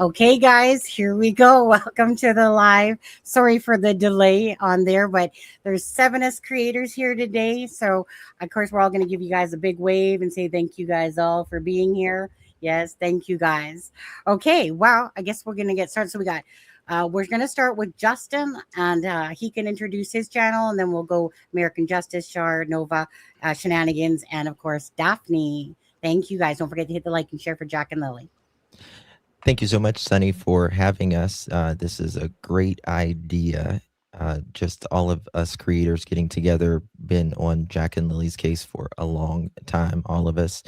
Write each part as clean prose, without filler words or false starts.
Okay, guys, here we go. Welcome to the live. Sorry for the delay on there, but there's 7 creators here today. So, of course, we're all going to give you guys a big wave and say thank you guys all for being here. Yes, thank you guys. Okay, well, I guess we're going to get started. So, we're going to start with Justin, and he can introduce his channel, and then we'll go American Justice, Shar, Nova, Shenanigans, and of course, Daphne. Thank you guys. Don't forget to hit the like and share for Jack and Lily. Thank you so much, Sunny, for having us. This is a great idea. Just all of us creators getting together, been on Jack and Lily's case for a long time, all of us.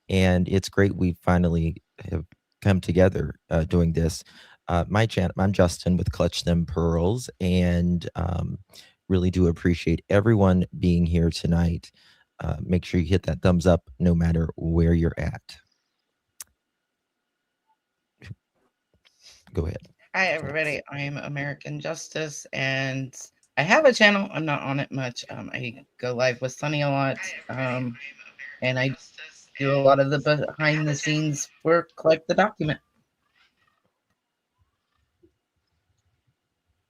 And it's great we finally have come together doing this. My channel, I'm Justin with Clutch Them Pearls, and really do appreciate everyone being here tonight. Make sure you hit that thumbs up no matter where you're at. Go ahead. Hi, everybody. I'm American Justice, and I have a channel. I'm not on it much. I go live with Sunny a lot, and I do a lot of the behind-the-scenes work, like the document.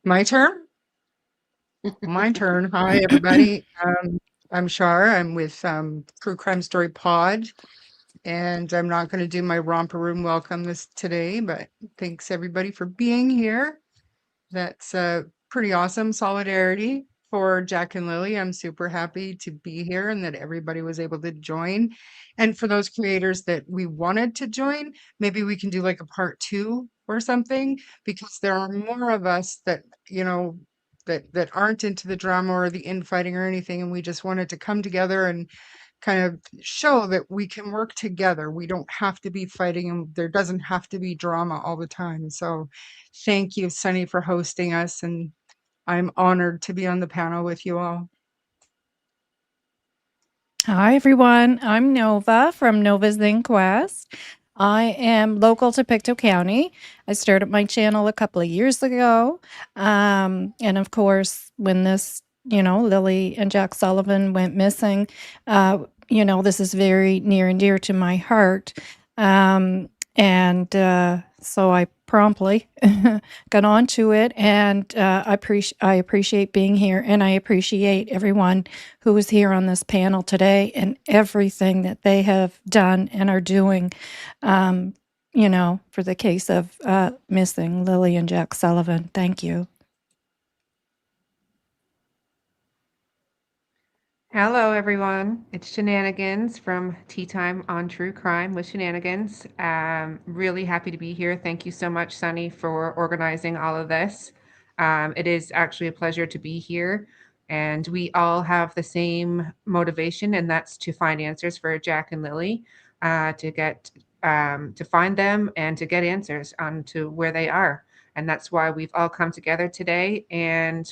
My turn? My turn. Hi, everybody. I'm Shar. I'm with True Crime Story Pod, and I'm not going to do my romper room welcome today, but thanks everybody for being here. That's pretty awesome solidarity for Jack and Lily. I'm super happy to be here and that everybody was able to join. And for those creators that we wanted to join, maybe we can do like a part 2 or something, because there are more of us that, that aren't into the drama or the infighting or anything, and we just wanted to come together and kind of show that we can work together. We don't have to be fighting, and there doesn't have to be drama all the time. So thank you, Sunny, for hosting us, and I'm honored to be on the panel with you all. Hi, everyone. I'm Novah from Novah's Inquest. I am local to Pictou County. I started my channel a couple of years ago. And of course, when this, Lily and Jack Sullivan went missing, this is very near and dear to my heart. So I promptly got onto it, and I appreciate being here, and I appreciate everyone who is here on this panel today and everything that they have done and are doing, for the case of missing Lily and Jack Sullivan. Thank you. Hello, everyone. It's Shenanigans from Tea Time on True Crime with Shenanigans. Really happy to be here. Thank you so much, Sunny, for organizing all of this. It is actually a pleasure to be here. And we all have the same motivation, and that's to find answers for Jack and Lily, to find them and to get answers on to where they are. And that's why we've all come together today, and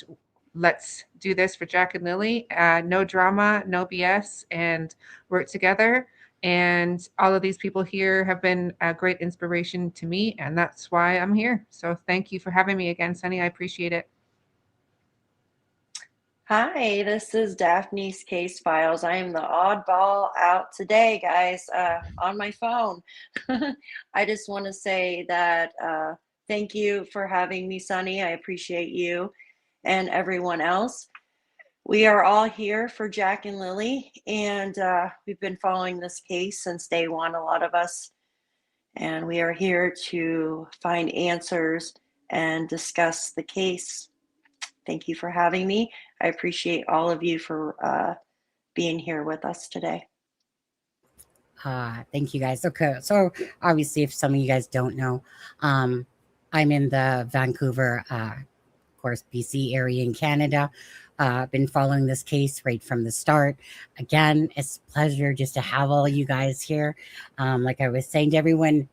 let's do this for Jack and Lily. No drama, no BS, and work together. And all of these people here have been a great inspiration to me, and that's why I'm here. So thank you for having me again, Sunny. I appreciate it. Hi, this is Daphne's Case Files. I am the oddball out today, guys, on my phone. I just want to say that thank you for having me, Sunny. I appreciate you and everyone else. We are all here for Jack and Lily, and we've been following this case since day one, a lot of us, and we are here to find answers and discuss the case. Thank you for having me. I appreciate all of you for being here with us today. Thank you guys. Okay, so obviously, if some of you guys don't know, I'm in the Vancouver, of course, BC area in Canada. Been following this case right from the start. Again, it's a pleasure just to have all you guys here. Like I was saying to everyone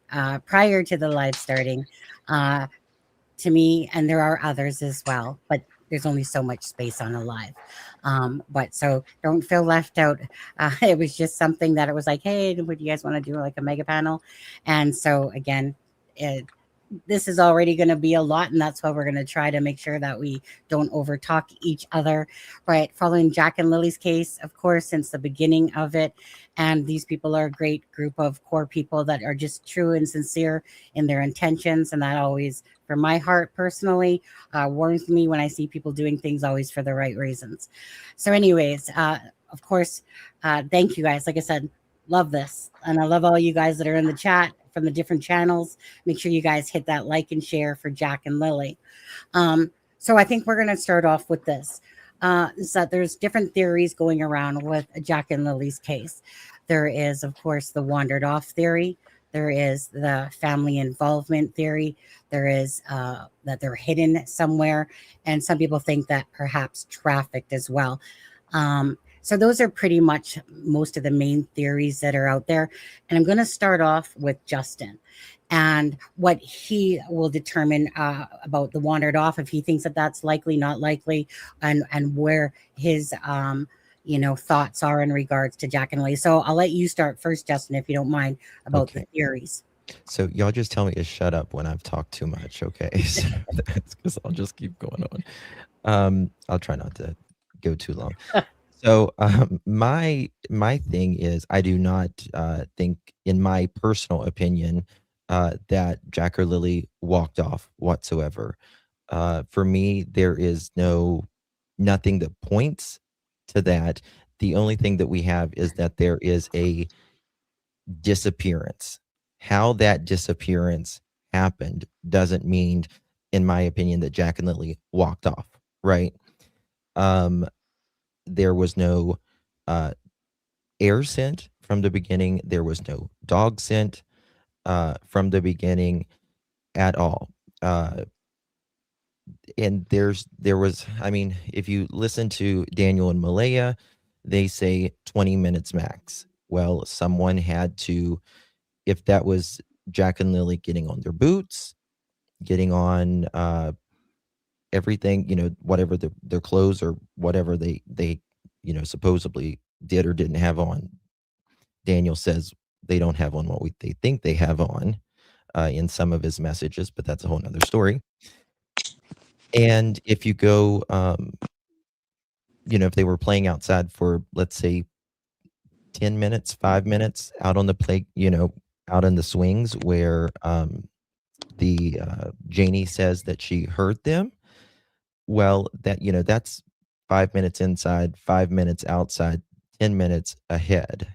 prior to the live starting, to me, and there are others as well, but there's only so much space on a live. But so don't feel left out. It was just something that it was like, hey, would you guys want to do like a mega panel? And so again, this is already going to be a lot, and that's why we're going to try to make sure that we don't overtalk each other. But following Jack and Lily's case, of course, since the beginning of it, and these people are a great group of core people that are just true and sincere in their intentions, and that always, for my heart personally, warms me when I see people doing things always for the right reasons. So, anyways, of course, thank you guys. Like I said, love this, and I love all you guys that are in the chat from the different channels. Make sure you guys hit that like and share for Jack and Lily. So I think we're going to start off with this. Is that there's different theories going around with Jack and Lily's case. There is, of course, the wandered off theory. There is the family involvement theory. There is that they're hidden somewhere. And some people think that perhaps trafficked as well. So those are pretty much most of the main theories that are out there. And I'm going to start off with Justin and what he will determine about the wandered off, if he thinks that that's likely, not likely, and where his thoughts are in regards to Jack and Lily. So I'll let you start first, Justin, if you don't mind, about the theories. So y'all just tell me to shut up when I've talked too much, okay? So that's because I'll just keep going on. I'll try not to go too long. So my thing is, I do not think, in my personal opinion, that Jack or Lily walked off whatsoever. For me, there is nothing that points to that. The only thing that we have is that there is a disappearance. How that disappearance happened doesn't mean, in my opinion, that Jack and Lily walked off, right? There was no air scent from the beginning. There was no dog scent from the beginning at all. And there was, I mean, if you listen to Daniel and Malaya, they say 20 minutes max. Well, someone had to, if that was Jack and Lily getting on their boots, getting on everything, whatever their clothes or whatever they supposedly did or didn't have on. Daniel says they don't have on what they think they have on in some of his messages, but that's a whole nother story. And if you go, if they were playing outside for, let's say, 10 minutes, 5 minutes out on the play, out in the swings where the Janie says that she heard them. Well, that's 5 minutes inside, 5 minutes outside, 10 minutes ahead,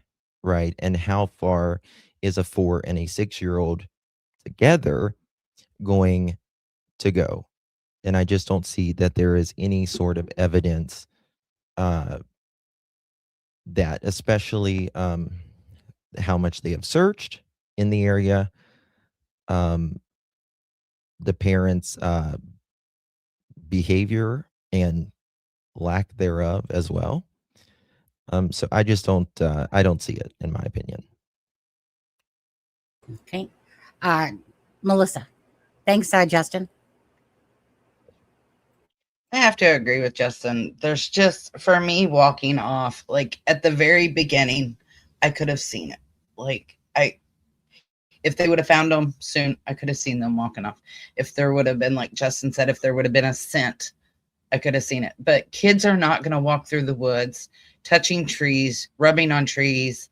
right? And how far is a 4 and a 6-year-old together going to go? And I just don't see that there is any sort of evidence that, especially how much they have searched in the area, the parents' behavior and lack thereof as well. So I just don't see it, in my opinion. Okay. Melissa. Thanks, Justin. I have to agree with Justin. There's just, for me, walking off, like at the very beginning, I could have seen it. Like, if they would have found them soon, I could have seen them walking off. If there would have been, like Justin said, if there would have been a scent, I could have seen it. But kids are not going to walk through the woods, touching trees, rubbing on trees,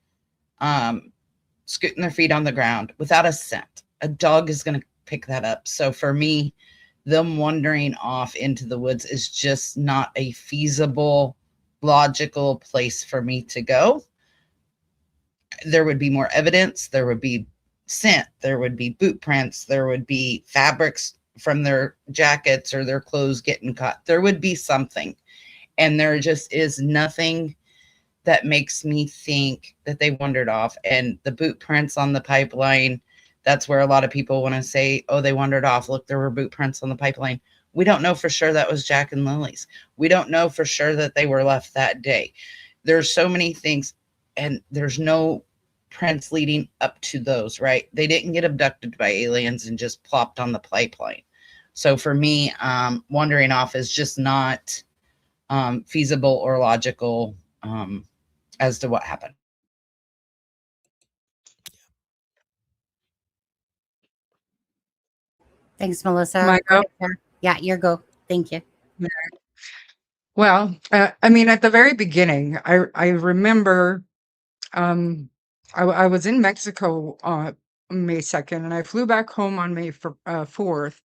scooting their feet on the ground without a scent. A dog is going to pick that up. So for me, them wandering off into the woods is just not a feasible, logical place for me to go. There would be more evidence. There would be scent. There would be boot prints. There would be fabrics from their jackets or their clothes getting caught. There would be something. And there just is nothing that makes me think that they wandered off. And the boot prints on the pipeline, that's where a lot of people want to say, oh, they wandered off. Look, there were boot prints on the pipeline. We don't know for sure that was Jack and Lily's. We don't know for sure that they were left that day. There's so many things, and there's no prints leading up to those, right? They didn't get abducted by aliens and just plopped on the pipeline. So for me, wandering off is just not feasible or logical as to what happened. Thanks, Melissa. My Go go. ahead, Sarah. Yeah, your go. Thank you. Well, I mean, at the very beginning, I remember um, I was in Mexico May 2nd, and I flew back home on May 4th.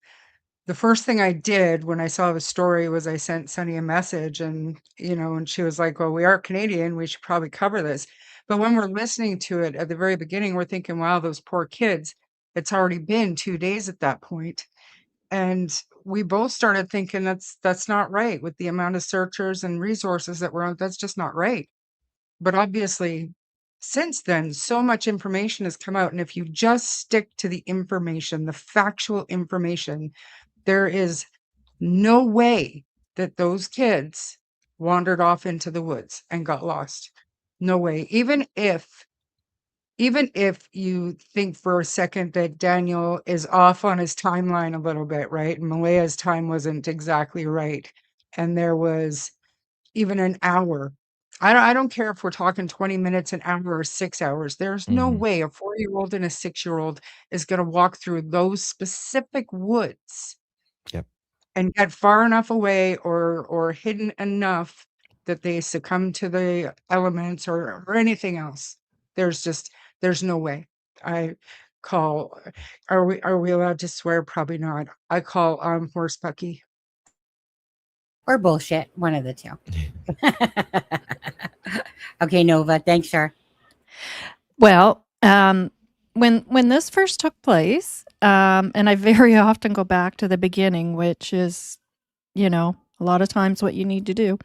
The first thing I did when I saw the story was I sent Sunny a message, and and she was like, "Well, we are Canadian. We should probably cover this." But when we're listening to it at the very beginning, we're thinking, "Wow, those poor kids." It's already been 2 days at that point. And we both started thinking that's not right with the amount of searchers and resources that were out. That's just not right. But obviously, since then, so much information has come out. And if you just stick to the information, the factual information, there is no way that those kids wandered off into the woods and got lost. No way. Even if you think for a second that Daniel is off on his timeline a little bit, right? And Malaya's time wasn't exactly right. And there was even an hour. I don't care if we're talking 20 minutes, an hour, or 6 hours. There's no Mhm. way a 4-year-old and a 6-year-old is going to walk through those specific woods Yep. and get far enough away or hidden enough that they succumb to the elements or anything else. There's no way. I call are we allowed to swear? Probably not. I call horse pucky. Or bullshit. One of the two. Okay, Nova. Thanks, Char. Well, when this first took place, and I very often go back to the beginning, which is, a lot of times what you need to do.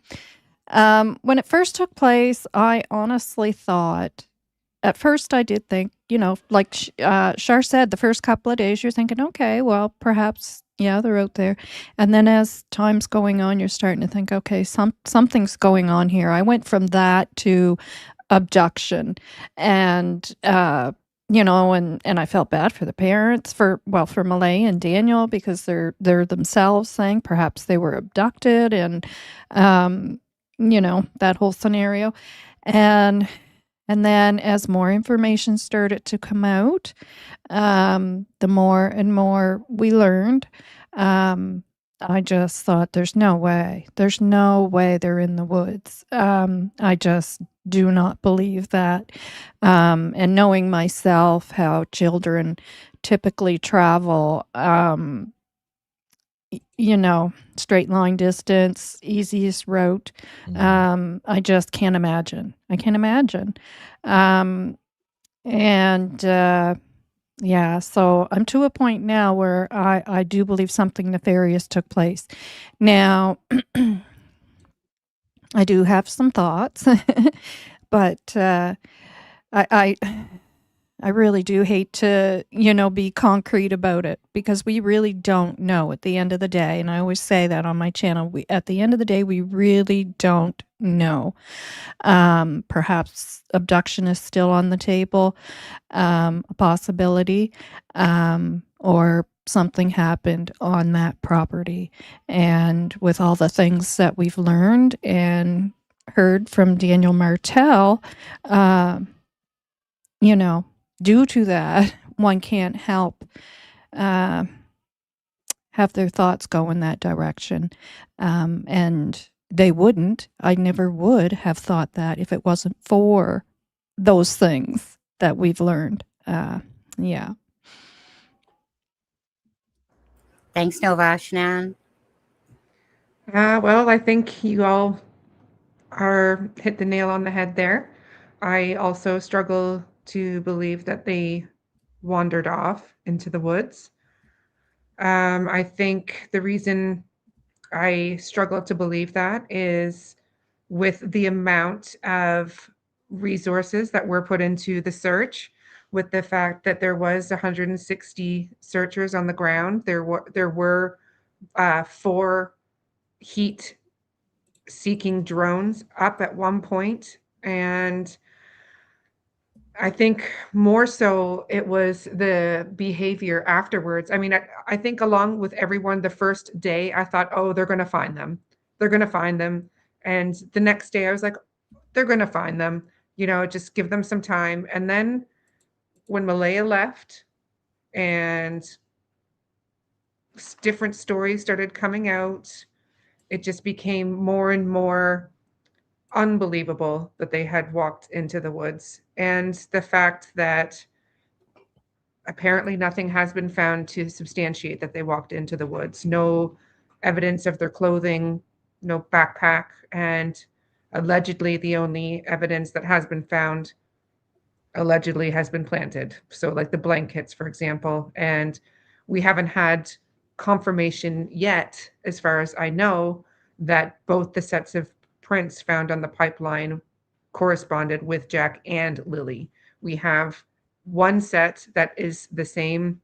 When it first took place, I honestly thought, at first I did think, like Shar said, the first couple of days you're thinking, okay, well, perhaps, yeah, they're out there. And then as time's going on, you're starting to think, okay, something's going on here. I went from that to abduction, and and I felt bad for the parents, for Malay and Daniel, because they're themselves saying perhaps they were abducted, and that whole scenario. And then as more information started to come out, the more and more we learned, I just thought, there's no way. There's no way they're in the woods. I just do not believe that. And knowing myself, how children typically travel, straight line distance, easiest route. I just can't imagine. I can't imagine. And yeah, so I'm to a point now where I do believe something nefarious took place. Now, I do have some thoughts, but I I really do hate to, be concrete about it, because we really don't know at the end of the day. And I always say that on my channel. At the end of the day, we really don't know. Perhaps abduction is still on the table, a possibility, or something happened on that property. And with all the things that we've learned and heard from Daniel Martell, due to that, one can't help uh, have their thoughts go in that direction. And they wouldn't. I never would have thought that if it wasn't for those things that we've learned. Yeah. Thanks, Nova. Shanann. Well, I think you all are hit the nail on the head there. I also struggle to believe that they wandered off into the woods. I think the reason I struggle to believe that is with the amount of resources that were put into the search, with the fact that there was 160 searchers on the ground. There were 4 heat seeking drones up at one point, and I think more so it was the behavior afterwards. I mean, I think along with everyone, the first day I thought, oh, they're going to find them. They're going to find them. And the next day I was like, they're going to find them, just give them some time. And then when Malaya left and different stories started coming out, it just became more and more unbelievable that they had walked into the woods. And the fact that apparently nothing has been found to substantiate that they walked into the woods. No evidence of their clothing, no backpack, and allegedly the only evidence that has been found allegedly has been planted. So, like the blankets, for example. And we haven't had confirmation yet, as far as I know, that both the sets of prints found on the pipeline corresponded with Jack and Lily. We have one set that is the same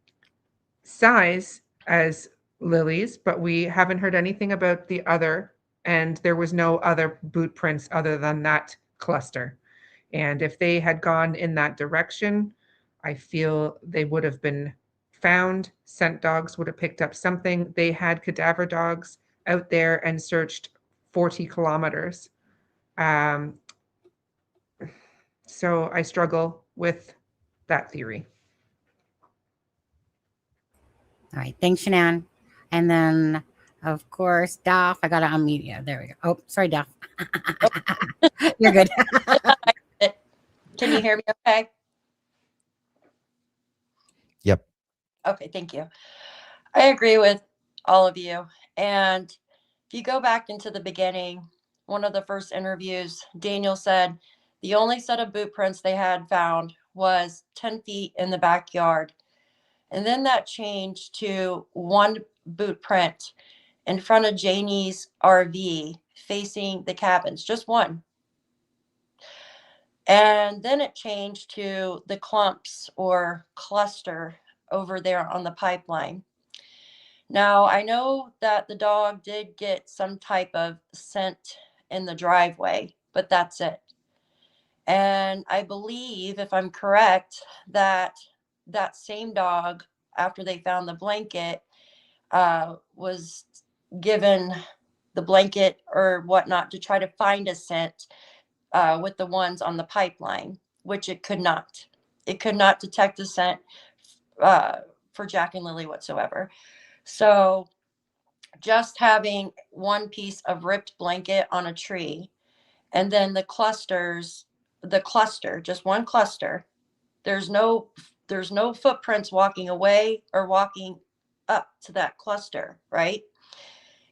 size as Lily's, but we haven't heard anything about the other. And there was no other boot prints other than that cluster. And if they had gone in that direction, I feel they would have been found. Scent dogs would have picked up something. They had cadaver dogs out there and searched 40 kilometers. So I struggle with that theory. All right. Thanks, Shanann. And then, of course, Duff. I got to unmute you. There we go. Oh, sorry, Duff. You're good. Can you hear me okay? Yep. Okay, thank you. I agree with all of you. And if you go back into the beginning, one of the first interviews, Daniel said the only set of boot prints they had found was 10 feet in the backyard. And then that changed to one boot print in front of Janie's RV facing the cabins, just one. And then it changed to the clumps or cluster over there on the pipeline. Now, I know that the dog did get some type of scent in the driveway, but that's it. And I believe, if I'm correct, that that same dog, after they found the blanket, was given the blanket or whatnot to try to find a scent with the ones on the pipeline, which it could not. It could not detect a scent for Jack and Lily whatsoever. So just having one piece of ripped blanket on a tree, and then the cluster, just one cluster. There's no footprints walking away or walking up to that cluster, right?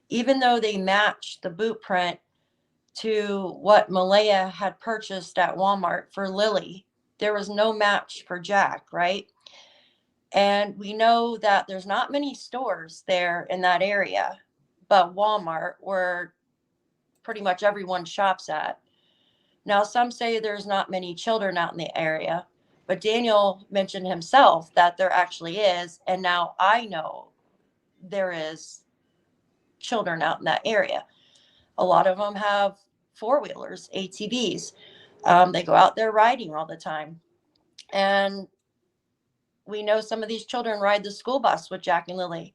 Even though they matched the boot print to what Malaya had purchased at Walmart for Lily, there was no match for Jack, right? And we know that there's not many stores there in that area, but Walmart, where pretty much everyone shops at. Now, some say there's not many children out in the area, but Daniel mentioned himself that there actually is. And now I know there is children out in that area. A lot of them have four-wheelers, ATVs. They go out there riding all the time. And we know some of these children ride the school bus with Jack and Lily.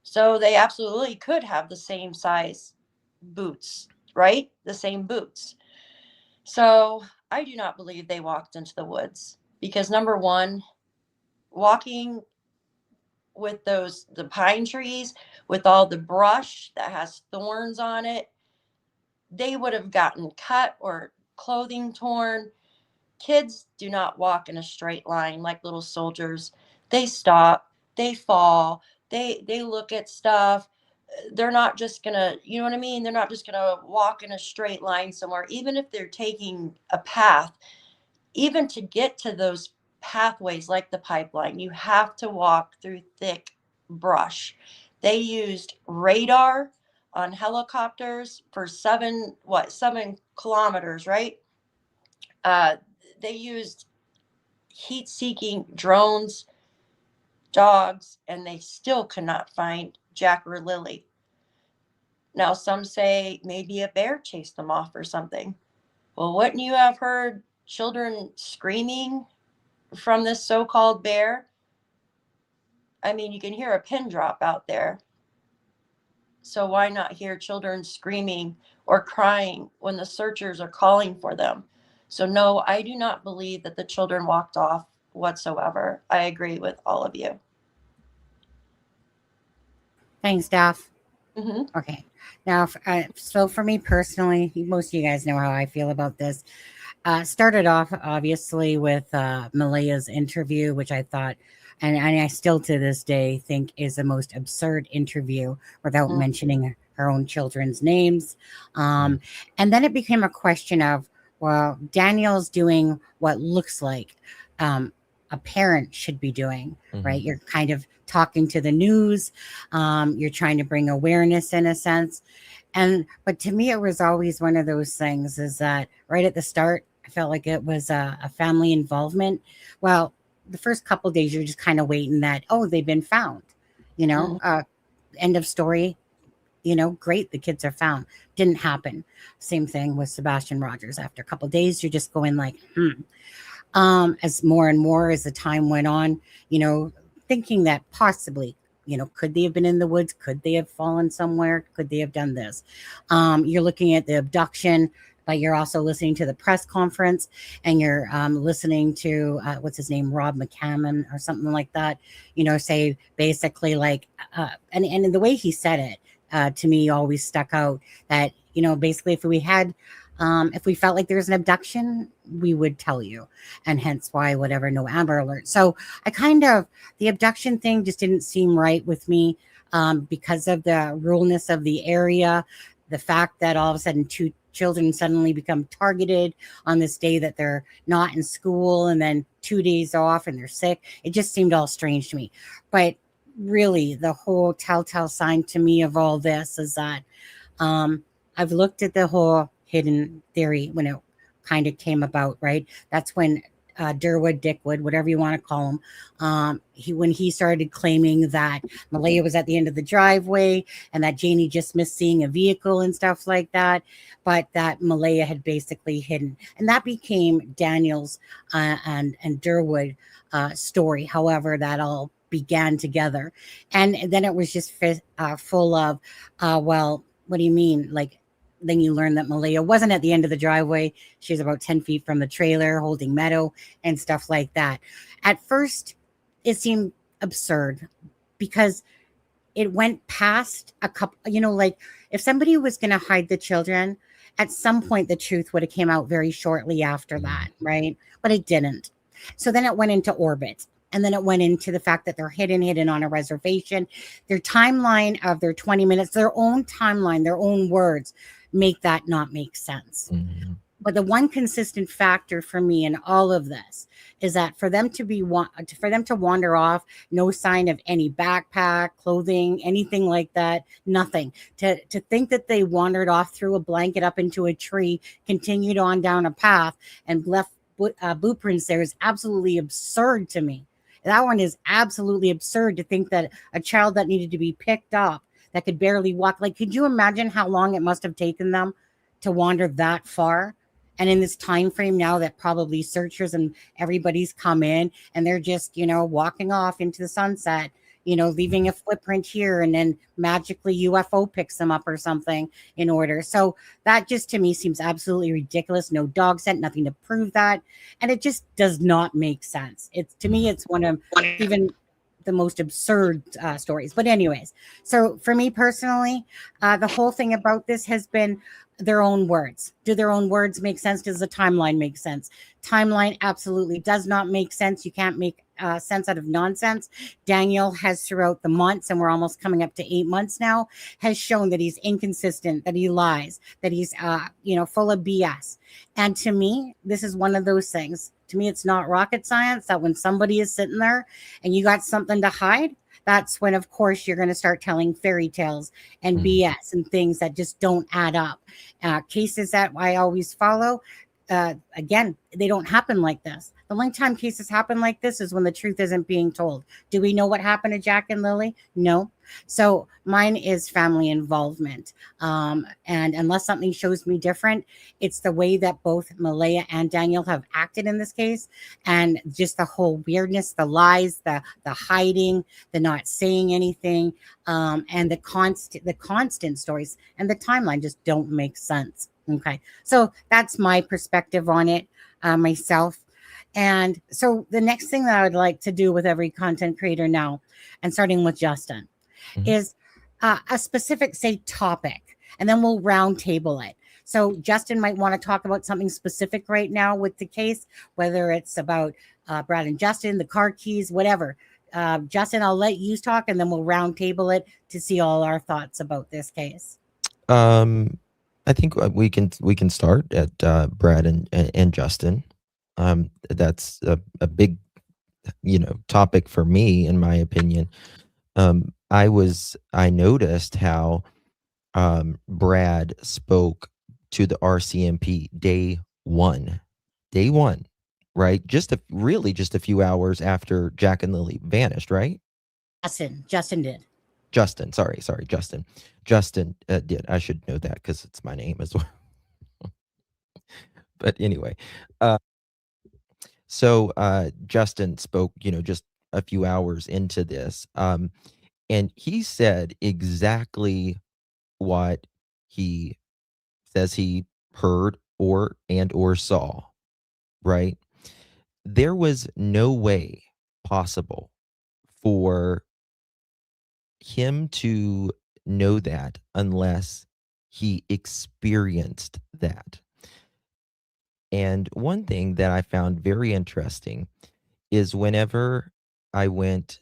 So they absolutely could have the same size boots, right? The same boots. So I do not believe they walked into the woods because, number one, walking with the pine trees with all the brush that has thorns on it, they would have gotten cut or clothing torn. Kids do not walk in a straight line like little soldiers. They stop, they fall, they look at stuff. They're not just gonna, you know what I mean? They're not just gonna walk in a straight line somewhere, even if they're taking a path. Even to get to those pathways like the pipeline, you have to walk through thick brush. They used radar on helicopters for 7 kilometers, right? They used heat-seeking drones, dogs, and they still could not find Jack or Lily. Now, some say maybe a bear chased them off or something. Well, wouldn't you have heard children screaming from this so-called bear? I mean, you can hear a pin drop out there. So why not hear children screaming or crying when the searchers are calling for them? So no, I do not believe that the children walked off whatsoever. I agree with all of you. Thanks, Daph. Mm-hmm. Okay. Now, so for me personally, most of you guys know how I feel about this. Started off obviously with Malaya's interview, which I thought, and I still to this day think is the most absurd interview without Mm. mentioning her own children's names. And then it became a question of, well, Daniel's doing what looks like a parent should be doing, right? You're kind of talking to the news, you're trying to bring awareness in a sense. But to me, it was always one of those things is that right at the start, I felt like it was a family involvement. Well, the first couple of days, you're just kind of waiting that, oh, they've been found, you know, end of story, you know, great, the kids are found. Didn't happen. Same thing with Sebastian Rogers. After a couple of days, you're just going like, as more and more as the time went on, you know, thinking that possibly, you know, could they have been in the woods? Could they have fallen somewhere? Could they have done this? You're looking at the abduction, but you're also listening to the press conference, and you're listening to what's his name, Rob McCammon or something like that, you know, say basically like, and the way he said it to me always stuck out that, you know, basically if we felt like there was an abduction, we would tell you. And hence why, whatever, no Amber Alert. So the abduction thing just didn't seem right with me because of the ruralness of the area. The fact that all of a sudden 2 children suddenly become targeted on this day that they're not in school, and then 2 days off and they're sick. It just seemed all strange to me. But really, the whole telltale sign to me of all this is that I've looked at the whole hidden theory when it kind of came about, right? That's when Dickwood, whatever you want to call him, when he started claiming that Malaya was at the end of the driveway and that Janie just missed seeing a vehicle and stuff like that, but that Malaya had basically hidden. And that became Daniel's and Durwood story. However, that all began together. And then it was just full of, well, what do you mean? Like, then you learn that Malaya wasn't at the end of the driveway. She was about 10 feet from the trailer holding Meadow and stuff like that. At first, it seemed absurd because it went past a couple, you know, like if somebody was going to hide the children, at some point the truth would have came out very shortly after that, right? But it didn't. So then it went into orbit. And then it went into the fact that they're hidden on a reservation. Their timeline of their 20 minutes, their own timeline, their own words make that not make sense. But the one consistent factor for me in all of this is that for them to wander off, no sign of any backpack, clothing, anything like that, nothing. To think that they wandered off through a blanket up into a tree, continued on down a path, and left boot prints there is absolutely absurd to me. That one is absolutely absurd, to think that a child that needed to be picked up, that could barely walk, like, could you imagine how long it must have taken them to wander that far? And in this time frame now that probably searchers and everybody's come in and they're just, you know, walking off into the sunset, you know, leaving a footprint here, and then magically UFO picks them up or something in order. So that just to me seems absolutely ridiculous. No dog scent, nothing to prove that. And it just does not make sense. It's, to me, it's one of even the most absurd stories. But anyways, so for me personally, the whole thing about this has been their own words. Do their own words make sense? Does the timeline make sense? Timeline absolutely does not make sense. You can't make sense out of nonsense. Daniel has, throughout the months, and we're almost coming up to 8 months now, has shown that he's inconsistent, that he lies, that he's full of BS. And to me, this is one of those things. To me, it's not rocket science that when somebody is sitting there and you got something to hide, that's when, of course, you're going to start telling fairy tales and BS and things that just don't add up. Cases that I always follow, again, they don't happen like this. The only time cases happen like this is when the truth isn't being told. Do we know what happened to Jack and Lily? No. So mine is family involvement. And unless something shows me different, it's the way that both Malaya and Daniel have acted in this case. And just the whole weirdness, the lies, the hiding, the not saying anything, and the constant stories and the timeline just don't make sense. Okay. So that's my perspective on it myself. And so the next thing that I would like to do with every content creator now, and starting with Justin, is a specific, say, topic, and then we'll round table it. So Justin might want to talk about something specific right now with the case, whether it's about Brad and Justin, the car keys, whatever. Justin, I'll let you talk, and then we'll round table it to see all our thoughts about this case. I think we can start at Brad and Justin. That's a big, topic for me, in my opinion. I noticed how Brad spoke to the RCMP day one, right? Just a few hours after Jack and Lily vanished, right? Justin did. Justin, sorry, Justin. Justin did. I should know that because it's my name as well. But anyway, so Justin spoke, just a few hours into this, and he said exactly what he says he heard or saw, right? There was no way possible for him to know that unless he experienced that. And one thing that I found very interesting is whenever I went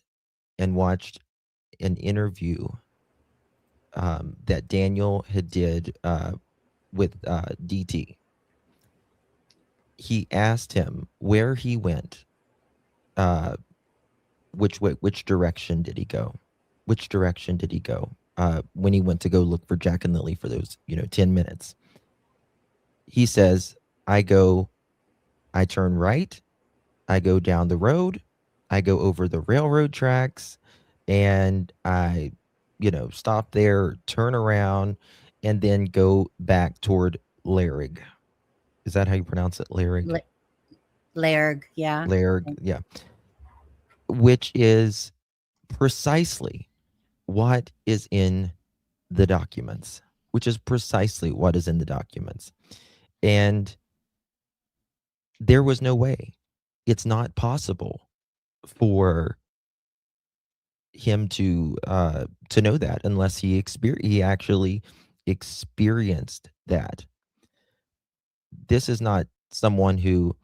and watched an interview that Daniel had did with DT, he asked him where he went, which direction did he go, when he went to go look for Jack and Lily for those 10 minutes. He says, I turn right, I go down the road, I go over the railroad tracks, and I stop there, turn around, and then go back toward Larig. Is that how you pronounce it? Larig? Lairg, yeah. Lairg, yeah. Which is precisely what is in the documents. And there was no way. It's not possible for him to know that unless he actually experienced that. This is not someone who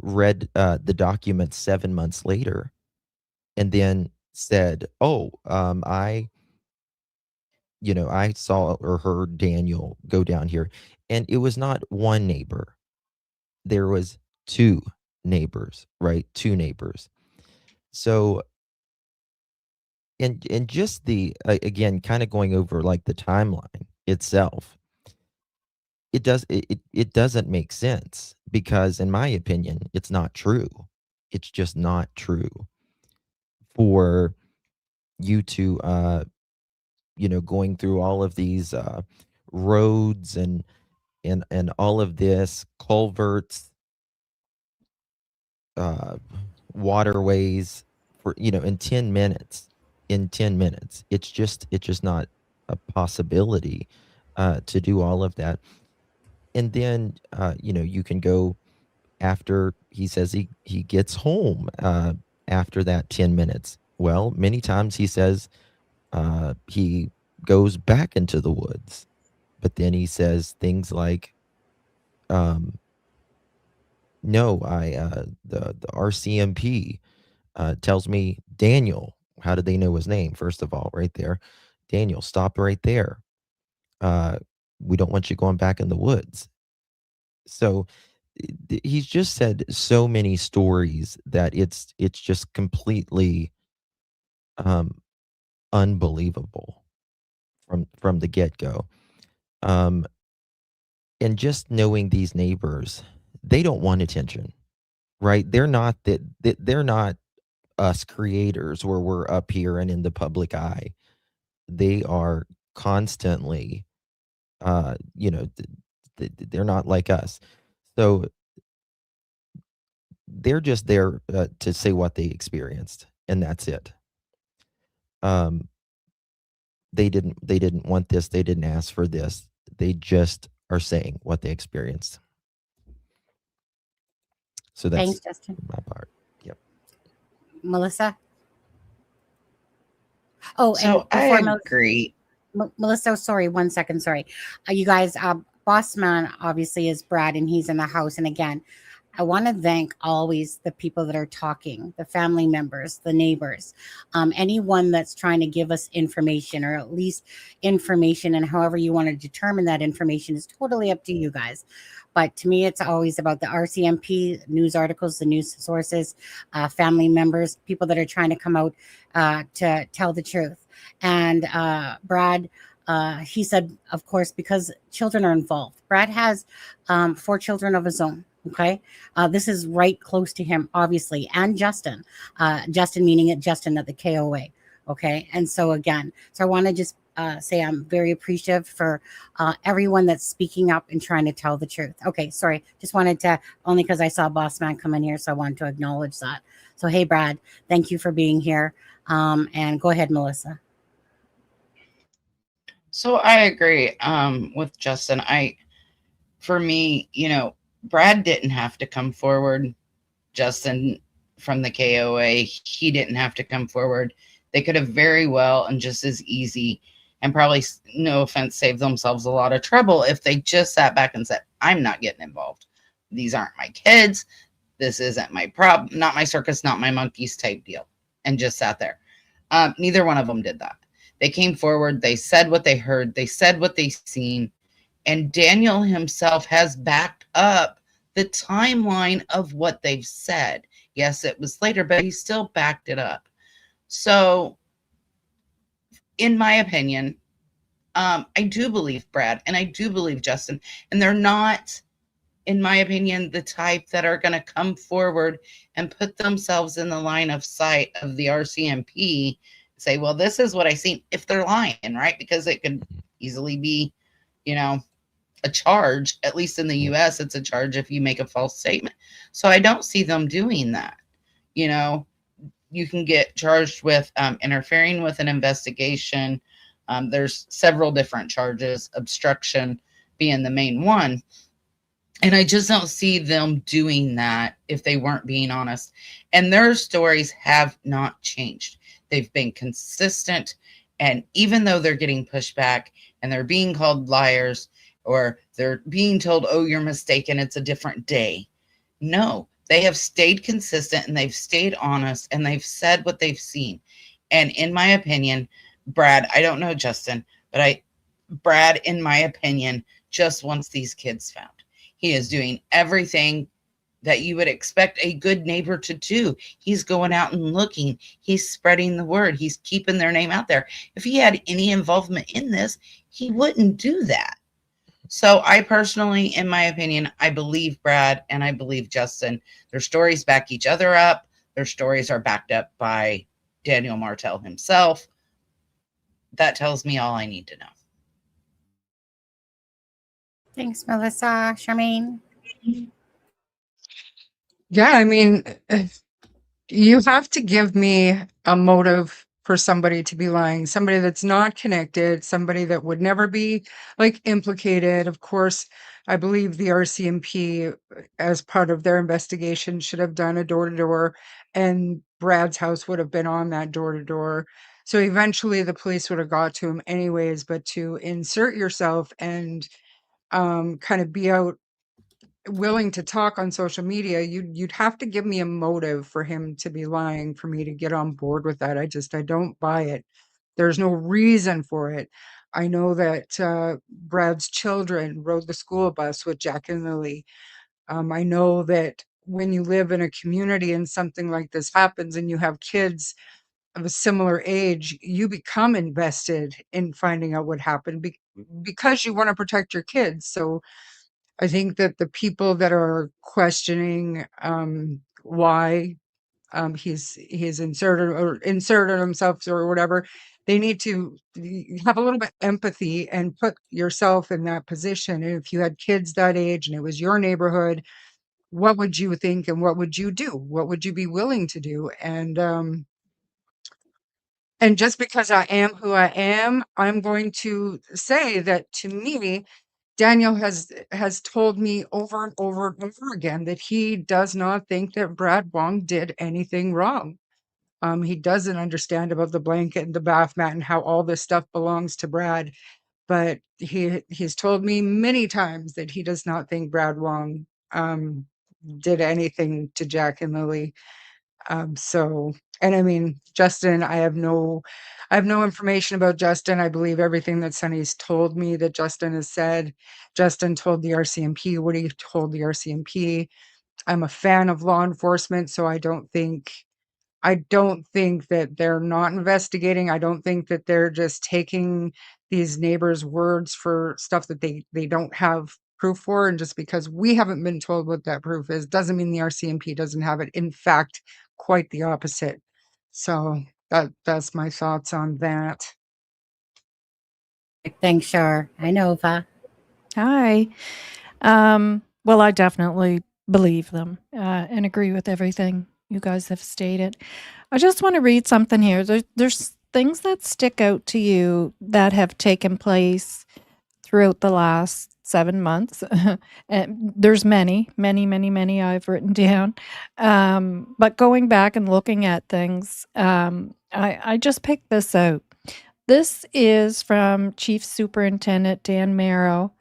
read the document 7 months later and then said, oh, I saw or heard Daniel go down here. And it was not one neighbor. There was two neighbors, right? Two neighbors. So, and just the, again, kind of going over like the timeline itself, it doesn't make sense because in my opinion, it's not true. It's just not true for you to, going through all of these roads and all of this culverts, waterways for in 10 minutes. It's just not a possibility to do all of that. And then you can go after he says he gets home after that 10 minutes. Well, many times he says he goes back into the woods, but then he says things like, no, the RCMP tells me Daniel. How did they know his name? First of all, right there, Daniel, stop right there. We don't want you going back in the woods. So he's just said so many stories that it's just completely unbelievable from the get-go. And just knowing these neighbors, they don't want attention, right? They're not they're not us creators where we're up here and in the public eye. They are constantly they're not like us. So they're just there to say what they experienced, and that's it. They didn't want this. They didn't ask for this. They just are saying what they experienced. So that's Thanks, Justin. my part. Yep. Melissa? Oh, So and I before agree. Melissa, sorry, 1 second, sorry. You guys, boss man obviously is Brad, and he's in the house. And again, I want to thank always the people that are talking, the family members, the neighbors, anyone that's trying to give us information, or at least information, and however you want to determine that information is totally up to you guys. But to me, it's always about the RCMP news articles, the news sources, family members, people that are trying to come out to tell the truth. And Brad, he said, of course, because children are involved. Brad has 4 children of his own. Okay. This is right close to him, obviously, and Justin. Justin meaning it, Justin at the KOA. Okay. And so again, so I want to just say I'm very appreciative for everyone that's speaking up and trying to tell the truth. Okay. Sorry. Just wanted to, only because I saw Boss Man come in here. So I wanted to acknowledge that. So, hey, Brad, thank you for being here. And go ahead, Melissa. So I agree with Justin. For me, Brad didn't have to come forward. Justin from the KOA, he didn't have to come forward. They could have very well and just as easy, and probably, no offense, saved themselves a lot of trouble if they just sat back and said, I'm not getting involved. These aren't my kids. This isn't my problem, not my circus, not my monkeys type deal. And just sat there. Neither one of them did that. They came forward. They said what they heard. They said what they seen. And Daniel himself has backed up the timeline of what they've said. Yes, it was later, but he still backed it up. So, in my opinion, I do believe Brad and I do believe Justin. And they're not, in my opinion, the type that are going to come forward and put themselves in the line of sight of the RCMP, say, well, this is what I seen, if they're lying, right? Because it could easily be, a charge. At least in the US, it's a charge if you make a false statement. So I don't see them doing that. You can get charged with interfering with an investigation. There's several different charges, obstruction being the main one. And I just don't see them doing that if they weren't being honest. And their stories have not changed. They've been consistent. And even though they're getting pushed back and they're being called liars, or they're being told, oh, you're mistaken, it's a different day. No, they have stayed consistent and they've stayed honest and they've said what they've seen. And in my opinion, Brad, I don't know Justin, but Brad, in my opinion, just wants these kids found. He is doing everything that you would expect a good neighbor to do. He's going out and looking. He's spreading the word. He's keeping their name out there. If he had any involvement in this, he wouldn't do that. So I personally, in my opinion, I believe Brad and I believe Justin. Their stories back each other up. Their stories are backed up by Daniel Martell himself. That tells me all I need to know. Thanks, Melissa. Charmaine. Yeah, I mean, you have to give me a motive for somebody to be lying, somebody that's not connected, somebody that would never be like implicated. Of course, I believe the RCMP, as part of their investigation, should have done a door to door, and Brad's house would have been on that door to door. So eventually the police would have got to him anyways, but to insert yourself and kind of be out willing to talk on social media, you'd have to give me a motive for him to be lying for me to get on board with that. I don't buy it. There's no reason for it. I know that Brad's children rode the school bus with Jack and Lily. I know that when you live in a community and something like this happens and you have kids of a similar age, you become invested in finding out what happened because you want to protect your kids. So I think that the people that are questioning why he's inserted himself or whatever, they need to have a little bit empathy and put yourself in that position. And if you had kids that age and it was your neighborhood, what would you think and what would you do? What would you be willing to do? And just because I am who I am, I'm going to say that to me, Daniel has told me over and over and over again that he does not think that Brad Wong did anything wrong. He doesn't understand about the blanket and the bath mat and how all this stuff belongs to Brad. But he's told me many times that he does not think Brad Wong did anything to Jack and Lily. So, and I mean, Justin, I have no information about Justin. I believe everything that Sonny's told me that Justin has said. Justin told the RCMP what he told the RCMP. I'm a fan of law enforcement, so I don't think that they're not investigating. I don't think that they're just taking these neighbors' words for stuff that they don't have proof for. And just because we haven't been told what that proof is, doesn't mean the RCMP doesn't have it. In fact, quite the opposite. So that's my thoughts on that. Thanks, Shar. I know, Va. Hi. Well, I definitely believe them and agree with everything you guys have stated. I just want to read something here. There's things that stick out to you that have taken place throughout the last 7 months. And there's many I've written down. But going back and looking at things, I just picked this out. This is from Chief Superintendent Dan Merrow,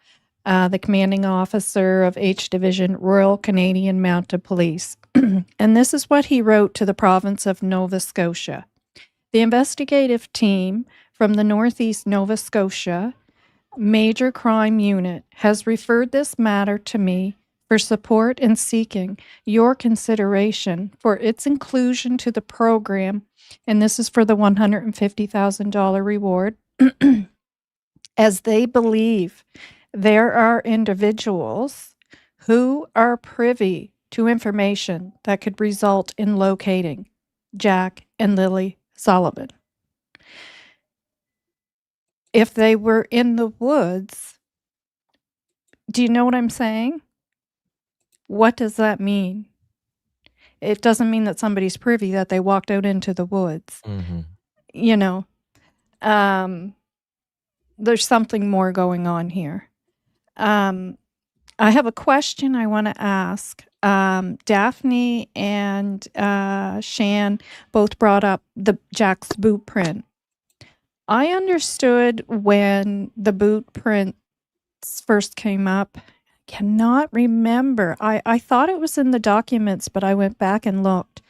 the commanding officer of H Division, Royal Canadian Mounted Police. And this is what he wrote to the province of Nova Scotia. The investigative team from the Northeast Nova Scotia Major Crime Unit has referred this matter to me for support in seeking your consideration for its inclusion to the program, and this is for the $150,000 reward, as they believe there are individuals who are privy to information that could result in locating Jack and Lily Sullivan. If they were in the woods, do you know what I'm saying? What does that mean? It doesn't mean that somebody's privy that they walked out into the woods. Mm-hmm. You know, there's something more going on here. I have a question I want to ask. Daphne and Shan both brought up the Jack's boot print. I understood when the boot prints first came up. Cannot remember. I thought it was in the documents, but I went back and looked.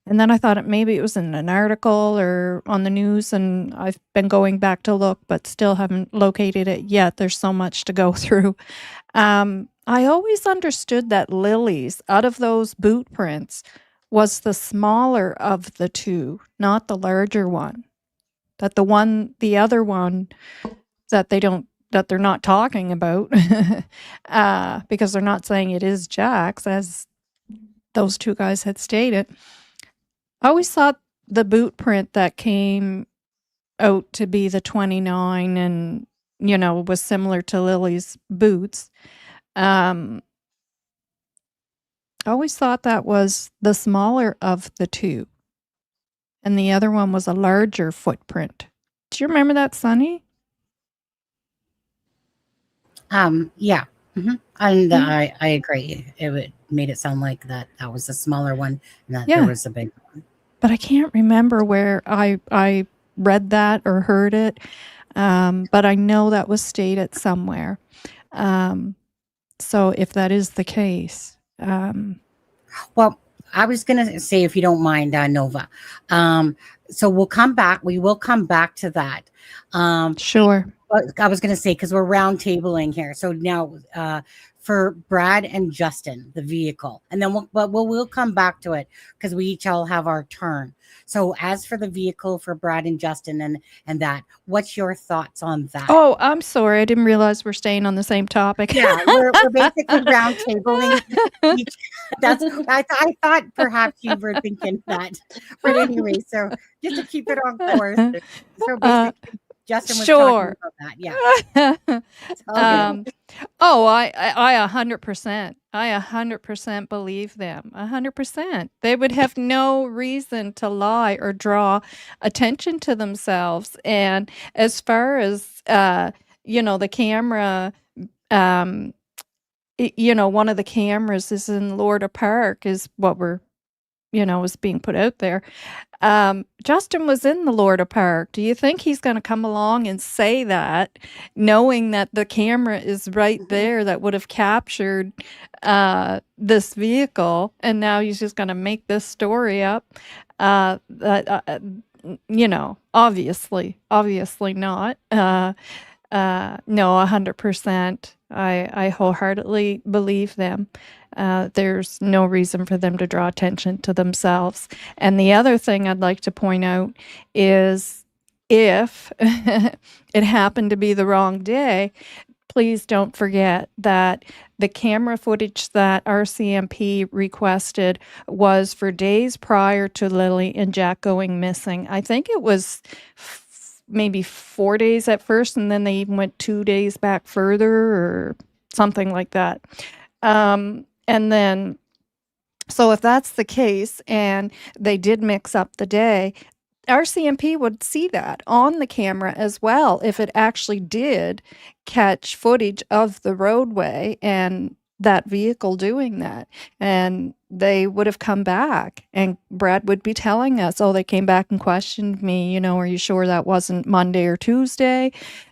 And then I thought maybe it was in an article or on the news, and I've been going back to look, but still haven't located it yet. There's so much to go through. I always understood that Lily's, out of those boot prints, was the smaller of the two, not the larger one. That the other one that they're not talking about, because they're not saying it is Jack's, as those two guys had stated. I always thought the boot print that came out to be the 29 and, was similar to Lily's boots. I always thought that was the smaller of the two. And the other one was a larger footprint. Do you remember that, Sonny? Yeah. Mm-hmm. And Mhm. I agree. It made it sound like that was a smaller one and that Yeah. there was a big one. But I can't remember where I read that or heard it. But I know that was stated somewhere. So if that is the case, Well, I was going to say, if you don't mind, Nova. So we will come back to that. sure. But I was going to say, because we're round tabling here. So now for Brad and Justin, the vehicle, and then we'll come back to it because we each all have our turn. So as for the vehicle for Brad and Justin and that, what's your thoughts on that? Oh, I'm sorry. I didn't realize we're staying on the same topic. Yeah, we're basically round tabling. I thought perhaps you were thinking that, but anyway, so just to keep it on course. So basically, Justin was Sure. talking about that. Yeah. I 100%. I 100% believe them. 100%. They would have no reason to lie or draw attention to themselves. And as far as the camera, one of the cameras is in Lorda Park, is what we're was being put out there. Justin was in the Lorda Park. Do you think he's going to come along and say that, knowing that the camera is right there that would have captured this vehicle, and now he's just going to make this story up? Obviously not. No, 100%. I wholeheartedly believe them. There's no reason for them to draw attention to themselves. And the other thing I'd like to point out is if it happened to be the wrong day, please don't forget that the camera footage that RCMP requested was for days prior to Lily and Jack going missing. I think it was maybe 4 days at first, and then they even went 2 days back further or something like that. And then, so if that's the case and they did mix up the day, RCMP would see that on the camera as well if it actually did catch footage of the roadway and that vehicle doing that. And they would have come back and Brad would be telling us, oh, they came back and questioned me, are you sure that wasn't Monday or Tuesday?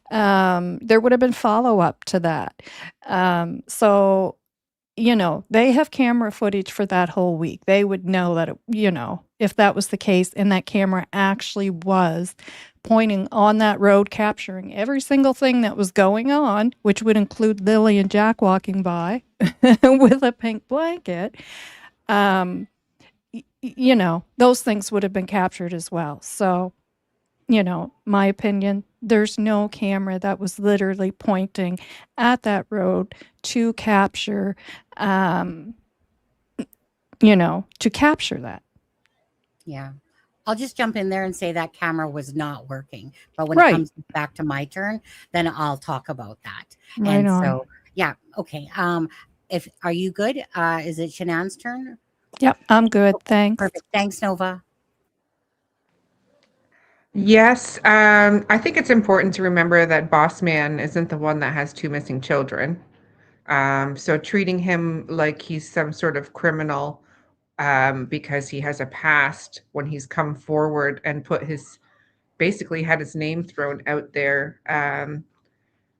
There would have been follow-up to that. So they have camera footage for that whole week. They would know that, if that was the case and that camera actually was pointing on that road, capturing every single thing that was going on, which would include Lily and Jack walking by with a pink blanket, those things would have been captured as well. So, my opinion, there's no camera that was literally pointing at that road to capture, to capture that. Yeah. I'll just jump in there and say that camera was not working. But when Right. it comes back to my turn, then I'll talk about that. Right And on. so, yeah, okay. Are you good? Is it Shanann's turn? Yep, I'm good. Thanks. Perfect. Thanks, Nova. Yes, I think it's important to remember that Boss Man isn't the one that has 2 missing children. So treating him like he's some sort of criminal because he has a past when he's come forward and basically had his name thrown out there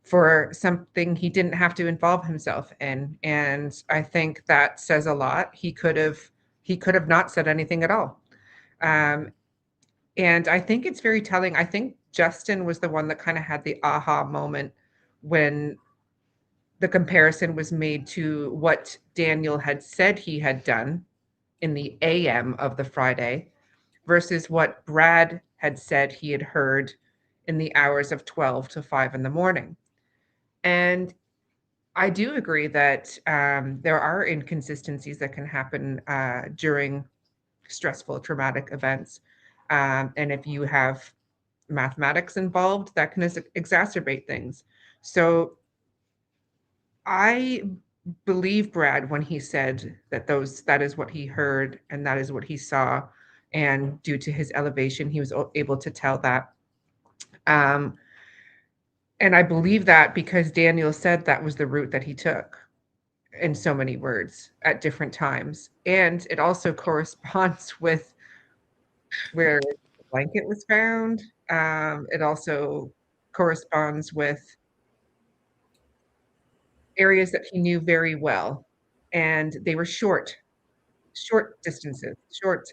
for something he didn't have to involve himself in. And I think that says a lot. He could have not said anything at all. And I think it's very telling. I think Justin was the one that kind of had the aha moment when the comparison was made to what Daniel had said he had done in the AM of the Friday versus what Brad had said he had heard in the hours of 12 to 5 in the morning. And I do agree that there are inconsistencies that can happen during stressful, traumatic events. And if you have mathematics involved, that can exacerbate things. So I believe Brad when he said that is what he heard and that is what he saw. And due to his elevation, he was able to tell that. And I believe that because Daniel said that was the route that he took in so many words at different times. And it also corresponds with where the blanket was found. It also corresponds with areas that he knew very well. And they were short distances, short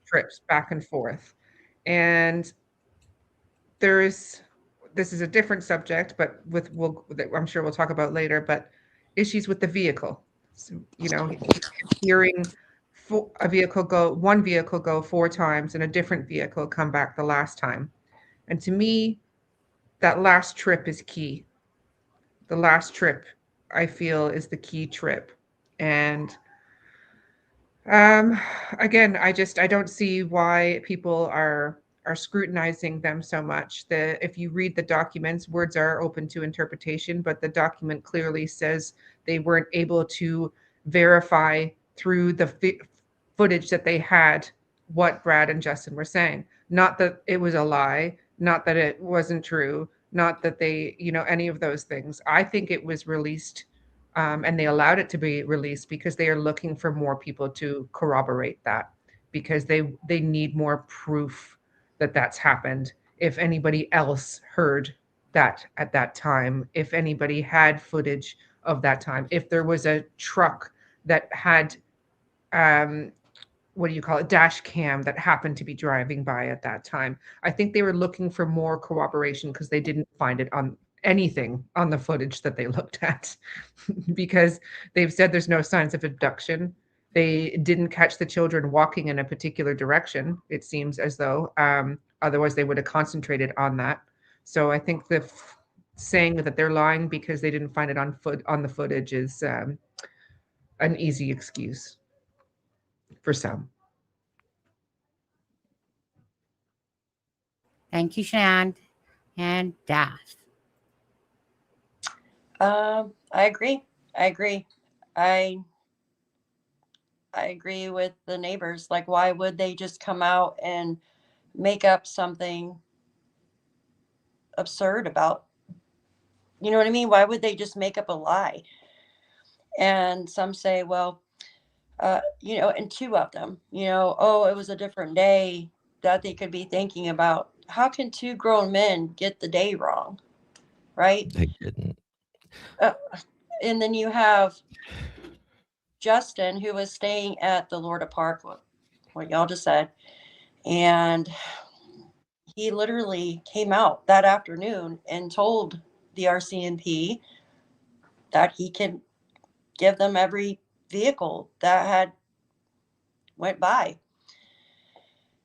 trips back and forth. And this is a different subject, but I'm sure we'll talk about later, but issues with the vehicle. So, hearing one vehicle go 4 times and a different vehicle come back the last time. And to me, that last trip is key. The last trip, I feel, is the key trip. And again, I don't see why people are scrutinizing them so much. If you read the documents, words are open to interpretation, but the document clearly says they weren't able to verify through the footage that they had what Brad and Justin were saying. Not that it was a lie, not that it wasn't true, not that they, any of those things. I think it was released And they allowed it to be released because they are looking for more people to corroborate that, because they need more proof that that's happened. If anybody else heard that at that time, if anybody had footage of that time, if there was a truck that had what do you call it, dash cam that happened to be driving by at that time. I think they were looking for more corroboration because they didn't find it on anything on the footage that they looked at because they've said there's no signs of abduction. They didn't catch the children walking in a particular direction, it seems as though. Otherwise, they would have concentrated on that. So I think saying that they're lying because they didn't find it on the footage is an easy excuse for some. Thank you, Shan and Daff. I agree. I agree. I agree with the neighbors. Like, why would they just come out and make up something absurd about, you know what I mean? Why would they just make up a lie? And some say, well, and two of them, oh, it was a different day that they could be thinking about. How can two grown men get the day wrong? Right? They didn't. And then you have Justin, who was staying at the Lorda Park, what y'all just said, and he literally came out that afternoon and told the RCMP that he can give them every vehicle that had went by.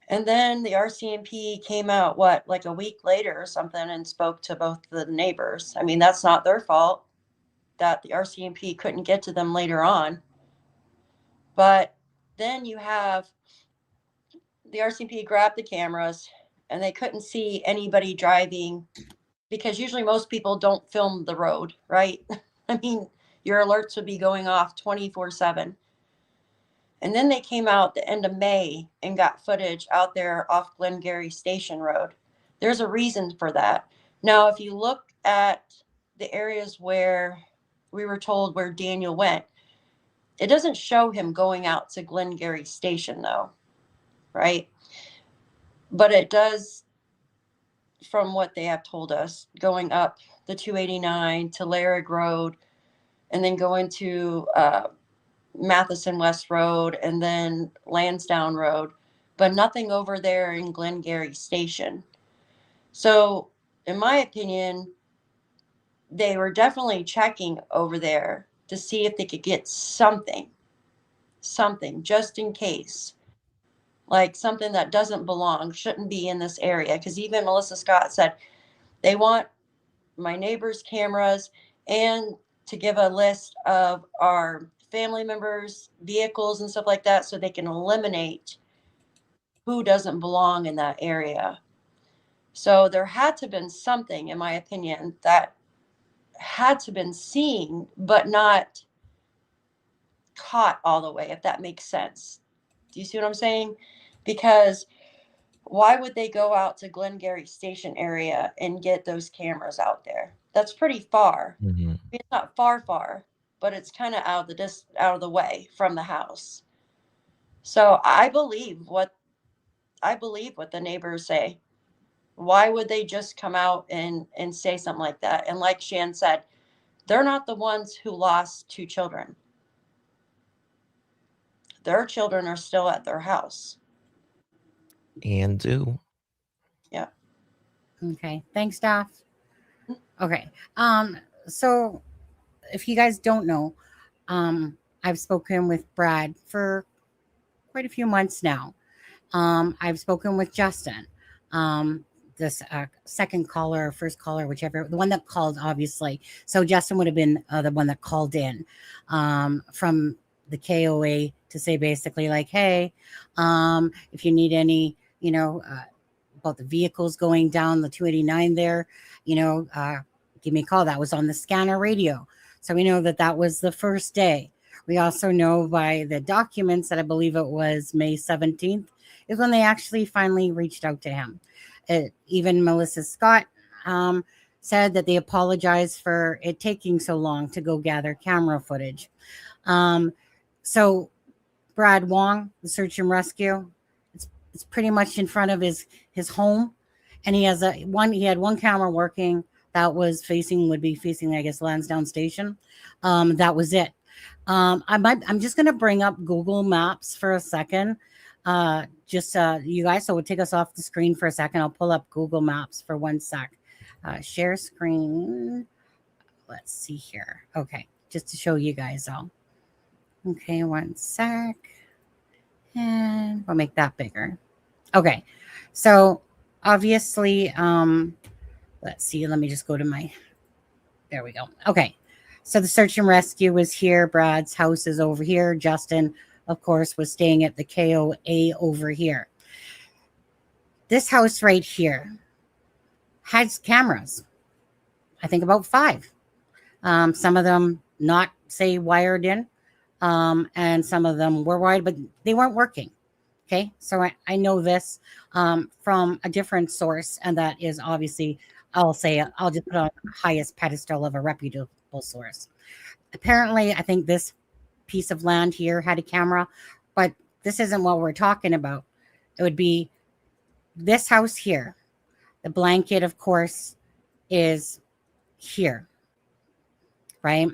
And then the RCMP came out, like a week later or something, and spoke to both the neighbors. I mean, that's not their fault that the RCMP couldn't get to them later on. But then you have the RCMP grabbed the cameras and they couldn't see anybody driving, because usually most people don't film the road, right? I mean, your alerts would be going off 24/7. And then they came out the end of May and got footage out there off Glengarry Station Road. There's a reason for that. Now, if you look at the areas where we were told where Daniel went, it doesn't show him going out to Glengarry Station, though, right? But it does, from what they have told us, going up the 289 to Larrig Road and then going to Matheson West Road and then Lansdowne Road, but nothing over there in Glengarry Station. So, in my opinion, they were definitely checking over there to see if they could get something just in case, like something that doesn't belong, shouldn't be in this area. Because even Melissa Scott said they want my neighbors' cameras and to give a list of our family members' vehicles and stuff like that, so they can eliminate who doesn't belong in that area. So there had to have been something, in my opinion, that had to have been seen, but not caught all the way, if that makes sense. Do you see what I'm saying? Because why would they go out to Glengarry Station area and get those cameras out there? That's pretty far. Mm-hmm. It's not far, but it's kind of out of the way from the house. So I believe what the neighbors say. Why would they just come out and say something like that? And like Shan said, they're not the ones who lost two children. Their children are still at their house. And do. Yeah. Okay. Thanks, Daff. Okay. So if you guys don't know, I've spoken with Brad for quite a few months now. I've spoken with Justin, this second caller or first caller, whichever, the one that called, obviously. So Justin would have been the one that called in from the KOA to say basically like, hey, if you need any, about the vehicles going down the 289 there, give me a call. That was on the scanner radio. So we know that was the first day. We also know by the documents that I believe it was May 17th is when they actually finally reached out to him. Even Melissa Scott said that they apologize for it taking so long to go gather camera footage. So Brad Wong, the search and rescue, it's pretty much in front of his home, and he has he had one camera working that was would be facing, I guess, Lansdowne Station. That was it. I'm just gonna bring up Google Maps for a second. You guys, so it would take us off the screen for a second. I'll pull up Google Maps for 1 sec. Share screen. Let's see here. Okay, just to show you guys all. Okay, 1 sec. And we'll make that bigger. Okay, so obviously, let's see. Let me just go to there we go. Okay, so the search and rescue was here. Brad's house is over here. Justin, of course, was staying at the KOA over here. This house right here has cameras. I think about 5. Some of them not, say, wired in, and some of them were wired, but they weren't working. Okay, so I know this from a different source, and that is obviously, I'll just put on the highest pedestal of a reputable source. Apparently, I think this piece of land here had a camera, but this isn't what we're talking about. It would be this house here. The blanket, of course, is here, right?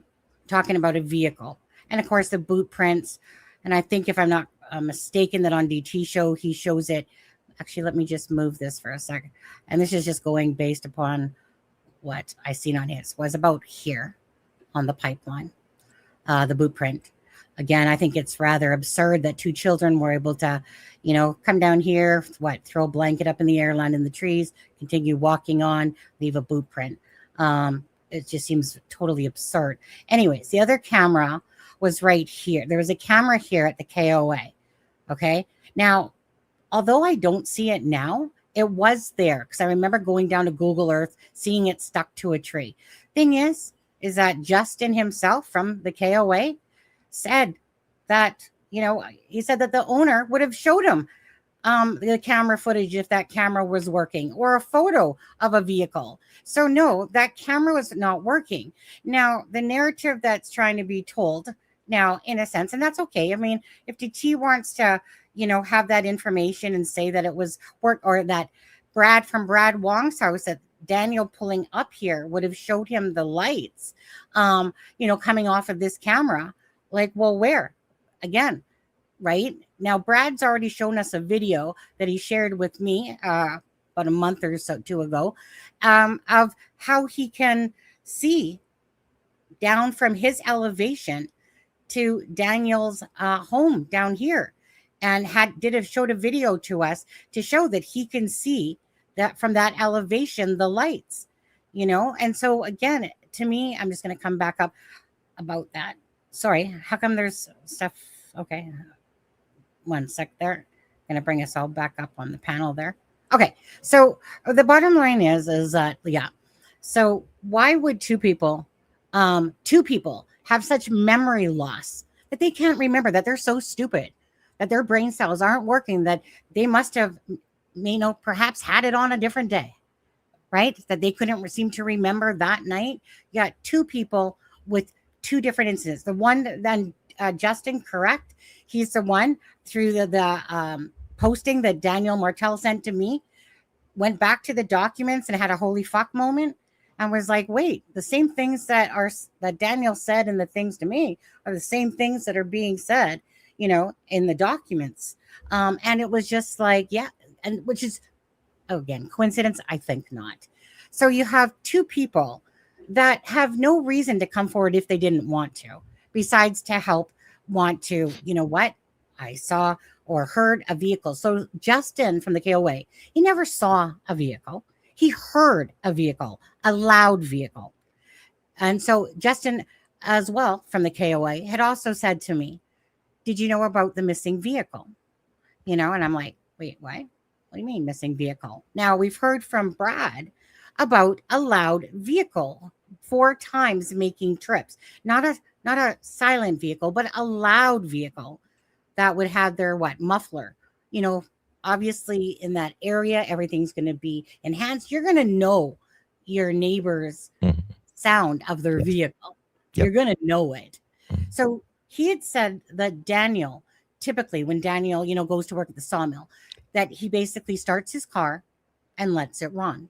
Talking about a vehicle. And of course, the boot prints. And I think, if I'm not mistaken, that on DT show, he shows it. Actually, let me just move this for a second. And this is just going based upon what I seen on his. Was about here on the pipeline, the boot print. Again, I think it's rather absurd that 2 children were able to, come down here, throw a blanket up in the air, land in the trees, continue walking on, leave a boot print. It just seems totally absurd. Anyways, the other camera was right here. There was a camera here at the KOA. Okay. Now, although I don't see it now, it was there because I remember going down to Google Earth, seeing it stuck to a tree. Thing is that Justin himself from the KOA said that, he said that the owner would have showed him the camera footage if that camera was working, or a photo of a vehicle. So no, that camera was not working. Now, the narrative that's trying to be told now, in a sense, and that's okay. I mean, if DT wants to, have that information and say that it was work, or that Brad from Brad Wong's house, that Daniel pulling up here would have showed him the lights, coming off of this camera. Like, well, where? Again, right? Now, Brad's already shown us a video that he shared with me about a month or so 2 ago, of how he can see down from his elevation to Daniel's home down here, and showed a video to us to show that he can see that from that elevation, the lights, And so again, to me, I'm just going to come back up about that. Sorry, how come there's stuff? Okay, 1 sec there. Going to bring us all back up on the panel there. Okay, so the bottom line is that, yeah. So why would two people have such memory loss that they can't remember, that they're so stupid, that their brain cells aren't working, that they must have, perhaps had it on a different day, right? That they couldn't seem to remember that night. You got 2 people with 2 different incidents. The one, then Justin, correct? He's the one through the posting that Daniel Martel sent to me, went back to the documents and had a holy fuck moment, and was like, wait, the same things that Daniel said and the things to me are the same things that are being said, in the documents. And it was just like, yeah, and which is, again, coincidence? I think not. So you have 2 people that have no reason to come forward if they didn't want to, besides to help, want to, I saw or heard a vehicle. So Justin from the KOA, he never saw a vehicle. He heard a vehicle, a loud vehicle. And so Justin, as well, from the KOA, had also said to me, did you know about the missing vehicle? And I'm like, wait, what? What do you mean missing vehicle? Now, we've heard from Brad about a loud vehicle 4 times making trips. Not a silent vehicle, but a loud vehicle that would have their muffler. Obviously in that area, everything's going to be enhanced. You're going to know your neighbor's Mhm. sound of their Yes. vehicle. Yep. You're going to know it. Mhm. So he had said that Daniel, typically when Daniel, goes to work at the sawmill, that he basically starts his car and lets it run.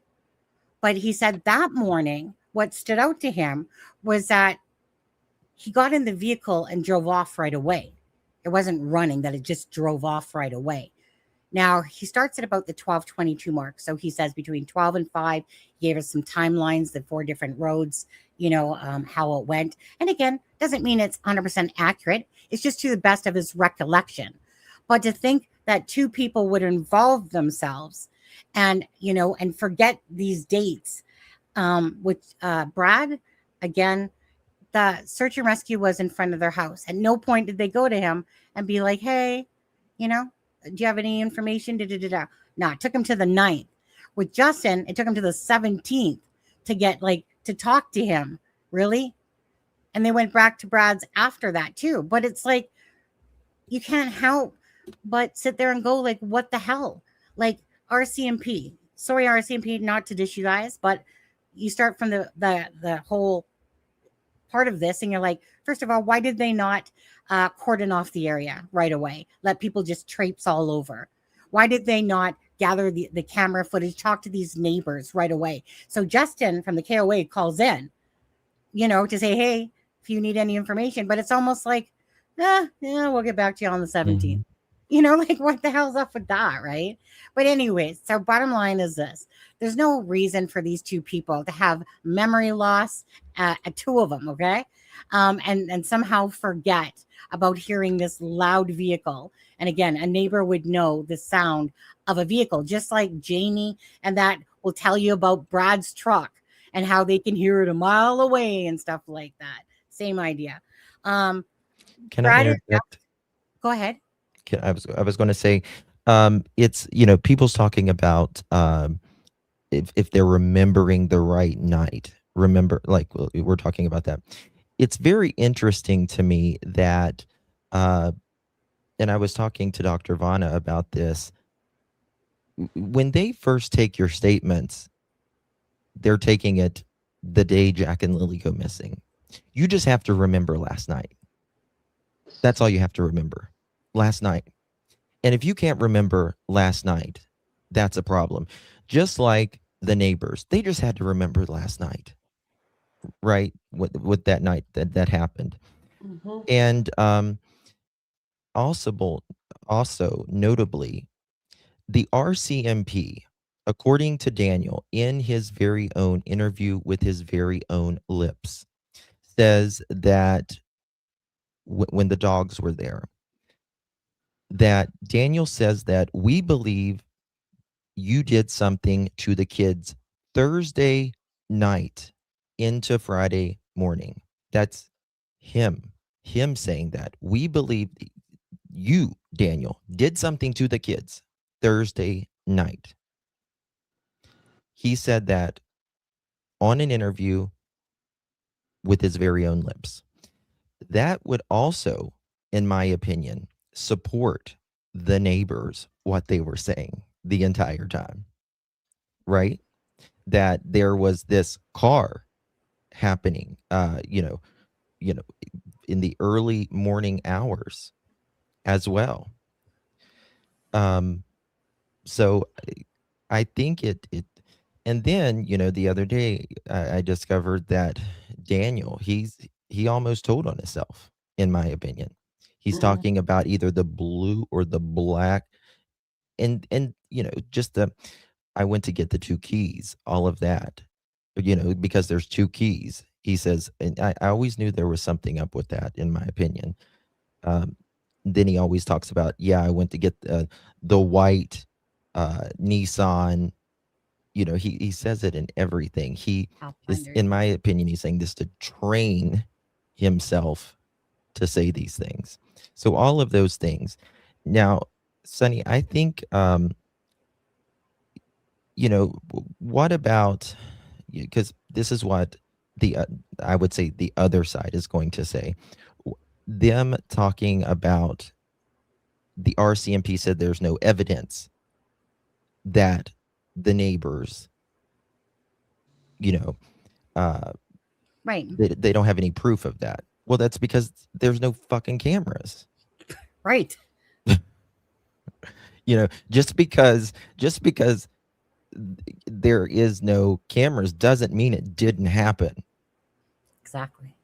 But he said that morning, what stood out to him was that he got in the vehicle and drove off right away. It wasn't running, that it just drove off right away. Now, he starts at about the 12:22 mark. So he says between 12 and 5, he gave us some timelines, the 4 different roads, how it went. And again, doesn't mean it's 100% accurate. It's just to the best of his recollection. But to think that 2 people would involve themselves and, and forget these dates, with Brad, again, the search and rescue was in front of their house. At no point did they go to him and be like, hey, do you have any information? Da-da-da-da. No, it took him to the 9th. With Justin, it took him to the 17th to get to talk to him. Really? And they went back to Brad's after that too. But it's like, you can't help but sit there and go like, what the hell? Like RCMP. Sorry, RCMP, not to dish you guys, but you start from the whole part of this and you're like, first of all, why did they not cordon off the area right away? Let people just traipse all over. Why did they not gather the camera footage, talk to these neighbors right away? So Justin from the KOA calls in, to say, hey, if you need any information, but it's almost like, yeah, we'll get back to you on the 17th. Mhm. Like what the hell's up with that, right? But anyways, so bottom line is this. There's no reason for these 2 people to have memory loss, 2 of them, okay? And somehow forget about hearing this loud vehicle. And again, a neighbor would know the sound of a vehicle, just like Jamie and that will tell you about Brad's truck and how they can hear it a mile away and stuff like that. Same idea. Can Brad, I interject? go ahead. I was going to say, it's people's talking about if they're remembering the right night. Remember, like we're talking about that. It's very interesting to me that, and I was talking to Dr. Vanna about this. When they first take your statements, they're taking it the day Jack and Lily go missing. You just have to remember last night. That's all you have to remember. Last night. And if you can't remember last night, that's a problem. Just like the neighbors, they just had to remember last night, right? With that night that happened. Mm-hmm. And also notably, the RCMP, according to Daniel, in his very own interview with his very own lips, says that when the dogs were there, that Daniel says that we believe you did something to the kids Thursday night into Friday morning. That's him saying that. We believe you, Daniel, did something to the kids Thursday night. He said that on an interview with his very own lips. That would also, in my opinion, support the neighbors, what they were saying the entire time, right? That there was this car happening, in the early morning hours as well. So I think it, and then, the other day I discovered that Daniel, he almost told on himself, in my opinion. He's talking about either the blue or the black, and just I went to get the 2 keys, all of that, because there's 2 keys. He says, and I always knew there was something up with that, in my opinion. Then he always talks about, I went to get the white Nissan. He says it in everything. He is, in my opinion, he's saying this to train himself to say these things. So all of those things. Now, Sonny, I think, what about, because this is what I would say the other side is going to say. Them talking about the RCMP said there's no evidence that the neighbors, Right. they don't have any proof of that. Well, that's because there's no fucking cameras. Right. Just because there is no cameras doesn't mean it didn't happen. Exactly.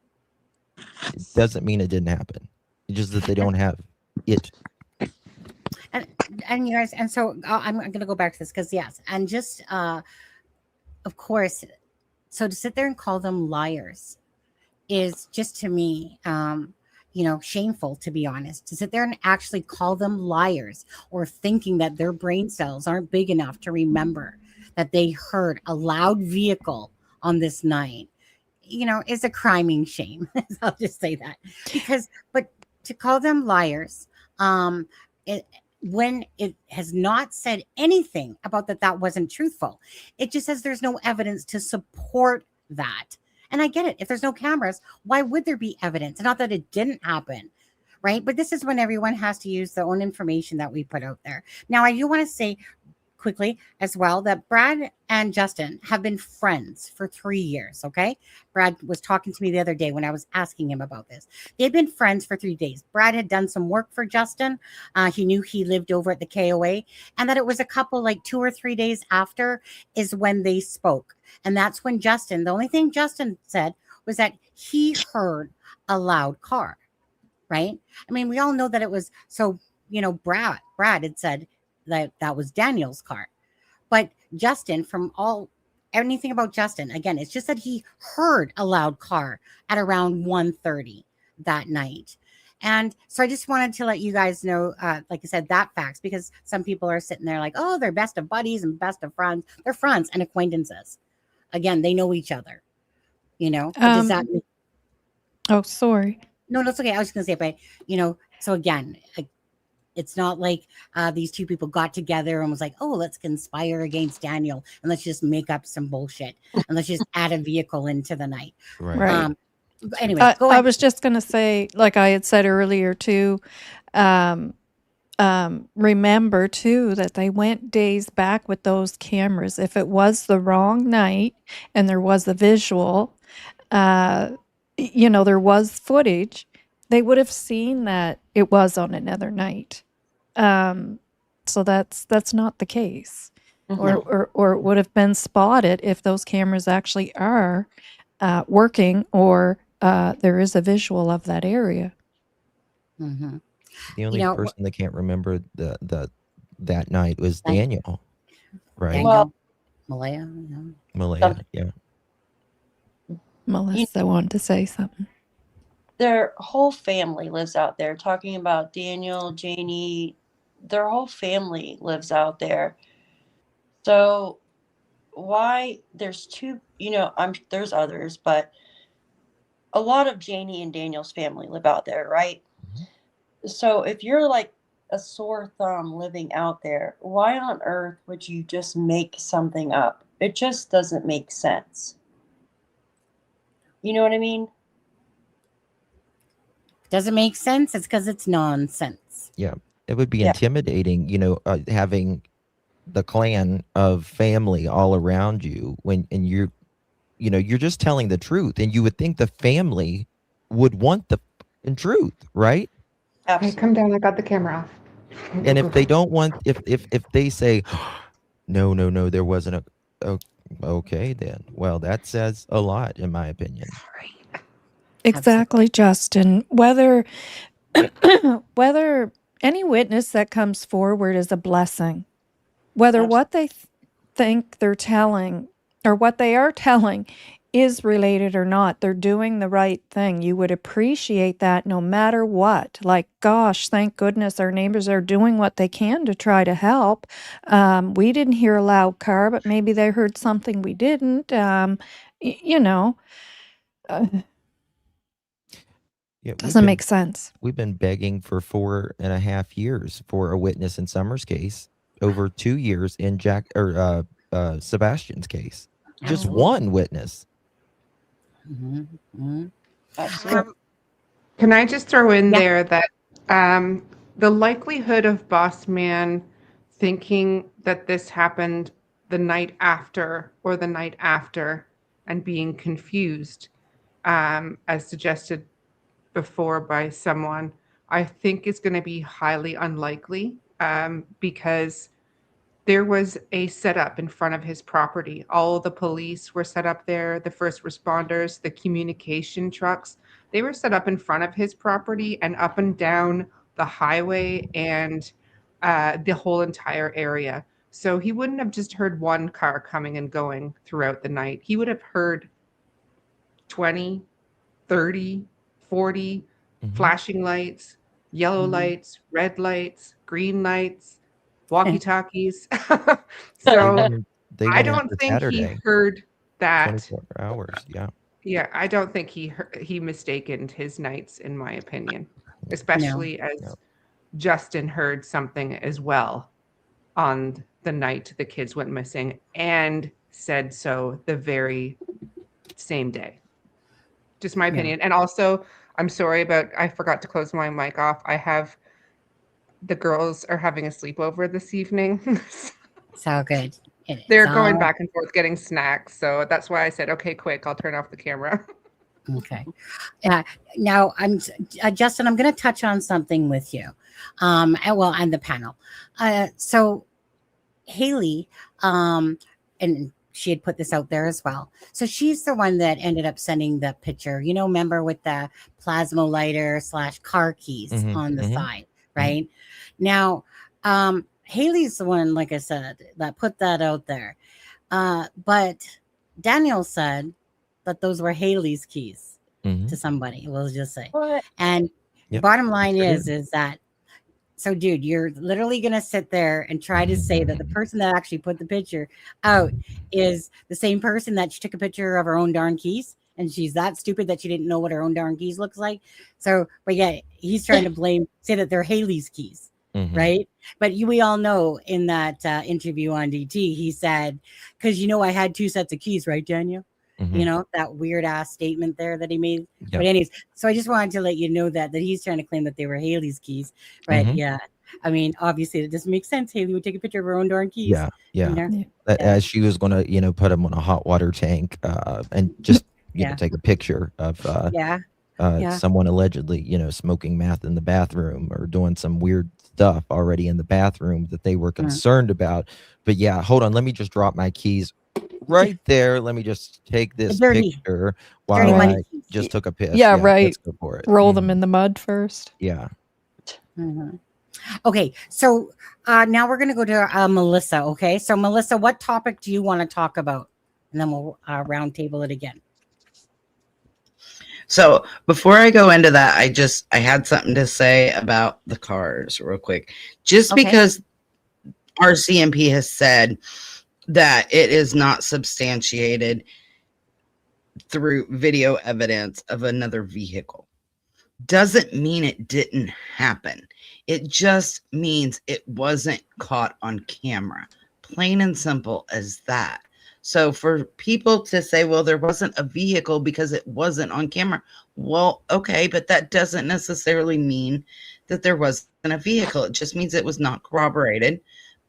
It doesn't mean it didn't happen. It's just that they don't have it. And you guys, and so I'm going to go back to this because yes, and just of course, so to sit there and call them liars is just to me, shameful, to be honest. To sit there and actually call them liars or thinking that their brain cells aren't big enough to remember that they heard a loud vehicle on this night, is a criming shame. I'll just say that but to call them liars, when it has not said anything about that wasn't truthful, it just says there's no evidence to support that. And I get it. If there's no cameras, why would there be evidence? Not that it didn't happen, right? But this is when everyone has to use their own information that we put out there. Now, I do want to say quickly as well that Brad and Justin have been friends for 3 years, okay? Brad was talking to me the other day when I was asking him about this. They've been friends for 3 days. Brad had done some work for Justin. He knew he lived over at the KOA, and that it was a couple, like 2 or 3 days after is when they spoke. And that's when Justin, the only thing Justin said was that he heard a loud car, right? I mean, we all know that it was, so, Brad had said that was Daniel's car. But Justin, anything about Justin, again, it's just that he heard a loud car at around 1:30 that night. And so I just wanted to let you guys know, like I said, that facts, because some people are sitting there like, oh, they're best of buddies and best of friends. They're friends and acquaintances. Again, they know each other, But does that mean? Oh, sorry. No, it's okay. I was just going to say, but, so again, it's not like these two people got together and was like, oh, let's conspire against Daniel and let's just make up some bullshit and let's just add a vehicle into the night. Right. Anyway, go I ahead. was just going to say, like I had said earlier too, remember too that they went days back with those cameras. If it was the wrong night and there was a visual, there was footage, they would have seen that it was on another night. So that's not the case. Or it would have been spotted if those cameras actually are working, or there is a visual of that area. Mm-hmm. The only person that can't remember that night was Daniel, right? Daniel, Malaya, Malaya, yeah. Melissa wanted to say something. Their whole family lives out there. Talking about Daniel, Janie, their whole family lives out there. So why there's two, there's others, but a lot of Janie and Daniel's family live out there, right? Mm-hmm. So if you're like a sore thumb living out there, why on earth would you just make something up? It just doesn't make sense. You know what I mean? Doesn't make sense. It's because it's nonsense. Yeah, it would be intimidating, having the clan of family all around you and you're just telling the truth, and you would think the family would want the truth, right? Absolutely. Hey, come down. I got the camera off. And if they don't want, if they say, no, there wasn't okay, then, well, that says a lot, in my opinion. Exactly, Justin. Whether any witness that comes forward is a blessing, whether what they think they're telling or what they are telling is related or not, they're doing the right thing. You would appreciate that no matter what. Like, gosh, thank goodness our neighbors are doing what they can to try to help. We didn't hear a loud car, but maybe they heard something we didn't. Doesn't make sense. We've been begging for 4.5 years for a witness in Summer's case, over 2 years in Sebastian's case. Just one witness. Mm-hmm. Can I just throw in there that the likelihood of Boss Man thinking that this happened the night after or the night after and being confused, as suggested before by someone, I think is going to be highly unlikely, because there was a setup in front of his property. All the police were set up there, the first responders, the communication trucks. They were set up in front of his property and up and down the highway and the whole entire area. So he wouldn't have just heard one car coming and going throughout the night. He would have heard 20, 30, 40 flashing lights, yellow lights, red lights, green lights, walkie-talkies. So They I went don't into think he Saturday, heard that. 24 hours. Yeah. Yeah, I don't think he mistaken his nights, in my opinion, especially as Justin heard something as well on the night the kids went missing and said so the very same day. Just my opinion. And also, I'm sorry about, I forgot to close my mic off. The girls are having a sleepover this evening. It's all good. They're going back and forth getting snacks. So that's why I said, okay, quick, I'll turn off the camera. Okay. Now, Justin, I'm going to touch on something with you. And the panel. So Haley, and she had put this out there as well. So she's the one that ended up sending the picture, remember, with the plasma lighter / car keys on the side, right? Now, Haley's the one, like I said, that put that out there. But Daniel said that those were Haley's keys to somebody, we'll just say. What? And bottom line is that, so dude, you're literally going to sit there and try to say that the person that actually put the picture out is the same person that she took a picture of her own darn keys, and she's that stupid that she didn't know what her own darn keys looks like. So, but yeah, he's trying to say that they're Haley's keys. Right. But we all know in that interview on DT, he said, because I had 2 sets of keys, right, Daniel? That weird ass statement there that he made. But anyways, so I just wanted to let you know that he's trying to claim that they were Haley's keys. But yeah, I mean, obviously it doesn't make sense. Haley would take a picture of her own darn keys. As she was going to, put them on a hot water tank and just take a picture of someone allegedly, smoking meth in the bathroom or doing some weird stuff already in the bathroom that they were concerned about. But yeah, hold on, let me just drop my keys right there. Let me just take this picture while I just took a piss. Yeah, right. Let's go for it. Roll them in the mud first. Yeah. Okay, so now we're going to go to Melissa. Okay, so Melissa, what topic do you want to talk about? And then we'll round table it again. So before I go into that, I had something to say about the cars real quick. Just because our CMP has said that it is not substantiated through video evidence of another vehicle doesn't mean it didn't happen. It just means it wasn't caught on camera. Plain and simple as that. So for people to say, well, there wasn't a vehicle because it wasn't on camera. Well, okay, but that doesn't necessarily mean that there wasn't a vehicle. It just means it was not corroborated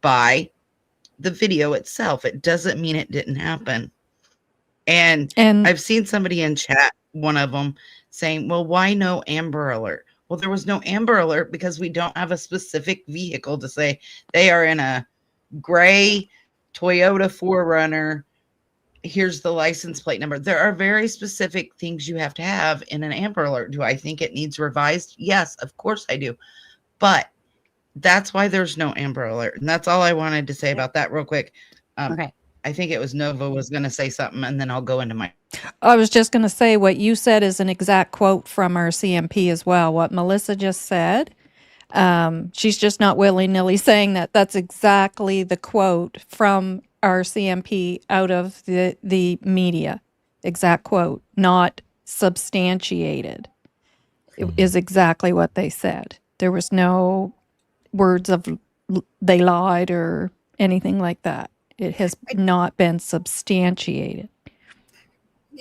by the video itself. It doesn't mean it didn't happen. And I've seen somebody in chat, one of them, saying, well, why no Amber Alert? Well, there was no Amber Alert because we don't have a specific vehicle to say they are in a gray Toyota 4Runner. Here's the license plate number. There are very specific things you have to have in an Amber Alert. Do I think it needs revised? Yes, of course I do. But that's why there's no Amber Alert. And that's all I wanted to say about that real quick. Okay. I think it was Novah was going to say something, and then I'll go into my... I was just going to say what you said is an exact quote from our CMP as well. What Melissa just said. She's just not willy-nilly saying that. That's exactly the quote from our CMP out of the media. Exact quote, not substantiated. It is exactly what they said. There was no words of they lied or anything like that. It has not been substantiated.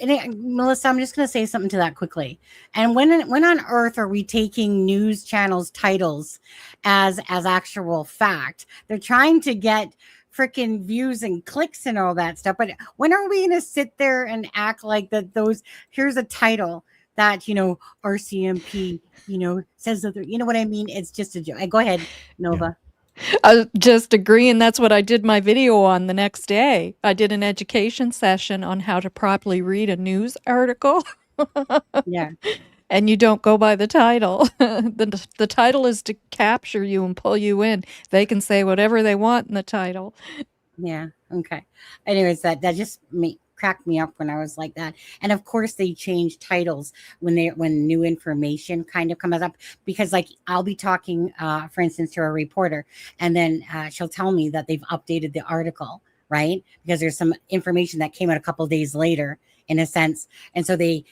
Melissa, I'm just going to say something to that quickly. And when on earth are we taking news channels titles as actual fact? They're trying to get freaking views and clicks and all that stuff. But when are we going to sit there and act like that? Here's a title that, RCMP, says that, you know what I mean? It's just a joke. Go ahead, Nova. I just agree, and that's what I did my video on the next day. I did an education session on how to properly read a news article. Yeah. And you don't go by the title. The title is to capture you and pull you in. They can say whatever they want in the title. Yeah. Okay. Anyways, that just cracked me up when I was like that. And of course, they change titles when new information kind of comes up, because like I'll be talking, for instance, to a reporter, and then she'll tell me that they've updated the article, right? Because there's some information that came out a couple of days later, in a sense, and so they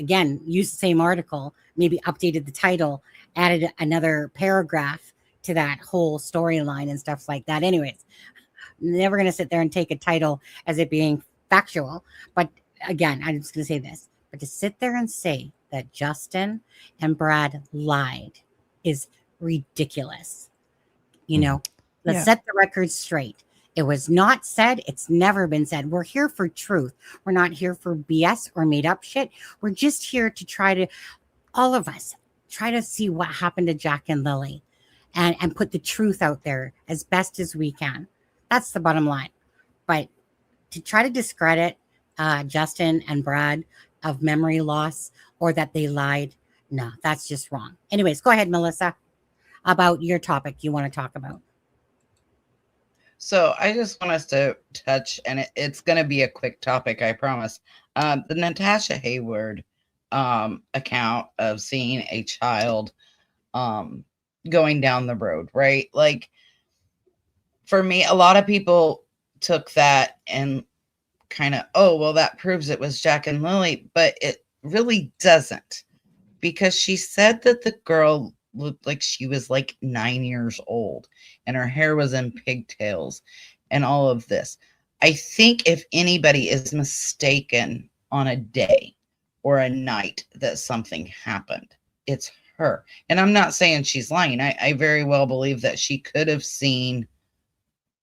again used the same article, maybe updated the title, added another paragraph to that whole storyline and stuff like that. Anyways, never going to sit there and take a title as it being factual. But again, I'm just going to say this. But to sit there and say that Justin and Brad lied is ridiculous. Let's set the record straight. It was not said. It's never been said. We're here for truth. We're not here for BS or made up shit. We're just here to try to, all of us, try to see what happened to Jack and Lily and put the truth out there as best as we can. That's the bottom line. But to try to discredit Justin and Brad of memory loss or that they lied, no, that's just wrong. Anyways, go ahead, Melissa, about your topic you want to talk about. So I just want us to touch, and it's going to be a quick topic, I promise. The Natasha Hayward account of seeing a child going down the road, right? Like, for me, a lot of people took that and kind of, oh, well, that proves it was Jack and Lily, but it really doesn't, because she said that the girl looked like she was like 9 years old and her hair was in pigtails and all of this. I think if anybody is mistaken on a day or a night that something happened, it's her. And I'm not saying she's lying. I very well believe that she could have seen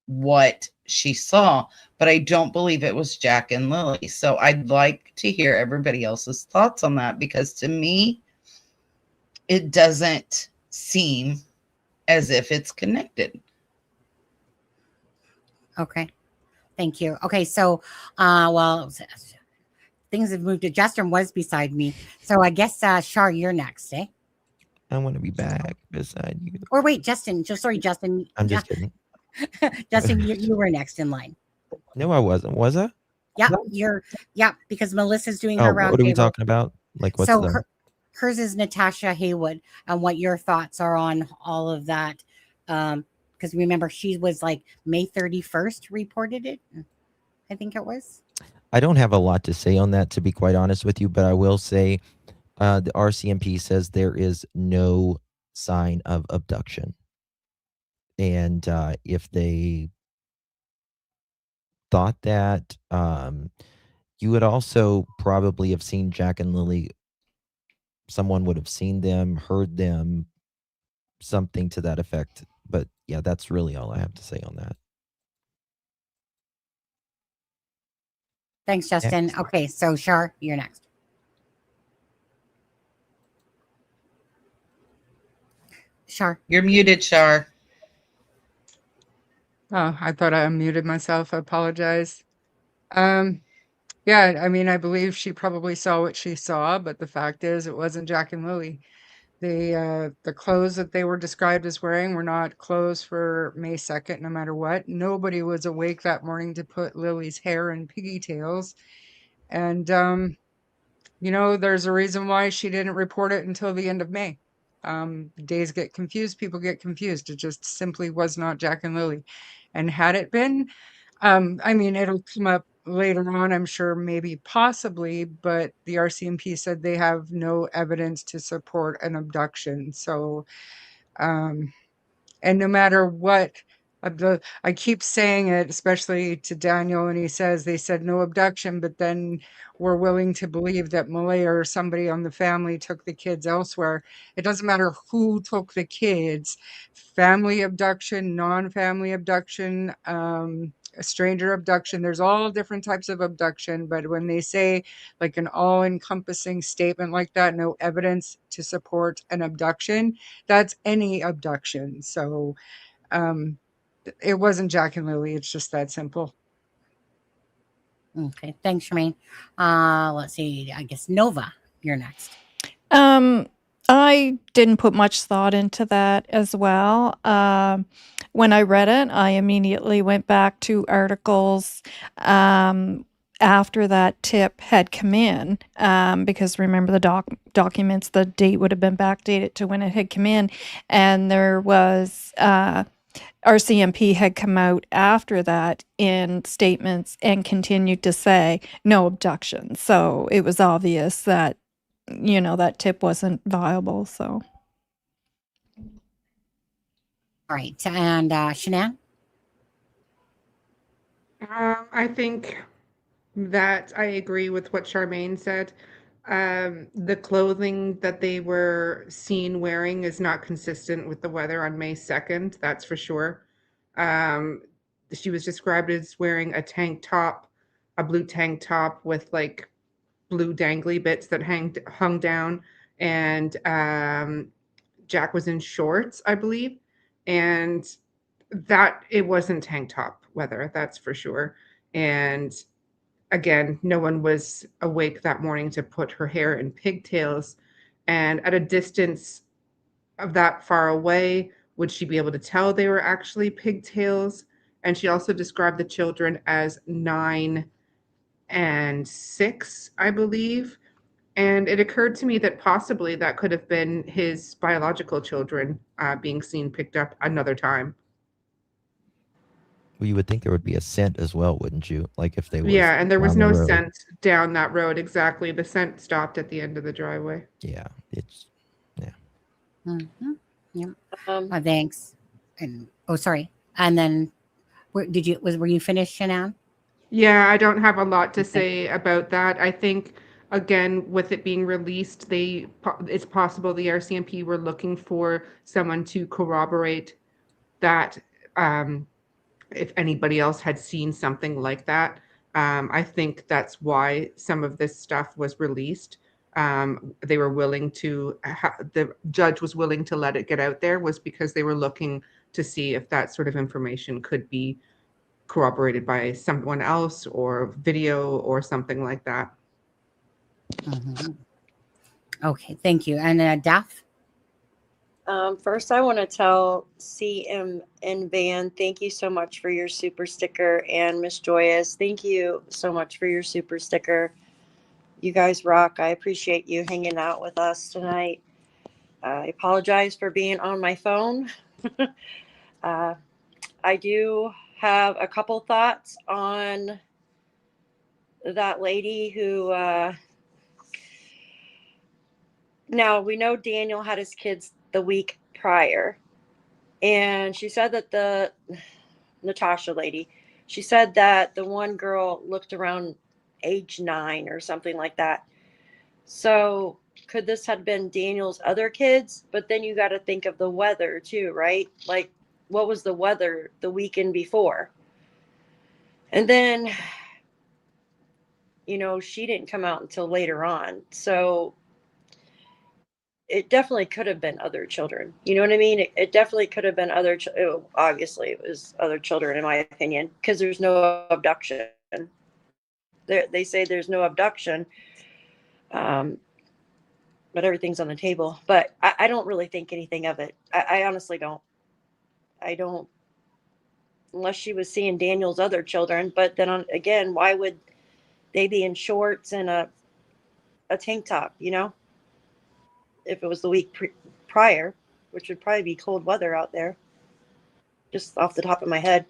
what she saw, but I don't believe it was Jack and Lily. So I'd like to hear everybody else's thoughts on that, because to me, it doesn't seem as if it's connected. Okay. Thank you. Okay. So, things have moved. Justin was beside me. So I guess, Shar, you're next, eh? I want to be back beside you. Or wait, Justin. Sorry, Justin. I'm just kidding. Justin, you were next in line. No, I wasn't. Was I? Yeah, because Melissa's doing her round. What are we talking about? Like, what's hers is Natasha Haywood, and what your thoughts are on all of that. Because remember, she was like May 31st reported it. I think it was. I don't have a lot to say on that, to be quite honest with you, but I will say the RCMP says there is no sign of abduction. And if they thought that, you would also probably have seen Jack and Lily. Someone would have seen them, heard them, something to that effect. But yeah, that's really all I have to say on that. Thanks, Justin. Next. Okay, so Shar, you're next. Shar. You're muted, Shar. Oh, I thought I unmuted myself. I apologize. Yeah, I mean, I believe she probably saw what she saw, but the fact is it wasn't Jack and Lily. The clothes that they were described as wearing were not clothes for May 2nd, no matter what. Nobody was awake that morning to put Lily's hair in pigtails. And, there's a reason why she didn't report it until the end of May. Days get confused, people get confused. It just simply was not Jack and Lily. And had it been, I mean, it'll come up later on, I'm sure, maybe possibly, but the RCMP said they have no evidence to support an abduction. So, and no matter what I keep saying it, especially to Daniel, and he says they said no abduction, but then we're willing to believe that Malay or somebody on the family took the kids elsewhere. It doesn't matter who took the kids, family abduction, non-family abduction, a stranger abduction. There's all different types of abduction, but when they say like an all-encompassing statement like that, no evidence to support an abduction, that's any abduction. So it wasn't Jack and Lily. It's just that simple. Okay, thanks, Charmaine. Let's see. I guess Nova, you're next. I didn't put much thought into that as well. When I read it, I immediately went back to articles after that tip had come in, because remember the documents, the date would have been backdated to when it had come in, and there was RCMP had come out after that in statements and continued to say no abduction. So it was obvious that that tip wasn't viable. So All right, and Shanann. I think that I agree with what Charmaine said. The clothing that they were seen wearing is not consistent with the weather on May 2nd, that's for sure. She was described as wearing a tank top, a blue tank top with like blue dangly bits that hung down, and Jack was in shorts, I believe, and that it wasn't tank top weather, that's for sure. And again, no one was awake that morning to put her hair in pigtails. And at a distance of that far away, would she be able to tell they were actually pigtails? And she also described the children as 9 and 6, I believe. And it occurred to me that possibly that could have been his biological children being seen picked up another time. Well, you would think there would be a scent as well, wouldn't you? Like if they was Yeah, and there was down the no road. scent down that road. Exactly. The scent stopped at the end of the driveway. Yeah, it's Mm-hmm. Yep. Um, Thanks. And sorry. And then, were you finished, Shanann? Yeah, I don't have a lot to Okay. say about that. I think, again, with it being released, it's possible the RCMP were looking for someone to corroborate that, if anybody else had seen something like that. I think that's why some of this stuff was released. They were willing to, the judge was willing to let it get out there, was because they were looking to see if that sort of information could be corroborated by someone else or video or something like that. Mhm. Okay, thank you. And Daph? First, I want to tell CM and Van, thank you so much for your super sticker. And Miss Joyous, thank you so much for your super sticker. You guys rock. I appreciate you hanging out with us tonight. I apologize for being on my phone. I do have a couple thoughts on that lady who, now we know Daniel had his kids the week prior. And she said that the Natasha lady, she said that the one girl looked around age 9 or something like that. So could this have been Daniel's other kids? But then you got to think of the weather too, right? Like, what was the weather the weekend before? And then, she didn't come out until later on. So it definitely could have been other children. You know what I mean? It definitely could have been other. Obviously, it was other children, in my opinion, because there's no abduction. They say there's no abduction, but everything's on the table. But I don't really think anything of it. I honestly don't. I don't, unless she was seeing Daniel's other children. But then again, why would they be in shorts and a tank top? If it was the week prior, which would probably be cold weather out there, just off the top of my head.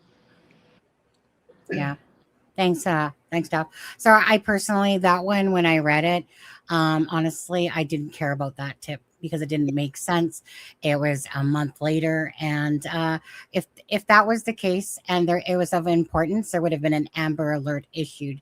Yeah. Thanks, Daph. So I personally, that one, when I read it, honestly, I didn't care about that tip because it didn't make sense. It was a month later, and if that was the case and it was of importance, there would have been an Amber Alert issued.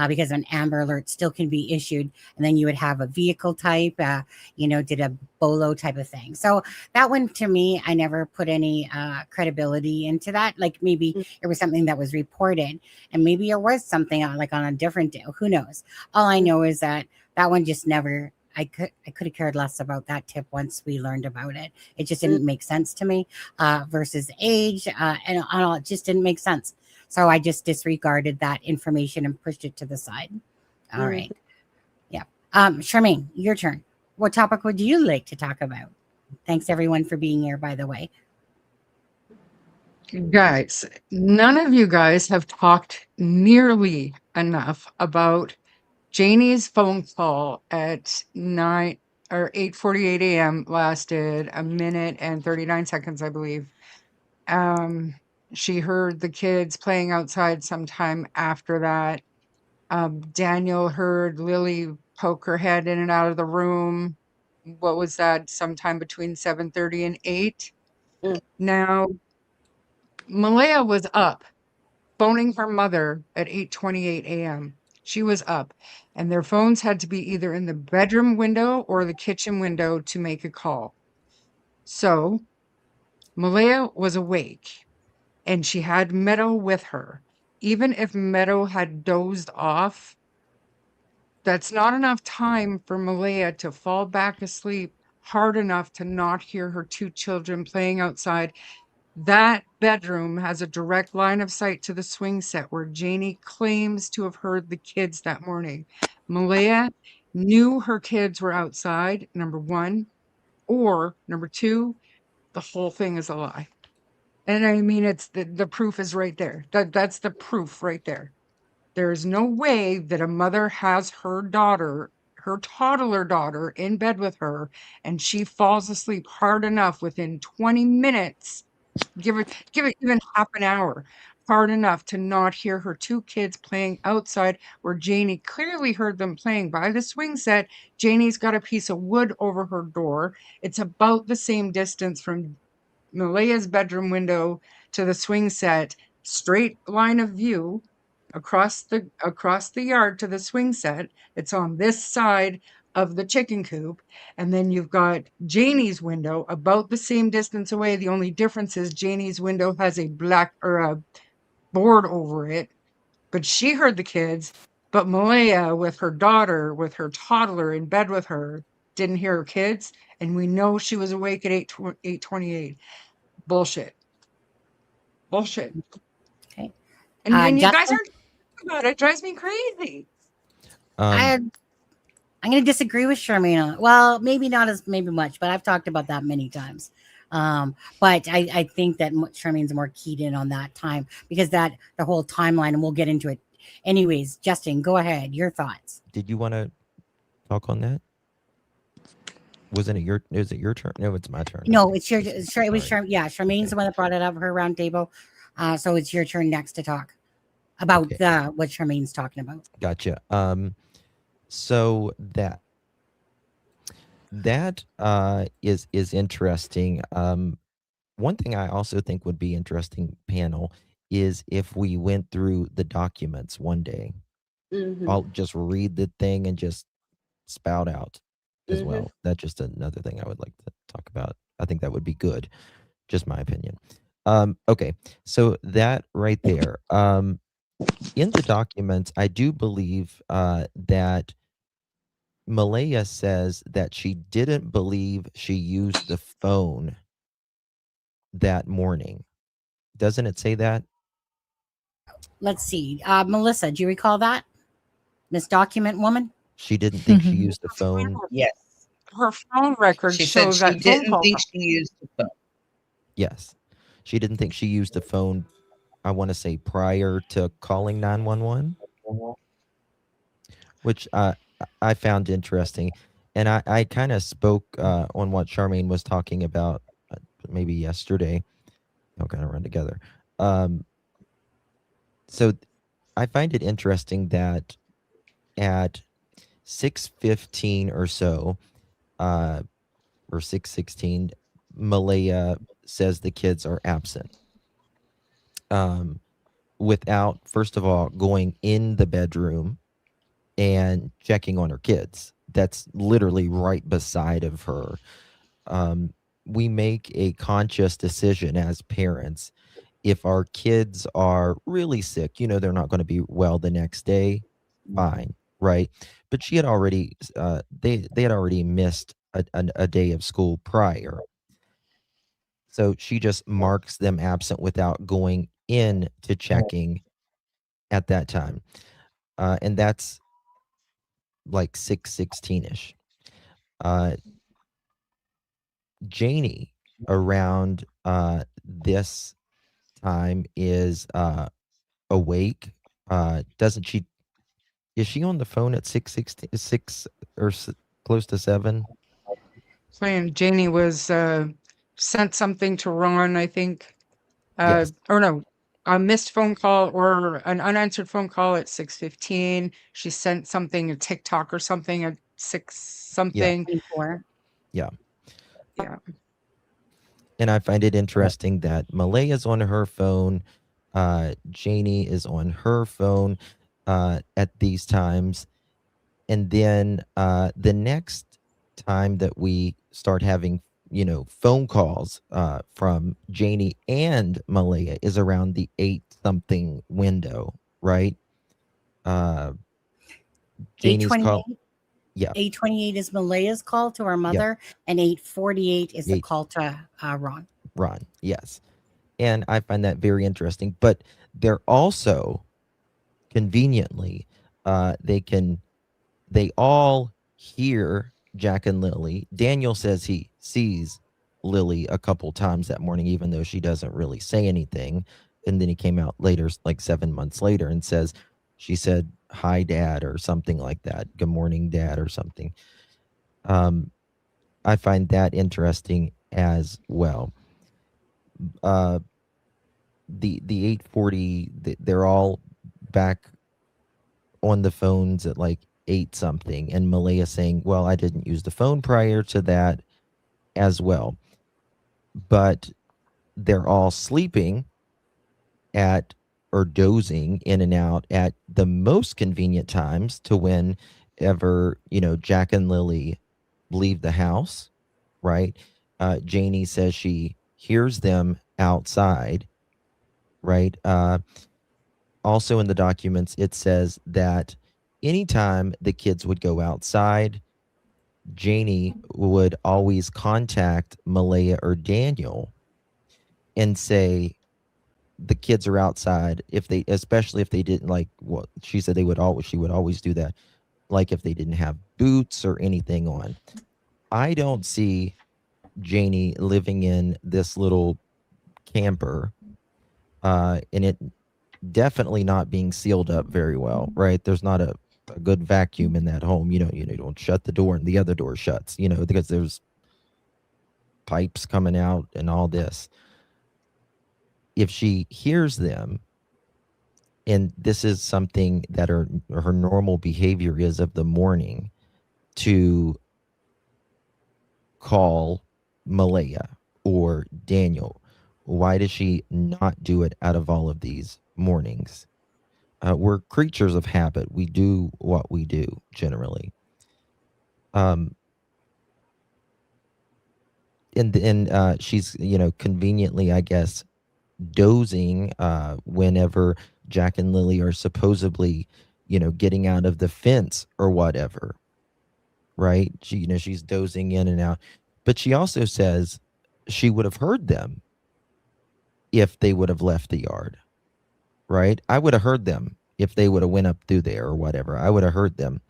Because an Amber Alert still can be issued, and then you would have a vehicle type, did a BOLO type of thing. So that one, to me, I never put any credibility into that. Like maybe it was something that was reported, and maybe it was something like on a different day. Who knows? All I know is that one just never. I could have cared less about that tip once we learned about it. It just didn't make sense to me. Versus age, and all, it just didn't make sense. So I just disregarded that information and pushed it to the side. All right. Yeah. Charmaine, your turn. What topic would you like to talk about? Thanks everyone for being here, by the way. Guys, none of you guys have talked nearly enough about Janie's phone call at 9 or 8:48 a.m. lasted a minute and 39 seconds, I believe. She heard the kids playing outside sometime after that. Daniel heard Lily poke her head in and out of the room. What was that? Sometime between 7:30 and 8. Now, Malaya was up, phoning her mother at 8:28 a.m. She was up, and their phones had to be either in the bedroom window or the kitchen window to make a call. So, Malaya was awake, and she had Meadow with her. Even if Meadow had dozed off, that's not enough time for Malaya to fall back asleep hard enough to not hear her two children playing outside. That bedroom has a direct line of sight to the swing set where Janie claims to have heard the kids that morning. Malaya knew her kids were outside, number one, or number two, the whole thing is a lie. And I mean, it's the proof is right there. That's the proof right there. There is no way that a mother has her daughter, her toddler daughter, in bed with her, and she falls asleep hard enough within 20 minutes, give it even half an hour, hard enough to not hear her two kids playing outside where Janie clearly heard them playing by the swing set. Janie's got a piece of wood over her door. It's about the same distance from Malaya's bedroom window to the swing set, straight line of view across the yard to the swing set. It's on this side of the chicken coop, and then you've got Janie's window about the same distance away. The only difference is Janie's window has a black or a board over it, but she heard the kids. But Malaya, with her daughter, with her toddler in bed with her, didn't hear her kids, and we know she was awake at 8:28. Bullshit. Bullshit. Okay. And you guys Justin? aren't talking about it. It drives me crazy. Um, I'm going to disagree with Charmaine. Well, maybe not as much, but I've talked about that many times. But I think that Charmaine's more keyed in on that time because the whole timeline, and we'll get into it. Anyways, Justin, go ahead. Your thoughts. did you want to talk on that? Is it your turn? No, it's my turn. No, it's your. This is- It was sorry. Charmaine's the one that brought it up, her round table. So it's your turn next to talk about Okay. what Charmaine's talking about. Gotcha. So that is interesting. One thing I also think would be interesting, panel, is if we went through the documents one day. I'll just read the thing and just spout out as well. That's just another thing I would like to talk about. I think that would be good. Just my opinion. Okay, so that right there. In the documents, I do believe that Malaya says that she didn't believe she used the phone that morning. Doesn't it say that? Let's see. Melissa, do you recall that? Miss Document Woman? She didn't think she used the phone. Yes. Her phone records She show said she that phone didn't call. think she used the phone. Yes. She didn't think she used the phone, I want to say, prior to calling 911, which I found interesting. And I kind of spoke on what Charmaine was talking about maybe yesterday. They'll kind of run together. So I find it interesting that at 6:15 or so, or 6:16, Malaya says the kids are absent. Without, first of all, going in the bedroom and checking on her kids. That's literally right beside of her. We make a conscious decision as parents. If our kids are really sick, they're not going to be well the next day, fine, right? But she had already, they had already missed a day of school prior. So she just marks them absent without going in to checking at that time. And that's like 6:16ish. Janie around this time is awake. Doesn't she? Is she on the phone at 6:16, 6 or close to 7? Saying Janie was sent something to Ron, I think. Yes. Or no, a missed phone call or an unanswered phone call at 6:15. She sent something, a TikTok or something at 6 something. 24. Yeah. Yeah. And I find it interesting that Malaya's on her phone, Janie is on her phone at these times. And then the next time that we start having, phone calls from Janie and Malaya is around the 8-something window, right? Janie's call. 8:28. Yeah. 8:28 is Malaya's call to her Yeah. mother, and 8:48 is the Eight- call to Ron. Ron, yes. And I find that very interesting. But they're also conveniently, they all hear Jack and Lily. Daniel says he sees Lily a couple times that morning, even though she doesn't really say anything. And then he came out later, like 7 months later, and says, she said, "Hi, Dad," or something like that. "Good morning, Dad," or something. I find that interesting as well. The 8:40, they're all back on the phones at like 8-something, and Malaya saying, "Well, I didn't use the phone prior to that as well." But they're all sleeping at, or dozing in and out at the most convenient times to whenever, Jack and Lily leave the house, right? Janie says she hears them outside, right? Also in the documents, it says that anytime the kids would go outside, Janie would always contact Malaya or Daniel and say the kids are outside. Especially if they didn't, like what she said, she would always do that. Like if they didn't have boots or anything on. I don't see Janie living in this little camper, and it definitely not being sealed up very well, right? There's not a good vacuum in that home. You don't shut the door and the other door shuts, because there's pipes coming out and all this. If she hears them, and this is something that her normal behavior is of the morning, to call Malaya or Daniel, why does she not do it out of all of these mornings? We're creatures of habit. We do what we do generally. And she's, conveniently, I guess, dozing whenever Jack and Lily are supposedly, getting out of the fence or whatever. Right? She's dozing in and out. But she also says she would have heard them if they would have left the yard. Right? I would have heard them if they would have went up through there or whatever. I would have heard them.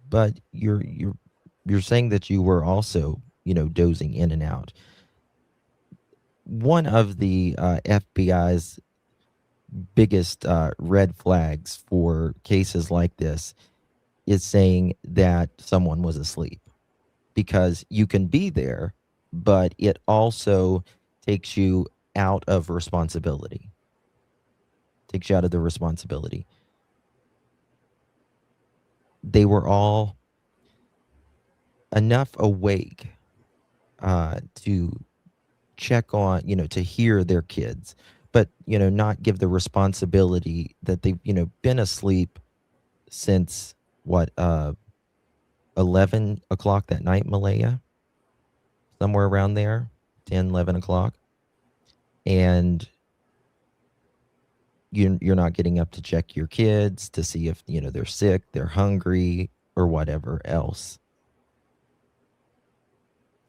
But you're saying that you were also, dozing in and out. One of the FBI's biggest red flags for cases like this is saying that someone was asleep, because you can be there, but it also takes you out of responsibility. Takes you out of the responsibility. They were all enough awake to check on, to hear their kids, but, not give the responsibility that they've, been asleep since what, 11 o'clock that night, Malaya, somewhere around there, 10, 11 o'clock. And you're not getting up to check your kids to see if, they're sick, they're hungry, or whatever else.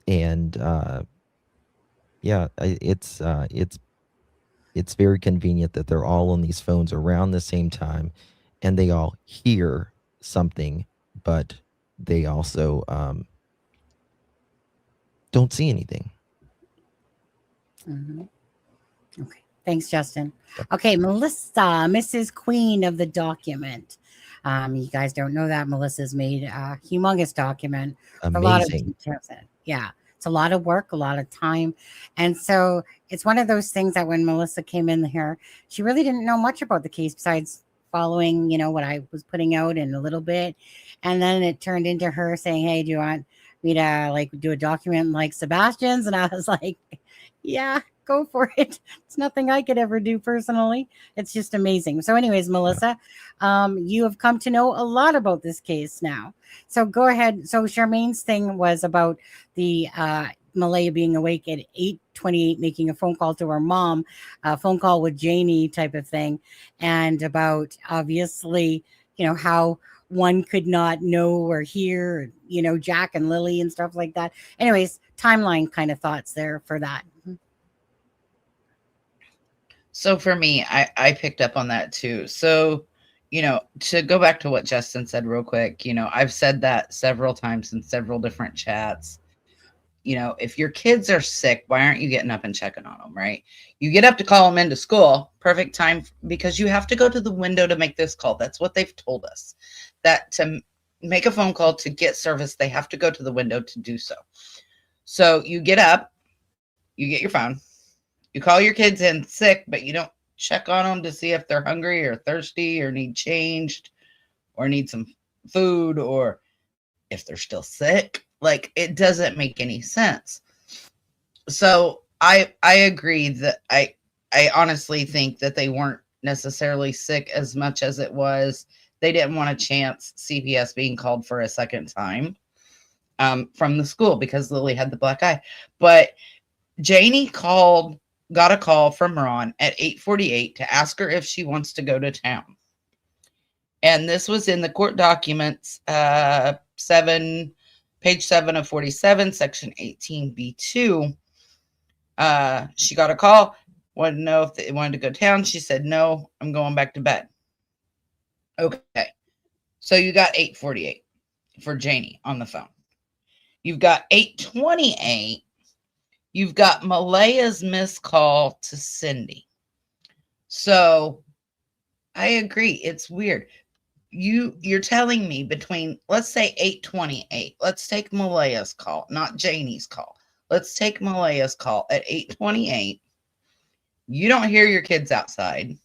And, yeah, it's very convenient that they're all on these phones around the same time, and they all hear something, but they also don't see anything. Mhm. Okay. Thanks, Justin. Yep. Okay, Melissa, Mrs. Queen of the document. You guys don't know that Melissa's made a humongous document with a lot of Amazing. details in it. Yeah, it's a lot of work, a lot of time. And so it's one of those things that when Melissa came in here, she really didn't know much about the case besides following, what I was putting out in a little bit. And then it turned into her saying, hey, do you want me to do a document like Sebastian's? And I was like, yeah, go for it. It's nothing I could ever do personally. It's just amazing. So anyways, Melissa, you have come to know a lot about this case now. So go ahead. So Charmaine's thing was about the Malaya being awake at 8:28, making a phone call to her mom, a phone call with Janie type of thing. And about obviously, how one could not know or hear, Jack and Lily and stuff like that. Anyways, timeline kind of thoughts there for that. So for me, I picked up on that too. So, to go back to what Justin said real quick, I've said that several times in several different chats. If your kids are sick, why aren't you getting up and checking on them, right? You get up to call them into school, perfect time, because you have to go to the window to make this call. That's what they've told us, that to make a phone call to get service, they have to go to the window to do so. So you get up, you get your phone, you call your kids in sick, but you don't check on them to see if they're hungry or thirsty or need changed or need some food or if they're still sick. Like, it doesn't make any sense. So I agree that I honestly think that they weren't necessarily sick as much as it was they didn't want to chance CPS being called for a second time from the school because Lily had the black eye. But Janie got a call from Ron at 8:48 to ask her if she wants to go to town. And this was in the court documents, page 7 of 47, section 18B2. She got a call, wanted to know if they wanted to go to town. She said, no, I'm going back to bed. Okay. So you got 8:48 for Janie on the phone. You've got 8:28. You've got Malaya's missed call to Cindy. So I agree. It's weird. You're telling me between, let's say 8:28. Let's take Malaya's call, not Janie's call. Let's take Malaya's call at 8:28. You don't hear your kids outside.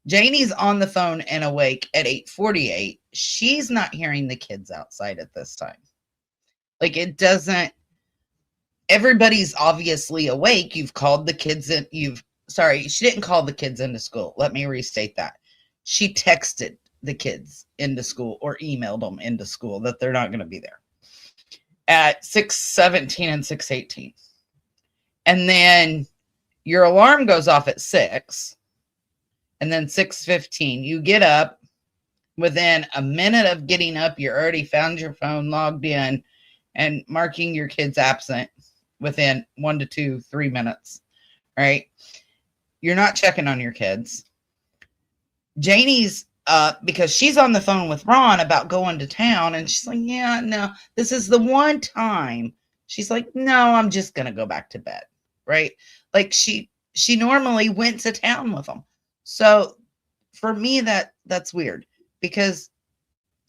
Janie's on the phone and awake at 8:48. She's not hearing the kids outside at this time. Like, it doesn't. Everybody's obviously awake. You've called the kids in. She didn't call the kids into school. Let me restate that. She texted the kids into school or emailed them into school that they're not going to be there at 6:17 and 6:18. And then your alarm goes off at 6. And then 6:15, you get up. Within a minute of getting up, you already found your phone, logged in, and marking your kids absent within 1 to 2, 3 minutes, right? You're not checking on your kids. Janie's because she's on the phone with Ron about going to town, and she's like, yeah, no, this is the one time. She's like, no, I'm just going to go back to bed, right? Like, she normally went to town with them. So for me, that's weird because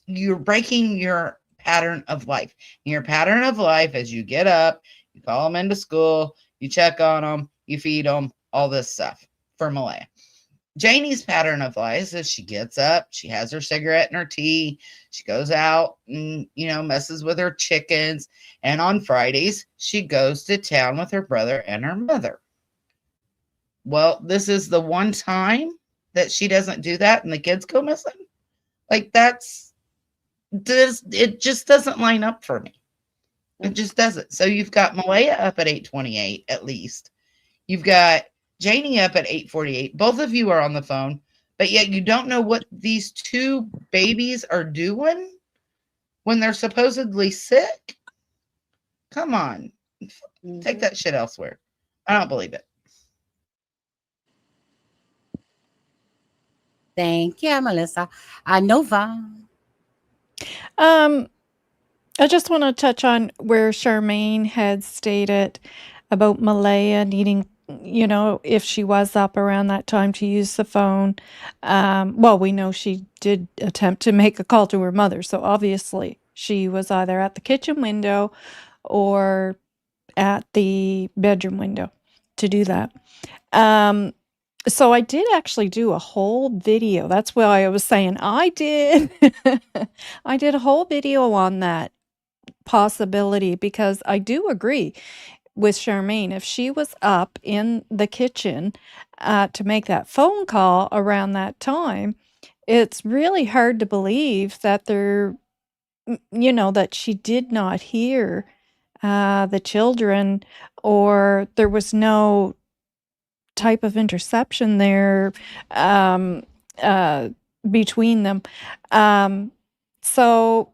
you're breaking your pattern of life. And your pattern of life is you get up, you call them into school, you check on them, you feed them, all this stuff for Malaya. Janie's pattern of life is she gets up, she has her cigarette and her tea, she goes out and, messes with her chickens. And on Fridays, she goes to town with her brother and her mother. Well, this is the one time that she doesn't do that and the kids go missing. Like it just doesn't line up for me. It just doesn't. So you've got Malaya up at 8:28 at least. You've got Janie up at 8:48. Both of you are on the phone, but yet you don't know what these two babies are doing when they're supposedly sick. Come on. Take that shit elsewhere. I don't believe it. Thank you, Melissa. Novah. I just want to touch on where Charmaine had stated about Malaya needing, if she was up around that time to use the phone. Well, we know she did attempt to make a call to her mother. So obviously she was either at the kitchen window or at the bedroom window to do that. So I did actually do a whole video. That's why I was saying I did. I did a whole video on that possibility because I do agree with Charmaine. If she was up in the kitchen to make that phone call around that time, it's really hard to believe that that she did not hear the children, or there was no type of interception there between them. So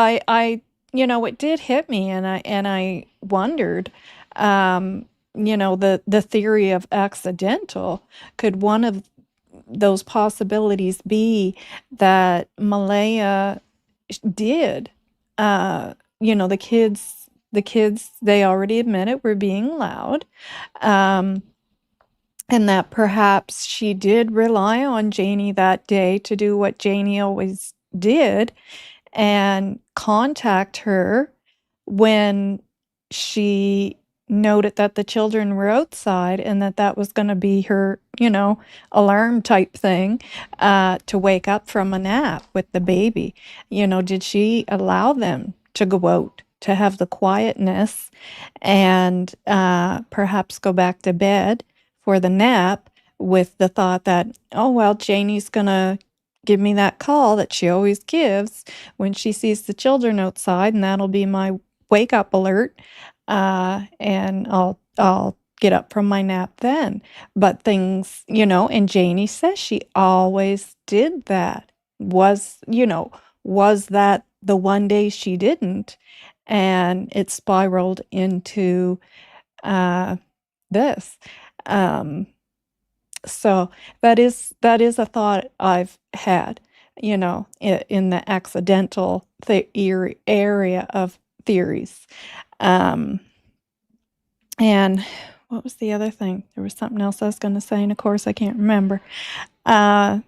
it did hit me, and I wondered, the theory of accidental. Could one of those possibilities be that Malaya did, the kids, they already admitted were being loud, and that perhaps she did rely on Janie that day to do what Janie always did and contact her when she noted that the children were outside, and that was going to be her, alarm type thing to wake up from a nap with the baby. Did she allow them to go out to have the quietness and perhaps go back to bed for the nap with the thought that, oh, well, Janie's going to give me that call that she always gives when she sees the children outside, and that'll be my wake up alert, and I'll get up from my nap then. But things, and Janie says she always did that. Was that the one day she didn't, and it spiraled into this? So that is a thought I've had, in the accidental area of theories. And what was the other thing? There was something else I was going to say, and of course I can't remember. And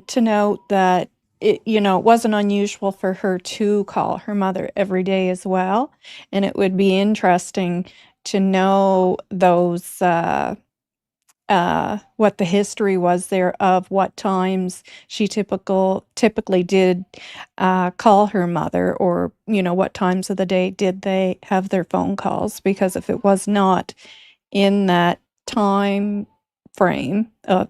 to note that it wasn't unusual for her to call her mother every day as well. And it would be interesting to know those, what the history was there of what times she typically did call her mother, or, what times of the day did they have their phone calls. Because if it was not in that time frame of,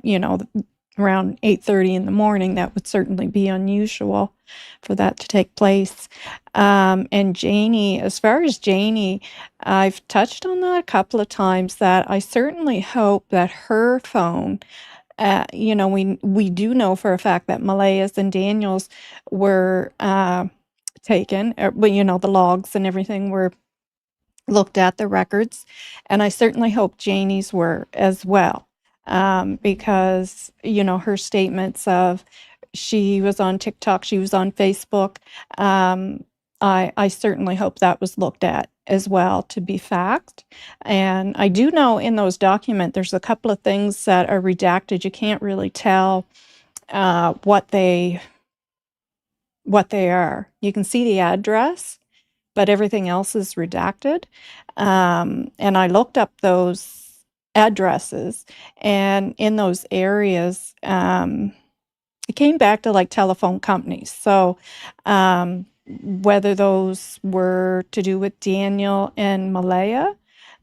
around 8:30 in the morning, that would certainly be unusual for that to take place. And Janie, as far as Janie, I've touched on that a couple of times, that I certainly hope that her phone, we do know for a fact that Malaya's and Daniel's were taken, but the logs and everything were looked at, the records, and I certainly hope Janie's were as well. Because, her statements of she was on TikTok, she was on Facebook, I certainly hope that was looked at as well to be fact. And I do know in those documents, there's a couple of things that are redacted. You can't really tell what they are. You can see the address, but everything else is redacted. And I looked up those addresses, and in those areas, it came back to like telephone companies. So, whether those were to do with Daniel and Malaya,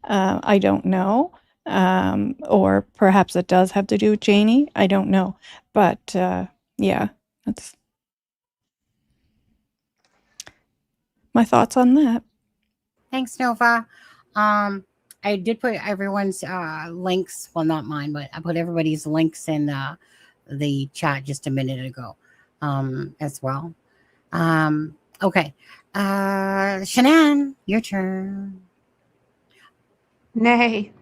I don't know. Or perhaps it does have to do with Janie. I don't know. But yeah, that's my thoughts on that. Thanks, Nova. I did put everyone's links. Well, not mine, but I put everybody's links in the chat just a minute ago, as well. Okay. Shanann, your turn. Nay.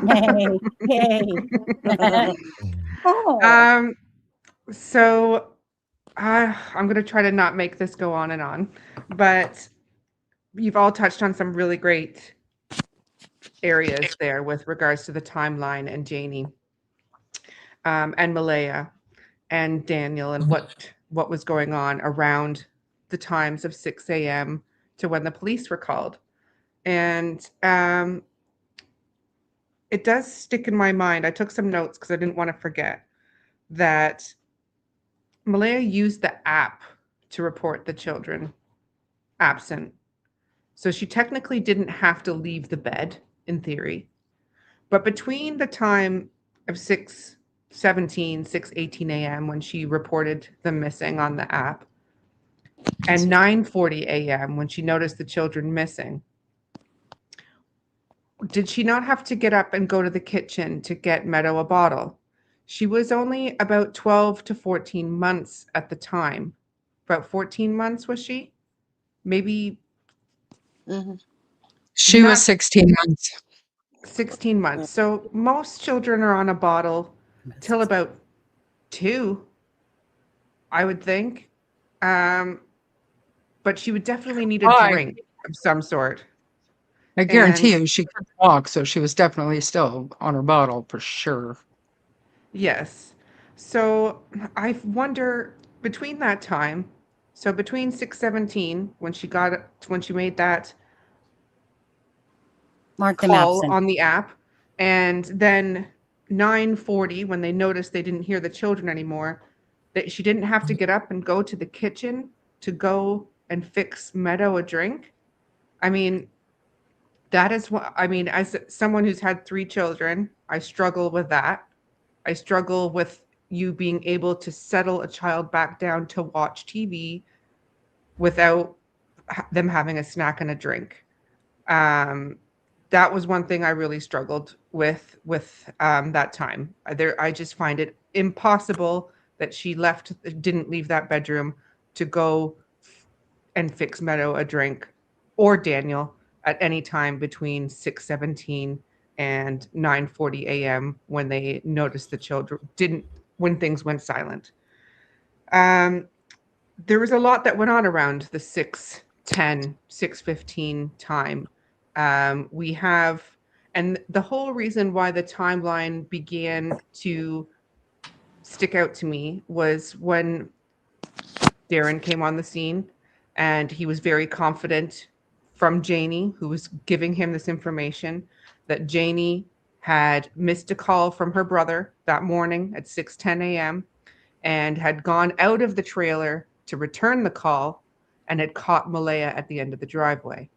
Yay. Yay. Oh, So I'm going to try to not make this go on and on, but you've all touched on some really great areas there with regards to the timeline and Janie, and Malaya and Daniel, and what was going on around the times of 6 a.m. to when the police were called. And it does stick in my mind. I took some notes because I didn't want to forget that Malaya used the app to report the children absent. So she technically didn't have to leave the bed in theory. But between the time of 6:17, 6:18 a.m. when she reported them missing on the app, and 9:40 a.m. when she noticed the children missing, did she not have to get up and go to the kitchen to get Meadow a bottle? She was only about 12 to 14 months at the time. About 14 months, was she? Maybe She was not 16 months. 16 months. So most children are on a bottle till about 2, I would think. But she would definitely need a I drink of some sort. I guarantee And you she could walk, so she was definitely still on her bottle for sure. yes. So I wonder between that time, so between 6:17 when she made that Mark them call absent. on the app, and then 9:40 when they noticed they didn't hear the children anymore, that she didn't have to get up and go to the kitchen to go and fix Meadow a drink. I mean, that is what I mean, as someone who's had 3 children, I struggle with that. I struggle with you being able to settle a child back down to watch TV without them having a snack and a drink. That was one thing I really struggled with that time. I just find it impossible that she didn't leave that bedroom to go and fix Meadow a drink, or Daniel, at any time between 6:17 and 9:40 a.m. when they noticed the children when things went silent. There was a lot that went on around the 6:10, 6:15 time. We have, and the whole reason why the timeline began to stick out to me was when Darren came on the scene, and he was very confident from Janie, who was giving him this information, that Janie had missed a call from her brother that morning at 6:10 a.m. and had gone out of the trailer to return the call and had caught Malaya at the end of the driveway.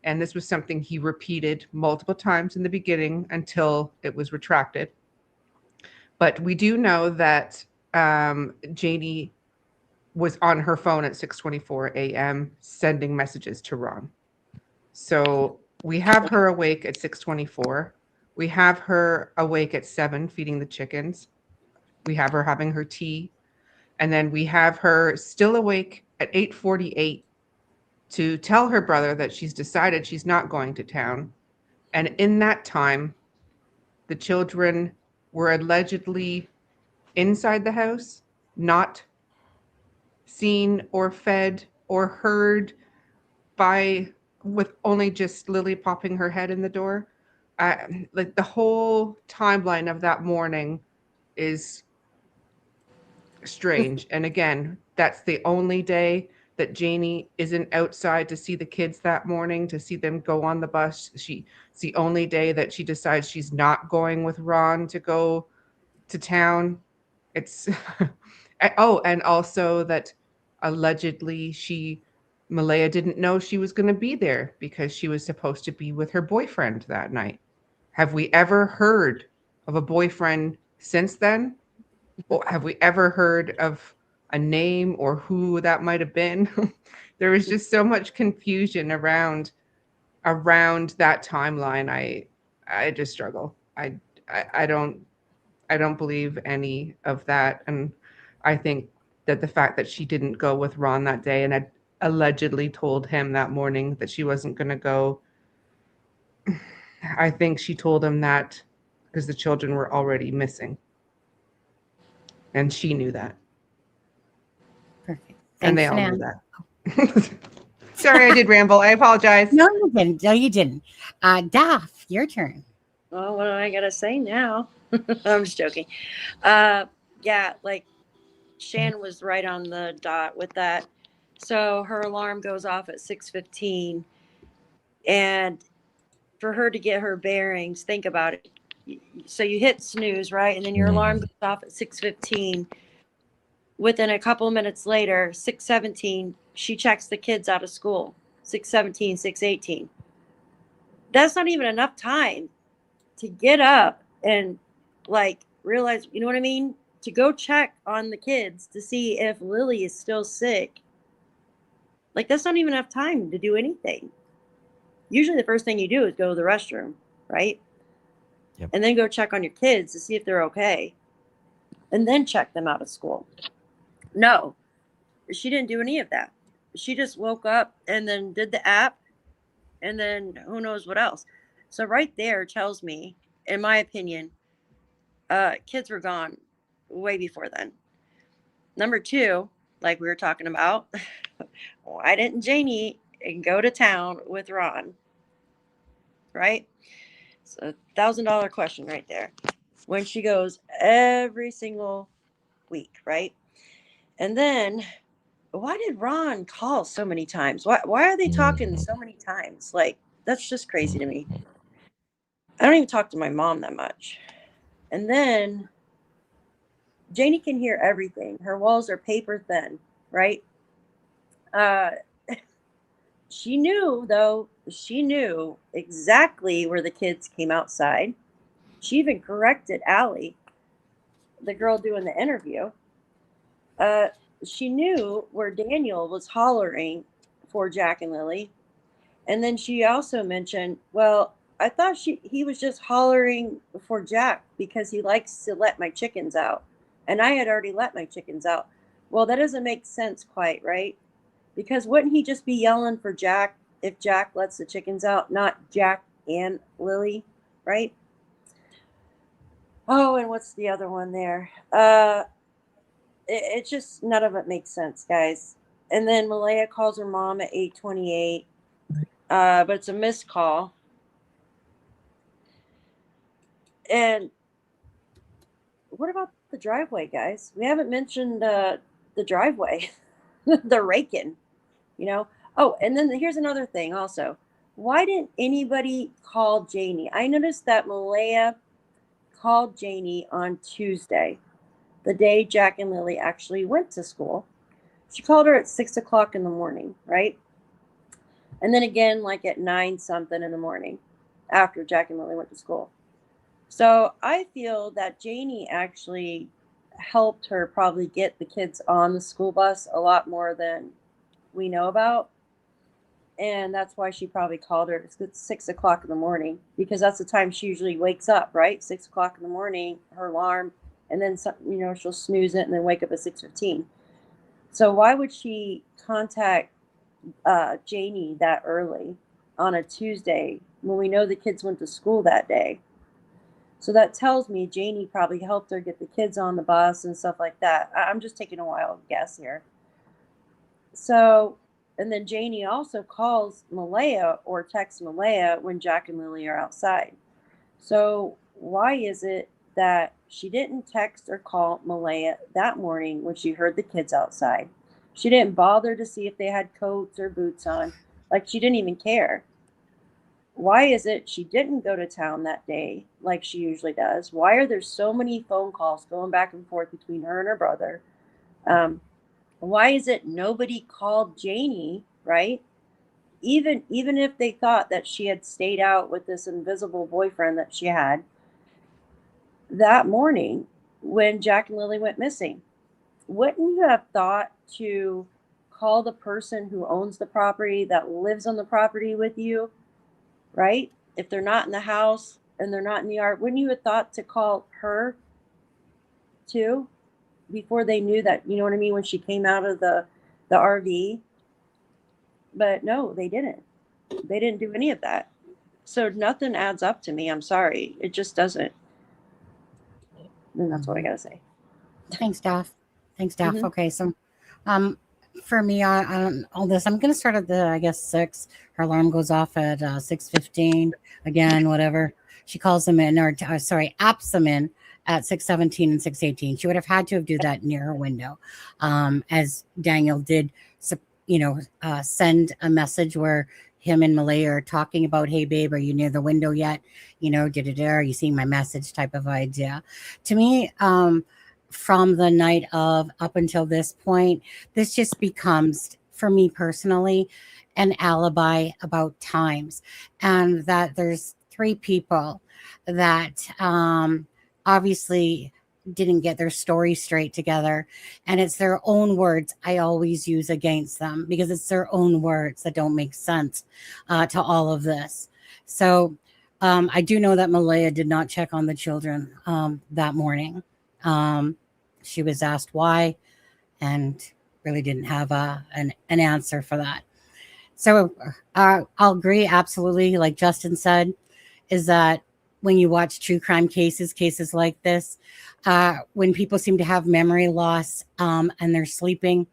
And this was something he repeated multiple times in the beginning until it was retracted. But we do know that Janie was on her phone at 6:24 a.m. sending messages to Ron. So we have her awake at 6:24. We have her awake at 7 feeding the chickens. We have her having her tea. And then we have her still awake at 8:48 to tell her brother that she's decided she's not going to town. And in that time, the children were allegedly inside the house, not seen or fed or heard with only just Lily popping her head in the door. Like the whole timeline of that morning is strange. And again, that's the only day that Janie isn't outside to see the kids that morning, to see them go on the bus. It's the only day that she decides she's not going with Ron to go to town. It's oh, and also that allegedly Malaya didn't know she was going to be there because she was supposed to be with her boyfriend that night. Have we ever heard of a boyfriend since then? Or have we ever heard of a name or who that might have been? There was just so much confusion around that timeline. I just struggle. I don't believe any of that. And I think that the fact that she didn't go with Ron that day and had allegedly told him that morning that she wasn't going to go, I think she told him that because the children were already missing. And she knew that. Perfect. And Thanks, they all Nan. knew that. Sorry, I did ramble. I apologize. No, you didn't. No, you didn't. Daph, your turn. Well, what do I gotta say now? I'm just joking. Yeah, like Shan was right on the dot with that. So her alarm goes off at 6:15, and for her to get her bearings, think about it. So you hit snooze, right? And then your alarm goes off at 6:15. Within a couple of minutes later, 6:17, she checks the kids out of school. 6:17, 6:18. That's not even enough time to get up and like realize, you know what I mean? To go check on the kids to see if Lily is still sick. Like, that's not even enough time to do anything. Usually the first thing you do is go to the restroom, right? Yep. And then go check on your kids to see if they're okay. And then check them out of school. No, she didn't do any of that. She just woke up and then did the app and then who knows what else. So right there tells me, in my opinion, kids were gone way before then. Number two, like we were talking about, why didn't Janie go to town with Ron? Right? It's $1,000 question right there. When she goes every single week, right? And then why did Ron call so many times? Why are they talking so many times? Like, that's just crazy to me. I don't even talk to my mom that much. And then Janie can hear everything. Her walls are paper thin, right? She knew, though, she knew exactly where the kids came outside. She even corrected Allie, the girl doing the interview. She knew where Daniel was hollering for Jack and Lily. And then she also mentioned, well, I thought he was just hollering for Jack because he likes to let my chickens out. And I had already let my chickens out. Well, that doesn't make sense quite, right? Because wouldn't he just be yelling for Jack if Jack lets the chickens out, not Jack and Lily, right? Oh, and what's the other one there? It just, none of it makes sense, guys. And then Malaya calls her mom at 8:28, but it's a missed call. And what about the driveway, guys? We haven't mentioned the driveway, the raking, you know? Oh, and then here's another thing also. Why didn't anybody call Janie? I noticed that Malaya called Janie on Tuesday, the day Jack and Lily actually went to school. She called her at 6 o'clock in the morning, right? And then again, like at 9 something in the morning after Jack and Lily went to school. So I feel that Janie actually helped her probably get the kids on the school bus a lot more than we know about. And that's why she probably called her at 6 o'clock in the morning, because that's the time she usually wakes up, right? 6 o'clock in the morning, her alarm, and then she'll snooze it and then wake up at 6:15. So why would she contact Janie that early on a Tuesday when we know the kids went to school that day? So that tells me Janie probably helped her get the kids on the bus and stuff like that. I'm just taking a wild guess here. So, and then Janie also calls Malaya or texts Malaya when Jack and Lily are outside. So why is it that she didn't text or call Malaya that morning when she heard the kids outside? She didn't bother to see if they had coats or boots on. Like, she didn't even care. Why is it she didn't go to town that day like she usually does? Why are there so many phone calls going back and forth between her and her brother? Why is it nobody called Janie, right? Even if they thought that she had stayed out with this invisible boyfriend that she had that morning when Jack and Lily went missing, wouldn't you have thought to call the person who owns the property, that lives on the property with you, right? If they're not in the house and they're not in the yard, wouldn't you have thought to call her too before they knew that, you know what I mean, when she came out of the RV? But no, they didn't. They didn't do any of that. So nothing adds up to me. I'm sorry. It just doesn't. And that's what I got to say. Thanks, Daph. Thanks, Daph. Mhm. Okay, so for me on all this, I'm going to start at the, I guess, 6. Her alarm goes off at 6:15. Again, whatever. She calls them in, or apps them in at 6:17 and 6:18. She would have had to have do that near her window, as Daniel did, send a message where him and Malaya are talking about, hey, babe, are you near the window yet? Are you seeing my message type of idea? To me, from the night of up until this point, this just becomes, for me personally, an alibi about times, and that there's 3 people that obviously didn't get their story straight together, and it's their own words I always use against them, because it's their own words that don't make sense to all of this. So I do know that Malaya did not check on the children that morning. She was asked why, and really didn't have an answer for that. So I'll agree absolutely, like Justin said, is that when you watch true crime cases like this, when people seem to have memory loss and they're sleeping,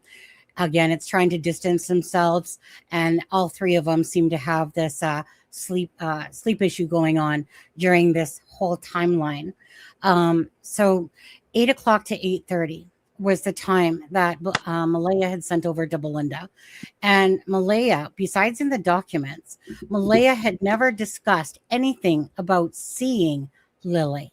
again, it's trying to distance themselves, and all 3 of them seem to have this sleep issue going on during this whole timeline. So 8 o'clock to 8:30 was the time that Malaya had sent over to Belinda. And Malaya, besides in the documents, Malaya had never discussed anything about seeing Lily.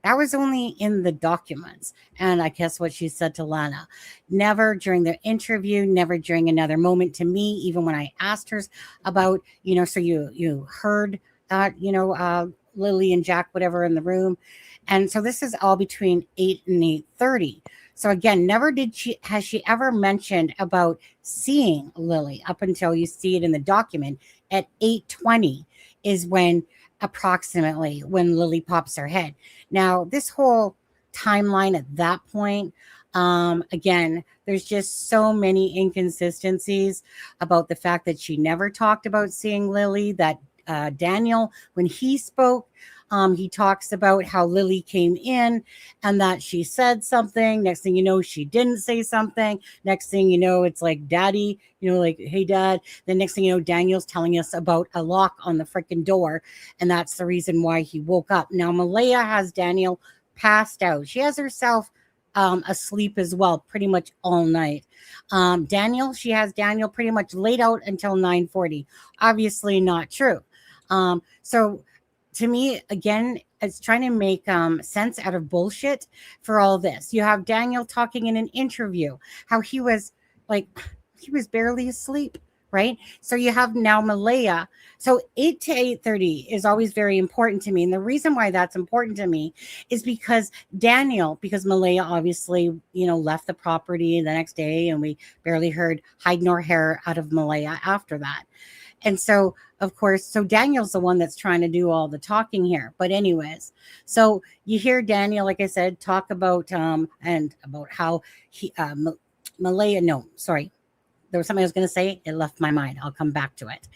That was only in the documents. And I guess what she said to Lana. Never during the interview, never during another moment to me, even when I asked her about, so you heard that, Lily and Jack, whatever, in the room. And so this is all between 8 and 8:30. So again, never has she ever mentioned about seeing Lily up until you see it in the document at 8:20 is when approximately when Lily pops her head. Now, this whole timeline at that point, again, there's just so many inconsistencies about the fact that she never talked about seeing Lily, that Daniel, when he spoke, he talks about how Lily came in and that she said something. Next thing you know, she didn't say something. Next thing you know, it's like, Daddy, like, hey, Dad. The next thing you know, Daniel's telling us about a lock on the freaking door. And that's the reason why he woke up. Now, Malaya has Daniel passed out. She has herself asleep as well, pretty much all night. She has Daniel pretty much laid out until 9:40. Obviously not true. So to me, again, it's trying to make sense out of bullshit for all this. You have Daniel talking in an interview how he was barely asleep, right? So you have now Malaya. So 8 to 8:30 is always very important to me. And the reason why that's important to me is because Malaya obviously, left the property the next day, and we barely heard hide nor hair out of Malaya after that. And so, of course, Daniel's the one that's trying to do all the talking here. But anyways, so you hear Daniel, like I said, talk about and about how he Malaya. No, sorry, there was something I was going to say. It left my mind. I'll come back to it.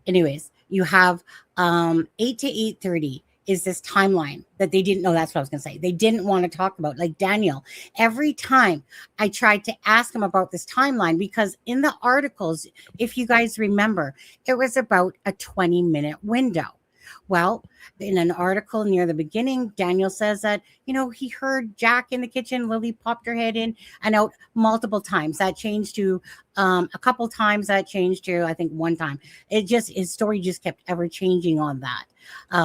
Anyways, you have 8 to 8:30 is this timeline that they didn't know. That's what I was going to say. They didn't want to talk about, like Daniel. Every time I tried to ask him about this timeline, because in the articles, if you guys remember, it was about a 20-minute window. Well, in an article near the beginning, Daniel says that, he heard Jack in the kitchen. Lily popped her head in and out multiple times. That changed to a couple times. That changed to, I think, one time. His story just kept ever changing on that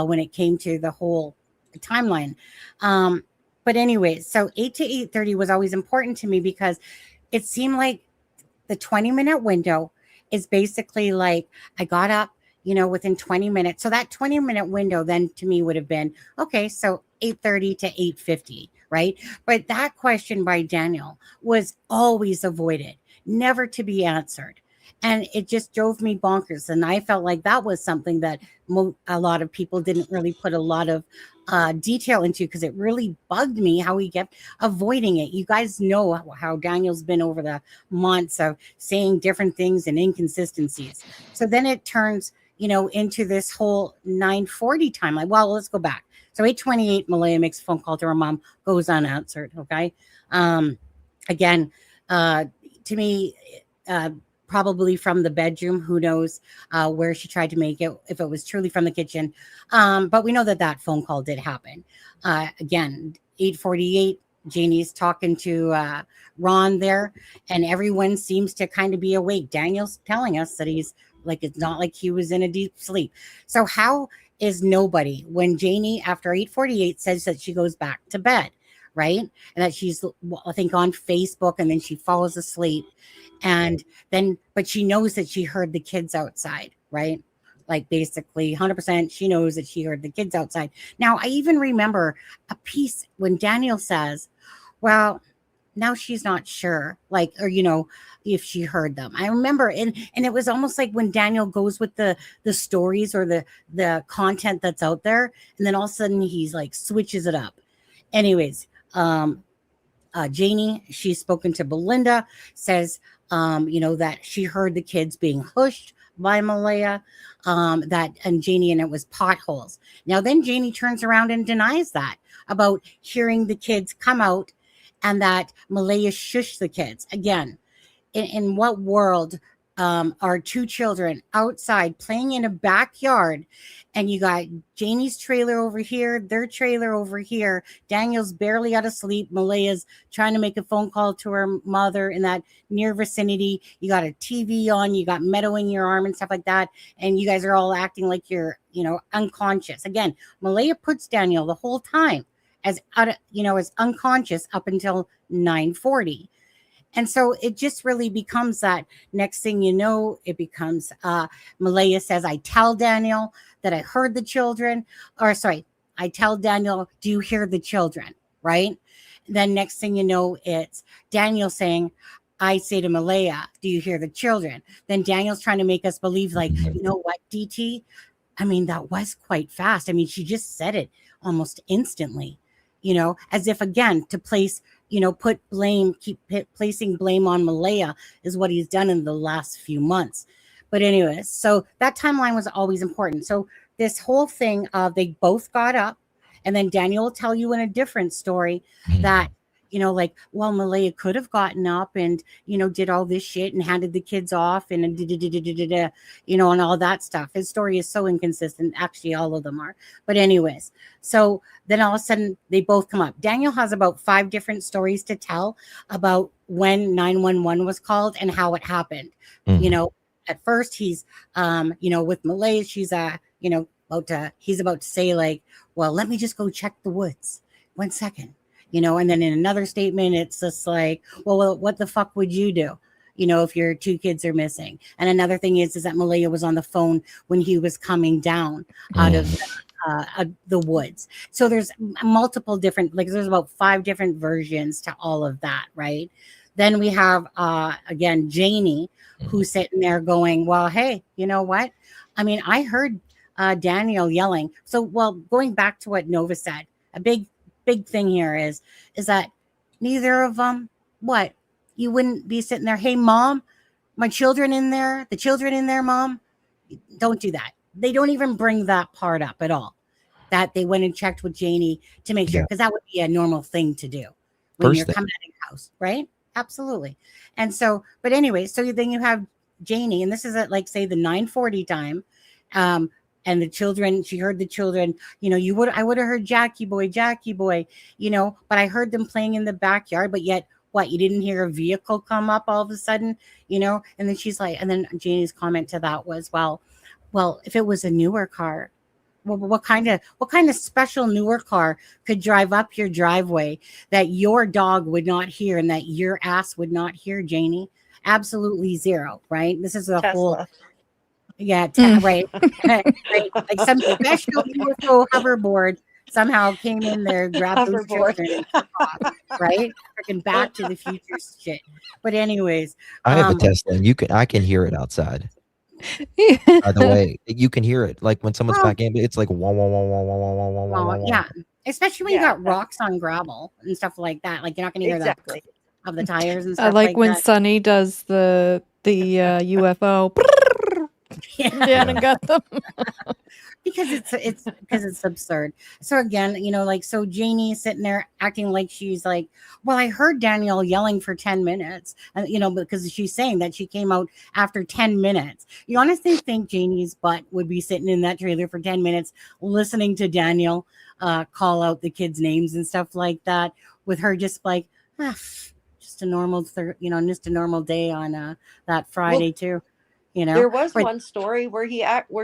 when it came to the whole timeline. But anyways, so 8 to 8:30 was always important to me because it seemed like the 20-minute window is basically like I got up, within 20 minutes. So that 20-minute window then to me would have been, okay, so 8:30 to 8:50, right? But that question by Daniel was always avoided, never to be answered. And it just drove me bonkers. And I felt like that was something that a lot of people didn't really put a lot of detail into, because it really bugged me how he kept avoiding it. You guys know how Daniel's been over the months of saying different things and inconsistencies. So then it turns, into this whole 9:40 timeline. Well, let's go back. So 8:28, Malaya makes a phone call to her mom, goes unanswered. Okay. Again, to me, probably from the bedroom. Who knows where she tried to make it, if it was truly from the kitchen. But we know that phone call did happen. Again, 8:48, Janie's talking to Ron there, and everyone seems to kind of be awake. Daniel's telling us that he's like, it's not like he was in a deep sleep. So how is nobody, when Janie after 8:48 says that she goes back to bed, right? And that she's, I think, on Facebook, and then she falls asleep. And then, but she knows that she heard the kids outside, right? Like basically 100%, she knows that she heard the kids outside. Now, I even remember a piece when Daniel says, well, now she's not sure, like, or, if she heard them. I remember, and it was almost like when Daniel goes with the stories or the content that's out there, and then all of a sudden he's like switches it up. Anyways, Janie, she's spoken to Belinda, says, that she heard the kids being hushed by Malaya, and Janie, and it was potholes. Now, then Janie turns around and denies that about hearing the kids come out and that Malaya shushed the kids. Again, in what world are two children outside playing in a backyard, and you got Janie's trailer over here, their trailer over here, Daniel's barely out of sleep, Malaya's trying to make a phone call to her mother in that near vicinity, you got a TV on, you got Meadow in your arm and stuff like that, and you guys are all acting like you're, unconscious. Again, Malaya puts Daniel the whole time as as unconscious up until 9:40. And so it just really becomes that next thing you know, it becomes Malaya says, I tell Daniel that I heard the children, or sorry, I tell Daniel, do you hear the children? Right? Then next thing you know, it's Daniel saying, I say to Malaya, do you hear the children? Then Daniel's trying to make us believe, like, you know what, DT? I mean, that was quite fast. I mean, she just said it almost instantly, as if, again, to place, put blame, placing blame on Malaya is what he's done in the last few months. But anyways, so that timeline was always important. So this whole thing of they both got up, and then Daniel will tell you in a different story that, like, well, Malaya could have gotten up and, did all this shit and handed the kids off and, and all that stuff. His story is so inconsistent. Actually, all of them are. But anyways, so then all of a sudden they both come up. Daniel has about 5 different stories to tell about when 911 was called and how it happened. At first he's, with Malaya, she's, he's about to say, like, well, let me just go check the woods. 1 second. And then in another statement, it's just like, well, what the fuck would you do, if your 2 kids are missing? And another thing is that Malaya was on the phone when he was coming down out of the woods. So there's multiple different, like, there's about 5 different versions to all of that, right? Then we have, again, Janie, who's sitting there going, well, hey, you know what? I mean, I heard Daniel yelling. So, well, going back to what Novah said, a big thing here is that neither of them, you wouldn't be sitting there, hey, mom, my children in there, the children in there, mom. Don't do that. They don't even bring that part up at all, that they went and checked with Janie to make sure, because that would be a normal thing to do when you're coming out of your house, right? Absolutely. And so, but anyway, so then you have Janie, and this is at, like, say, the 9:40 time. and the children, she heard the children, I would have heard Jackie boy, but I heard them playing in the backyard. But yet, what, you didn't hear a vehicle come up all of a sudden, And then she's like, and then Janie's comment to that was, well, if it was a newer car, well, what kind of special newer car could drive up your driveway that your dog would not hear and that your ass would not hear, Janie? Absolutely zero, right? This is a whole, Tesla. yeah, Mm. right, right. Like some special UFO hoverboard somehow came in there, grabbed those Hoverboard. children, and took off, right? Freaking Back to the Future shit. But anyways, I have a Tesla, and I can hear it outside. By the way, you can hear it like when someone's Well- back in. It's like wah, wah, wah, wah, wah, wah, wah, wah, wah, wah. yeah, especially when you Yeah, got rocks on gravel and stuff like that. Like you're not gonna hear Exactly. that of the tires and I stuff like when that. Sunny does the UFO. Yeah. Dan and got them. Because it's absurd. So again, so Janie sitting there acting like she's like, well, I heard Danielle yelling for 10 minutes, and because she's saying that she came out after 10 minutes. You honestly think Janie's butt would be sitting in that trailer for 10 minutes listening to Danielle call out the kids' names and stuff like that, with her just like, just a normal just a normal day on that Friday too. There was But- one story where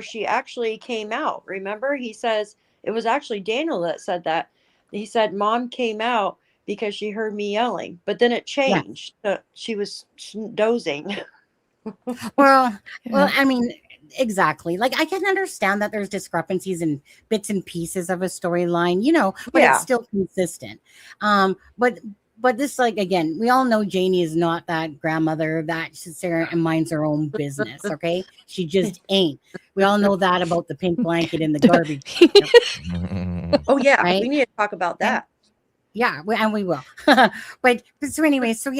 she actually came out. Remember, he says it was actually Daniel that said that. He said Mom came out because she heard me yelling, but then it changed. She was dozing. Well, I mean, exactly. Like I can understand that there's discrepancies in bits and pieces of a storyline, but Yeah. it's still consistent. But this, like, again, we all know Janie is not that grandmother that sits there and minds her own business. Okay, she just ain't. We all know that about the pink blanket in the garbage. Oh yeah, Right? we need to talk about that. Yeah, and we will. but so anyway, so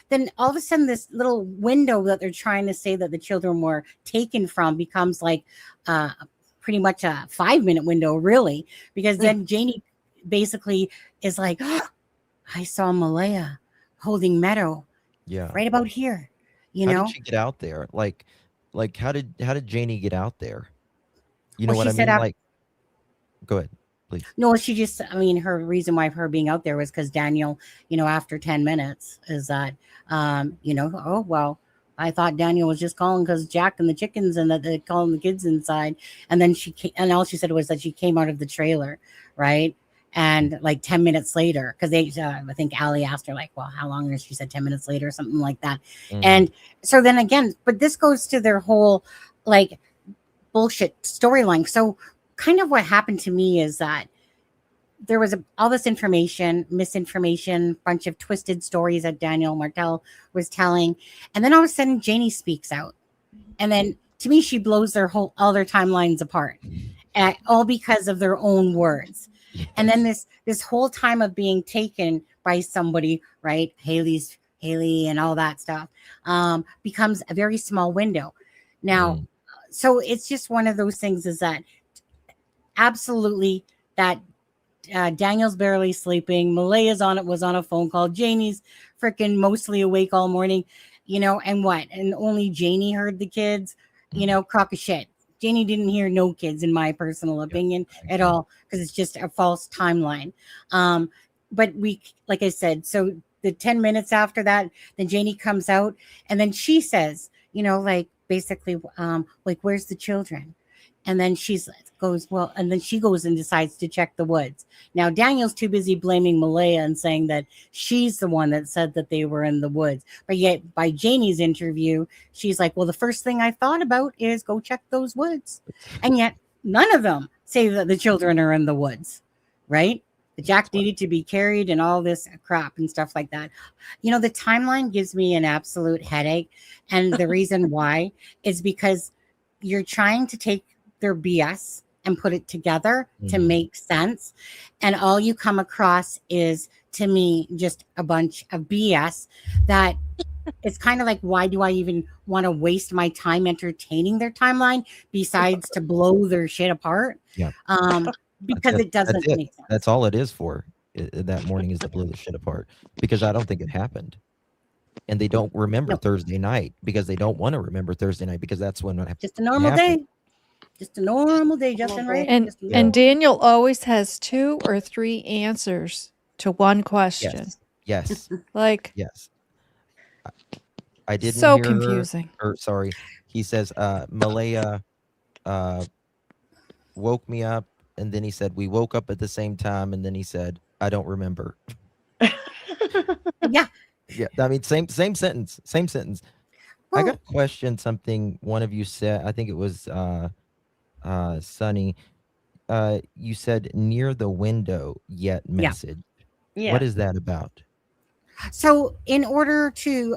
then all of a sudden this little window that they're trying to say that the children were taken from becomes like pretty much a 5-minute window, really, because then Janie basically is like, I saw Malaya holding Meadow Yeah. right about here, How did she get out there? Like how did Janie get out there? You know Well, what she I said mean? af- Like, go ahead, please. No, she just, her reason why her being out there was because Daniel, after 10 minutes is that, oh, well, I thought Daniel was just calling because Jack and the chickens and that they're calling the kids inside. And then and all she said was that she came out of the trailer, right? And like 10 minutes later, because I think Allie asked her, like, well, how long? And she said 10 minutes later, or something like that. Mhm. And so then again, but this goes to their whole like bullshit storyline. So kind of what happened to me is that there was all this misinformation, bunch of twisted stories that Daniel Martel was telling. And then all of a sudden Janie speaks out. And then to me, she blows all their timelines apart, all because of their own words. Yes. And then this whole time of being taken by somebody, right? Haley and all that stuff becomes a very small window. Now, so it's just one of those things is that absolutely that Daniel's barely sleeping. Malaya's was on a phone call. Janie's freaking mostly awake all morning, and what? And only Janie heard the kids, crock of shit. Janie didn't hear no kids, in my personal opinion, at all, because it's just a false timeline. But like I said, so the 10 minutes after that, then Janie comes out and then she says, like basically, like, where's the children? And then she goes, well, and then she goes and decides to check the woods. Now, Daniel's too busy blaming Malaya and saying that she's the one that said that they were in the woods. But yet by Janie's interview, she's like, well, the first thing I thought about is go check those woods. And yet none of them say that the children are in the woods, right? The Jack needed to be carried and all this crap and stuff like that. The timeline gives me an absolute headache. And the reason why is because you're trying to take their BS and put it together to make sense. And all you come across is, to me, just a bunch of BS that it's kind of like, why do I even want to waste my time entertaining their timeline besides to blow their shit apart? Yeah. Because it doesn't make sense. That's all it is for. That morning is to blow the shit apart, because I don't think it happened. And they don't remember Thursday night because they don't want to remember Thursday night, because that's when it Just a normal happened. day. Just a normal day, Justin, right? And Just a Yeah. and Daniel always has 2 or 3 answers to one question. Yes. Like, Yes. I didn't so hear her, confusing. or sorry, he says, Malaya woke me up, and then he said, we woke up at the same time, and then he said, I don't remember. Yeah. Yeah, I mean, same sentence, same sentence. I Well, got questioned something one of you said, I think it was Sunny. You said near the window yet Yeah. message. Yeah. What is that about? so in order to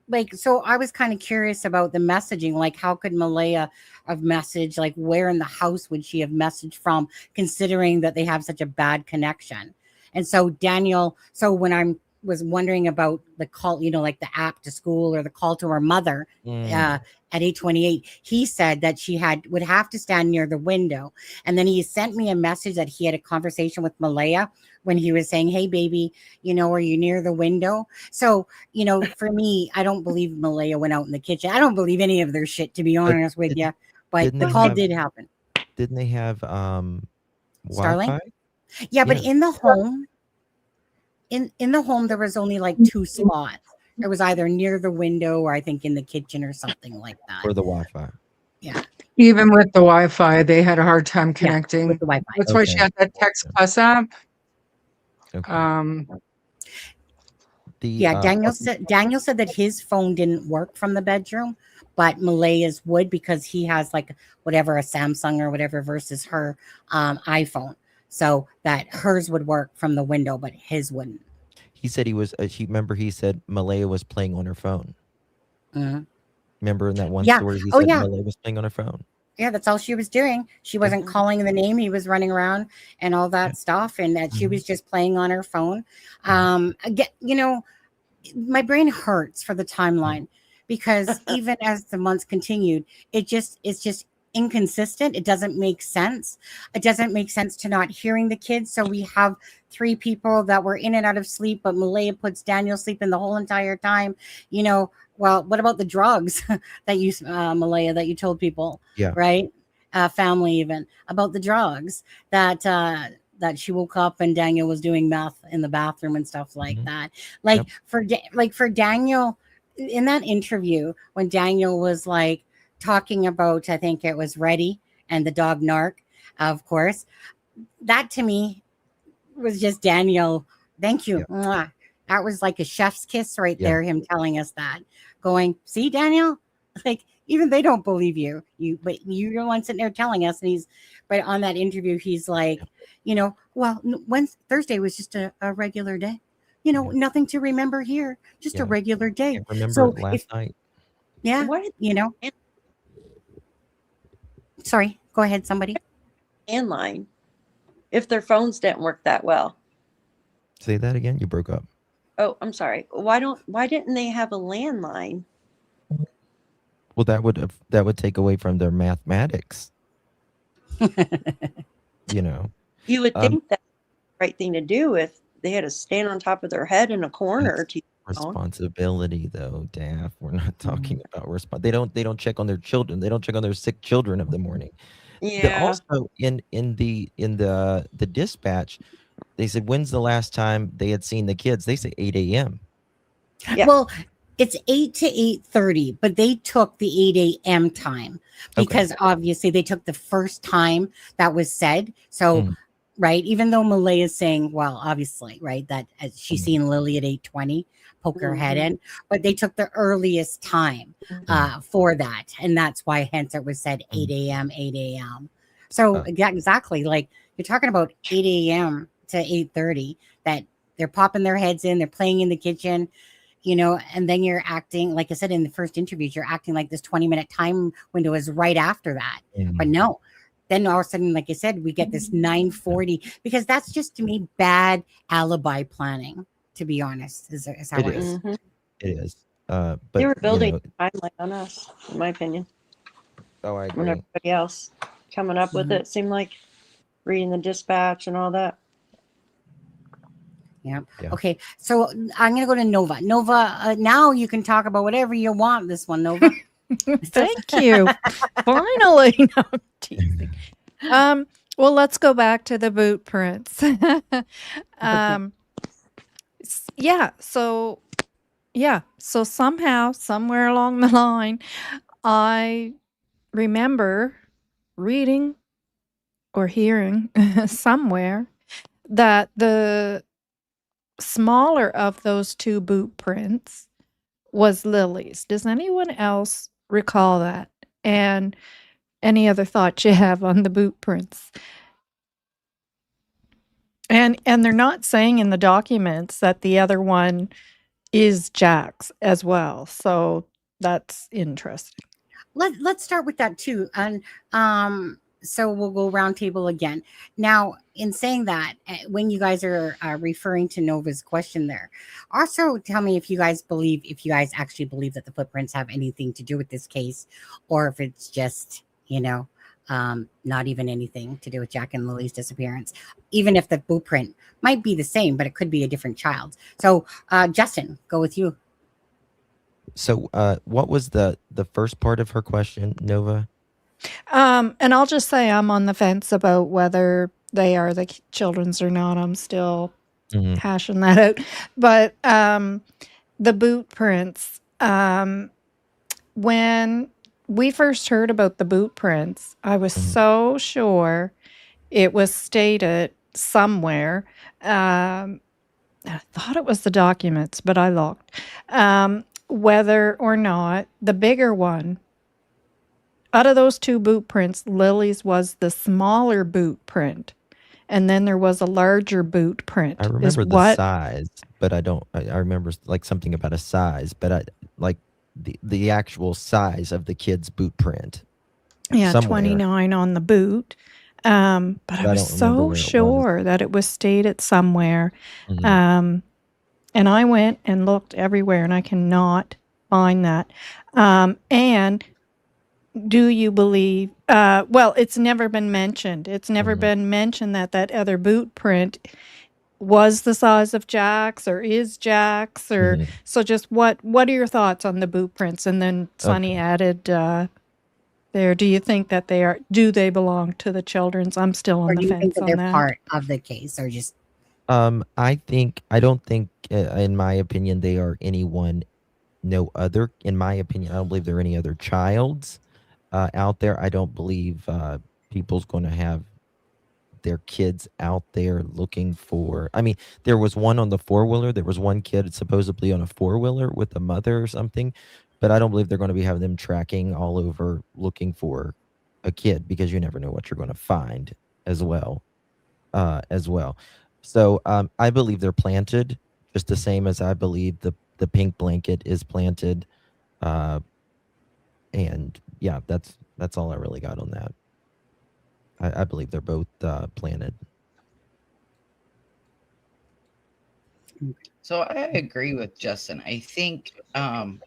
like, so I was kind of curious about the messaging, like how could Malaya have messaged, like where in the house would she have messaged from, considering that they have such a bad connection. And so Daniel, so when I was wondering about the call, like the app to school or the call to her mother at 8:28, he said that she would have to stand near the window. And then he sent me a message that he had a conversation with Malaya when he was saying, hey baby, are you near the window? So, for me, I don't believe Malaya went out in the kitchen. I don't believe any of their shit, to be honest with you. But didn't the they call have- did happen. Didn't they have Starlink? Wi-Fi? Yeah, but Yeah. in the home, in the home, there was only like 2 spots. It was either near the window or I think in the kitchen or something like that. Or the Wi-Fi. Yeah. Even with the Wi-Fi, they had a hard time connecting. With the Wi-Fi. That's why she Okay. had that Text Plus app. Okay. Yeah, Daniel said that his phone didn't work from the bedroom, but Malaya's would, because he has like whatever, a Samsung or whatever, versus her iPhone. So that hers would work from the window, but his wouldn't. He said he said Malaya was playing on her phone. Mhm. Remember in that one Yeah. story, he Oh, said yeah. Malaya was playing on her phone. Yeah, that's all she was doing. She wasn't calling the name. He was running around and all that stuff, and that she was just playing on her phone. Again, my brain hurts for the timeline, because even as the months continued, it's just inconsistent. It doesn't make sense. It doesn't make sense to not hearing the kids. So we have 3 people that were in and out of sleep, but Malaya puts Daniel sleeping the whole entire time. Well, what about the drugs that you, Malaya, that you told people? Yeah. Right. Family, even about the drugs that she woke up and Daniel was doing meth in the bathroom and stuff like that. Like for Daniel, in that interview, when Daniel was like talking about, I think it was Reddy and the dog Narc, of course, that to me was just Daniel. Thank you. Yeah. Mwah. That was like a chef's kiss right Yeah. there. Him telling us that, going, see, Daniel, like, even they don't believe but you're the one sitting there telling us. And but on that interview, he's like, well, Thursday was just a regular day, nothing to remember here, just a regular day. Can't remember So last night. yeah, What sorry, go ahead, somebody. landline if their phones didn't work that well? Say that again. You broke up. Oh, I'm sorry. Why didn't they have a landline? Well, that would take away from their mathematics. You would think that's the right thing to do if they had to stand on top of their head in a corner to responsibility, though, Daff. We're not talking about They don't check on their children. They don't check on their sick children of the morning. Yeah. Also, in the dispatch, they said, when's the last time they had seen the kids? They say 8 a.m. Yeah. Well, it's 8 to 8:30, but they took the 8 a.m. time because obviously they took the first time that was said. So, right, even though Malay is saying, well, obviously, right, that she's seen Lily at 8:20, poke her head in, but they took the earliest time for that. And that's why hence it was said 8 a.m., 8 a.m. So exactly, like you're talking about 8 a.m. to 8:30, that they're popping their heads in, they're playing in the kitchen, and then you're acting, like I said in the first interviews, you're acting like this 20-minute time window is right after that. But no, then all of a sudden, like I said, we get this 9:40, because that's just, to me, bad alibi planning, to be honest, is how it is. It is. But they were building a timeline on us, in my opinion. Oh, I agree. When everybody else coming up with it seemed like reading the dispatch and all that. Yeah. Okay. So I'm going to go to Novah. Novah, now you can talk about whatever you want this one, Novah. Thank you. Finally. No, I'm teasing. Well, let's go back to the boot prints. Yeah. So somehow, somewhere along the line, I remember reading or hearing somewhere that the smaller of those two boot prints was Lily's. Does anyone else recall that? And any other thoughts you have on the boot prints? And they're not saying in the documents that the other one is Jack's as well. So that's interesting. Let's start with that too. And so we'll go round table again. Now, in saying that, when you guys are referring to Novah's question there, also tell me if you guys actually believe that the footprints have anything to do with this case, or if it's just, not even anything to do with Jack and Lily's disappearance, even if the boot print might be the same, but it could be a different child. So, Justin, go with you. So, what was the first part of her question, Novah? And I'll just say I'm on the fence about whether they are the children's or not. I'm still hashing that out. But the boot prints, when we first heard about the boot prints, I was so sure it was stated somewhere. I thought it was the documents, but I looked. Whether or not the bigger one, out of those two boot prints, Lily's was the smaller boot print. And then there was a larger boot print. I remember the size, but I don't. I remember like something about a size, but I like the actual size of the kid's boot print. Yeah, somewhere. 29 on the boot. But I was so sure that it was stated somewhere. And I went and looked everywhere, and I cannot find that. And do you believe? Well, it's never been mentioned. It's never been mentioned that other boot print was the size of Jack's or is Jack's, or so. Just what are your thoughts on the boot prints? And then Sonny added there. Do you think that do they belong to the children's? I'm still on the fence on that. Or do you think that they're part of the case, or just? I don't think, in my opinion, they are anyone, no other. In my opinion, I don't believe there are any other childs out there. I don't believe people's going to have their kids out there looking for. I mean, there was one on the four-wheeler. There was one kid supposedly on a four-wheeler with a mother or something, but I don't believe they're going to be having them tracking all over looking for a kid, because you never know what you're going to find as well. So I believe they're planted, just the same as I believe the pink blanket is planted. And yeah, that's all I really got on that. I believe they're both planted. So I agree with Justin. I think, in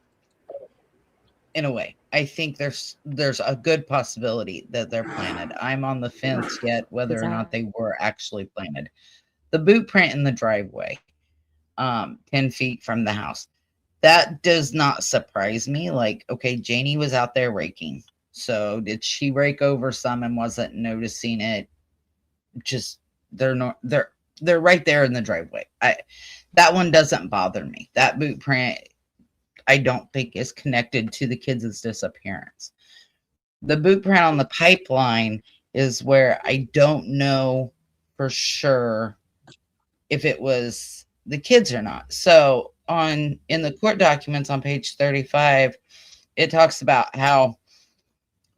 a way, I think there's a good possibility that they're planted. I'm on the fence yet whether or not they were actually planted. The boot print in the driveway, 10 feet from the house, that does not surprise me. Like, okay, Janie was out there raking. So did she rake over some and wasn't noticing it? Just they're right there in the driveway. That one doesn't bother me. That boot print, I don't think is connected to the kids' disappearance. The boot print on the pipeline is where I don't know for sure if it was the kids or not. So in the court documents on page 35, it talks about how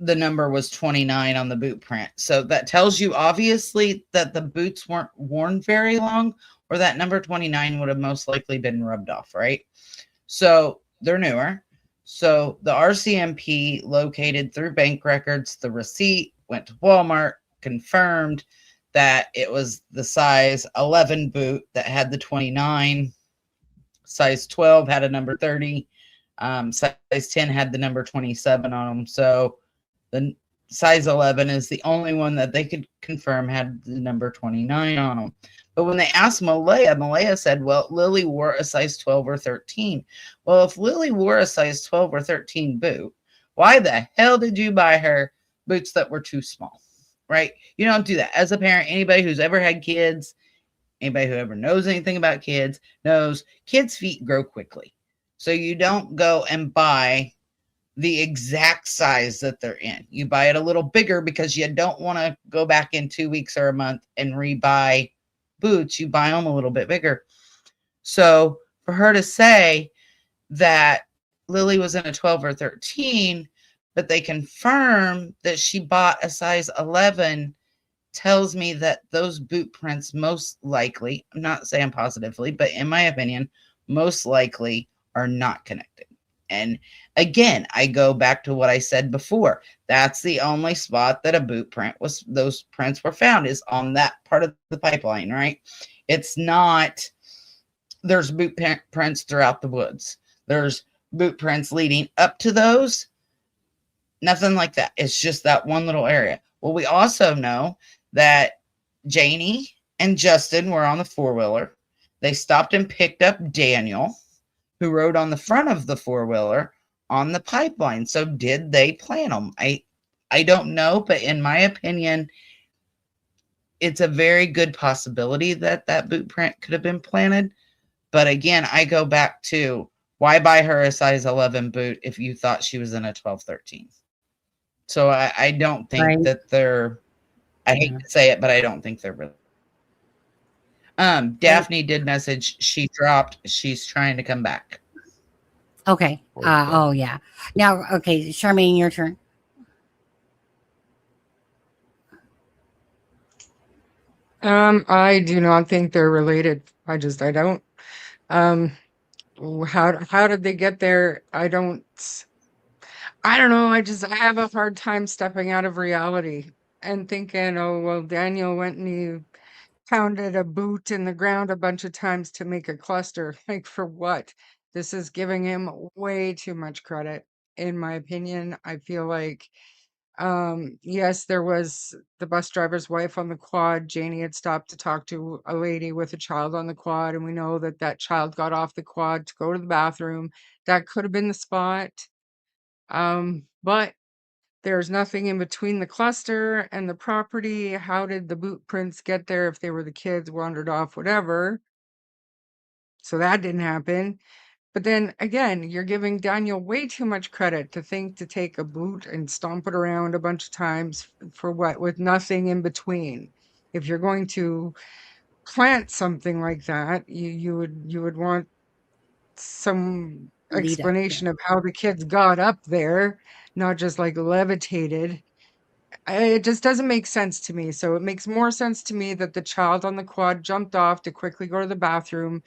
the number was 29 on the boot print. So that tells you obviously that the boots weren't worn very long, or that number 29 would have most likely been rubbed off, right? So they're newer. So the RCMP located through bank records the receipt, went to Walmart, confirmed that it was the size 11 boot that had the 29, size 12 had a number 30, size 10 had the number 27 on them. So the size 11 is the only one that they could confirm had the number 29 on them. But when they asked Malaya said, well, Lily wore a size 12 or 13. Well, if Lily wore a size 12 or 13 boot, Why the hell did you buy her boots that were too small? Right? You don't do that. As a parent, anybody who's ever had kids, anybody who ever knows anything about kids knows kids' feet grow quickly. So you don't go and buy the exact size that they're in. You buy it a little bigger because you don't want to go back in 2 weeks or a month and rebuy boots. You buy them a little bit bigger. So for her to say that Lily was in a 12 or 13, but they confirm that she bought a size 11 tells me that those boot prints most likely, I'm not saying positively, but in my opinion, most likely are not connected. And again, I go back to what I said before. That's the only spot that a boot print was, those prints were found, is on that part of the pipeline, right? It's not, there's boot prints throughout the woods. There's boot prints leading up to those. Nothing like that. It's just that one little area. Well, we also know that Janie and Justin were on the four-wheeler. They stopped and picked up Daniel, who rode on the front of the four-wheeler on the pipeline. So did they plan them? I don't know, but in my opinion, it's a very good possibility that that boot print could have been planted. But again, I go back to, why buy her a size 11 boot if you thought she was in a 12, 13? So I don't think Right. that they're, I hate to say it, but I don't think they're really. Daphne did message, she dropped, she's trying to come back. Okay. Oh, yeah. Now, okay, Charmaine, your turn. I do not think they're related. I don't. How did they get there? I don't know. I have a hard time stepping out of reality and thinking, oh, well, Daniel went and he pounded a boot in the ground a bunch of times to make a cluster. Like, for what? This is giving him way too much credit, in my opinion. I feel like, yes, there was the bus driver's wife on the quad. Janie had stopped to talk to a lady with a child on the quad, and we know that that child got off the quad to go to the bathroom. That could have been the spot. But there's nothing in between the cluster and the property. How did the boot prints get there if they were the kids wandered off, whatever? So that didn't happen. But then again, you're giving Daniel way too much credit to think to take a boot and stomp it around a bunch of times for what, with nothing in between. If you're going to plant something like that, you would want some Lead up, yeah. explanation of how the kids got up there, not just like levitated. It just doesn't make sense to me. So it makes more sense to me that the child on the quad jumped off to quickly go to the bathroom.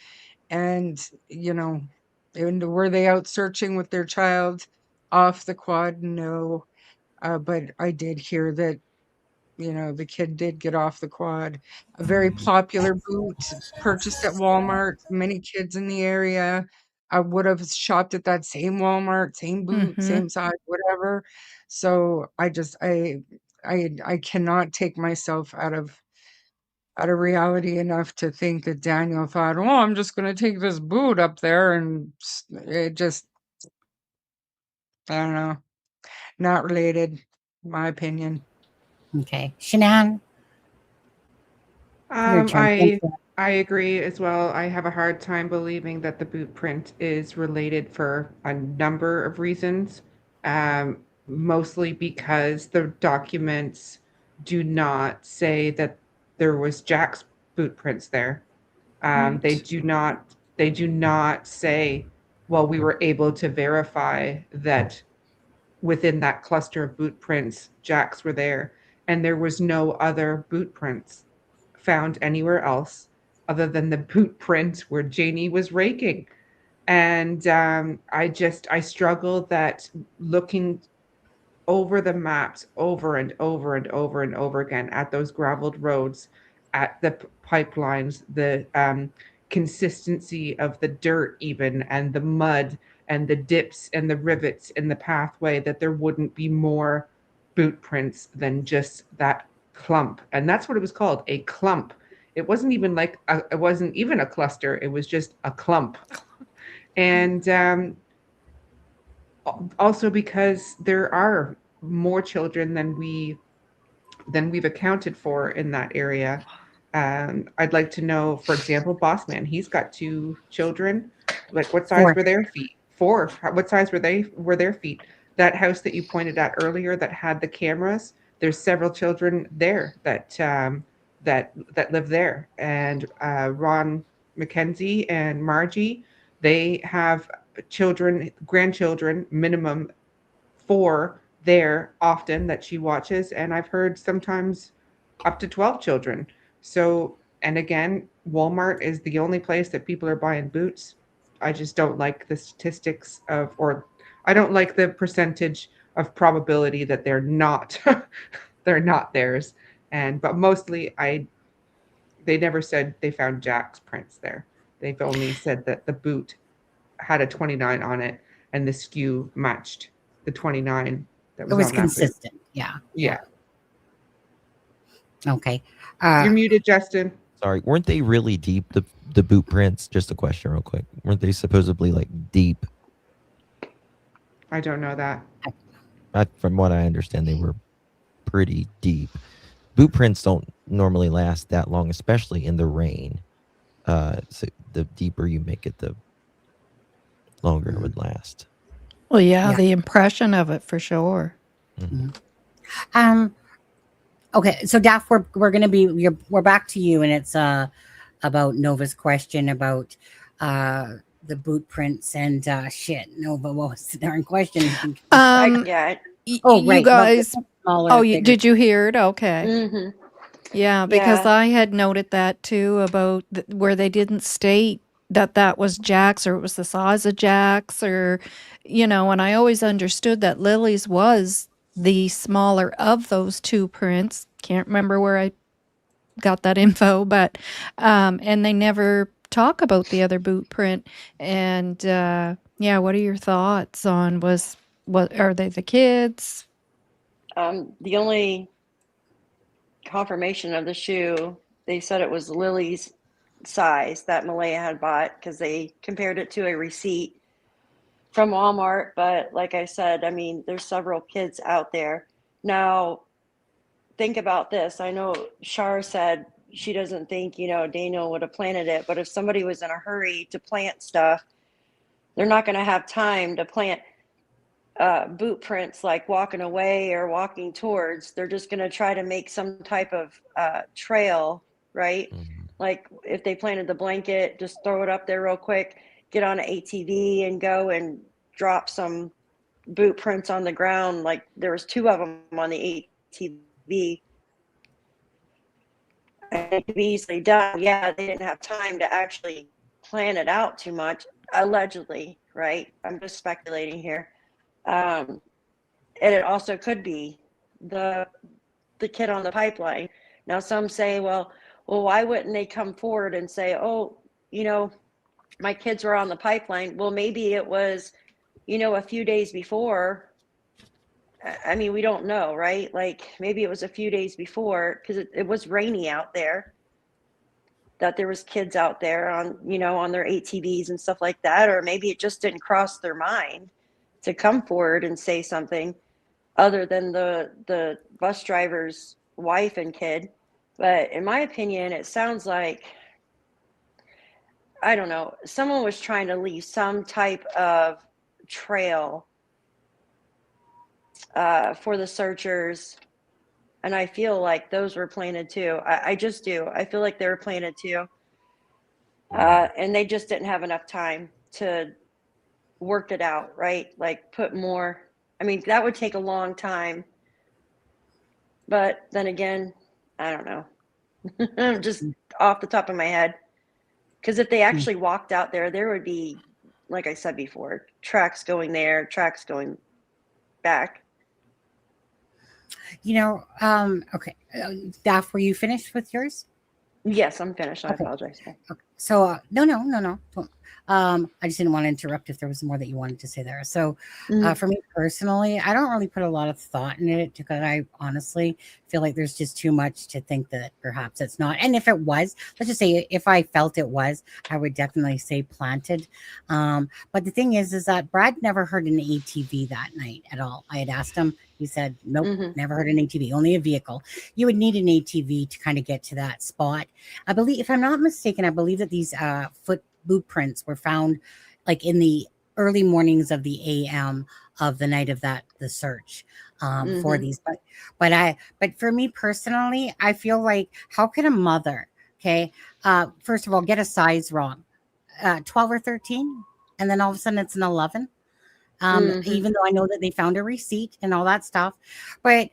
And, and were they out searching with their child off the quad? No. But I did hear that, the kid did get off the quad. A very popular boot purchased at Walmart. Many kids in the area would have shopped at that same Walmart, same boot, Mhm. same size, whatever. So I cannot take myself out of reality enough to think that Daniel thought, oh, I'm just going to take this boot up there, and it just, I don't know, not related, my opinion. Okay. Shanann, your turn. Thank you. I agree as well. I have a hard time believing that the boot print is related for a number of reasons. Mostly because the documents do not say that there was Jack's boot prints there. They do not say, well, we were able to verify that within that cluster of boot prints, Jack's were there, and there was no other boot prints found anywhere else other than the boot print where Janie was raking. And I struggle that looking over the maps over and over and over and over again at those graveled roads, at the pipelines, the consistency of the dirt even, and the mud and the dips and the rivets in the pathway, that there wouldn't be more boot prints than just that clump. And that's what it was called, a clump. It wasn't even it wasn't even a cluster. It was just a clump. And Also because there are more children than we've accounted for in that area. I'd like to know, for example, Bossman. He's got 2 children. Like, what size 4. were their feet? 4. What size were their feet? That house that you pointed at earlier that had the cameras. There's several children there that live there. And Ron McKenzie and Margie, they have grandchildren, minimum 4 there often that she watches, and I've heard sometimes up to 12 children. So, and again, Walmart is the only place that people are buying boots. I just don't like the statistics or I don't like the percentage of probability that they're not they're not theirs. But mostly they never said they found Jack's prints there. They've only said that the boot had a 29 on it and the SKU matched the 29 that was It was on that boot. consistent. Yeah. Yeah. Okay. You're muted, Justin. Sorry, weren't they really deep, the boot prints? Just a question real quick. Weren't they supposedly like deep? I don't know that. From what I understand, they were pretty deep. Boot prints don't normally last that long, especially in the rain. So the deeper you make it, the longer it would last. Well, yeah, Yeah. the impression of it for sure. Okay, so Daph, we're gonna be we're back to you, and it's about Nova's question about the boot prints and shit. Nova, what was the darn question? Yeah. Oh, right. You guys. Smaller, Did bigger. you hear it? Okay. Mm-hmm. Yeah, because Yeah. I had noted that too about where they didn't state that was Jack's or it was the size of Jack's or, and I always understood that Lily's was the smaller of those 2 prints. Can't remember where I got that info, but, and they never talk about the other boot print. And, yeah, what are your thoughts on what are they the kids? The only confirmation of the shoe, they said it was Lily's size that Malaya had bought because they compared it to a receipt from Walmart. But like I said, I mean, there's several kids out there. Now, think about this. I know Shar said she doesn't think, Daniel would have planted it, but if somebody was in a hurry to plant stuff, they're not going to have time to plant boot prints like walking away or walking towards. They're just going to try to make some type of trail, right? Like if they planted the blanket, just throw it up there real quick, get on an ATV and go and drop some boot prints on the ground. Like there was 2 of them on the ATV. It could be easily done. Yeah, they didn't have time to actually plan it out too much, allegedly, right? I'm just speculating here. And it also could be the kid on the pipeline. Now some say, well, why wouldn't they come forward and say, oh, my kids were on the pipeline? Well, maybe it was, a few days before. I mean, we don't know, right? Like maybe it was a few days before because it was rainy out there, that there was kids out there on, on their ATVs and stuff like that. Or maybe it just didn't cross their mind to come forward and say something other than the bus driver's wife and kid. But in my opinion, it sounds like, I don't know, someone was trying to leave some type of trail for the searchers. And I feel like those were planted too. I just do. I feel like they were planted too. And they just didn't have enough time to work it out, right? Like put more. I mean, that would take a long time. But then again, I don't know. Just off the top of my head. Because if they actually walked out there, there would be, like I said before, tracks going there, tracks going back. Okay. Daph, were you finished with yours? Yes, I'm finished. I Okay. apologize. Okay. So no. Don't. I just didn't want to interrupt if there was more that you wanted to say there. So for me personally, I don't really put a lot of thought in it because I honestly feel like there's just too much to think that perhaps it's not. And if it was, let's just say if I felt it was, I would definitely say planted. But the thing is that Brad never heard an ATV that night at all. I had asked him. He said, nope, never heard an ATV, only a vehicle. You would need an ATV to kind of get to that spot. I believe, if I'm not mistaken, I believe that these foot boot prints were found like in the early mornings of the AM of the night of the search for these. But for me personally, I feel like how could a mother, okay, first of all, get a size wrong, 12 or 13, and then all of a sudden it's an 11. Even though I know that they found a receipt and all that stuff, but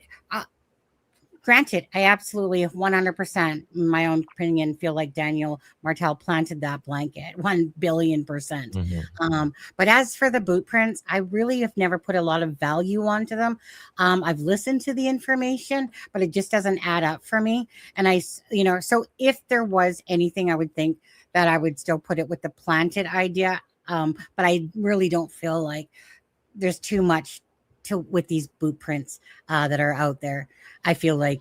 granted, I absolutely 100%, in my own opinion, feel like Daniel Martel planted that blanket 1,000,000,000%. But as for the boot prints, I really have never put a lot of value onto them. I've listened to the information, but it just doesn't add up for me. And so if there was anything, I would think that I would still put it with the planted idea. But I really don't feel like there's too much with these boot prints that are out there. I feel like,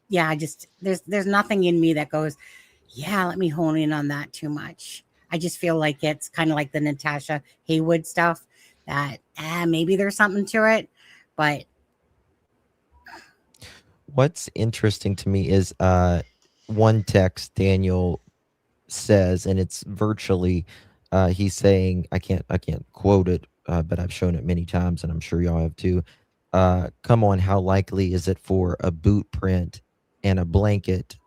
yeah, there's nothing in me that goes, yeah, let me hone in on that too much. I just feel like it's kind of like the Natasha Haywood stuff that maybe there's something to it, but What's interesting to me is one text Daniel says, and it's virtually he's saying, I can't quote it, but I've shown it many times, and I'm sure y'all have too. Come on, how likely is it for a boot print and a blanket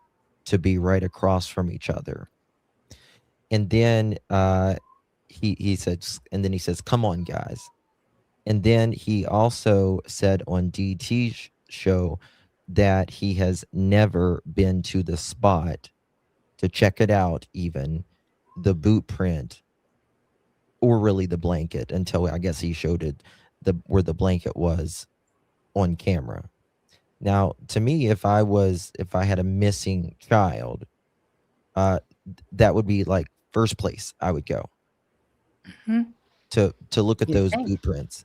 to be right across from each other? And then he says, come on, guys. And then he also said on DT's show that he has never been to the spot to check it out, even the boot print or really the blanket, until I guess he showed it where the blanket was on camera. Now, to me, if I had a missing child, that would be like first place I would go to look at those boot prints.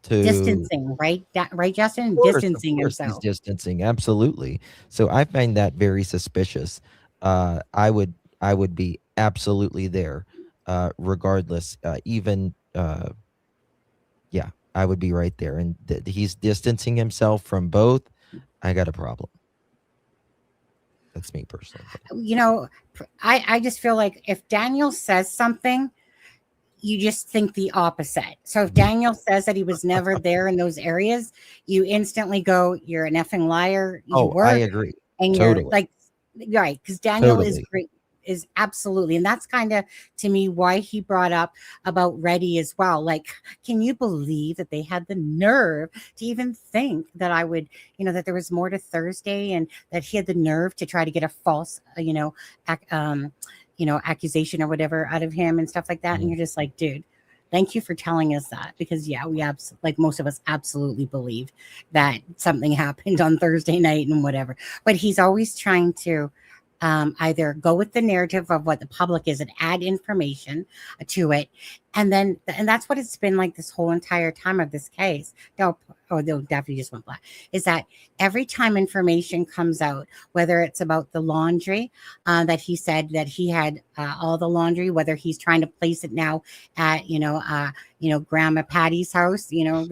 Distancing, right? Right, Justin? Distancing himself. He's distancing, absolutely. So I find that very suspicious. I would be absolutely there, regardless. Yeah, I would be right there. And he's distancing himself from both. I got a problem. That's me personally. I just feel like if Daniel says something, you just think the opposite. So if Daniel says that he was never there in those areas, you instantly go, you're an effing liar. I agree. And totally. You're like, right. Because Daniel is great. Is absolutely. And that's kind of, to me, why he brought up about Reddy as well. Like, can you believe that they had the nerve to even think that I would, that there was more to Thursday, and that he had the nerve to try to get a false, accusation or whatever out of him and stuff like that. And you're just like, dude, thank you for telling us that, because we like most of us absolutely believe that something happened on Thursday night and whatever. But he's always trying to either go with the narrative of what the public is and add information to it. And that's what it's been like this whole entire time of this case. They'll definitely just went black. Is that every time information comes out, whether it's about the laundry, that he said that he had all the laundry, whether he's trying to place it now at, Grandma Patty's house, the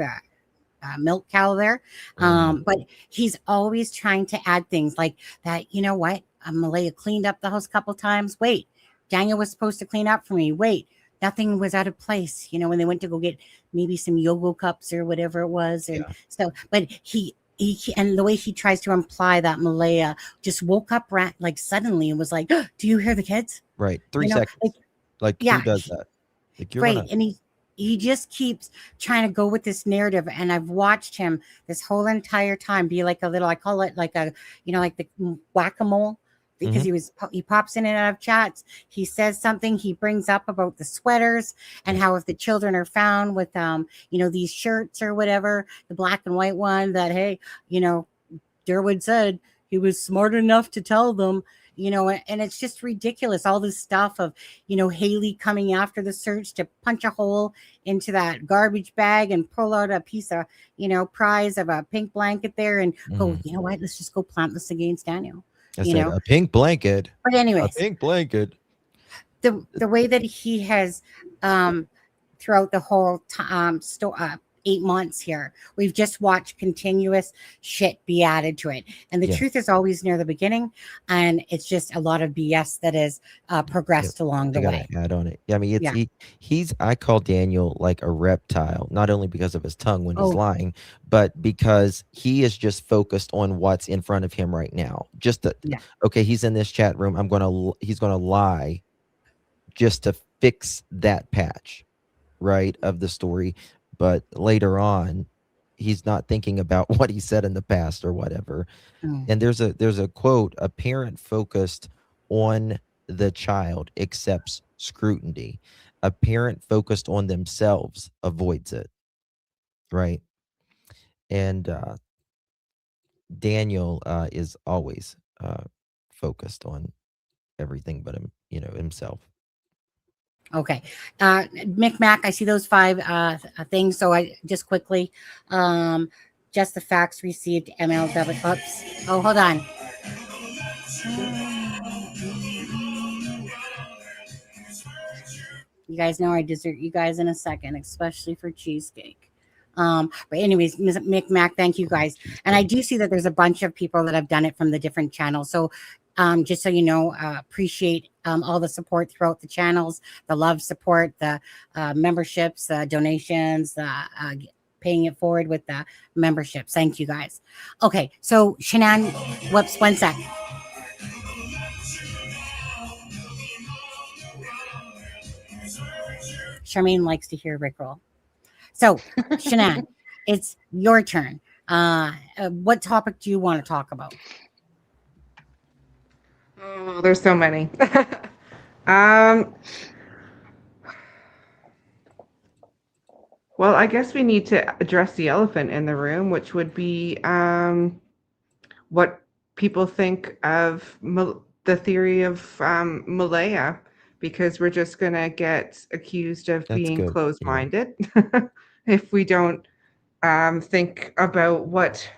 milk cow there. But he's always trying to add things like that. You know what? Malaya cleaned up the house a couple times. Wait, Daniel was supposed to clean up for me. Wait, nothing was out of place. When they went to go get maybe some yogo cups or whatever it was. And so, but he and the way he tries to imply that Malaya just woke up like suddenly and was like, oh, do you hear the kids? Right. 3 seconds. Who does that? Like, you're right. And he just keeps trying to go with this narrative. And I've watched him this whole entire time be like a little, I call it like a, like the whack-a-mole, because he pops in and out of chats. He says something, he brings up about the sweaters and how if the children are found with, these shirts or whatever, the black and white one that, hey, Durwood said, he was smart enough to tell them, and it's just ridiculous. All this stuff of, Haley coming after the search to punch a hole into that garbage bag and pull out a piece of, prize of a pink blanket there and go, you know what, let's just go plant this against Daniel. I said a pink blanket. But anyways, a pink blanket. The way that he has throughout the whole 8 months here, we've just watched continuous shit be added to it, and the truth is always near the beginning, and it's just a lot of BS that is progressed along the way. Add on it. I mean, he's I call Daniel like a reptile, not only because of his tongue when he's lying, but because he is just focused on what's in front of him right now. Okay, he's in this chat room. He's gonna lie just to fix that patch, right, of the story. But later on, he's not thinking about what he said in the past or whatever. And there's a quote: a parent focused on the child accepts scrutiny. A parent focused on themselves avoids it. Right. And Daniel is always focused on everything but himself. Okay. Mick Mac, I see those 5 things. So I just quickly, just the facts received, MLW. Oops. Oh, hold on. You guys know I desert you guys in a second, especially for cheesecake. But anyways, Mick Mac, thank you guys. And I do see that there's a bunch of people that have done it from the different channels. So just so you know, appreciate all the support throughout the channels, the love, support, the memberships, donations, paying it forward with the memberships. Thank you guys. Okay, so Shanann, whoops, one sec. Charmaine likes to hear Rickroll. So, Shanann, it's your turn. What topic do you want to talk about? Oh, there's so many. Well, I guess we need to address the elephant in the room, which would be what people think of the theory of Malaya, because we're just going to get accused of being closed-minded if we don't think about what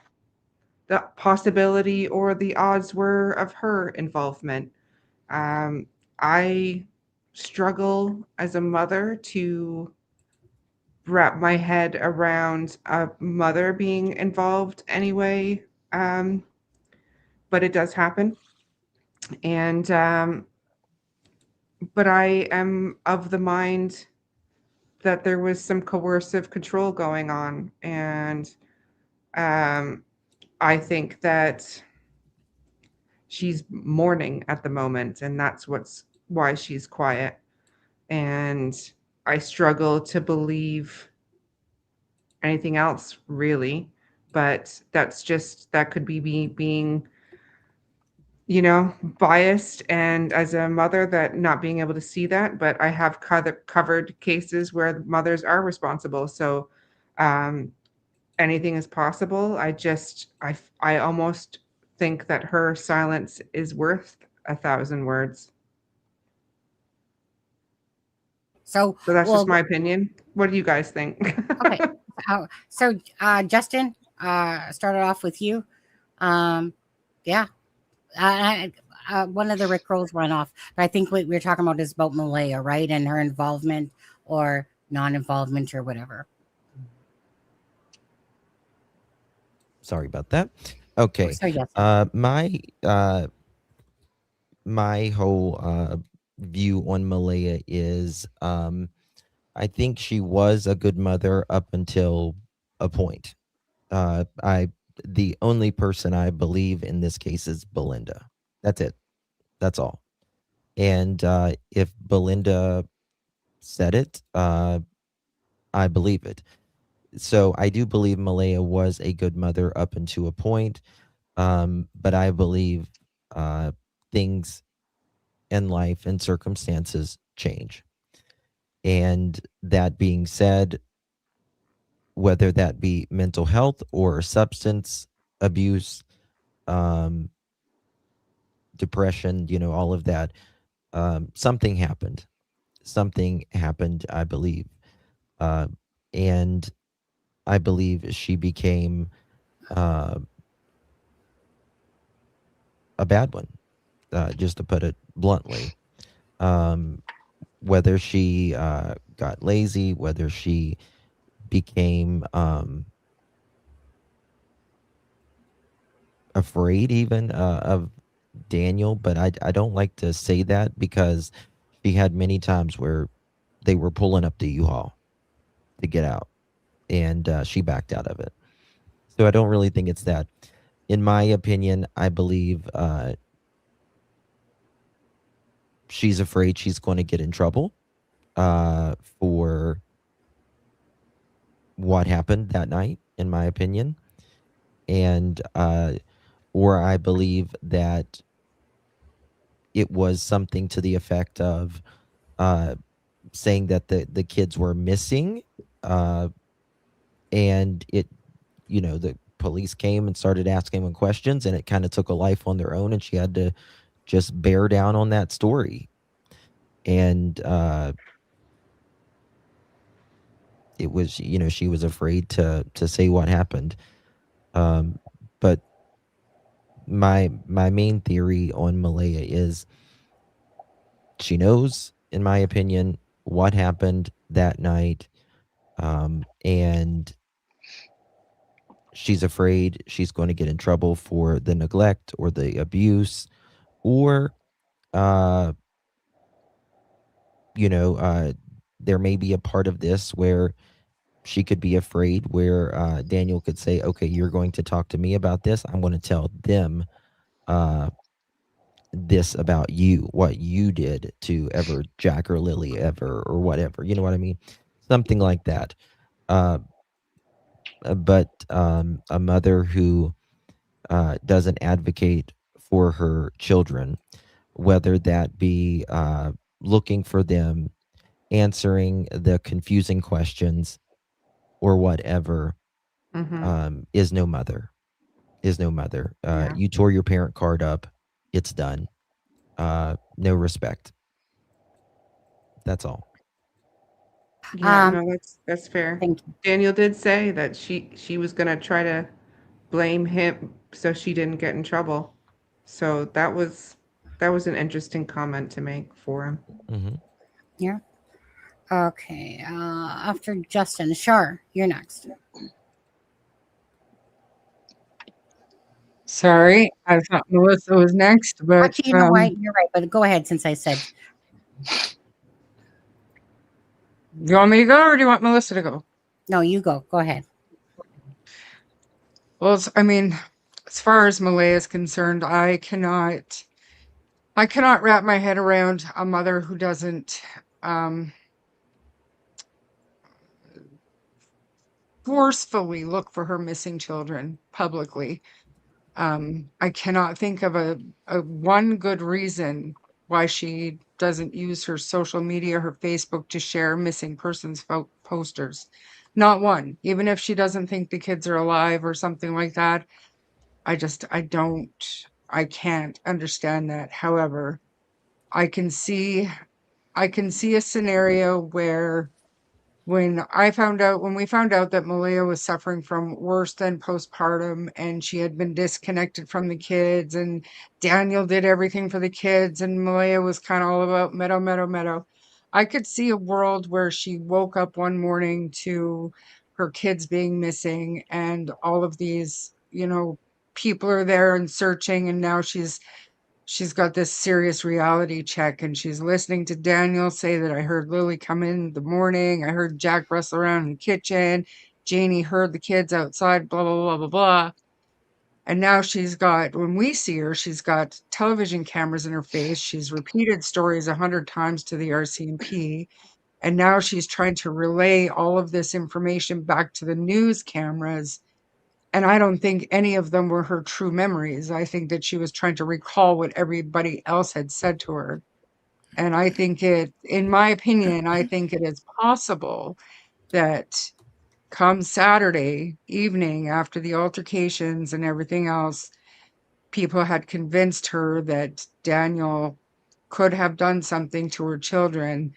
the possibility or the odds were of her involvement. I struggle as a mother to wrap my head around a mother being involved anyway, but it does happen. And but I am of the mind that there was some coercive control going on, and I think that she's mourning at the moment, and that's why she's quiet. And I struggle to believe anything else, really. But that could be me being, biased, and as a mother, that not being able to see that. But I have covered cases where mothers are responsible. So anything is possible. I almost think that her silence is worth 1,000 words. So that's just my opinion. What do you guys think? Okay. So Justin, started off with you. Yeah. One of the Rickrolls went off, but I think what we're talking about is about Malaya, right? And her involvement or non-involvement or whatever. Sorry about that. Okay. So yes. My whole view on Malaya is I think she was a good mother up until a point. The only person I believe in this case is Belinda. That's it. That's all. And if Belinda said it, I believe it. So I do believe Malaya was a good mother up until a point. But I believe things in life and circumstances change. And that being said, whether that be mental health or substance abuse, depression, all of that. Something happened. Something happened, I believe. And I believe she became uh, a bad one, just to put it bluntly. Um, whether she got lazy, whether she became afraid even of Daniel, but I don't like to say that because she had many times where they were pulling up the U-Haul to get out, and she backed out of it. So I don't really think it's that. In my opinion, I believe she's afraid she's going to get in trouble for what happened that night, in my opinion. And or I believe that it was something to the effect of saying that the kids were missing, and the police came and started asking them questions, and it kind of took a life on their own, and she had to just bear down on that story. And it was, she was afraid to say what happened. But my main theory on Malaya is she knows, in my opinion, what happened that night, and she's afraid she's going to get in trouble for the neglect or the abuse, or uh, there may be a part of this where she could be afraid, where Daniel could say, okay, you're going to talk to me about this. I'm going to tell them this about you, what you did to ever Jack or Lily ever, or whatever. You know what I mean? Something like that. But a mother who doesn't advocate for her children, whether that be looking for them, answering the confusing questions, or whatever, is no mother. Is no mother. Yeah. You tore your parent card up. It's done. No respect. That's all. Yeah, no, that's fair. Thank you. Daniel did say that she was gonna try to blame him so she didn't get in trouble. So that was an interesting comment to make for him. Mm-hmm. Yeah. Okay. After Justin, Shar, you're next. Sorry, I thought Melissa was next, but Actually, you know what? You're right, but go ahead since I said. do you want me to go or do you want Melissa to go? No, you go. Go ahead. Well, I mean, as far as Malaya is concerned, I cannot wrap my head around a mother who doesn't forcefully look for her missing children publicly. I cannot think of a one good reason why she doesn't use her social media, her Facebook, to share missing persons posters. Not one. Even if she doesn't think the kids are alive or something like that, I can't understand that. However, I can see a scenario where when we found out that Malia was suffering from worse than postpartum and she had been disconnected from the kids, and Daniel did everything for the kids and Malia was kind of all about meadow. I could see a world where she woke up one morning to her kids being missing and all of these, people are there and searching, and now she's got this serious reality check, and she's listening to Daniel say that I heard Lily come in the morning. I heard Jack rustle around in the kitchen. Janie heard the kids outside, blah, blah, blah, blah, blah. And now when we see her, she's got television cameras in her face. She's repeated stories 100 times to the RCMP. And now she's trying to relay all of this information back to the news cameras. And I don't think any of them were her true memories. I think that she was trying to recall what everybody else had said to her. And in my opinion, I think it is possible that come Saturday evening after the altercations and everything else, people had convinced her that Daniel could have done something to her children,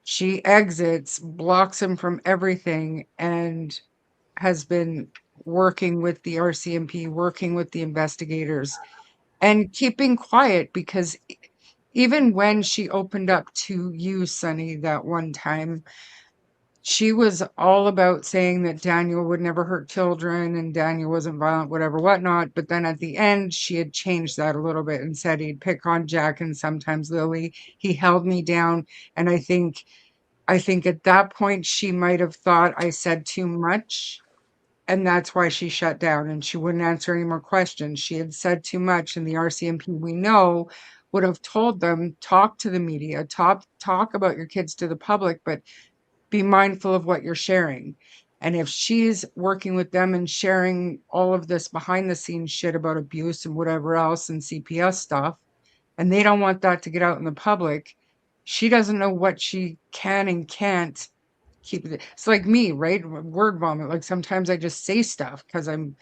she exits, blocks him from everything, and has been working with the RCMP, working with the investigators, and keeping quiet, because even when she opened up to you, Sonny, that one time, she was all about saying that Daniel would never hurt children and Daniel wasn't violent, whatever, whatnot. But then at the end, she had changed that a little bit and said he'd pick on Jack and sometimes Lily. He held me down. And I think at that point, she might have thought I said too much. And that's why she shut down and she wouldn't answer any more questions. She had said too much, and the RCMP, we know, would have told them, talk to the media, talk about your kids to the public, but be mindful of what you're sharing. And if she's working with them and sharing all of this behind the scenes shit about abuse and whatever else and CPS stuff, and they don't want that to get out in the public, she doesn't know what she can and can't keep it. It's like me, right? Word vomit. Like sometimes I just say stuff because I'm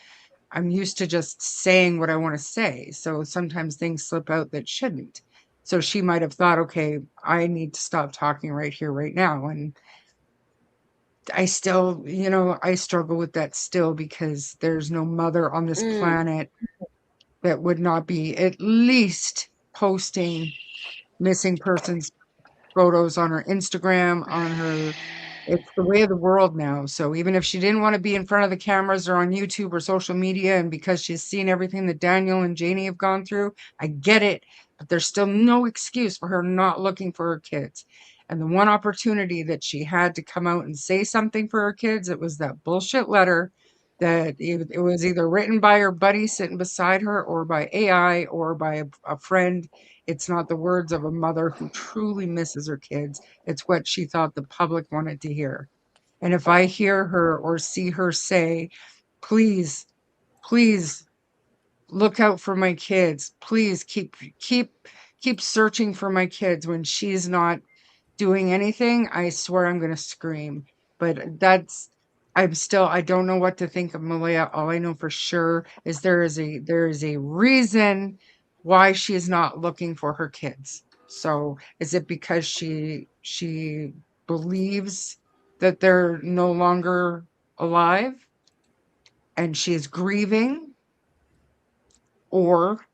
used to just saying what I want to say. So sometimes things slip out that shouldn't. So she might have thought, okay, I need to stop talking right here, right now. And I still, I struggle with that still, because there's no mother on this planet that would not be at least posting missing persons photos on her Instagram, it's the way of the world now. So even if she didn't want to be in front of the cameras or on YouTube or social media, and because she's seen everything that Daniel and Janie have gone through, I get it, but there's still no excuse for her not looking for her kids. And the one opportunity that she had to come out and say something for her kids, it was that bullshit letter that it was either written by her buddy sitting beside her or by AI or by a friend. It's not the words of a mother who truly misses her kids. It's what she thought the public wanted to hear. And if I hear her or see her say, please, please look out for my kids, please keep searching for my kids, when she's not doing anything, I swear I'm going to scream. But I don't know what to think of Malaya. All I know for sure is there is a reason why she is not looking for her kids. So is it because she believes that they're no longer alive and she is grieving, or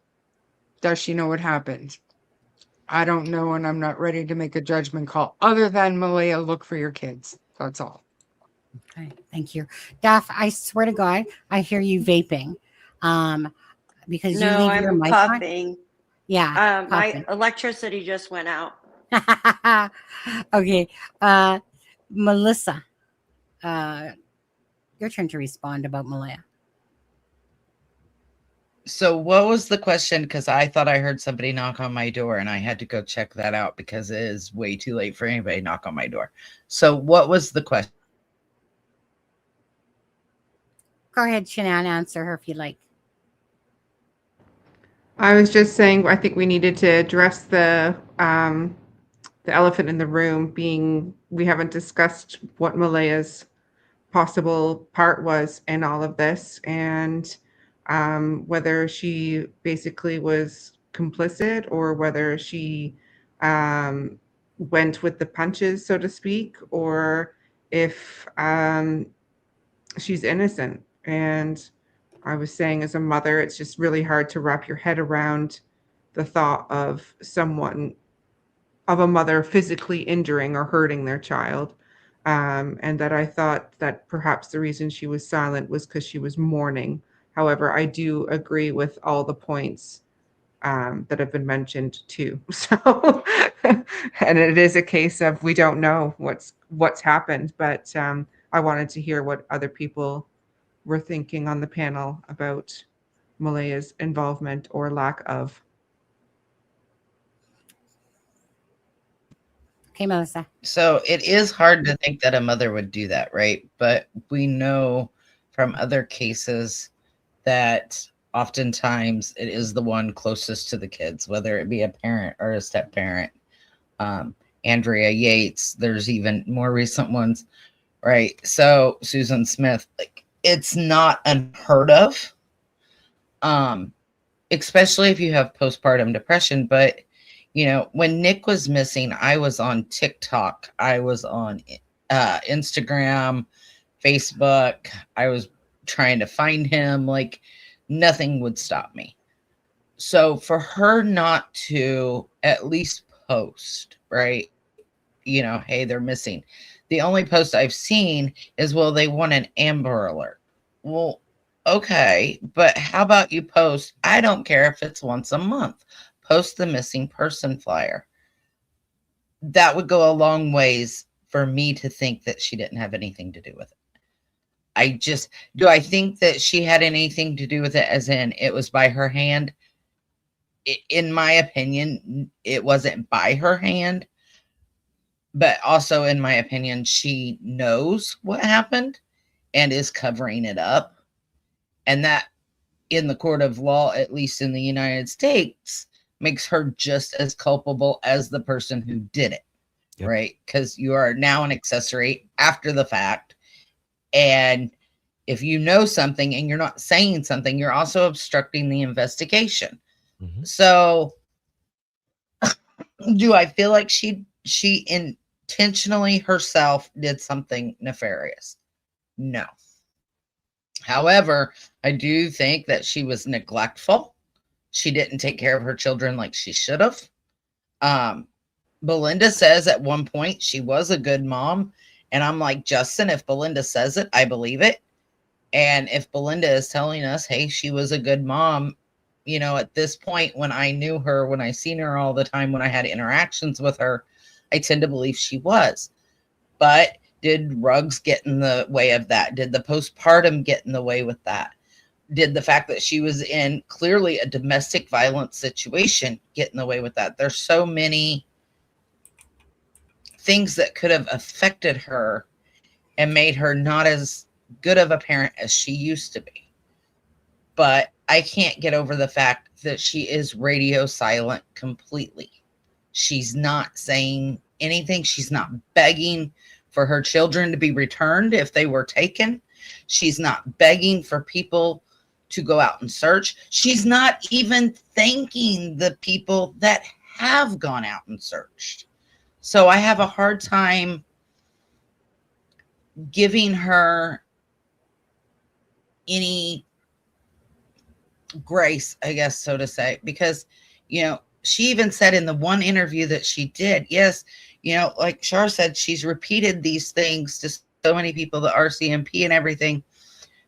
does she know what happened? I don't know, and I'm not ready to make a judgment call other than Malaya, look for your kids. That's all. Okay, thank you. Daph, I swear to God, I hear you vaping. Because you No, leave your I'm mic on. puffing. Yeah. My Puffing. electricity just went out. Okay. Melissa, your turn to respond about Malaya. So what was the question? Because I thought I heard somebody knock on my door and I had to go check that out because it is way too late for anybody to knock on my door. So what was the question? Go ahead, Shanann, answer her if you like. I was just saying, I think we needed to address the elephant in the room, being we haven't discussed what Malaya's possible part was in all of this, and whether she basically was complicit or whether she went with the punches, so to speak, or if she's innocent. And I was saying, as a mother, it's just really hard to wrap your head around the thought of a mother physically injuring or hurting their child. And that I thought that perhaps the reason she was silent was because she was mourning. However, I do agree with all the points that have been mentioned too. So, and it is a case of we don't know what's happened, but I wanted to hear what other people were thinking on the panel about Malaya's involvement or lack of. Okay, Melissa. So it is hard to think that a mother would do that, right? But we know from other cases that oftentimes it is the one closest to the kids, whether it be a parent or a step parent. Andrea Yates, there's even more recent ones, right? So Susan Smith, like, it's not unheard of. especially if you have postpartum depression. But, when Nick was missing, I was on TikTok, I was on Instagram, Facebook. I was trying to find him. Like, nothing would stop me. So for her not to at least post, right? Hey, they're missing. The only post I've seen is, well, they want an Amber Alert. Well, okay, but how about you post, I don't care if it's once a month, post the missing person flyer. That would go a long ways for me to think that she didn't have anything to do with it. Do I think that she had anything to do with it, as in it was by her hand? In my opinion, it wasn't by her hand. But also, in my opinion, she knows what happened and is covering it up. And that, in the court of law, at least in the United States, makes her just as culpable as the person who did it. Yep. Right? Because you are now an accessory after the fact. And if you know something and you're not saying something, you're also obstructing the investigation. Mm-hmm. So do I feel like she intentionally herself did something nefarious? No. However, I do think that she was neglectful. She didn't take care of her children like she should have. Belinda says at one point she was a good mom. And I'm like, Justin, if Belinda says it, I believe it. And if Belinda is telling us, hey, she was a good mom, at this point, when I knew her, when I seen her all the time, when I had interactions with her, I tend to believe she was. But did Ruggs get in the way of that? Did the postpartum get in the way with that? Did the fact that she was in clearly a domestic violence situation get in the way with that? There's so many things that could have affected her and made her not as good of a parent as she used to be. But I can't get over the fact that she is radio silent completely. She's not saying anything. She's not begging for her children to be returned if they were taken. She's not begging for people to go out and search. She's not even thanking the people that have gone out and searched. So I have a hard time giving her any grace, I guess, so to say, because, she even said in the one interview that she did, yes, like Char said, she's repeated these things to so many people, the RCMP and everything,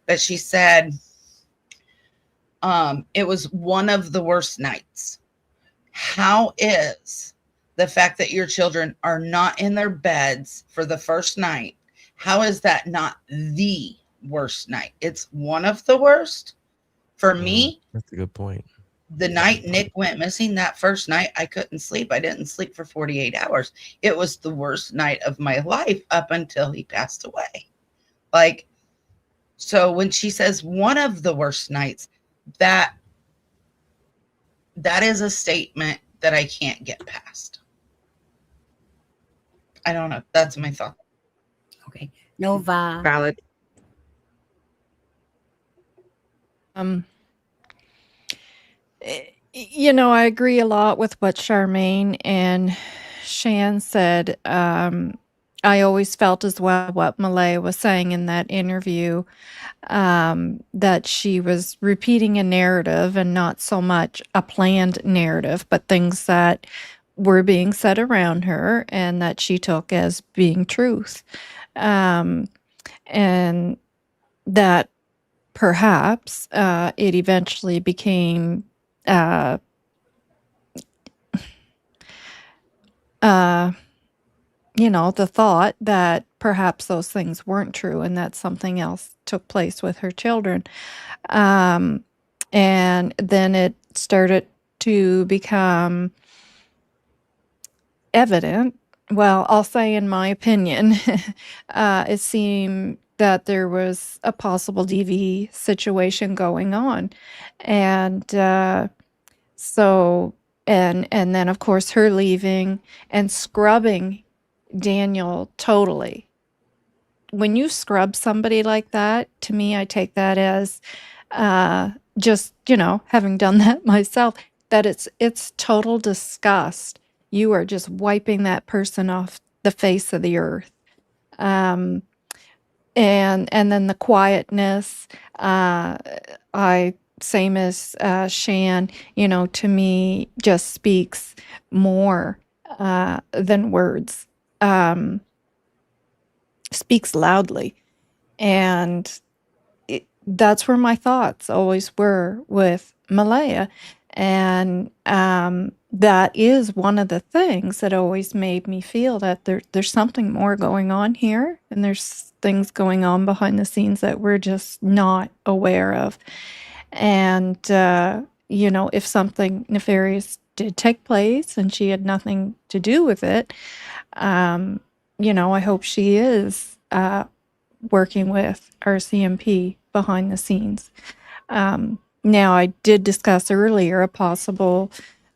but she said, it was one of the worst nights. How is the fact that your children are not in their beds for the first night, how is that not the worst night? It's one of the worst. For me, that's a good point. The night Nick went missing, that first night, I couldn't sleep. I didn't sleep for 48 hours. It was the worst night of my life up until he passed away. So when she says one of the worst nights, that is a statement that I can't get past. I don't know. That's my thought. Okay. Novah. Valid. I agree a lot with what Charmaine and Shan said. I always felt as well what Malay was saying in that interview, that she was repeating a narrative and not so much a planned narrative, but things that were being said around her and that she took as being truth. And that perhaps it eventually became the thought that perhaps those things weren't true and that something else took place with her children. And then it started to become evident. Well, I'll say in my opinion, it seemed that there was a possible DV situation going on. And and then of course her leaving and scrubbing Daniel totally. When you scrub somebody like that, to me, I take that as just, having done that myself, that it's total disgust. You are just wiping that person off the face of the earth. Um, and then the quietness, I same as Shan, to me just speaks more than words. Speaks loudly, and that's where my thoughts always were with Malaya. And that is one of the things that always made me feel that there's something more going on here, and there's things going on behind the scenes that we're just not aware of. And, if something nefarious did take place and she had nothing to do with it, I hope she is working with RCMP behind the scenes. Now, I did discuss earlier a possible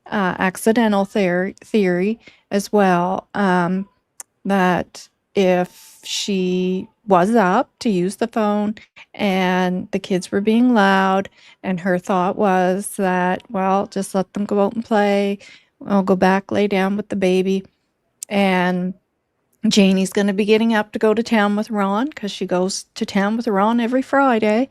accidental theory as well, that if she was up to use the phone and the kids were being loud, and her thought was that, well, just let them go out and play, I'll go back, lay down with the baby, and Janie's going to be getting up to go to town with Ron, because she goes to town with Ron every Friday.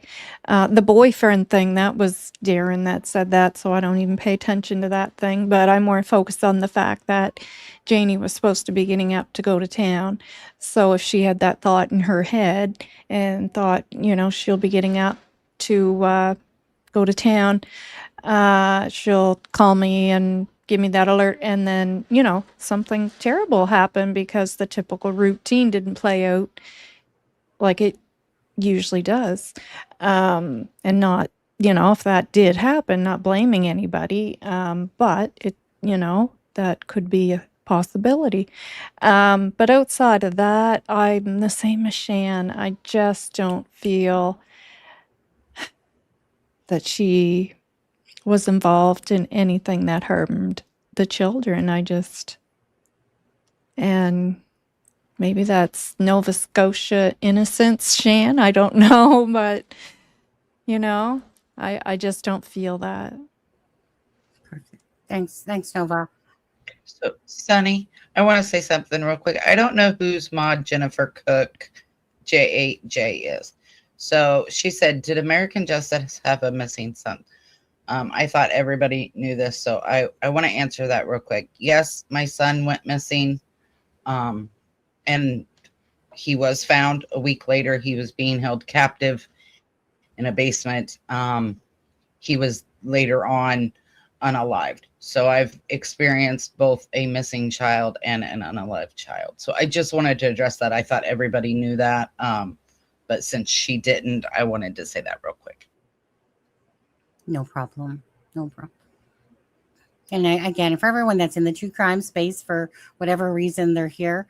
The boyfriend thing, that was Darren that said that, so I don't even pay attention to that thing. But I'm more focused on the fact that Janie was supposed to be getting up to go to town. So if she had that thought in her head and thought, she'll be getting up to go to town, she'll call me and give me that alert, and then, something terrible happened because the typical routine didn't play out like it usually does. And not, if that did happen, not blaming anybody, but it, that could be a possibility. But outside of that, I'm the same as Shan. I just don't feel that she was involved in anything that harmed the children. And maybe that's Nova Scotia innocence, Shan. I don't know, but I just don't feel that. Perfect. Thanks, Nova. So, Sunny, I want to say something real quick. I don't know whose mod Jennifer Cook J8J is. So she said, did American Justice have a missing son? I thought everybody knew this, so I want to answer that real quick. Yes, my son went missing, and he was found a week later. He was being held captive in a basement. He was later on unalived. So I've experienced both a missing child and an unalived child. So I just wanted to address that. I thought everybody knew that, but since she didn't, I wanted to say that real quick. No problem. No problem. And again, for everyone that's in the true crime space, for whatever reason they're here,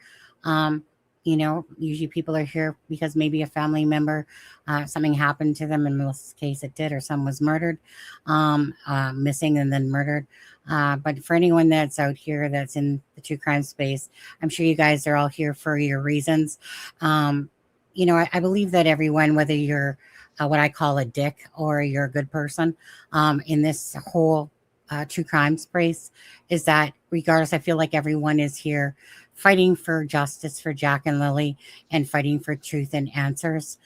usually people are here because maybe a family member, something happened to them. In Melissa's case, it did, or someone was murdered, missing and then murdered. But for anyone that's out here that's in the true crime space, I'm sure you guys are all here for your reasons. I believe that everyone, whether you're what I call a dick or you're a good person, in this whole true crime space, is that regardless, I feel like everyone is here fighting for justice for Jack and Lily, and fighting for truth and answers,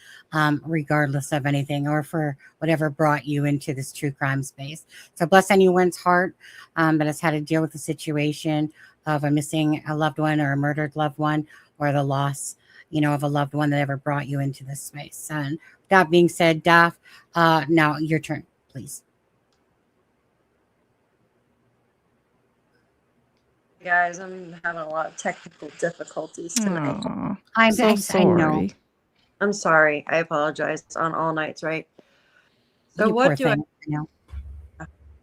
regardless of anything, or for whatever brought you into this true crime space. So bless anyone's heart that has had to deal with the situation of a loved one, or a murdered loved one, or the loss, of a loved one that ever brought you into this space. And that being said, Daph, now your turn, please. Guys, I'm having a lot of technical difficulties tonight. Aw, I'm so I know. sorry. I'm sorry. I apologize. It's on all nights, right? So You what poor do I thing, know.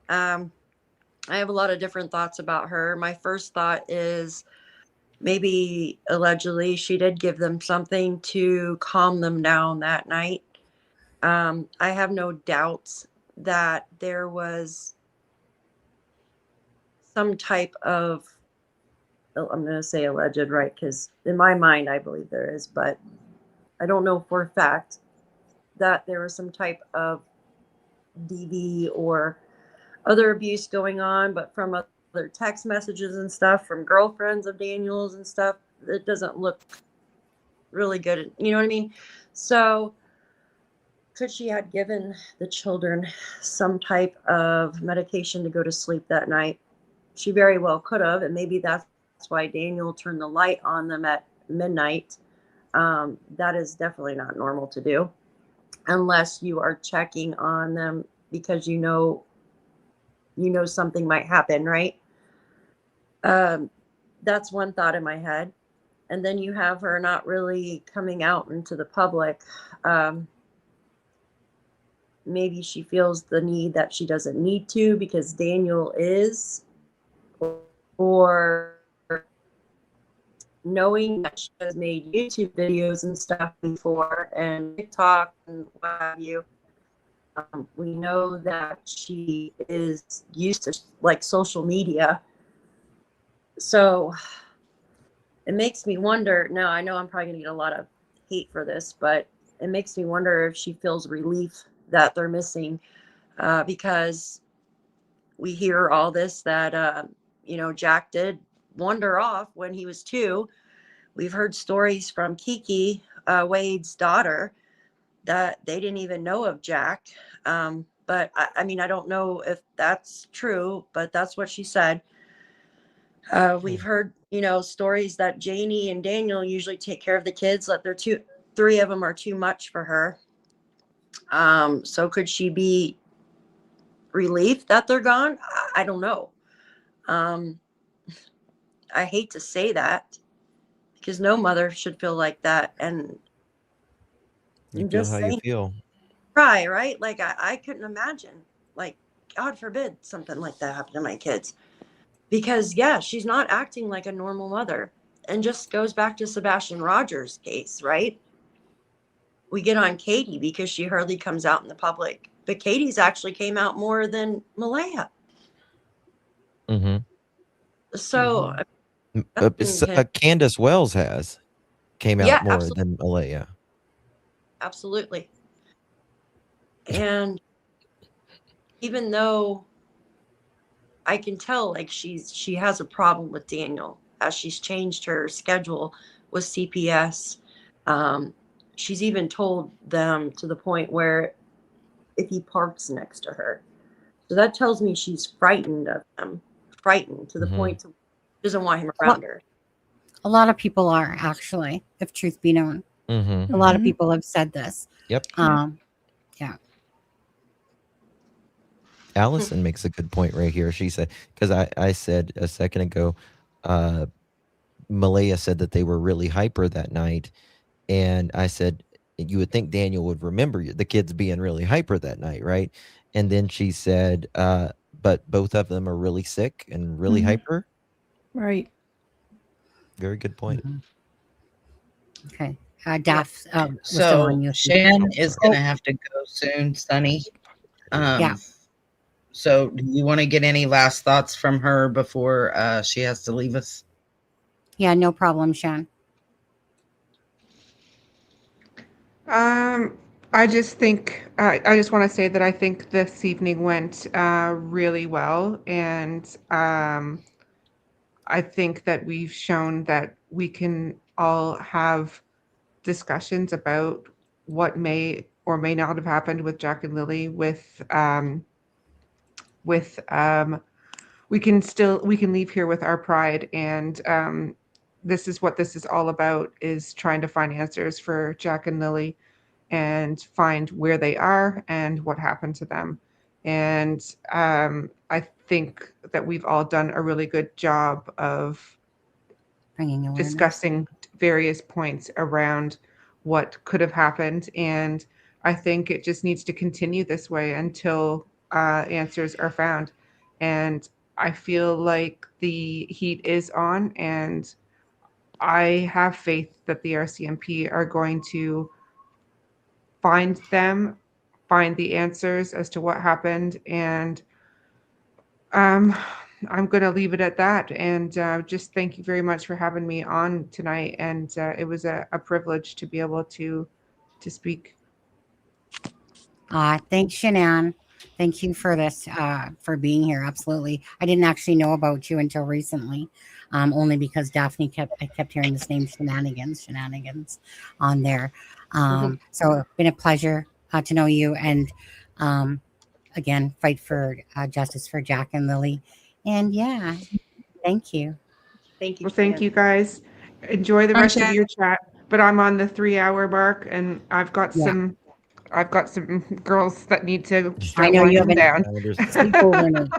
I have a lot of different thoughts about her. My first thought is maybe allegedly she did give them something to calm them down that night. I have no doubts that there was some type of, I'm going to say alleged, right? Because in my mind, I believe there is, but I don't know for a fact that there was some type of DV or other abuse going on, but from other text messages and stuff from girlfriends of Daniel's and stuff, it doesn't look really good. You know what I mean? So could she have given the children some type of medication to go to sleep that night? She very well could have, and maybe that's why Daniel turned the light on them at midnight. That is definitely not normal to do unless you are checking on them because you know something might happen, right? That's one thought in my head. And then you have her not really coming out into the public. Maybe she feels the need that she doesn't need to because Daniel is, or knowing that she has made YouTube videos and stuff before and TikTok and what have you. We know that she is used to like social media. So it makes me wonder. Now, I know I'm probably going to get a lot of hate for this, but it makes me wonder if she feels relief that they're missing because we hear all this that, Jack did wander off when he was 2. We've heard stories from Kiki, Wade's daughter, that they didn't even know of Jack. But I mean, I don't know if that's true, but that's what she said. We've heard, stories that Janie and Daniel usually take care of the kids, that they're 3 of them are too much for her. So could she be relieved that they're gone? I don't know. I hate to say that because no mother should feel like that. And You I'm feel just how you saying, feel. cry, right? Like I couldn't imagine, like, God forbid something like that happened to my kids. Because yeah, she's not acting like a normal mother. And just goes back to Sebastian Rogers' case, right? We get on Katie because she hardly comes out in the public. But Katie's actually came out more than Malaya. Mm-hmm. So Candace Wells came out yeah, more than Alea. absolutely. And even though I can tell like she has a problem with Daniel as she's changed her schedule with CPS. She's even told them to the point where if he parks next to her. So that tells me she's frightened of him, frightened to the point to she doesn't want him around her. A lot of people are actually, if truth be known. Mm-hmm. A lot of people have said this. Yep. Yeah. Allison makes a good point right here. She said, because I said a second ago, Malaya said that they were really hyper that night. And I said, you would think Daniel would remember the kids being really hyper that night, right? And then she said, but both of them are really sick and really hyper. Right. Very good point. Okay. Daff, we're still So on you. Shan is going to have to go soon, Sunny. Yeah. So do you want to get any last thoughts from her before she has to leave us? Yeah, no problem, Shan. I just think I just want to say that I think this evening went really well, and I think that we've shown that we can all have discussions about what may or may not have happened with Jack and Lily. We can leave here with our pride, and this is what this is all about: is trying to find answers for Jack and Lily, and find where they are and what happened to them. And I think that we've all done a really good job of Bringing awareness. discussing various points around what could have happened. And I think it just needs to continue this way until answers are found. And I feel like the heat is on, and I have faith that the RCMP are going to find the answers as to what happened. And I'm going to leave it at that. And just thank you very much for having me on tonight. And it was a privilege to be able to speak. Thanks, Shanann. Thank you for this, for being here. Absolutely. I didn't actually know about you until recently, only because I kept hearing this name shenanigans on there. So it's been a pleasure to know you, and um, again, fight for justice for Jack and Lily. And yeah, thank you. Thank you, Well, thank Shan. you guys. Enjoy the Bye, rest of Shan. your chat. But I'm on the 3 hour mark, and Yeah, I've got some girls that need to I start know you have winding a down. sleepover night.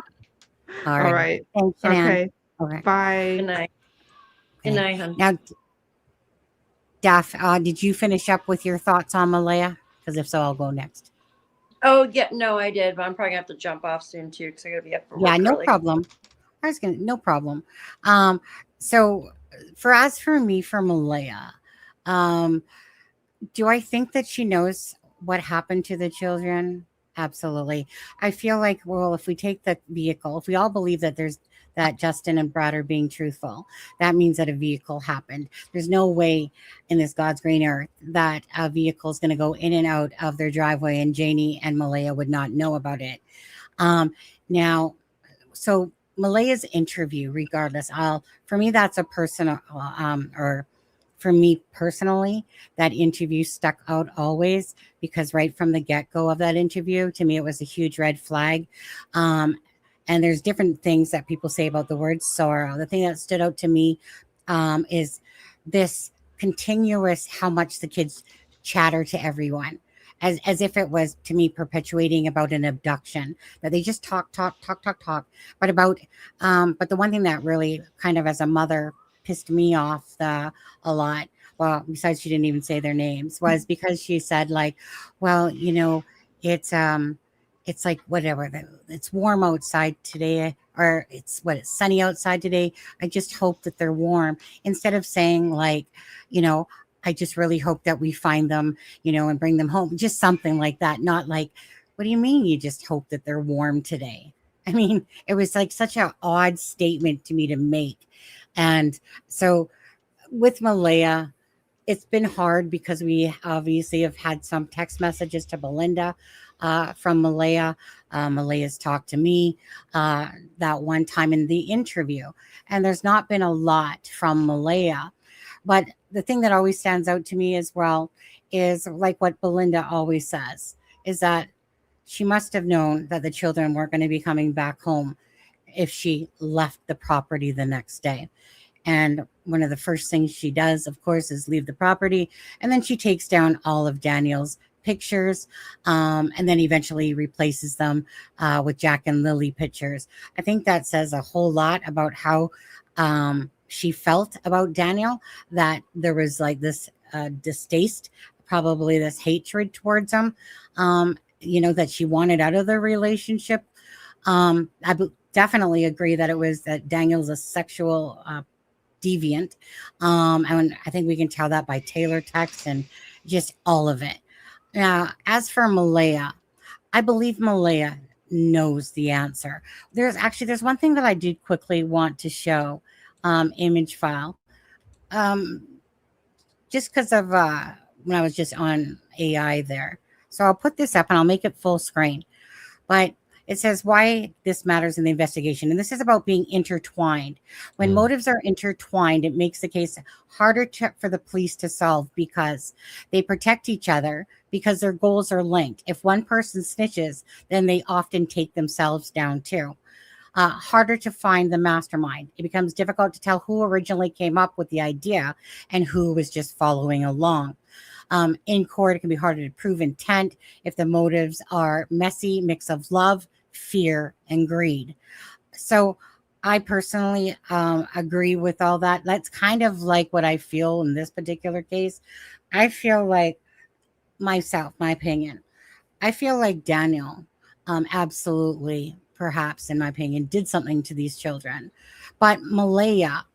All All right. right. Thanks, Shanann. Okay. Okay. Good Bye. night. Good Okay. night, hon. Now, Daph, did you finish up with your thoughts on Malaya? Because if so, I'll go next. Oh, yeah, no, I did, but I'm probably gonna have to jump off soon too because I gotta be up for Yeah, work no early. problem. No problem. So for me, for Malaya, um, do I think that she knows what happened to the children? Absolutely. I feel like, well, if we take the vehicle, if we all believe that Justin and Brad are being truthful, that means that a vehicle happened. There's no way in this God's green earth that a vehicle is going to go in and out of their driveway and Janie and Malaya would not know about it. Um, now, so Malaya's interview, regardless, for me that's a personal or for me personally, that interview stuck out always because right from the get go of that interview, to me, it was a huge red flag. Um, and there's different things that people say about the word sorrow. The thing that stood out to me is this continuous how much the kids chatter to everyone. As if it was to me perpetuating about an abduction that they just talk but the one thing that really kind of as a mother pissed me off a lot, well, besides she didn't even say their names, was because she said like, well, it's like whatever, it's warm outside today, or it's sunny outside today. I just hope that they're warm, instead of saying like, you know, I just really hope that we find them, and bring them home, just something like that. Not like, what do you mean you just hope that they're warm today? I mean, it was like such an odd statement to me to make. And so with Malaya, it's been hard because we obviously have had some text messages to Belinda from Malaya. Malaya's talked to me that one time in the interview, and there's not been a lot from Malaya. But the thing that always stands out to me as well is like what Belinda always says, is that she must have known that the children weren't going to be coming back home if she left the property the next day. And one of the first things she does, of course, is leave the property. And then she takes down all of Daniel's pictures, and then eventually replaces them with Jack and Lily pictures. I think that says a whole lot about how she felt about Daniel, that there was like this distaste, probably this hatred towards him, that she wanted out of the relationship. Definitely agree that it was that Daniel's a sexual deviant. And I think we can tell that by Taylor text and just all of it. Now, as for Malaya, I believe Malaya knows the answer. There's one thing that I did quickly want to show, image file, um, just because of when I was just on AI there. So I'll put this up and I'll make it full screen. But it says why this matters in the investigation. And this is about being intertwined. When motives are intertwined, it makes the case harder for the police to solve because they protect each other, because their goals are linked. If one person snitches, then they often take themselves down too. Harder to find the mastermind. It becomes difficult to tell who originally came up with the idea and who was just following along. In court, it can be harder to prove intent if the motives are messy mix of love, fear, and greed. So I personally agree with all that. That's kind of like what I feel in this particular case. I feel like my opinion, I feel like Daniel absolutely, perhaps, in my opinion, did something to these children. But Malaya,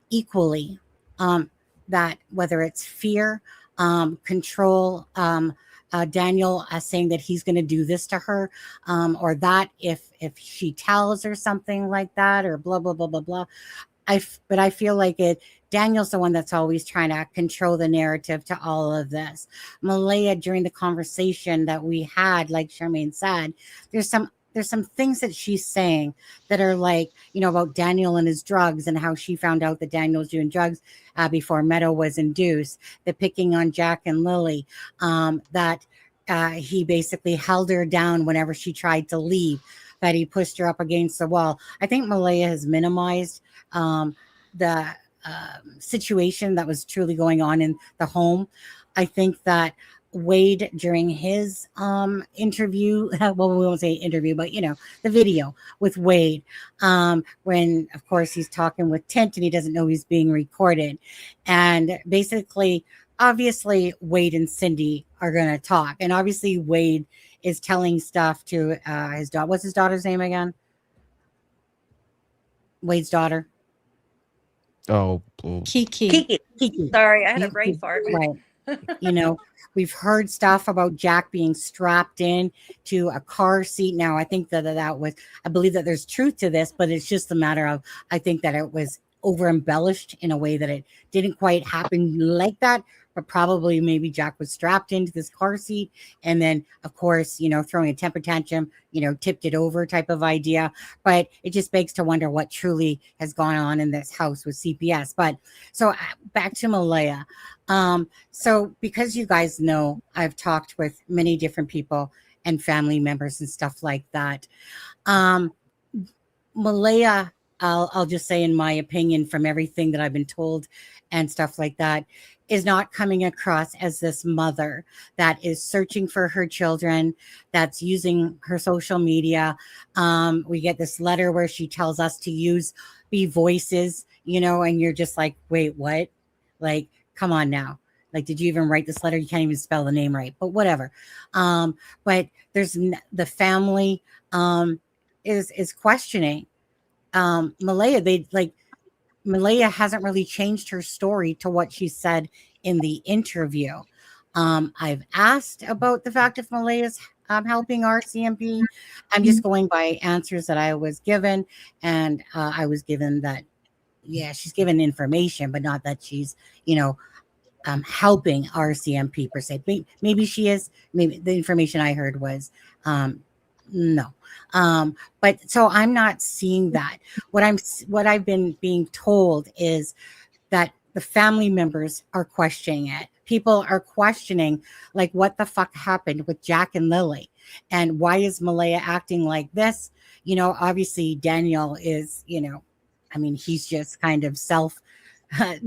equally, that whether it's fear, control, Daniel saying that he's going to do this to her, or that if she tells or something like that, or blah blah blah blah blah. but I feel like Daniel's the one that's always trying to control the narrative to all of this. Malaya, during the conversation that we had, like Charmaine said, there's some things that she's saying that are like, about Daniel and his drugs and how she found out that Daniel was doing drugs before Meadow was induced, the picking on Jack and Lily, that he basically held her down whenever she tried to leave, that he pushed her up against the wall. I think Malaya has minimized the situation that was truly going on in the home. I think that Wade, during his interview, well, we won't say interview, but the video with Wade, when of course he's talking with Tint and he doesn't know he's being recorded, and basically, obviously, Wade and Cindy are going to talk, and obviously Wade is telling stuff to his daughter. What's his daughter's name again? Wade's daughter. Oh, Kiki. Kiki. Sorry, I had a brain fart. Right. We've heard stuff about Jack being strapped in to a car seat. Now, I think that was, I believe that there's truth to this, but it's just a matter of, I think that it was over embellished in a way that it didn't quite happen like that, but probably maybe Jack was strapped into this car seat and then, of course, throwing a temper tantrum, tipped it over type of idea. But it just begs to wonder what truly has gone on in this house with CPS. But so back to Malaya. So because you guys know, I've talked with many different people and family members and stuff like that. Malaya, I'll just say, in my opinion, from everything that I've been told and stuff like that, is not coming across as this mother that is searching for her children, that's using her social media. We get this letter where she tells us to be voices, and you're just like, wait, what? Like, come on now. Like, did you even write this letter? You can't even spell the name right, but whatever. But there's the family is questioning Malaya. Malaya hasn't really changed her story to what she said in the interview. I've asked about the fact if Malaya's helping RCMP. I'm just going by answers that I was given, and I was given that, yeah, she's given information, but not that she's, helping RCMP per se. Maybe she is. Maybe the information I heard was no. But so I'm not seeing that. What I've been being told is that the family members are questioning it. People are questioning, like, what the fuck happened with Jack and Lily, and why is Malaya acting like this? Obviously Daniel is, he's just kind of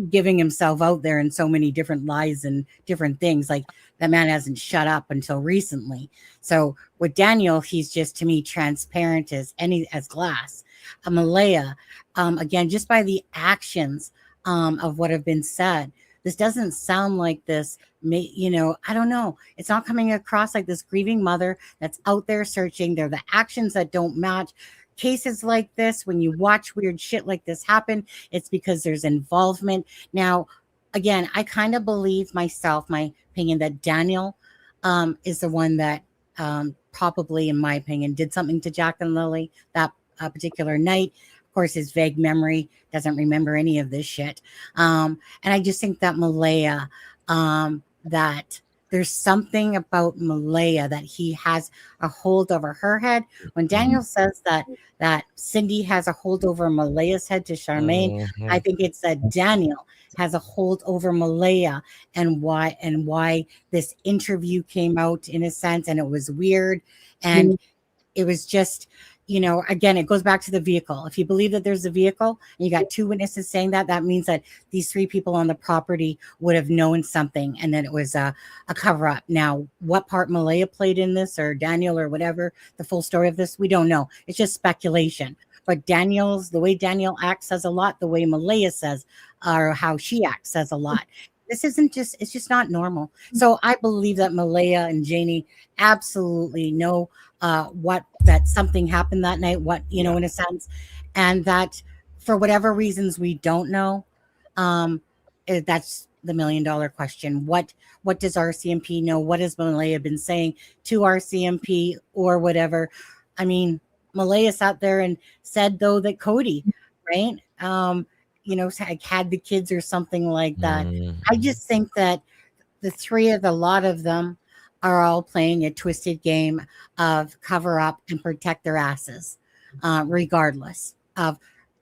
giving himself out there in so many different lies and different things. Like, that man hasn't shut up until recently. So with Daniel, he's just, to me, transparent as glass. Malaya, again, just by the actions of what have been said, this doesn't sound like this. I don't know. It's not coming across like this grieving mother that's out there searching. They're the actions that don't match. Cases like this, when you watch weird shit like this happen, it's because there's involvement. Now, again, I kind of believe myself, my opinion, that Daniel is the one that probably, in my opinion, did something to Jack and Lily that particular night. Of course, his vague memory doesn't remember any of this shit. And I just think that Malaya, that there's something about Malaya that he has a hold over her head. When Daniel says that Cindy has a hold over Malaya's head to Charmaine, I think it's that Daniel has a hold over Malaya, and why this interview came out, in a sense, and it was weird, and it was just, again, it goes back to the vehicle. If you believe that there's a vehicle and you got two witnesses saying that means that these three people on the property would have known something, and then it was a cover up. Now, what part Malaya played in this, or Daniel, or whatever, the full story of this, we don't know. It's just speculation. But the way Daniel acts says a lot. The way Malaya says, or how she acts, says a lot. It's just not normal. So I believe that Malaya and Janie absolutely know that something happened that night, in a sense, and that for whatever reasons we don't know, that's the $1 million question. What does RCMP know? What has Malaya been saying to RCMP or whatever? I mean, Malaya sat there and said, though, that Cody, right? had the kids or something like that. I Mhm. just think that the lot of them are all playing a twisted game of cover up and protect their asses, regardless of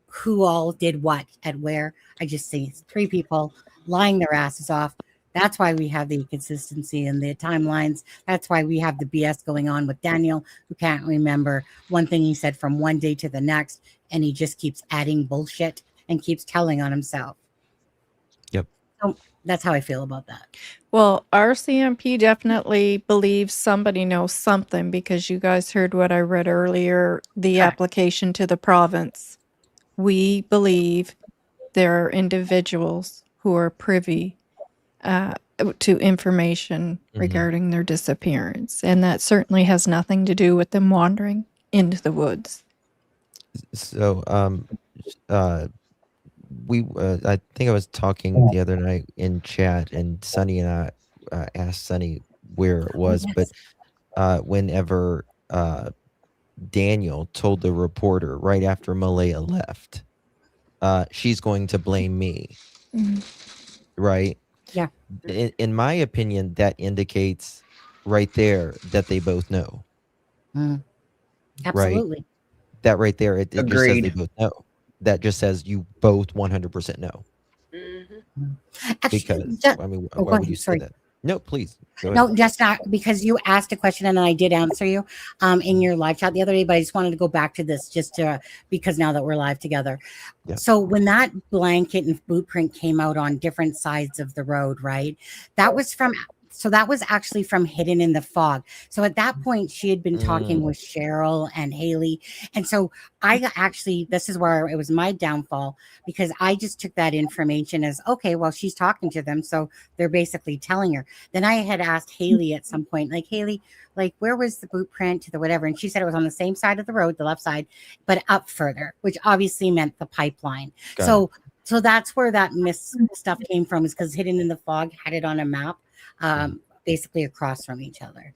who all did what and where. I just see 3 people lying their asses off. That's why we have the inconsistency in the timelines. That's why we have the BS going on with Daniel, who can't remember one thing he said from one day to the next, and he just keeps adding bullshit and keeps telling on himself. Yep. So that's how I feel about that. Well, RCMP definitely believes somebody knows something because you guys heard what I read earlier, the Correct. application to the province. We believe there are individuals who are privy to information Mhm. regarding their disappearance, and that certainly has nothing to do with them wandering into the woods. So, I think I was talking the other night in chat, and Sunny and I asked Sunny where it was, but whenever Daniel told the reporter right after Malaya left, she's going to blame me, right? Yeah. In my opinion, that indicates right there that they both know, right? Absolutely. That right there, it just says they Agreed. both know. That just says you both 100% know. Actually, Because, I mean, go why would ahead. you say Sorry. that? No, please, go ahead. No, just not because you asked a question and I did answer you in your live chat the other day, but I just wanted to go back to this because now that we're live together. Yeah. So when that blanket and boot print came out on different sides of the road, right? That was actually from Hidden in the Fog. So at that point, she had been talking with Cheryl and Haley. And so this is where it was my downfall, because I just took that information as, okay, well, she's talking to them. So they're basically telling her. Then I had asked Haley at some point, like, Haley, like, where was the boot print to the whatever? And she said it was on the same side of the road, the left side, but up further, which obviously meant the pipeline. Got So that's where that miss stuff came from, is because Hidden in the Fog had it on a map, basically across from each other,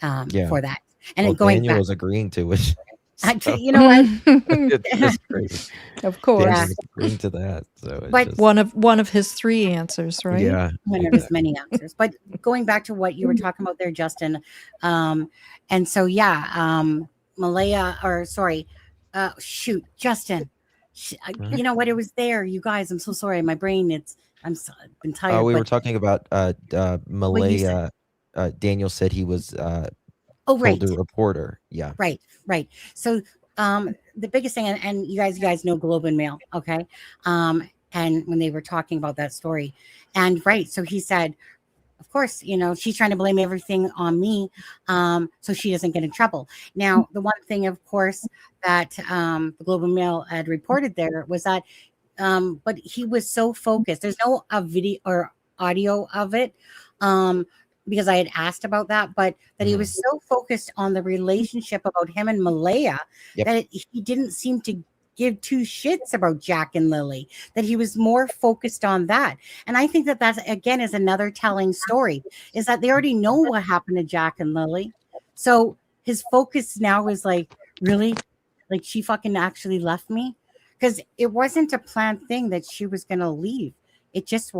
Yeah. for that. And Well, then going Daniel back, was agreeing to it. So you know what? it's just crazy. Of course. Daniel was agreeing to that. So it's But just, One of his 3 answers, right? yeah. One of his many answers. But going back to what you were talking about there, Justin, and so Malaya, or sorry, shoot, Justin, you know what? It was there, you guys. I'm so sorry, my brain. I've been tired. We but were talking about what you said. Malaya. Daniel said he was Oh, told right. the reporter. Yeah. Right. So the biggest thing, and you guys know Globe and Mail, okay? And when they were talking about that story, and right, so he said, of course, she's trying to blame everything on me, so she doesn't get in trouble. Now, the one thing, of course, that the Globe and Mail had reported there was that, but he was so focused. There's no video or audio of it. Because I had asked about that, but that he was so focused on the relationship about him and Malaya that he didn't seem to give 2 shits about Jack and Lily, that he was more focused on that. And I think that again is another telling story, is that they already know what happened to Jack and Lily. So his focus now is like, really? Like, she fucking actually left me? Because it wasn't a planned thing that she was going to leave. It just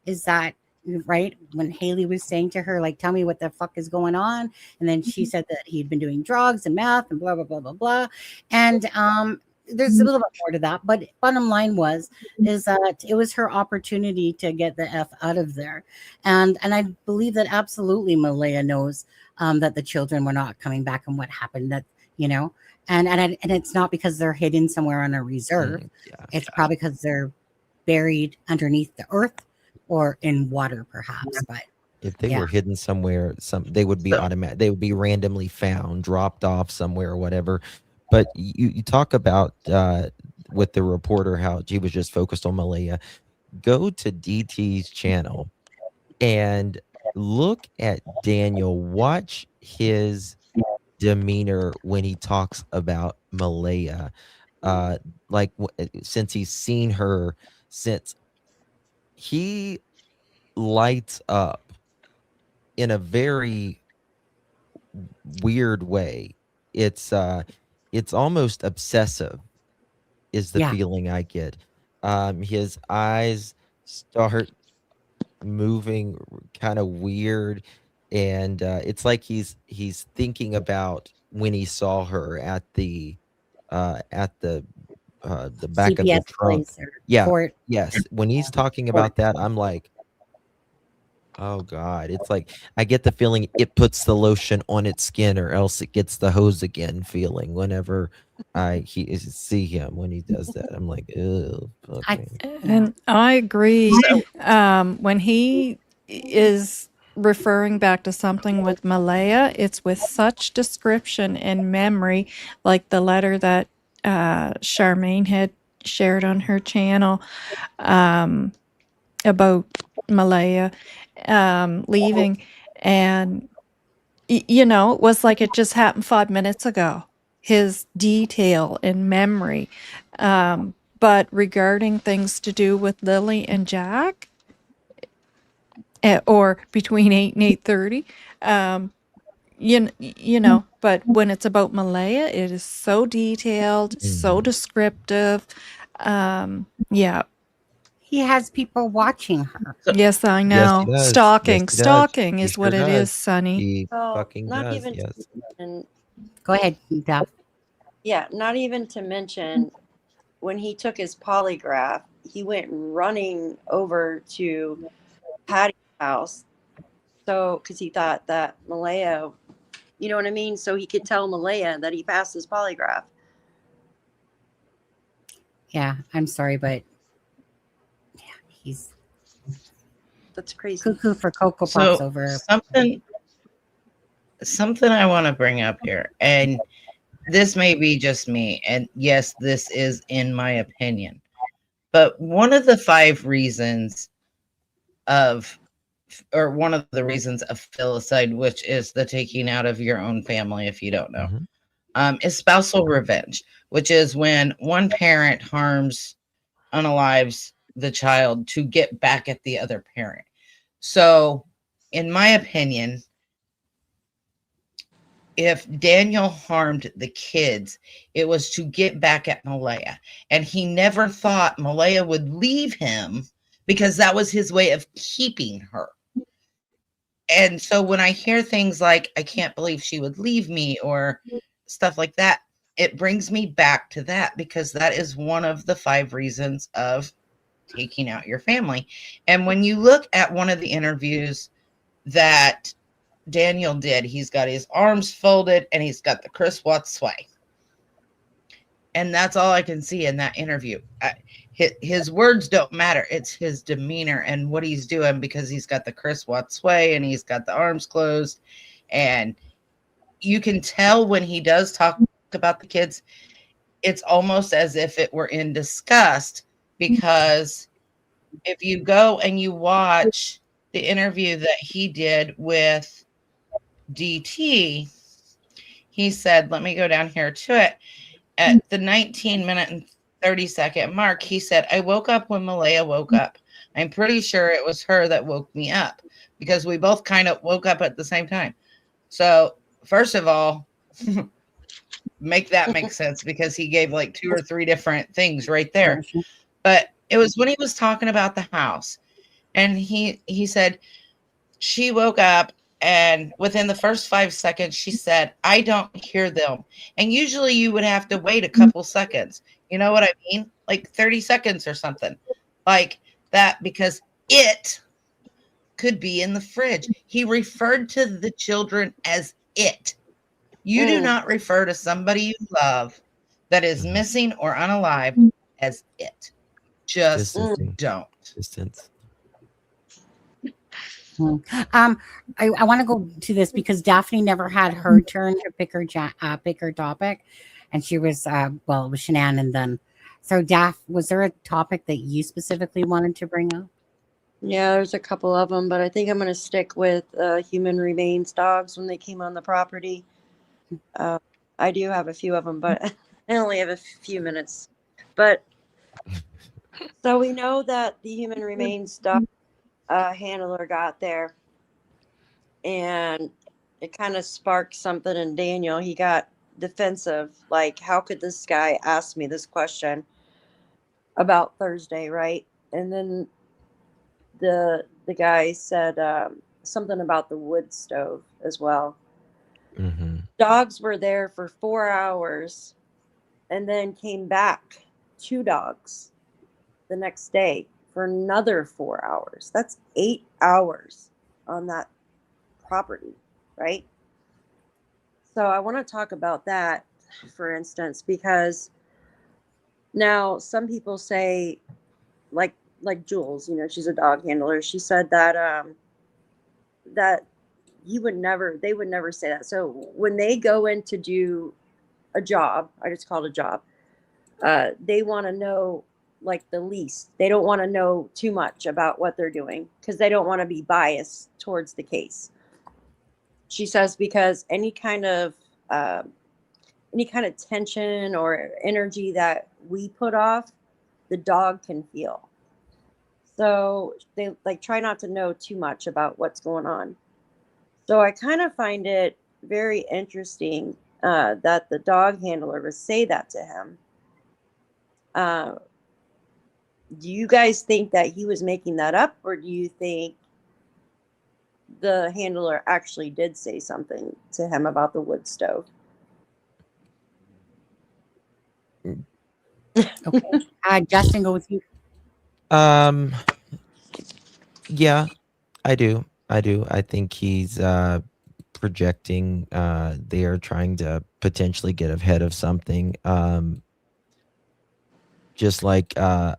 is that, right, when Haley was saying to her, like, tell me what the fuck is going on, and then she said that he'd been doing drugs and meth and blah blah blah blah blah. And there's a little bit more to that, but bottom line is that it was her opportunity to get the F out of there. And I believe that absolutely Malaya knows that the children were not coming back, and what happened, that and it's not because they're hidden somewhere on a reserve. It's probably because they're buried underneath the earth or in water, perhaps. But if they were hidden somewhere, they would be automatic. They would be randomly found, dropped off somewhere or whatever. But you talk about with the reporter how she was just focused on Malaya. Go to DT's channel and look at Daniel. Watch his demeanor when he talks about Malaya. Since he's seen her, since he lights up in a very weird way. It's almost obsessive is the feeling I get. His eyes start moving kind of weird, and it's like he's thinking about when he saw her at the back of the CPS trunk. place or Yeah, court. yes. When he's talking Court. about that, I'm like, oh God. It's like I get the feeling it puts the lotion on its skin or else it gets the hose again feeling whenever see him when he does that. I'm like, oh fuck I me. And I agree. So, When he is referring back to something with Malaya, it's with such description and memory, like the letter that Charmaine had shared on her channel about Malaya leaving. And, it was like it just happened 5 minutes ago. His detail and memory. But regarding things to do with Lily and Jack, or between 8 and 8:30, but when it's about Malaya, it is so detailed, so Mhm. descriptive. Yeah, he has people watching her. so, yes, I Yes, he know. does. Yes, Stalking, he does. stalking He is what sure it is, does. Sonny. He Well, fucking not does. even to Yes. mention, Go ahead, Duff. yeah, not even to mention when he took his polygraph, he went running over to Patty's house. So, because he thought that Malaya, you know what I mean? So he could tell Malaya that he passed his polygraph. Yeah, I'm sorry, but yeah, he's That's crazy. cuckoo for Cocoa Pops so over. something I want to bring up here, and this may be just me, and yes, this is in my opinion, but one of the 5 reasons of, or one of the reasons of filicide, which is the taking out of your own family, if you don't know, is spousal revenge, which is when one parent harms, unalives the child to get back at the other parent. So, in my opinion, if Daniel harmed the kids, it was to get back at Malaya. And he never thought Malaya would leave him because that was his way of keeping her. And so when I hear things like, I can't believe she would leave me, or stuff like that, it brings me back to that, because that is one of the 5 reasons of taking out your family. And when you look at one of the interviews that Daniel did, he's got his arms folded and he's got the Chris Watts sway. And that's all I can see in that interview. His words don't matter. It's his demeanor and what he's doing, because he's got the Chris Watts sway and he's got the arms closed. And you can tell when he does talk about the kids, it's almost as if it were in disgust, because if you go and you watch the interview that he did with DT, he said, let me go down here to it. At the 19-minute and 30-second mark, he said, I woke up when Malaya woke up. I'm pretty sure it was her that woke me up, because we both kind of woke up at the same time. So, first of all, make that make sense, because he gave like 2 or 3 different things right there. But it was when he was talking about the house, and he said she woke up, and within the first 5 seconds she said, I don't hear them. And usually you would have to wait a couple seconds, you know what I mean, like 30 seconds or something like that, because it could be in the fridge. He referred to the children as it. You do not refer to somebody you love that is missing or unalive as it. Just don't. Distance. I want to go to this because Daphne never had her turn to pick her topic, and she was it was Shanann, and then so Daph, was there a topic that you specifically wanted to bring up? Yeah, there's a couple of them, but I think I'm going to stick with human remains dogs when they came on the property. I do have a few of them, but I only have a few minutes. But so we know that the human remains dog handler got there, and it kind of sparked something in Daniel. He got defensive, like, how could this guy ask me this question? about Thursday, right? And then the guy said something about the wood stove as well. Mm-hmm. Dogs were there for 4 hours and then came back, 2 dogs, the next day for another 4 hours. That's 8 hours on that property, right? So I want to talk about that, for instance, because now some people say, like Jules, she's a dog handler. She said that they would never say that. So when they go in to do a job, I just call it a job, they want to know like the least. They don't want to know too much about what they're doing because they don't want to be biased towards the case. She says because uh, any kind of tension or energy that we put off, the dog can feel. So they like try not to know too much about what's going on. So I kind of find it very interesting that the dog handler would say that to him. Uh, do you guys think that he was making that up, or do you think the handler actually did say something to him about the wood stove? Okay. Justin, go with you. Yeah, I do. I think he's projecting. They are trying to potentially get ahead of something. Just like I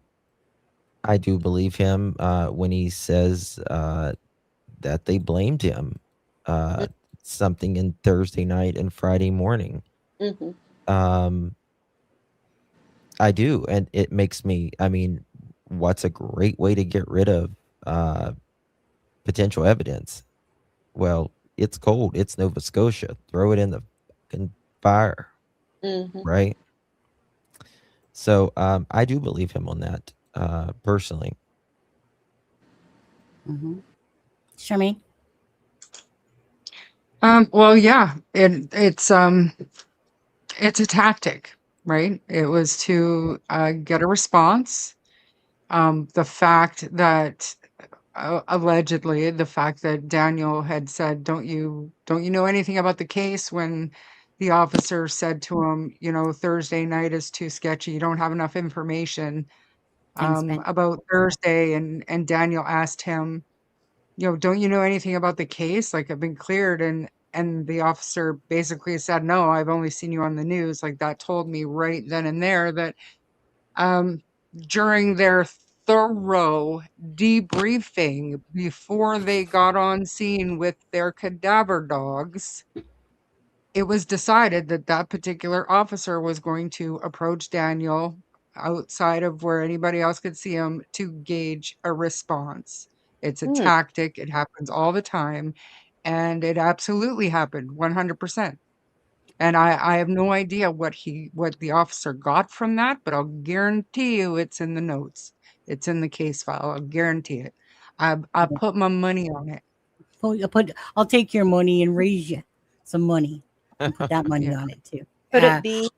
do believe him when he says that they blamed him something in Thursday night and Friday morning. Mm-hmm. I do, and it makes me. I mean, what's a great way to get rid of potential evidence? Well, it's cold. It's Nova Scotia. Throw it in the fucking fire, Mm-hmm. right? So I do believe him on that personally. Mm-hmm. Shami? Well, yeah, it's a tactic, right? It was to get a response. The fact that allegedly the fact that Daniel had said, don't you know anything about the case?" When the officer said to him, Thursday night is too sketchy. You don't have enough information Thanks, Ben. about Thursday, and Daniel asked him, don't you know anything about the case? Like, I've been cleared, and the officer basically said, "No, I've only seen you on the news." Like, that told me right then and there that um, during their thorough debriefing before they got on scene with their cadaver dogs, it was decided that that particular officer was going to approach Daniel outside of where anybody else could see him to gauge a response. It's a Mm, tactic, it happens all the time, and it absolutely happened 100%. And I have no idea what the officer got from that, but I'll guarantee you it's in the notes. It's in the case file. I'll guarantee it. I put my money on it. I'll take your money and raise you some money and put that money Yeah. on it too. could it be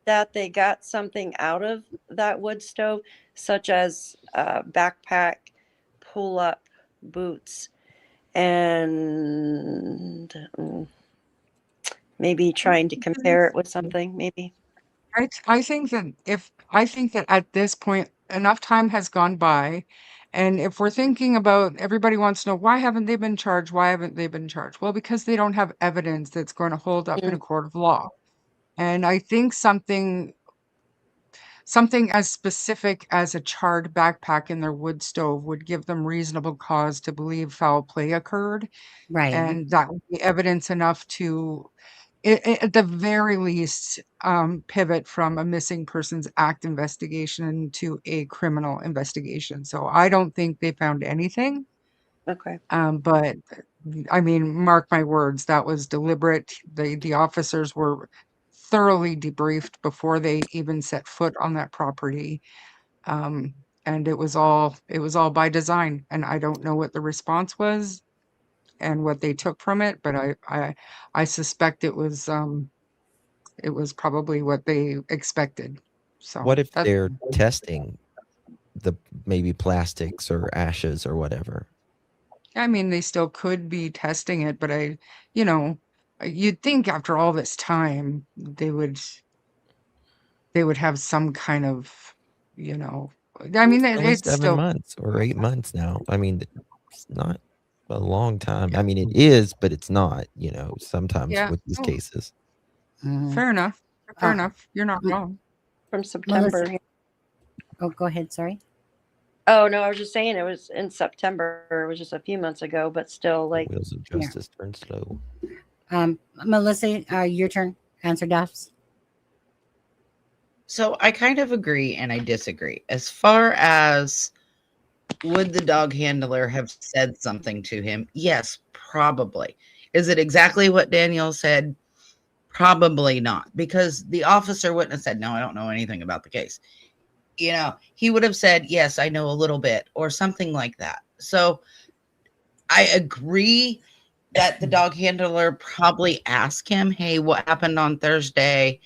that they got something out of that wood stove, such as backpack, pull up boots, and maybe trying to compare it with something? Maybe. I think that at this point enough time has gone by, and if we're thinking about everybody wants to know why haven't they been charged? Why haven't they been charged? Well, because they don't have evidence that's going to hold up in a Mm, court of law. And I think something as specific as a charred backpack in their wood stove would give them reasonable cause to believe foul play occurred, Right. and that would be evidence enough to, at the very least, pivot from a missing persons act investigation to a criminal investigation. So I don't think they found anything, okay. but I mean, mark my words, that was deliberate. The officers were thoroughly debriefed before they even set foot on that property. Um, and it was all by design. And I don't know what the response was and what they took from it, but I suspect it was probably what they expected. So What if that's they're testing the maybe plastics or ashes or whatever. I mean, they still could be testing it, but you'd think after all this time they would have some kind of, I mean, It's only it's 7 still, months or 8 months now. I mean, it's not a long time. I mean, it is, but it's not, sometimes yeah, with these no, cases. Mhm. fair enough. Fair Uh, enough. You're not M- wrong. From September. Melissa. Oh, go ahead. Sorry. Oh no, I was just saying it was in September. It was just a few months ago, but still, The like, wheels of Yeah. justice turn slow. Melissa, your turn. Answer Daph's. So I kind of agree and I disagree. As far as would the dog handler have said something to him? Yes, probably. Is it exactly what Daniel said? Probably not, because the officer wouldn't have said, "No, I don't know anything about the case." He would have said, "Yes, I know a little bit," or something like that. So I agree that the dog handler probably asked him, "Hey, what happened on Thursday?"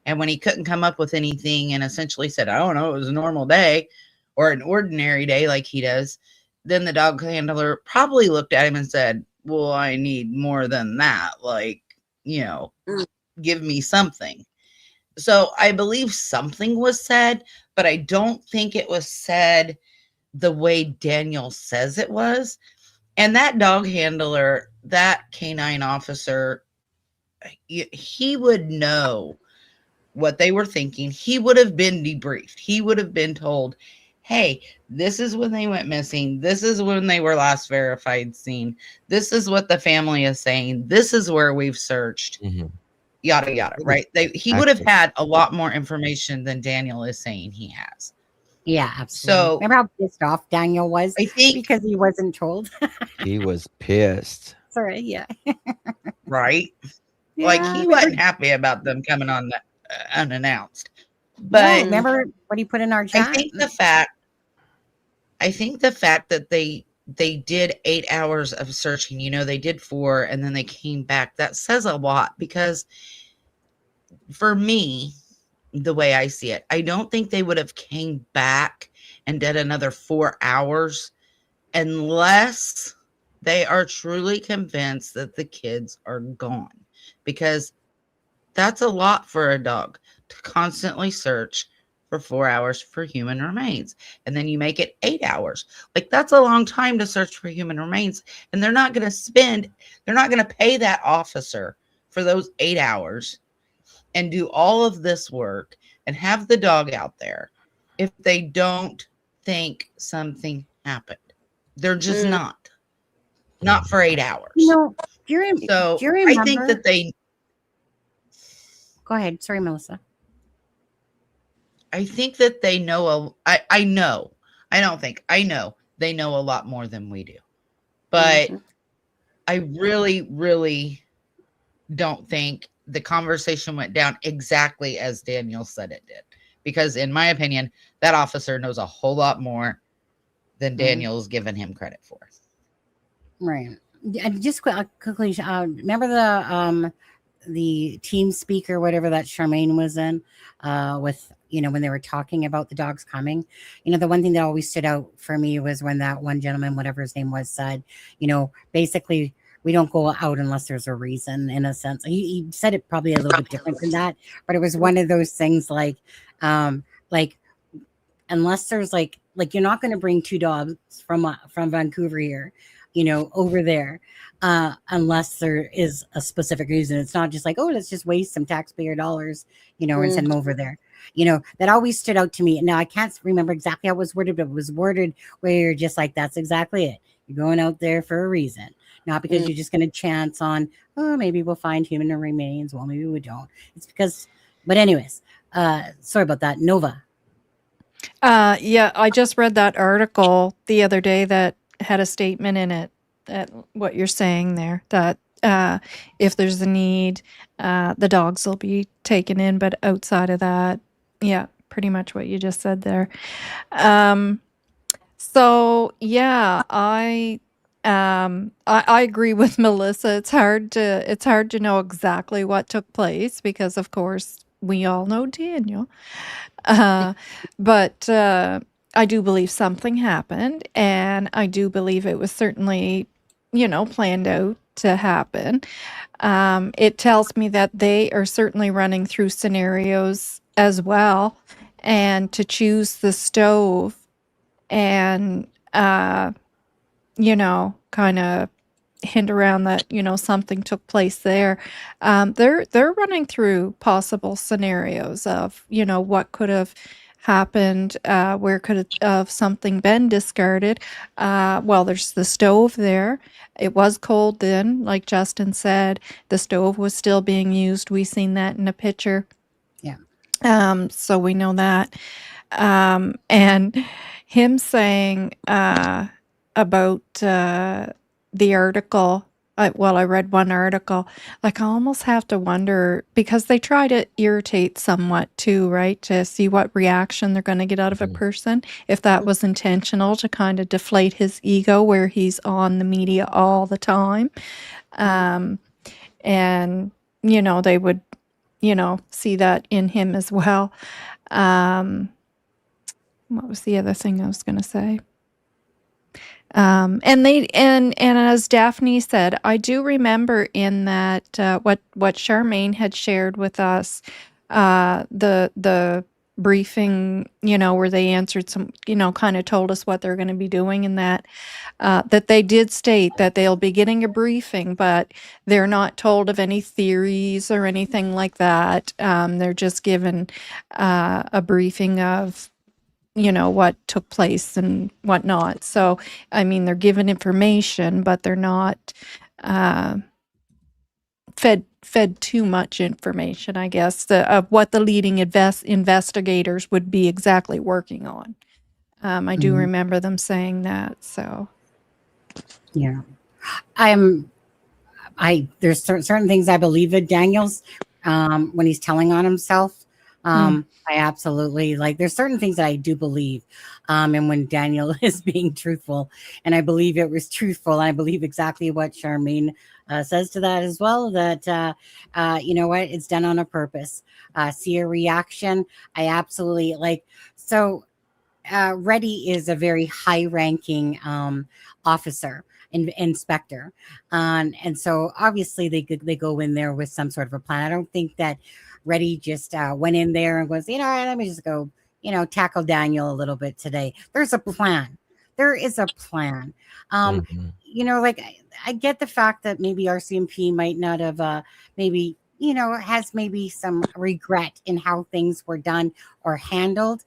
And when he couldn't come up with anything and essentially said, "I don't know, it was a normal day or an ordinary day," like he does, then the dog handler probably looked at him and said, "Well, I need more than that. Like, Mm. give me something." So I believe something was said, but I don't think it was said the way Daniel says it was. And that dog handler, that canine officer, he would know what they were thinking. He would have been debriefed. He would have been told, "Hey, this is when they went missing. This is when they were last verified seen. This is what the family is saying. This is where we've searched." Mhm. Yada yada, right? He would have had a lot more information than Daniel is saying he has. Yeah, absolutely. So Remember how pissed off Daniel was I think, because he wasn't told? He was pissed. Sorry. Yeah. right? Like, Yeah. he Remember? wasn't happy about them coming on unannounced. No. But Remember what he put in our I chat? think the fact that they did 8 hours of searching, they did 4 and then they came back, that says a lot, because for me, the way I see it, I don't think they would have came back and did another 4 hours unless they are truly convinced that the kids are gone, because that's a lot for a dog to constantly search for 4 hours for human remains. And then you make it 8 hours. Like, that's a long time to search for human remains. And they're not going to pay that officer for those 8 hours and do all of this work and have the dog out there if they don't think something happened. They're just Mm. not for 8 hours. Do you So remember? I think that Go ahead. Sorry, Melissa. I think that they know I know. I don't think. I know they know a lot more than we do. But Mhm. I really, really don't think the conversation went down exactly as Daniel said it did. Because in my opinion, that officer knows a whole lot more than Daniel's given him credit for. Right. And just quickly, remember the team speaker, whatever that Charmaine was in, with when they were talking about the dogs coming. The one thing that always stood out for me was when that one gentleman, whatever his name was, said, basically, we don't go out unless there's a reason. In a sense, he said it probably a little bit different than that, but it was one of those things like unless there's like you're not going to bring 2 dogs from Vancouver here, over there, unless there is a specific reason. It's not just like, oh, let's just waste some taxpayer dollars, and send them over there. That always stood out to me. Now I can't remember exactly how it was worded, but it was worded where you're just like, that's exactly it. You're going out there for a reason, not because you're just going to chance on, oh, maybe we'll find human remains. Well, maybe we don't. It's because, but anyways, sorry about that, Nova. Yeah, I just read that article the other day that had a statement in it that what you're saying there, that if there's a need, the dogs will be taken in, but outside of that, yeah, pretty much what you just said there. So yeah, I agree with Melissa. It's hard to know exactly what took place because, of course, we all know Daniel. But I do believe something happened, and I do believe it was certainly, planned out to happen. It tells me that they are certainly running through scenarios as well, and to choose the stove and, kind of hint around that, something took place there. They're running through possible scenarios of, what could have happened, where could have something been discarded. Well, there's the stove there. It was cold then, like Justin said. The stove was still being used. We seen that in a picture. Yeah. So we know that. And him saying about the article. I read one article. Like, I almost have to wonder, because they try to irritate somewhat too, right? To see what reaction they're going to get out of a person. If that was intentional to kind of deflate his ego, where he's on the media all the time. And, they would, see that in him as well. What was the other thing I was going to say? And as Daphne said, I do remember in that what Charmaine had shared with us, the briefing, where they answered some, kind of told us what they're going to be doing, and that they did state that they'll be getting a briefing, but they're not told of any theories or anything like that. They're just given a briefing of what took place and whatnot. So, I mean, they're given information, but they're not fed too much information, I guess, of what the leading investigators would be exactly working on. I do remember them saying that. So, yeah, there's certain things I believe in Daniel's when he's telling on himself. I absolutely there's certain things that I do believe. And when Daniel is being truthful, and I believe it was truthful, and I believe exactly what Charmaine says to that as well, that, you know what, it's done on a purpose. See a reaction. I absolutely so Reddy is a very high ranking officer. Inspector, and so obviously they go in there with some sort of a plan. I don't think that Reddy just went in there and was, let me just go, tackle Daniel a little bit today. There's a plan. There is a plan. I get the fact that maybe RCMP might not have maybe has maybe some regret in how things were done or handled.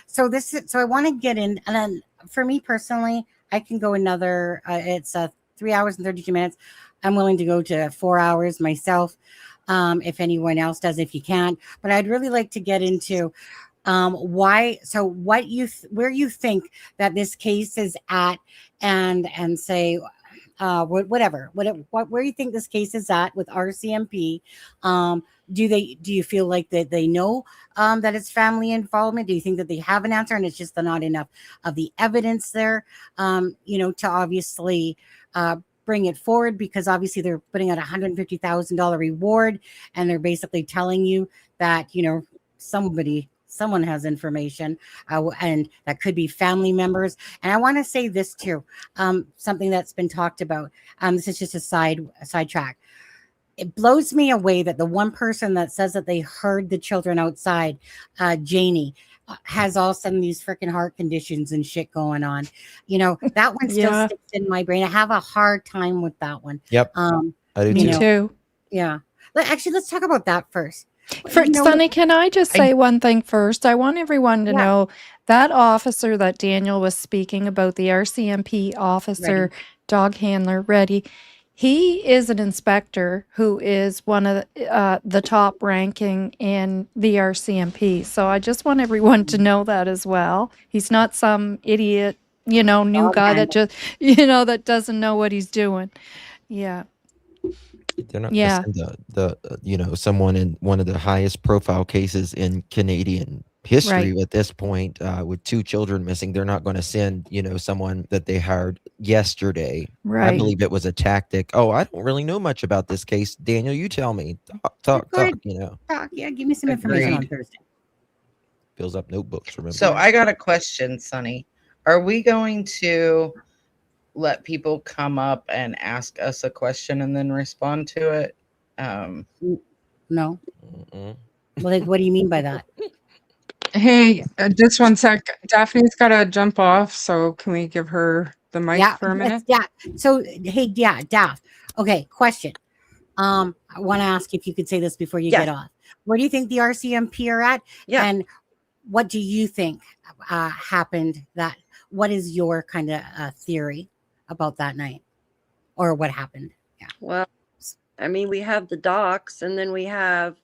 So I want to get in, and then for me personally, I can go another, it's 3 hours and 32 minutes. I'm willing to go to 4 hours myself. If anyone else does, if you can't, but I'd really like to get into where you think that this case is at, and say where you think this case is at with RCMP. Do you feel like that they know that it's family involvement? Do you think that they have an answer and it's just not enough of the evidence there, to obviously bring it forward? Because obviously they're putting out $150,000 reward, and they're basically telling you that someone has information, and that could be family members. And I want to say this too, something that's been talked about. This is just a sidetrack. It blows me away that the one person that says that they heard the children outside, Janie, has all of a sudden these freaking heart conditions and shit going on. That one still sticks in my brain. I have a hard time with that one. Yep. I do too. Yeah. Actually, let's talk about that first. Sonny, can I just say one thing first? I want everyone to know that officer that Daniel was speaking about, the RCMP officer, dog handler, Reddy, he is an inspector who is one of the top ranking in the RCMP. So I just want everyone to know that as well. He's not some idiot, new guy that just, that doesn't know what he's doing. Yeah. They're not going to send the someone in one of the highest profile cases in Canadian history at this point, with 2 children missing. They're not going to send, someone that they hired yesterday. Right. I believe it was a tactic. Oh, I don't really know much about this case. Daniel, you tell me. Talk. Talk. Yeah, give me some information on Thursday. fills up notebooks. Remember? So I got a question, Sonny. Are we going to let people come up and ask us a question and then respond to it? No. Mm-mm. Well, like, what do you mean by that? Hey, just one sec. Daphne's got to jump off, so can we give her the mic Yeah, for a minute? yeah. So, hey, yeah, Daph. Okay, question. I want to ask if you could say this before you Yes. get off. Where do you think the RCMP are at? Yeah. And what do you think happened? What is your kind of theory about that night, or what happened? Yeah. Well, I mean, we have the docs, and then we have.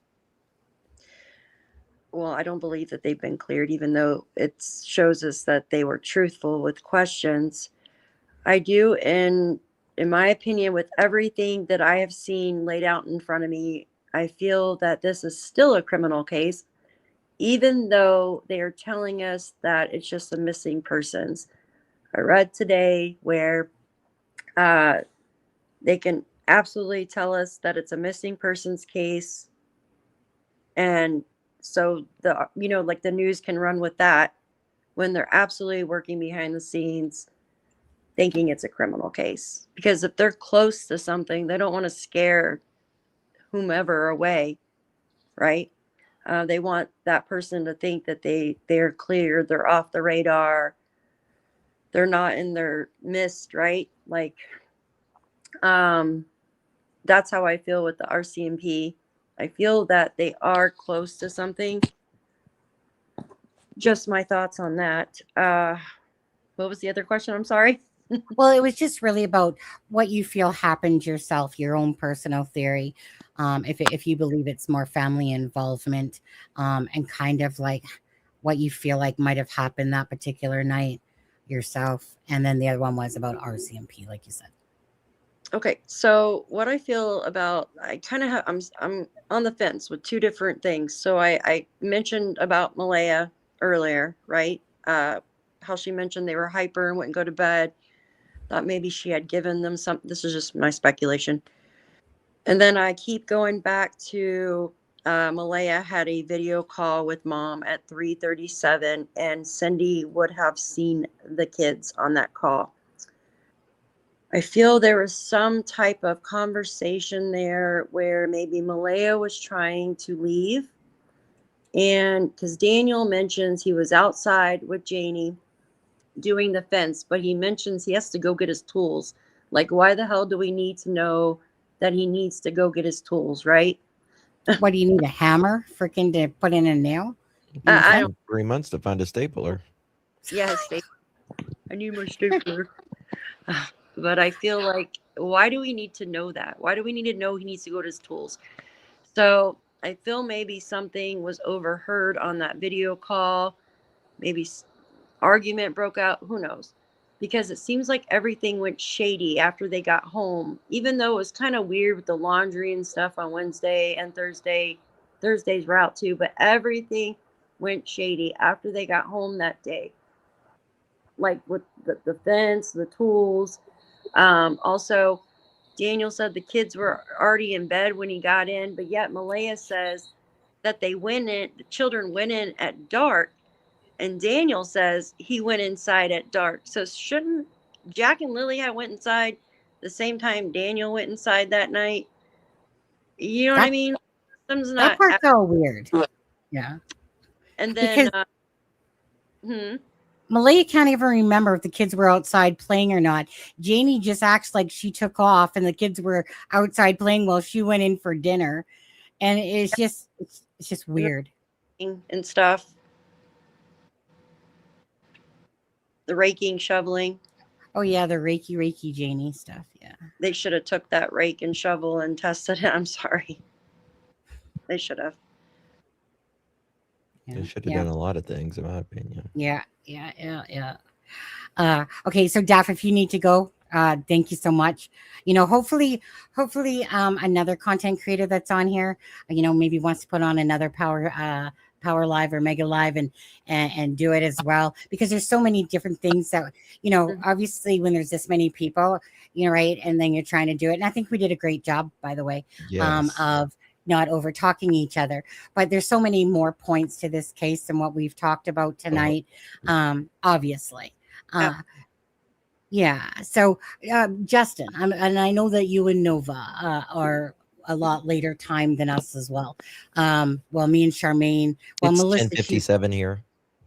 Well, I don't believe that they've been cleared, even though it shows us that they were truthful with questions. I do, in my opinion, with everything that I have seen laid out in front of me, I feel that this is still a criminal case, even though they are telling us that it's just a missing persons. I read today where they can absolutely tell us that it's a missing persons case, and so like the news can run with that when they're absolutely working behind the scenes thinking it's a criminal case, because if they're close to something, they don't want to scare whomever away, right? They want that person to think that they're clear, they're off the radar, they're not in their midst, right? Like, that's how I feel with the RCMP. I feel that they are close to something. Just my thoughts on that. What was the other question? I'm sorry. Well, it was just really about what you feel happened yourself, your own personal theory. If you believe it's more family involvement, and kind of like what you feel like might have happened that particular night yourself, and then the other one was about RCMP, like you said. Okay, so what I feel about, I kind of have, I'm on the fence with two different things. So I mentioned about Malaya earlier, right? How she mentioned they were hyper and wouldn't go to bed. Thought maybe she had given them some. This is just my speculation. And then I keep going back to Malaya had a video call with mom at 3:37, and Cindy would have seen the kids on that call. I feel there was some type of conversation there where maybe Malaya was trying to leave. And because Daniel mentions he was outside with Janie doing the fence, but he mentions he has to go get his tools. Like, why the hell do we need to know that he needs to go get his tools, right? What do you need, a hammer freaking to put in a nail? I don't. 3 months to find a stapler. Yeah, I need my stapler. But I feel like, why do we need to know that? Why do we need to know he needs to go to his tools? So I feel maybe something was overheard on that video call. Maybe argument broke out. Who knows? Because it seems like everything went shady after they got home, even though it was kind of weird with the laundry and stuff on Wednesday and Thursday. Thursday's route too, but everything went shady after they got home that day. Like with the fence, the tools. Also, Daniel said the kids were already in bed when he got in, but yet Malaya says that the children went in at dark, and Daniel says he went inside at dark. So shouldn't Jack and Lily have went inside the same time Daniel went inside that night? You know what I mean? Something's That not. part's all weird. Yeah. And then, Malaya can't even remember if the kids were outside playing or not. Janie just acts like she took off and the kids were outside playing while she went in for dinner. And it's just weird. And stuff. The raking, shoveling. Oh yeah, the Reiki Janie stuff. Yeah. They should have took that rake and shovel and tested it. I'm sorry. They should have. Yeah. They should have done a lot of things, in my opinion. Yeah. Okay, so Daph, if you need to go, thank you so much. Hopefully, another content creator that's on here, maybe wants to put on another Power Live or Mega Live and do it as well, because there's so many different things that, obviously when there's this many people, right, and then you're trying to do it. And I think we did a great job, by the way, Yes. of not over talking each other. But there's so many more points to this case than what we've talked about tonight, obviously. Yeah. So, Justin, and I know that you and Nova are a lot later time than us as well. Well, me and Charmaine. Well, It's Melissa, 10:57 here.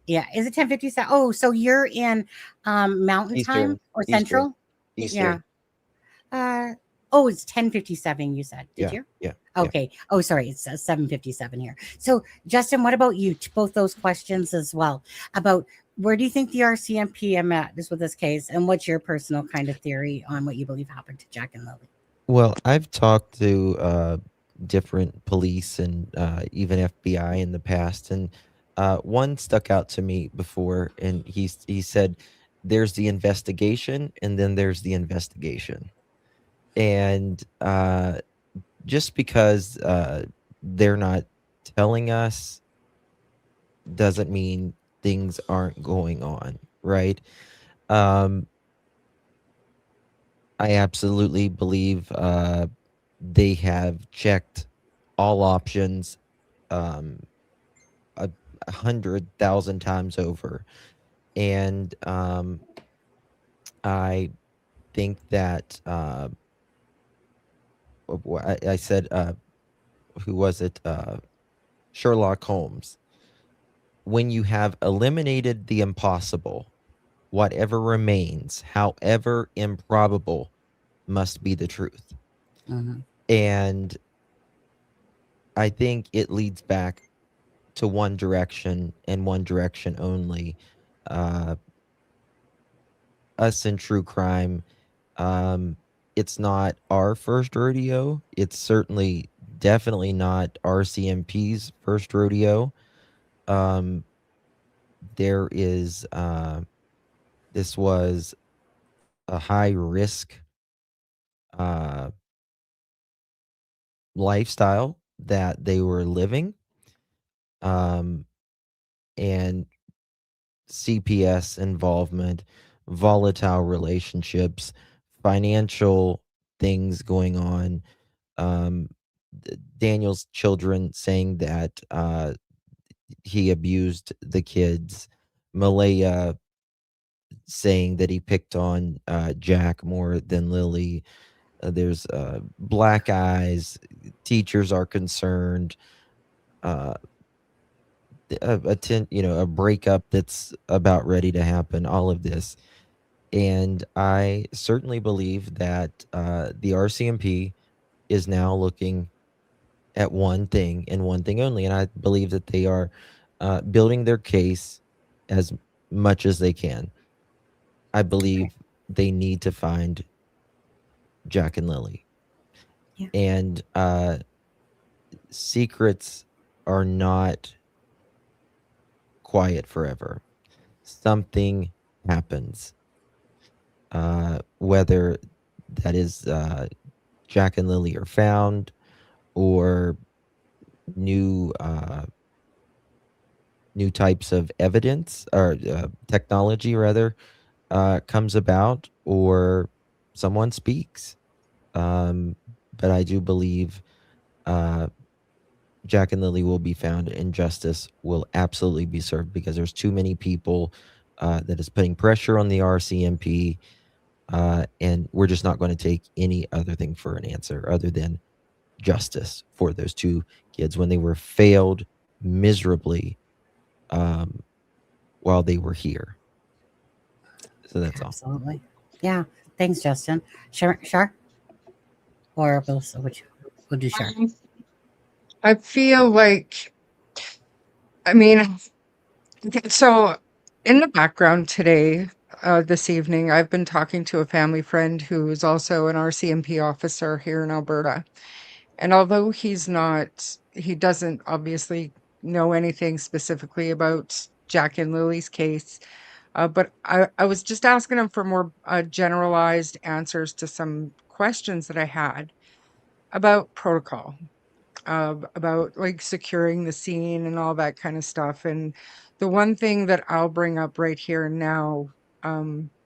yeah. Is it 10:57? Oh, so you're in Mountain Time Eastern. or Eastern. Central? Eastern. Yeah. Oh, it's 10:57. You said? Did you? Yeah. Okay. Oh, sorry. It's 7:57 here. So, Justin, what about you? Both those questions as well about where do you think the RCMP is with this case, and what's your personal kind of theory on what you believe happened to Jack and Lily? Well, I've talked to different police and even FBI in the past, and one stuck out to me before, and he said, "There's the investigation, and then there's the investigation." And just because they're not telling us doesn't mean things aren't going on, right? Um, I absolutely believe they have checked all options um, a 100,000 times over, and I think that I said, who was it? Sherlock Holmes. When you have eliminated the impossible, whatever remains, however improbable, must be the truth. And I think it leads back to one direction and one direction only. Us in true crime, it's not our first rodeo. It's certainly definitely not RCMP's first rodeo. There is this was a high risk lifestyle that they were living, and CPS involvement, volatile relationships, financial things going on. Daniel's children saying that he abused the kids. Malaya saying that he picked on Jack more than Lily. There's black eyes. Teachers are concerned. A breakup that's about ready to happen. All of this, and I certainly believe that the RCMP is now looking at one thing and one thing only, and I believe that they are building their case as much as they can. I believe they need to find Jack and Lily. Yeah. And secrets are not quiet forever. Something happens. Whether that is Jack and Lily are found, or new types of evidence or technology rather comes about, or someone speaks. But I do believe Jack and Lily will be found, and justice will absolutely be served, because there's too many people that is putting pressure on the RCMP, and we're just not going to take any other thing for an answer other than justice for those two kids when they were failed miserably while they were here. So that's all. Absolutely. Yeah. Thanks, Justin. Shar? Or Melissa, we'll do Shar. I feel like, I mean, so in the background today, this evening, I've been talking to a family friend who is also an RCMP officer here in Alberta. And although he doesn't obviously know anything specifically about Jack and Lily's case, but I was just asking him for more generalized answers to some questions that I had about protocol, about like securing the scene and all that kind of stuff. And the one thing that I'll bring up right here and now,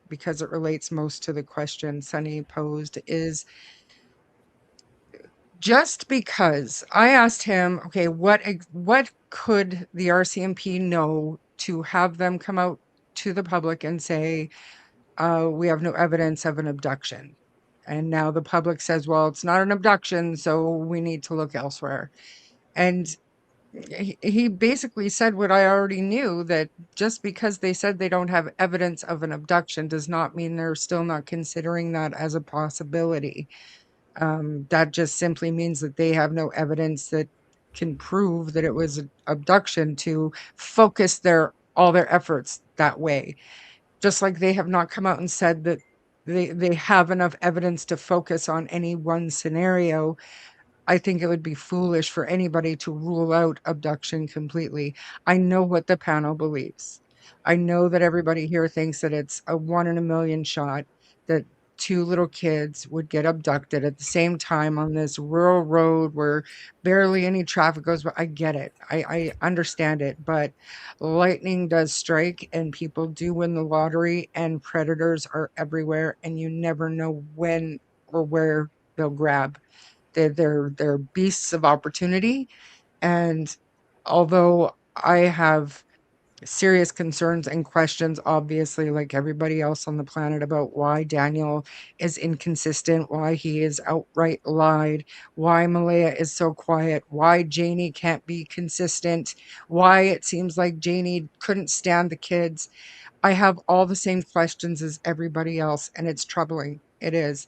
because it relates most to the question Sunny posed, is just because I asked him, okay, what could the RCMP know to have them come out to the public and say, we have no evidence of an abduction. And now the public says, well, it's not an abduction, so we need to look elsewhere. And he basically said what I already knew, that just because they said they don't have evidence of an abduction does not mean they're still not considering that as a possibility. That just simply means that they have no evidence that can prove that it was an abduction to focus all their efforts that way. Just like they have not come out and said that they have enough evidence to focus on any one scenario. I think it would be foolish for anybody to rule out abduction completely. I know what the panel believes. I know that everybody here thinks that it's a 1 in a million shot that 2 little kids would get abducted at the same time on this rural road where barely any traffic goes by. I get it. I understand it. But lightning does strike and people do win the lottery, and predators are everywhere, and you never know when or where they'll grab. They're beasts of opportunity. And although I have serious concerns and questions, obviously, like everybody else on the planet, about why Daniel is inconsistent, why he is outright lied, why Malaya is so quiet, why Janie can't be consistent, why it seems like Janie couldn't stand the kids. I have all the same questions as everybody else, and it's troubling. It is.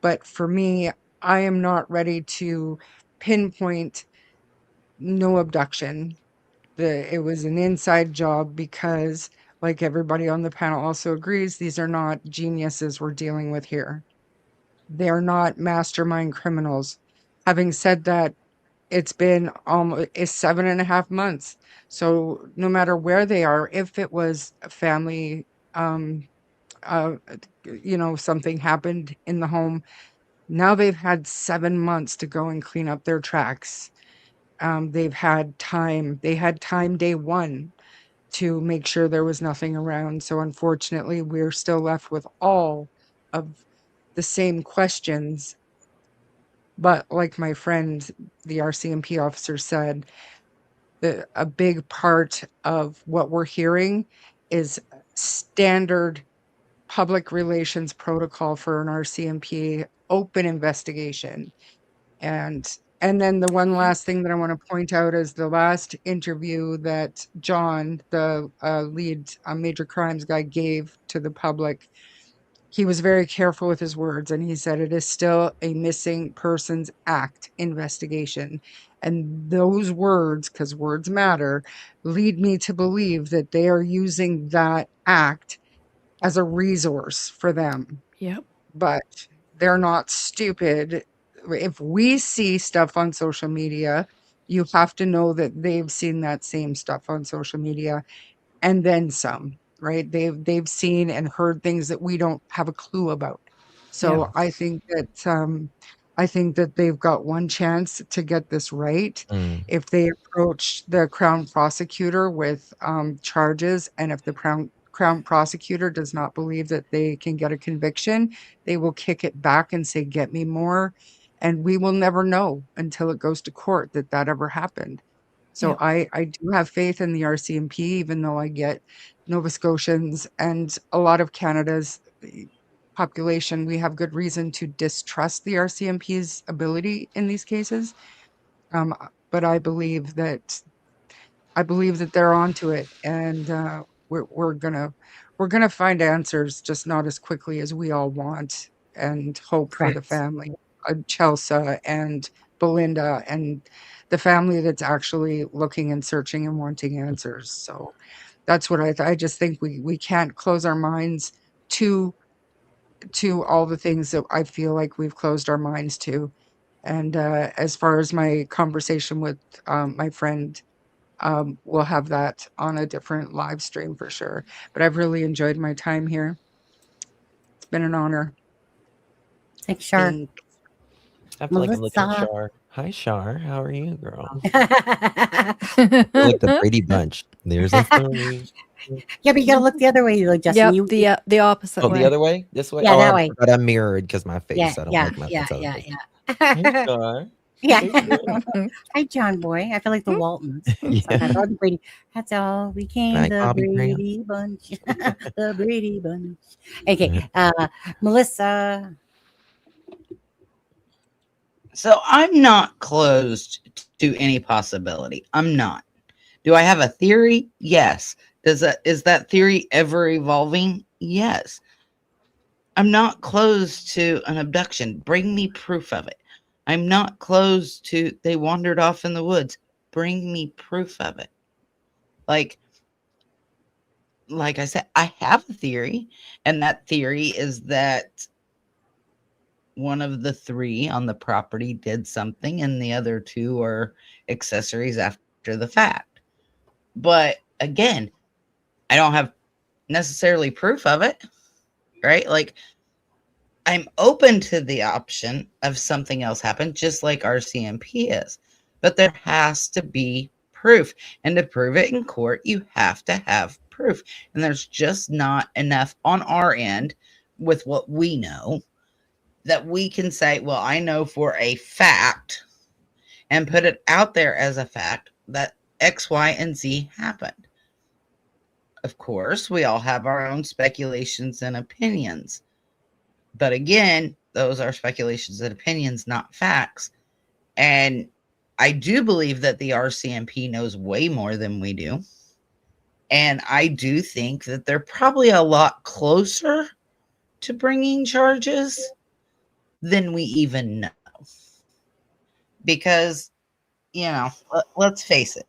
But for me, I am not ready to pinpoint no abduction. It was an inside job because, like everybody on the panel also agrees, these are not geniuses we're dealing with here. They are not mastermind criminals. Having said that, it's been almost 7.5 months. So no matter where they are, if it was a family, uh, something happened in the home, now they've had 7 months to go and clean up their tracks. They've had time. They had time day one to make sure there was nothing around. So unfortunately, we're still left with all of the same questions. But like my friend, the RCMP officer, said, a big part of what we're hearing is standard public relations protocol for an RCMP open investigation. And then the one last thing that I want to point out is the last interview that John, the lead major crimes guy, gave to the public. He was very careful with his words, and he said it is still a missing persons act investigation. And those words, because words matter, lead me to believe that they are using that act as a resource for them. Yep. But they're not stupid. If we see stuff on social media, you have to know that they've seen that same stuff on social media and then some, right? They've seen and heard things that we don't have a clue about. So Yeah. I think that they've got one chance to get this right. Mm. If they approach the Crown prosecutor with charges, and if the Crown prosecutor does not believe that they can get a conviction, they will kick it back and say, get me more. And we will never know until it goes to court that ever happened. So Yeah. I do have faith in the RCMP, even though I get Nova Scotians and a lot of Canada's population, we have good reason to distrust the RCMP's ability in these cases. But I believe that they're onto it, and we're gonna find answers, just not as quickly as we all want and hope for the Correct. family, Chelsea and Belinda, and the family that's actually looking and searching and wanting answers. So that's what I just think we can't close our minds to all the things that I feel like we've closed our minds to. And as far as my conversation with my friend, we'll have that on a different live stream for sure. But I've really enjoyed my time here. It's been an honor. Thanks, Shar. Thank- I feel like I'm looking at Melissa. Shar. Hi, Shar. How are you, girl? Yeah, You're like the Brady Bunch. There's a story. but you gotta look the other way, like Justin. Yep. The opposite Oh, way. the other way? This way? Yeah, oh, that way. But I'm mirrored because my face. Yeah, I don't yeah, like my yeah, face. yeah, Hey, yeah. Shar. Yeah. Hi, John Boy. I feel like the Waltons. Yeah. Sometimes all the Brady. That's all we came, Like the Bobby Brown. Brady Bunch. The Brady Bunch. Okay. Melissa. So I'm not closed to any possibility. I'm not. Do I have a theory? Yes. Is that theory ever evolving? Yes. I'm not closed to an abduction. Bring me proof of it. I'm not closed to they wandered off in the woods. Bring me proof of it. Like I said, I have a theory, and that theory is that one of the three on the property did something and the other two are accessories after the fact. But again, I don't have necessarily proof of it, right? Like, I'm open to the option of something else happened, just like RCMP is. But there has to be proof. And to prove it in court, you have to have proof. And there's just not enough on our end with what we know that we can say, well, I know for a fact, and put it out there as a fact that X, Y, and Z happened. Of course, we all have our own speculations and opinions. But again, those are speculations and opinions, not facts. And I do believe that the RCMP knows way more than we do. And I do think that they're probably a lot closer to bringing charges than we even know. Because, let's face it,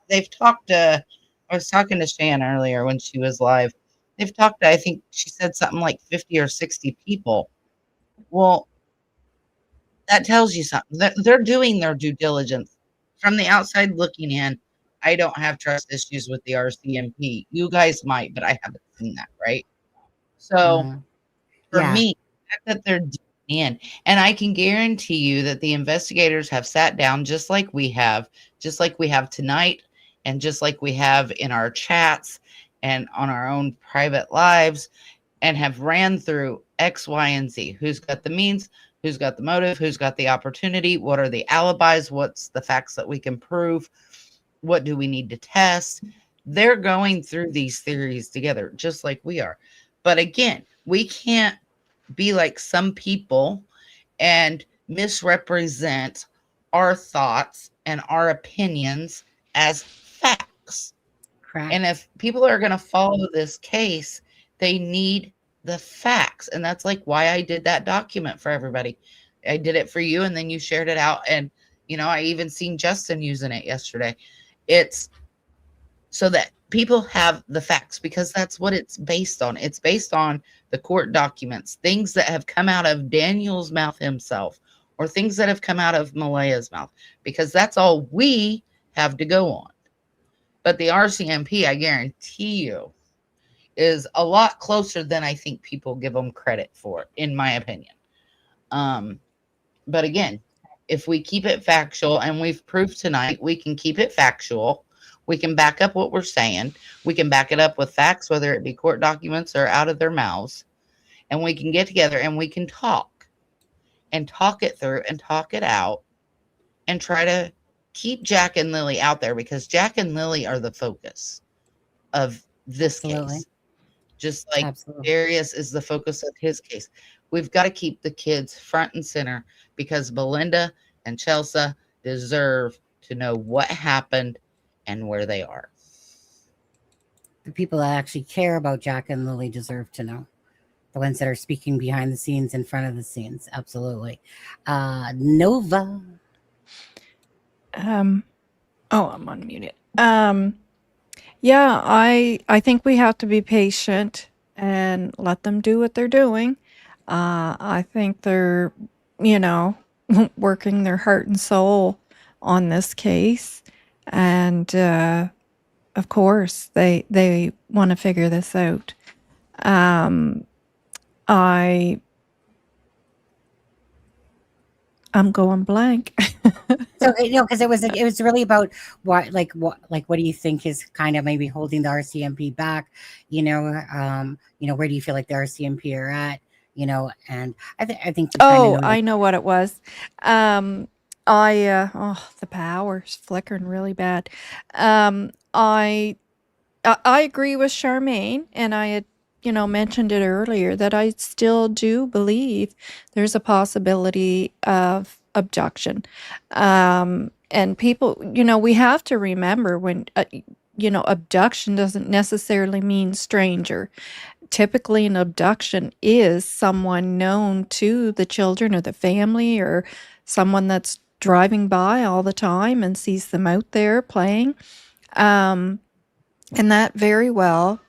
they've talked to, I was talking to Shan earlier when she was live. They've talked to, I think she said something like 50 or 60 people. Well, that tells you something. They're doing their due diligence. From the outside looking in, I don't have trust issues with the RCMP. You guys might, but I haven't seen that, right? So for Yeah. me, the fact that they're digging in, and I can guarantee you that the investigators have sat down just like we have tonight, and just like we have in our chats and on our own private lives, and have ran through X, Y, and Z. Who's got the means? Who's got the motive? Who's got the opportunity? What are the alibis? What's the facts that we can prove? What do we need to test? They're going through these theories together, just like we are. But again, we can't be like some people and misrepresent our thoughts and our opinions as facts. Correct. And if people are going to follow this case, they need the facts. And that's like why I did that document for everybody. I did it for you, and then you shared it out. And, I even seen Justin using it yesterday. It's so that people have the facts, because that's what it's based on. It's based on the court documents, things that have come out of Daniel's mouth himself, or things that have come out of Malaya's mouth, because that's all we have to go on. But the RCMP, I guarantee you, is a lot closer than I think people give them credit for, in my opinion. But again, if we keep it factual, and we've proved tonight, we can keep it factual. We can back up what we're saying. We can back it up with facts, whether it be court documents or out of their mouths. And we can get together and we can talk it through and talk it out and try to keep Jack and Lily out there, because Jack and Lily are the focus of this case. Just like Darius is the focus of his case. We've got to keep the kids front and center, because Belinda and Chelsea deserve to know what happened and where they are. The people that actually care about Jack and Lily deserve to know. The ones that are speaking behind the scenes, in front of the scenes. Absolutely. Novah. I'm unmuted. Yeah, I think we have to be patient and let them do what they're doing. I think they're, working their heart and soul on this case. And of course, they want to figure this out. I'm going blank. So because it was really about what do you think is kind of maybe holding the RCMP back? Where do you feel like the RCMP are at? And I think I know what it was. the power's flickering really bad. I agree with Charmaine, and I had, mentioned it earlier that I still do believe there's a possibility of abduction. And people, we have to remember when, abduction doesn't necessarily mean stranger. Typically, an abduction is someone known to the children or the family, or someone that's driving by all the time and sees them out there playing. And that very well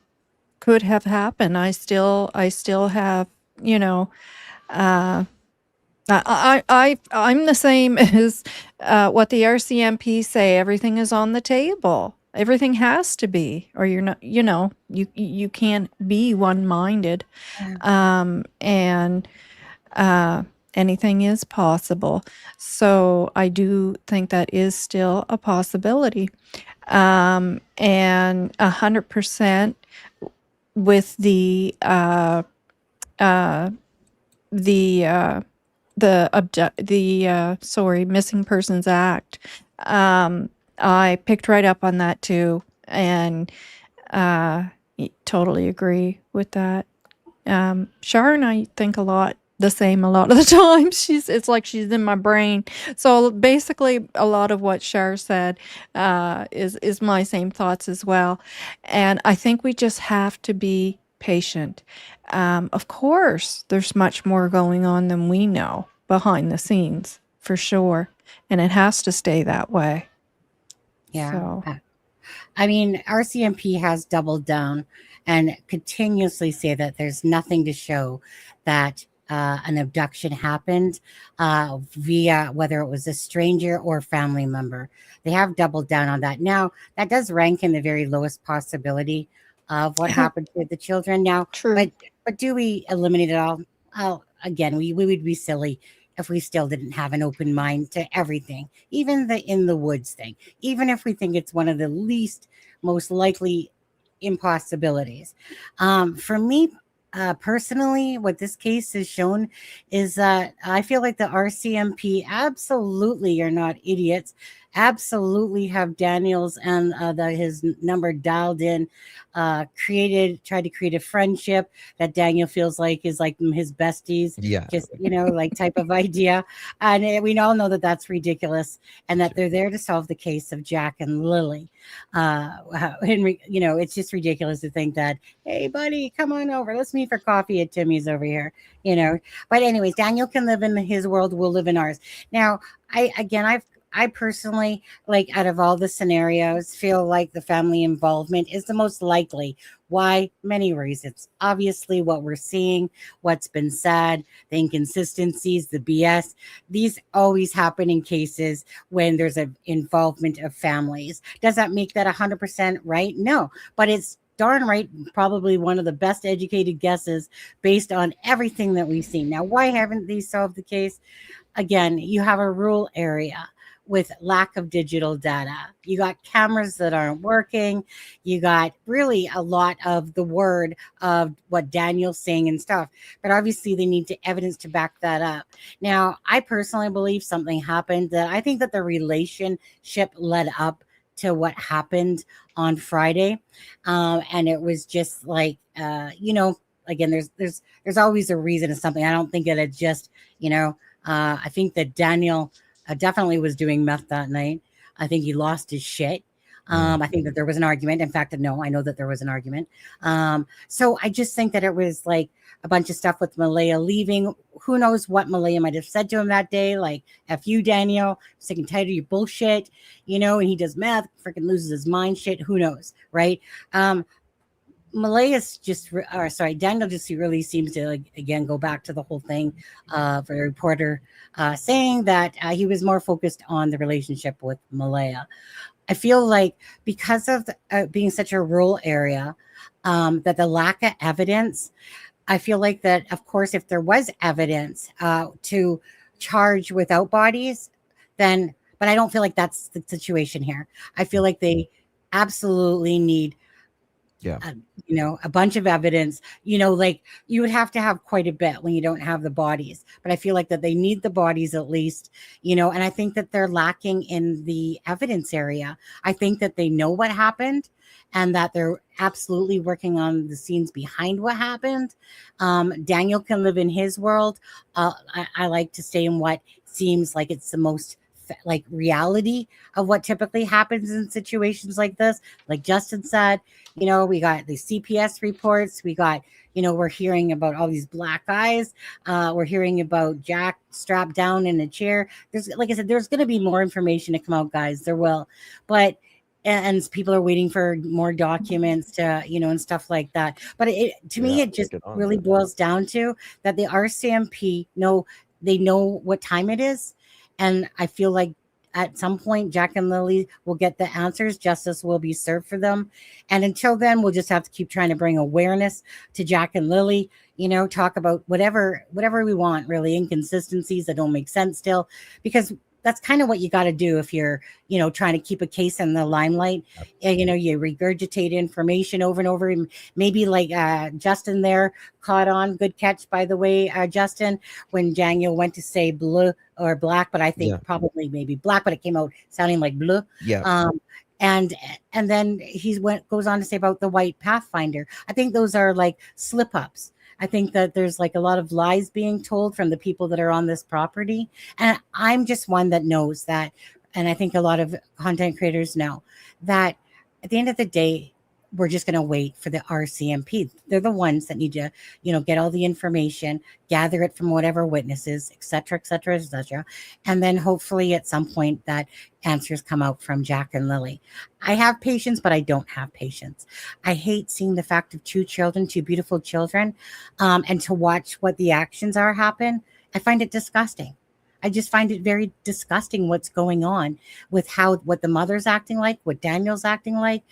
could have happened. I still have, uh, I'm the same as what the RCMP say. Everything is on the table. Everything has to be, or you're not. You can't be one-minded. And anything is possible. So I do think that is still a possibility. And 100% with the Missing Persons Act. I picked right up on that too, and totally agree with that. Shar and I think the same a lot of the time. It's like she's in my brain. So basically, a lot of what Shar said is my same thoughts as well. And I think we just have to be patient. Of course, there's much more going on than we know behind the scenes, for sure. And it has to stay that way. Yeah. So. I mean, RCMP has doubled down and continuously say that there's nothing to show that an abduction happened via whether it was a stranger or family member. They have doubled down on that. Now, that does rank in the very lowest possibility of what happened to the children. Now, True. But do we eliminate it all? Again, we would be silly if we still didn't have an open mind to everything, even the in the woods thing, even if we think it's one of the least most likely impossibilities. For me, personally, what this case has shown is that I feel like the RCMP absolutely are not idiots. Absolutely have Daniels and his number dialed in. Tried to create a friendship that Daniel feels like is like his besties. Yeah. Just like type of idea, and we all know that that's ridiculous, and that they're there to solve the case of Jack and Lily. Henry, it's just ridiculous to think that, hey, buddy, come on over. Let's meet for coffee at Timmy's over here. But anyways, Daniel can live in his world. We'll live in ours. Now, I personally, like, out of all the scenarios, feel like the family involvement is the most likely. Why? Many reasons. Obviously, what we're seeing, what's been said, the inconsistencies, the BS, these always happen in cases when there's an involvement of families. Does that make that 100% right? No, but it's darn right probably one of the best educated guesses based on everything that we've seen. Now, why haven't these solved the case? Again, you have a rural area with lack of digital data. You got cameras that aren't working. You got really a lot of the word of what Daniel's saying and stuff. But obviously they need evidence to back that up. Now, I personally believe something happened that I think that the relationship led up to what happened on Friday. And it was just like, again, there's always a reason to something. I don't think that it just, I think that Daniel definitely was doing meth that night. I think he lost his shit. I think that there was an argument. In fact, no, I know that there was an argument. So I just think that it was like a bunch of stuff with Malaya leaving. Who knows what Malaya might have said to him that day? Like, F you, Daniel. I'm sick and tired of your bullshit. And he does meth, freaking loses his mind shit. Who knows, right? Daniel just really seems to, like, again, go back to the whole thing of a reporter saying that he was more focused on the relationship with Malaya. I feel like because of being such a rural area, that the lack of evidence, I feel like that, of course, if there was evidence to charge without bodies, then, but I don't feel like that's the situation here. I feel like they absolutely need Yeah. A bunch of evidence, like you would have to have quite a bit when you don't have the bodies. But I feel like that they need the bodies at least, and I think that they're lacking in the evidence area. I think that they know what happened and that they're absolutely working on the scenes behind what happened. Daniel can live in his world. I like to stay in what seems like it's the most like reality of what typically happens in situations like this. Like Justin said, we got the CPS reports. We got, we're hearing about all these black eyes. We're hearing about Jack strapped down in a chair. There's, like I said, there's going to be more information to come out, guys. There will, but and people are waiting for more documents to, and stuff like that. But to me, it just really boils down to that the RCMP they know what time it is, and I feel like at some point, Jack and Lily will get the answers. Justice will be served for them. And until then, we'll just have to keep trying to bring awareness to Jack and Lily, talk about whatever we want, really, inconsistencies that don't make sense still, because that's kind of what you got to do if you're, trying to keep a case in the limelight. And, you regurgitate information over and over. And maybe like Justin there caught on. Good catch, by the way, Justin, when Daniel went to say blue or black, but I think probably maybe black, but it came out sounding like blue. Yeah. And then goes on to say about the white Pathfinder. I think those are like slip ups. I think that there's like a lot of lies being told from the people that are on this property. And I'm just one that knows that. And I think a lot of content creators know that at the end of the day, we're just going to wait for the RCMP. They're the ones that need to, get all the information, gather it from whatever witnesses, et cetera, et cetera, et cetera. And then hopefully at some point that answers come out from Jack and Lily. I have patience, but I don't have patience. I hate seeing the fact of two beautiful children, and to watch what the actions are happen. I find it disgusting. I just find it very disgusting what's going on with what the mother's acting like, what Daniel's acting like.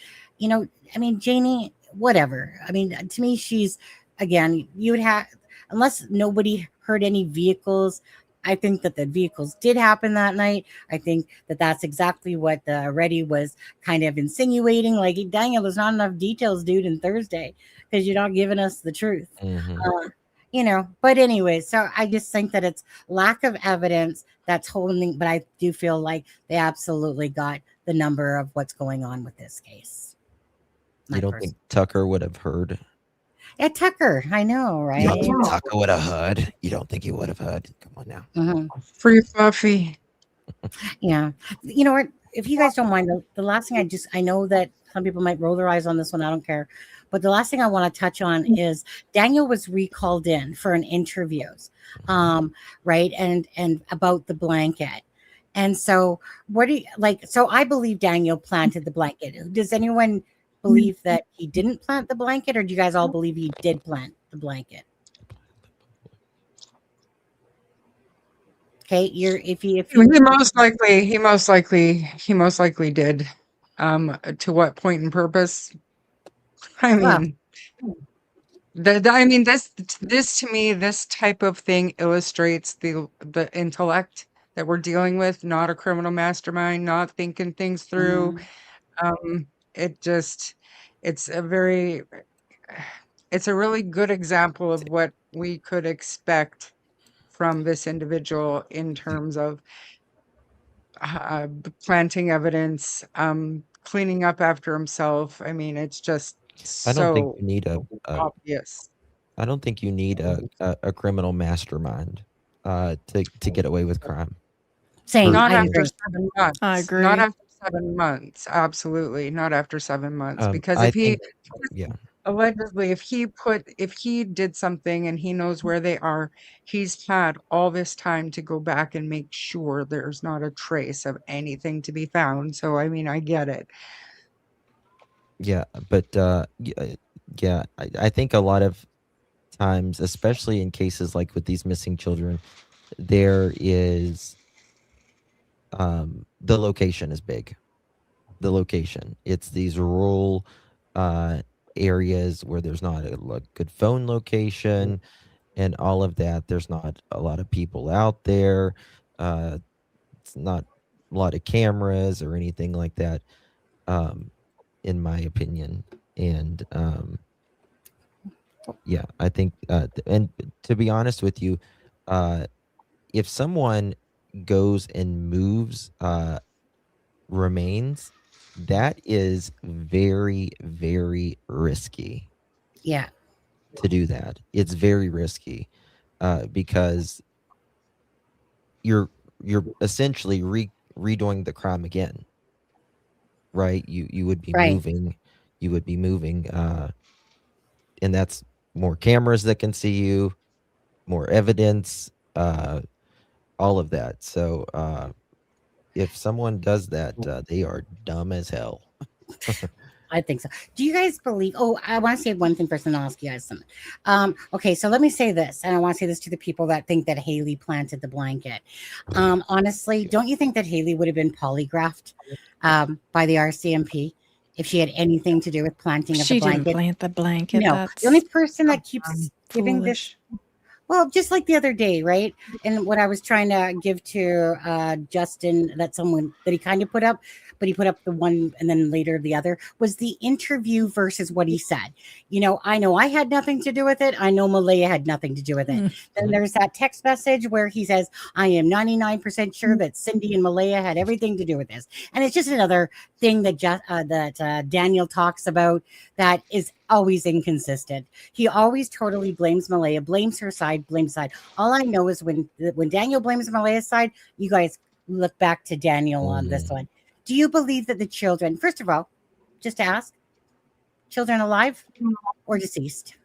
Janie, whatever. To me, she's, again, you would have, unless nobody heard any vehicles. I think that the vehicles did happen that night. I think that that's exactly what the Reddy was kind of insinuating. Like, Daniel, there's not enough details, dude, in Thursday, because you're not giving us the truth. But anyway, so I just think that it's lack of evidence that's holding, but I do feel like they absolutely got the number of what's going on with this case. You don't think Tucker would have heard? Yeah, Tucker, I know, right? You don't think Tucker would have heard? You don't think he would have heard? Come on now. Free Fluffy. Yeah. You know what? If you guys don't mind, the last thing I know that some people might roll their eyes on this one. I don't care. But the last thing I want to touch on is Daniel was recalled in for an interviews, right? And about the blanket. And so what do you like? So I believe Daniel planted the blanket. Does anyone believe that he didn't plant the blanket, or do you guys all believe he did plant the blanket? Okay, he most likely did. To what point and purpose? I mean, this to me, this type of thing illustrates the intellect that we're dealing with, not a criminal mastermind, not thinking things through. It's a really good example of what we could expect from this individual in terms of planting evidence, cleaning up after himself. It's just I don't think so you need obvious. I don't think you need a criminal mastermind to get away with crime. Same. Not after 7 months. I agree. Not after 7 months. Absolutely not after 7 months. Because allegedly, if he did something and he knows where they are, he's had all this time to go back and make sure there's not a trace of anything to be found. So, I get it. Yeah, but I think a lot of times, especially in cases like with these missing children, there is the location is big. The location. It's these rural areas where there's not a good phone location and all of that. There's not a lot of people out there. It's not a lot of cameras or anything like that, in my opinion. And yeah, I think, and to be honest with you, if someone goes and moves remains, that is very, very risky Yeah. to do that. It's very risky because you're essentially redoing the crime again, right? You would be Right. moving, and that's more cameras that can see you, more evidence, all of that. So if someone does that, they are dumb as hell. I think so. Do you guys believe? Oh, I want to say one thing first, and I'll ask you guys something. Okay, so let me say this, and I want to say this to the people that think that Haley planted the blanket. Honestly, don't you think that Haley would have been polygraphed by the RCMP if she had anything to do with planting of the She didn't blanket? plant the blanket. No, the only That's person that keeps giving this, foolish. well, just like the other day, right? And what I was trying to give to Justin, that someone that he kind of put up, but he put up the one and then later the other, was the interview versus what he said. I know I had nothing to do with it. I know Malaya had nothing to do with it. Then there's that text message where he says, I am 99% sure that Cindy and Malaya had everything to do with this. And it's just another thing that Daniel talks about that is always inconsistent. He always totally blames Malaya, blames her side, blames side. All I know is when Daniel blames Malaya's side, you guys look back to Daniel on this one. Do you believe that the children, first of all, just to ask, children alive or deceased?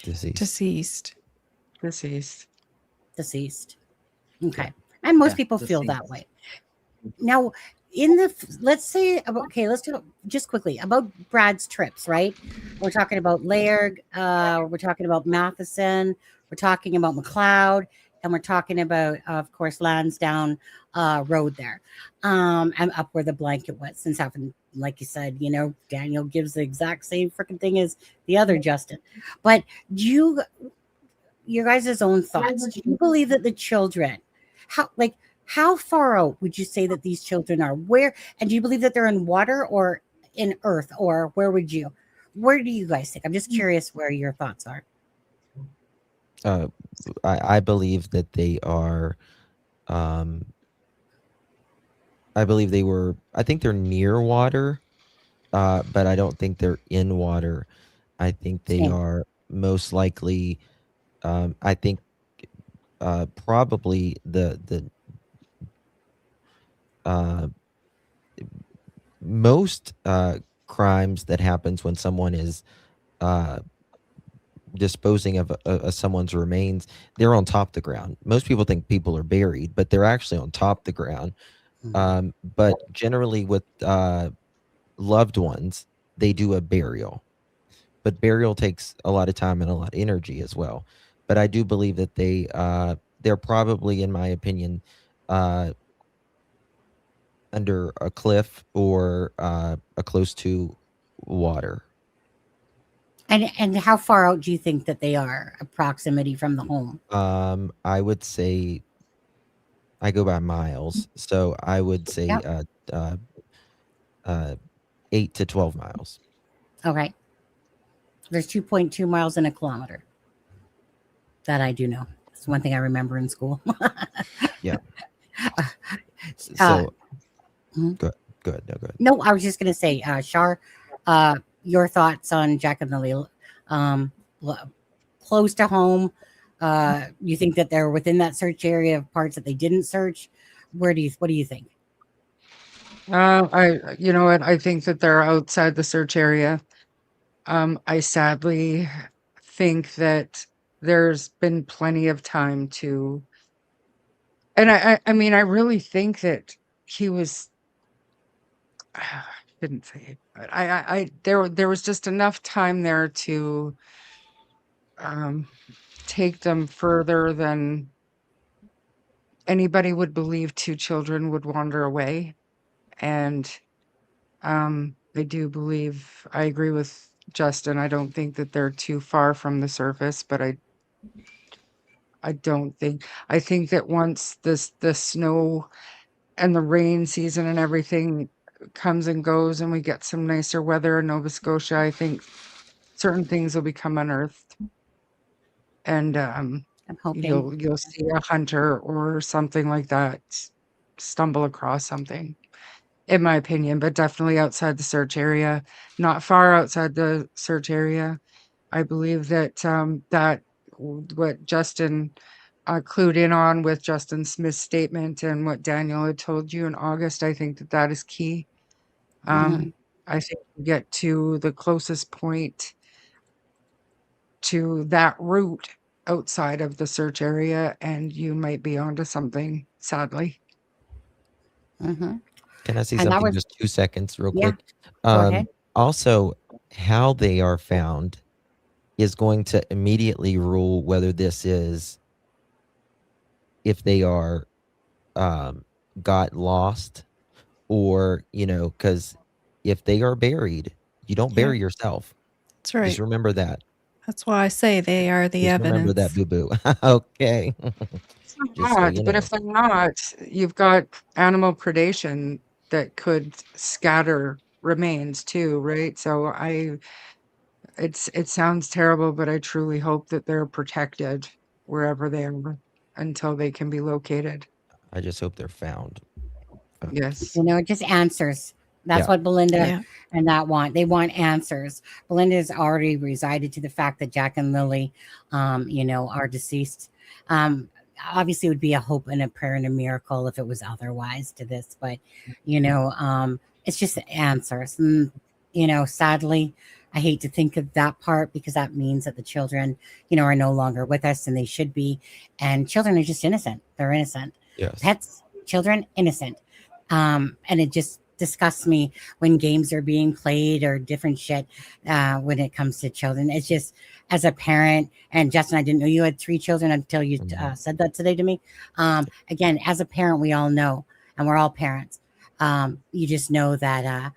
Deceased. Deceased. Okay. And most people feel that way. Now, let's say, okay, let's do just quickly about Brad's trips, right? We're talking about Laird, we're talking about Matheson, we're talking about McLeod, and we're talking about, of course, Lansdowne Road there, and up where the blanket was. Since having, like you said, Daniel gives the exact same freaking thing as the other Justin. But your guys' own thoughts, do you believe that the children, how far out would you say that these children are? Where, and do you believe that they're in water or in earth, or where do you guys think? I'm just curious where your thoughts are. I believe that they are. I believe I think they're near water, but I don't think they're in water. I think they Same. are most likely. I think probably the most crimes that happens when someone is disposing of someone's remains, they're on top of the ground. Most people think people are buried, but they're actually on top of the ground. But generally with loved ones, they do a burial. But burial takes a lot of time and a lot of energy as well. But I do believe that they're probably, in my opinion, under a cliff or close to water. And how far out do you think that they are, proximity from the home? I would say, I go by miles, so I would say Yep. 8 to 12 miles. Okay. There's 2.2 miles in a kilometer. That I do know. It's one thing I remember in school. Yeah. So go ahead. No, go ahead. No, I was just going to say, Shar, your thoughts on Jack and Lily, close to home. You think that they're within that search area of parts that they didn't search? What do you think? You know what? I think that they're outside the search area. I sadly think that there's been plenty of time to, and I mean, I really think that he was, I didn't say it, but there was just enough time there to take them further than anybody would believe two children would wander away. And I do believe, I agree with Justin. I don't think that they're too far from the surface, but I don't think, I think that once the snow and the rain season and everything comes and goes and we get some nicer weather in Nova Scotia, I think certain things will become unearthed. And I'm hoping. you'll see a hunter or something like that stumble across something, in my opinion, but definitely outside the search area, not far outside the search area. I believe that what Justin clued in on with Justin Smith's statement and what Daniel had told you in August, I think that is key. Mhm. I think we get to the closest point to that route outside of the search area, and you might be onto something, sadly. Mhm. Can I say And that something was just 2 seconds real yeah. quick? Go ahead. Also, how they are found is going to immediately rule whether this is if they are got lost or, because if they are buried, you don't Yeah, bury yourself. that's right. Just remember that. That's why I say they are the Just remember that, evidence. boo-boo. Okay. It's not, Just so you but know. if they're not, you've got animal predation that could scatter remains too, right? So it sounds terrible, but I truly hope that they're protected wherever they are until they can be located. I just hope they're found. Yes. Just answers. That's Yeah. what Belinda Yeah. and that want. They want answers. Belinda's already resided to the fact that Jack and Lily, are deceased. Obviously, it would be a hope and a prayer and a miracle if it was otherwise to this, but it's just answers. And sadly, I hate to think of that part because that means that the children, are no longer with us and they should be. And children are just innocent. They're innocent. Yes. Pets, children, innocent. And it just disgusts me when games are being played or different shit when it comes to children. It's just, as a parent, and Justin, I didn't know you had 3 children until you said that today to me. Again, as a parent, we all know, and we're all parents. You just know that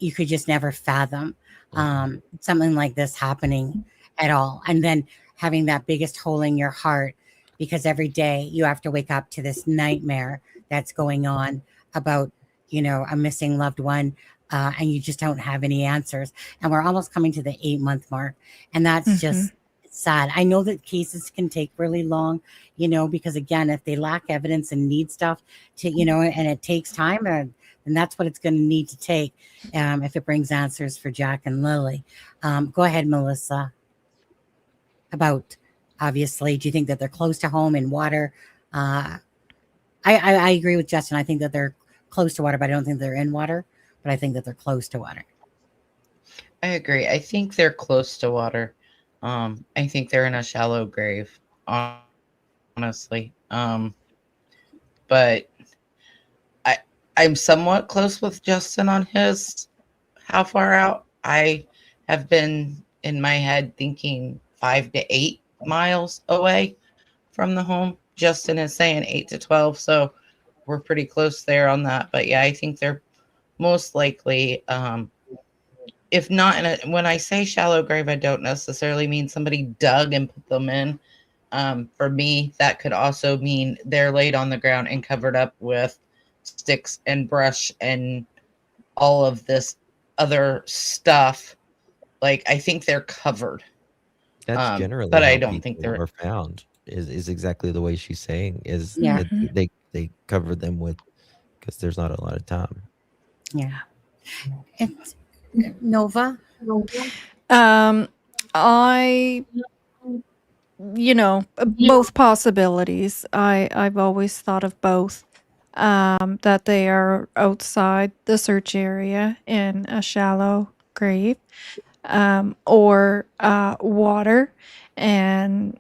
you could just never fathom something like this happening at all. And then having that biggest hole in your heart because every day you have to wake up to this nightmare that's going on about, a missing loved one. And you just don't have any answers. And we're almost coming to the 8-month mark. And that's just sad. I know that cases can take really long, because again, if they lack evidence and need stuff to, and it takes time, and that's what it's going to need to take if it brings answers for Jack and Lily. Go ahead, Melissa. About, obviously, do you think that they're close to home in water? I agree with Justin. I think that they're close to water, but I don't think they're in water. But I think that they're close to water. I agree. I think they're close to water. I think they're in a shallow grave, honestly. But I'm somewhat close with Justin on his how far out. I have been in my head thinking 5 to 8 miles away from the home. Justin is saying 8 to 12, so we're pretty close there on that. But yeah, I think they're most likely, if not when I say shallow grave, I don't necessarily mean somebody dug and put them in. For me, that could also mean they're laid on the ground and covered up with sticks and brush and all of this other stuff. Like, I think they're covered. That's generally but how I don't think people they're are found. Is exactly the way she's saying. Is Yeah. that they cover them with because there's not a lot of time. Yeah. It's Nova. I, both possibilities. I've always thought of both. That they are outside the search area in a shallow grave, or water, and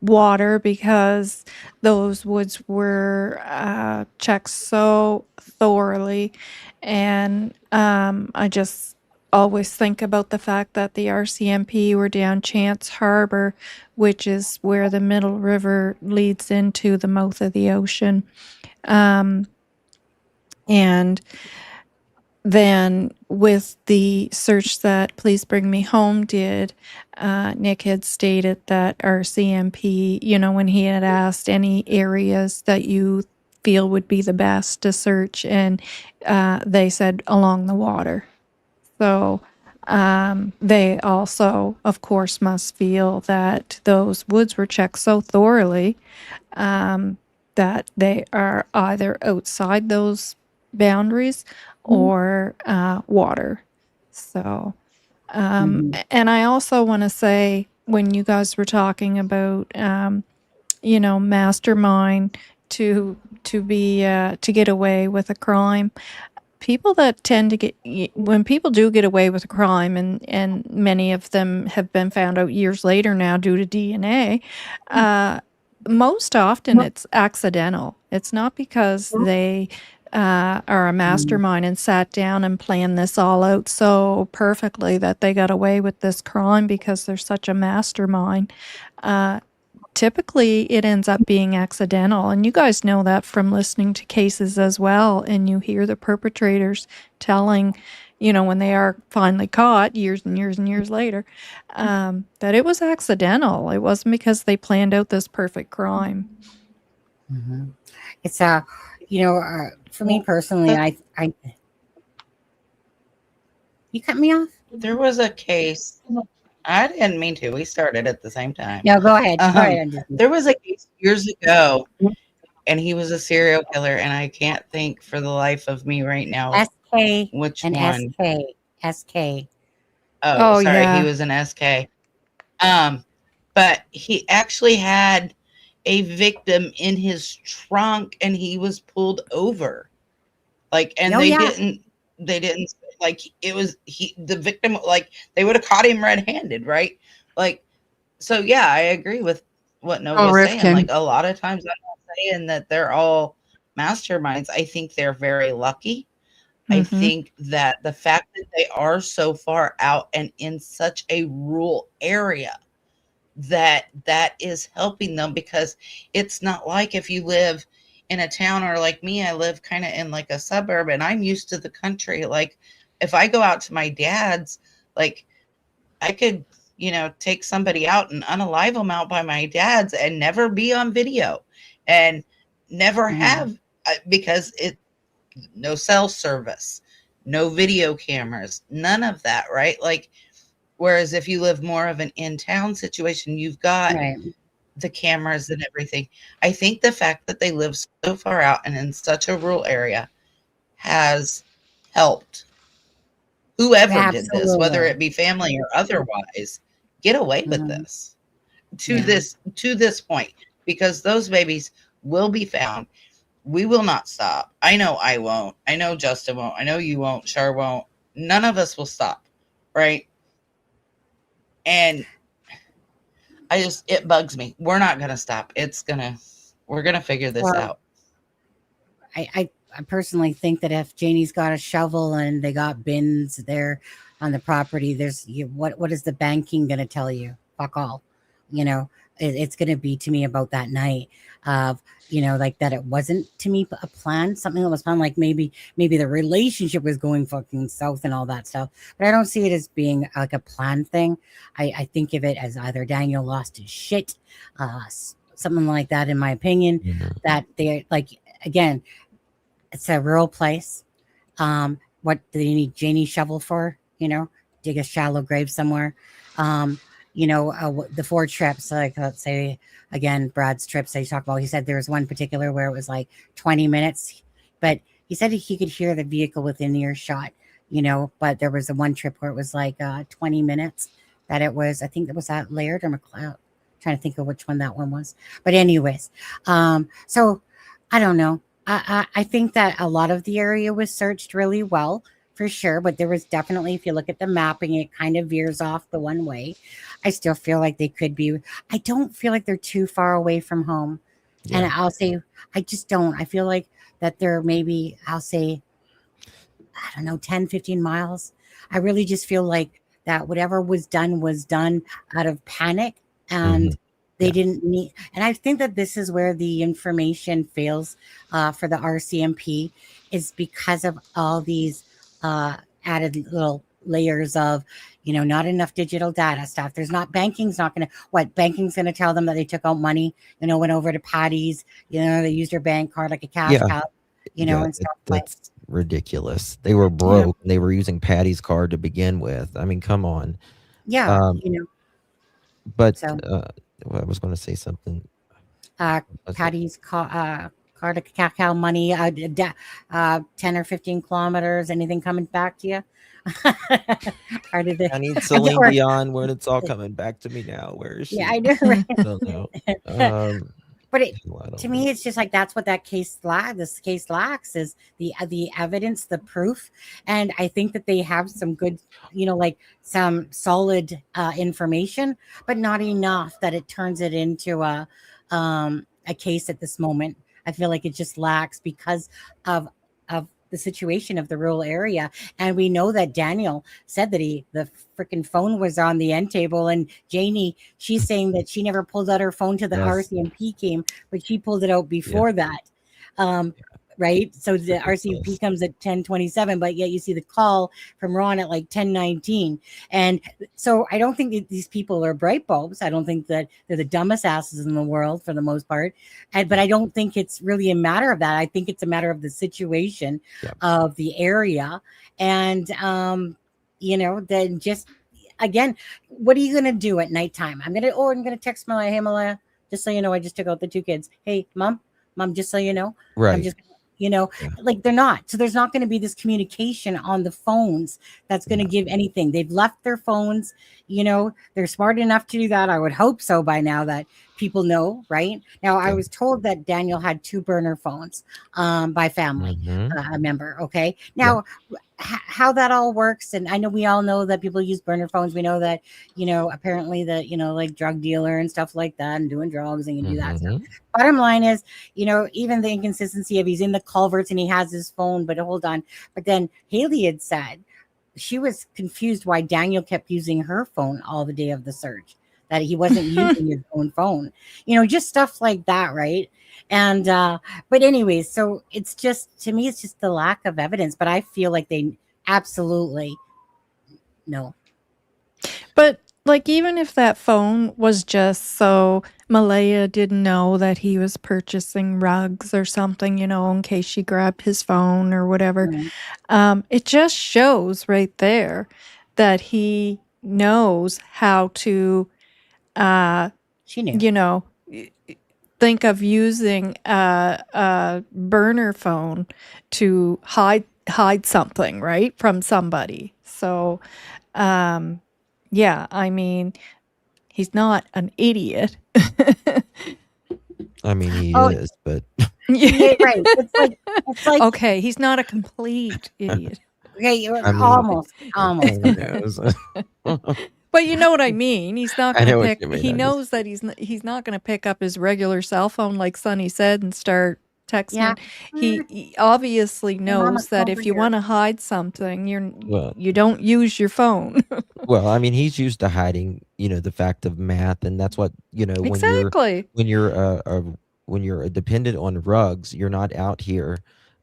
water because those woods were checked so thoroughly. And I just always think about the fact that the RCMP were down Chance Harbor, which is where the Middle River leads into the mouth of the ocean. And then with the search that Please Bring Me Home did, Nick had stated that our CMP, when he had asked any areas that you feel would be the best to search, and they said along the water. So they also, of course, must feel that those woods were checked so thoroughly that they are either outside those boundaries or water. So, and I also want to say, when you guys were talking about, mastermind to get away with a crime, people that tend to when people do get away with a crime, and many of them have been found out years later now due to DNA, most often it's accidental. It's not because they are a mastermind and sat down and planned this all out so perfectly that they got away with this crime because they're such a mastermind. Typically it ends up being accidental, and you guys know that from listening to cases as well, and you hear the perpetrators telling, when they are finally caught years and years and years later, that it was accidental. It wasn't because they planned out this perfect crime. It's for me personally, I you cut me off. There was a case. I didn't mean to. We started at the same time. No, go ahead. Go ahead. There was a case years ago, and he was a serial killer, and I can't think for the life of me right now SK which and one. SK. Oh, sorry, yeah. he was an SK. But he actually had a victim in his trunk, and he was pulled over. And they didn't it was the victim, they would have caught him red-handed, right? So yeah, I agree with what Novah was saying. A lot of times I'm not saying that they're all masterminds. I think they're very lucky. I think that the fact that they are so far out and in such a rural area, that is helping them, because it's not like if you live in a town, or like me, I live kind of in a suburb, and I'm used to the country. If I go out to my dad's, I could, take somebody out and unalive them out by my dad's and never be on video, and never have, because no cell service, no video cameras, none of that, right? Whereas if you live more of an in-town situation, you've got the cameras and everything. I think the fact that they live so far out and in such a rural area has helped whoever did this, whether it be family or otherwise, get away with this to this point, because those babies will be found. We will not stop. I know I won't. I know Justin won't. I know you won't. Char won't. None of us will stop, right? And it bugs me. We're not going to stop. We're going to figure this out. I personally think that if Janie's got a shovel and they got bins there on the property, what is the banking going to tell you? Fuck all. It's going to be to me about that night of, that it wasn't to me a plan, something that was planned, maybe the relationship was going fucking south and all that stuff. But I don't see it as being a planned thing. I think of it as either Daniel lost his shit, something like that, in my opinion, that they again, it's a rural place. What do they need Janie shovel for? Dig a shallow grave somewhere. The 4 trips, let's say again, Brad's trips that he talked about, he said there was one particular where it was 20 minutes, but he said he could hear the vehicle within earshot, but there was a one trip where it was 20 minutes that it was, I think it was at Laird or McLeod. Trying to think of which one that one was. But anyways, so I don't know. I think that a lot of the area was searched really well, for sure, but there was definitely, if you look at the mapping, it kind of veers off the one way. I still feel like they could be. I don't feel like they're too far away from home. And I'll say, I just don't. I feel like that they're maybe, I'll say, I don't know, 10, 15 miles. I really just feel like that whatever was done out of panic, and they didn't need. And I think that this is where the information fails for the RCMP, is because of all these added little layers of, not enough digital data stuff. There's not, banking's not going to, banking's going to tell them that they took out money, went over to Patty's, they used their bank card like a cash Yeah. cow, Yeah, and stuff like. that's ridiculous. They were broke and they were using Patty's card to begin with. I mean, come on. Yeah, But so well, I was going to say something. Patty's card of cacao money, 10 or 15 kilometers, anything coming back to you? Or did I need Celine Dion when it's all coming back to me now. Where is she? Yeah, I know, right? I don't know. But to me, it's just like that's what that case this case lacks is the evidence, the proof, and I think that they have some good, like some solid information, but not enough that it turns it into a case at this moment. I feel like it just lacks because of the situation of the rural area, and we know that Daniel said that the freaking phone was on the end table, and Janie, she's saying that she never pulled out her phone till the RCMP came, but she pulled it out before that. Right, so the RCMP comes at 10:27, but yet you see the call from Ron at like 10:19, and so I don't think that these people are bright bulbs. I don't think that they're the dumbest asses in the world for the most part, but I don't think it's really a matter of that. I think it's a matter of the situation of the area, and then just again, what are you gonna do at nighttime? I'm gonna text my Himalaya, just so you know, I just took out the 2 kids. Hey, mom, just so you know, right. I'm just like they're not. So there's not going to be this communication on the phones that's going to give anything. They've left their phones, they're smart enough to do that. I would hope so by now that people know, right? Now, I was told that Daniel had 2 burner phones by family, a member. Okay. Now, how that all works. And I know we all know that people use burner phones. We know that, apparently that, like drug dealer and stuff like that and doing drugs and you do that stuff. Bottom line is, even the inconsistency of he's in the culverts and he has his phone, but hold on. But then Haley had said she was confused why Daniel kept using her phone all the day of the search, that he wasn't using his own phone, just stuff like that. Right. And, but anyways, so it's just, to me, it's just the lack of evidence, but I feel like they absolutely know. But like, even if that phone was just so Malaya didn't know that he was purchasing rugs or something, in case she grabbed his phone or whatever, it just shows right there that he knows how to, she knew. Think of using a burner phone to hide something, right, from somebody. So, yeah, I mean, he's not an idiot. I mean, he is, but yeah, right. It's like okay, he's not a complete idiot. Okay, almost. But you know what I mean. He's not going to pick. He knows that he's not going to pick up his regular cell phone, like Sonny said, and start texting. Yeah. He obviously knows that if you want to hide something, you don't use your phone. Well, I mean, he's used to hiding, the fact of math, and that's what exactly. when you're dependent on rugs, you're not out here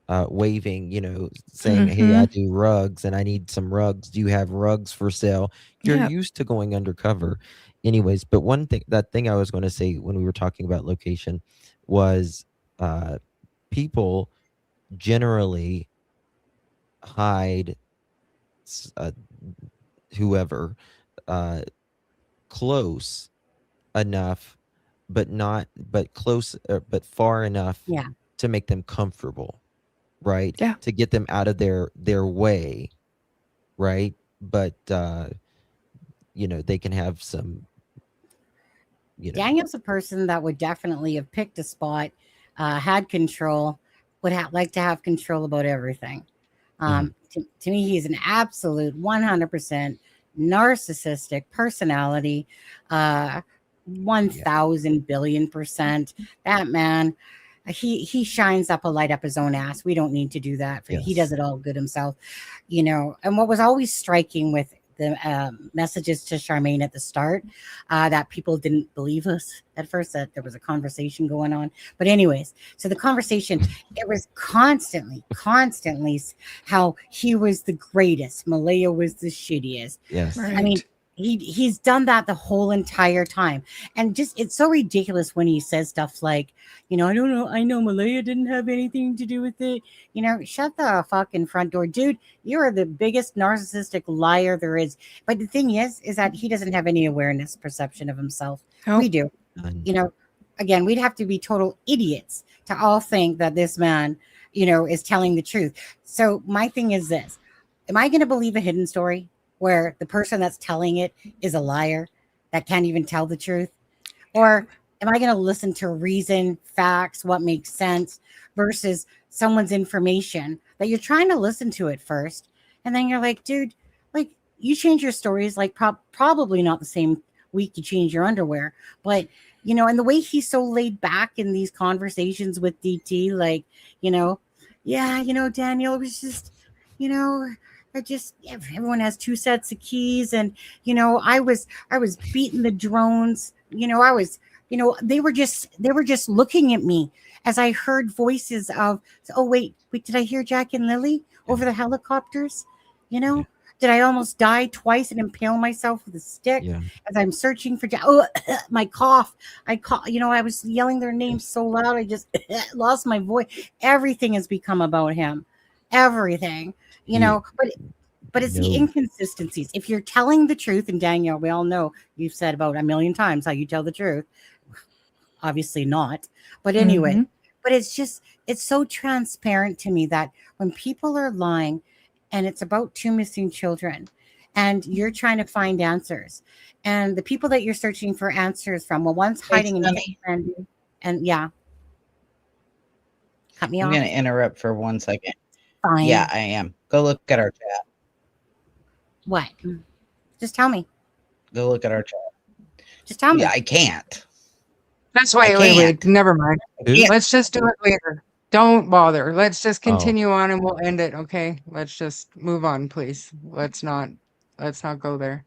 waving, saying, hey, I do rugs and I need some rugs. Do you have rugs for sale? You're used to going undercover. Anyways, but that thing I was going to say when we were talking about location was people generally hide whoever close enough, but far enough to make them comfortable. Right. Yeah. To get them out of their way. Right. But, they can have some, Daniel's a person that would definitely have picked a spot, had control, would like to have control about everything. To me, he's an absolute 100% narcissistic personality, 1,000 billion%. That man, he shines up a light up his own ass. We don't need to do that. He does it all good himself, And what was always striking with messages to Charmaine at the start, that people didn't believe us at first, that there was a conversation going on. But anyways, so the conversation, it was constantly how he was the greatest, Malaya was the shittiest. Yes. I mean, Right. he's done that the whole entire time. And just it's so ridiculous when he says stuff like, I don't know, I know Malaya didn't have anything to do with it. Shut the fucking front door, dude. You are the biggest narcissistic liar there is. But the thing is that he doesn't have any awareness, perception of himself. Oh, We do. None. Again, we'd have to be total idiots to all think that this man, is telling the truth. So my thing is this: am I going to believe a hidden story where the person that's telling it is a liar that can't even tell the truth? Or am I going to listen to reason, facts, what makes sense versus someone's information that you're trying to listen to at first? And then you're like, dude, like you change your stories, like probably not the same week you change your underwear. But, and the way he's so laid back in these conversations with DT, like, yeah, Daniel, it was just, everyone has two sets of keys. And, I was beating the drones, they were just looking at me as I heard voices of, oh, wait, did I hear Jack and Lily over the helicopters? Yeah. Did I almost die twice and impale myself with a stick Yeah. as I'm searching for Jack? Oh, my cough. I was yelling their names so loud, I just lost my voice. Everything has become about him. Everything, Yeah. but it's the No. inconsistencies. If you're telling the truth, and Danielle, we all know you've said about a million times how you tell the truth. Obviously not. But anyway, Mhm. but it's so transparent to me that when people are lying and it's about two missing children and you're trying to find answers, and the people that you're searching for answers from, well, one's Hey, hiding in Sunny, Finland, and yeah, cut me I'm off. going to interrupt for 1 second. Fine. Yeah, I am. Go look at our chat. What? Just tell me. Go look at our chat. Just tell me. Yeah, I can't. That's I wait. can't. Never mind. Who? Let's just do it later. Don't bother. Let's just Oh. continue on and we'll end it. Okay. Let's just move on, please. Let's not go there.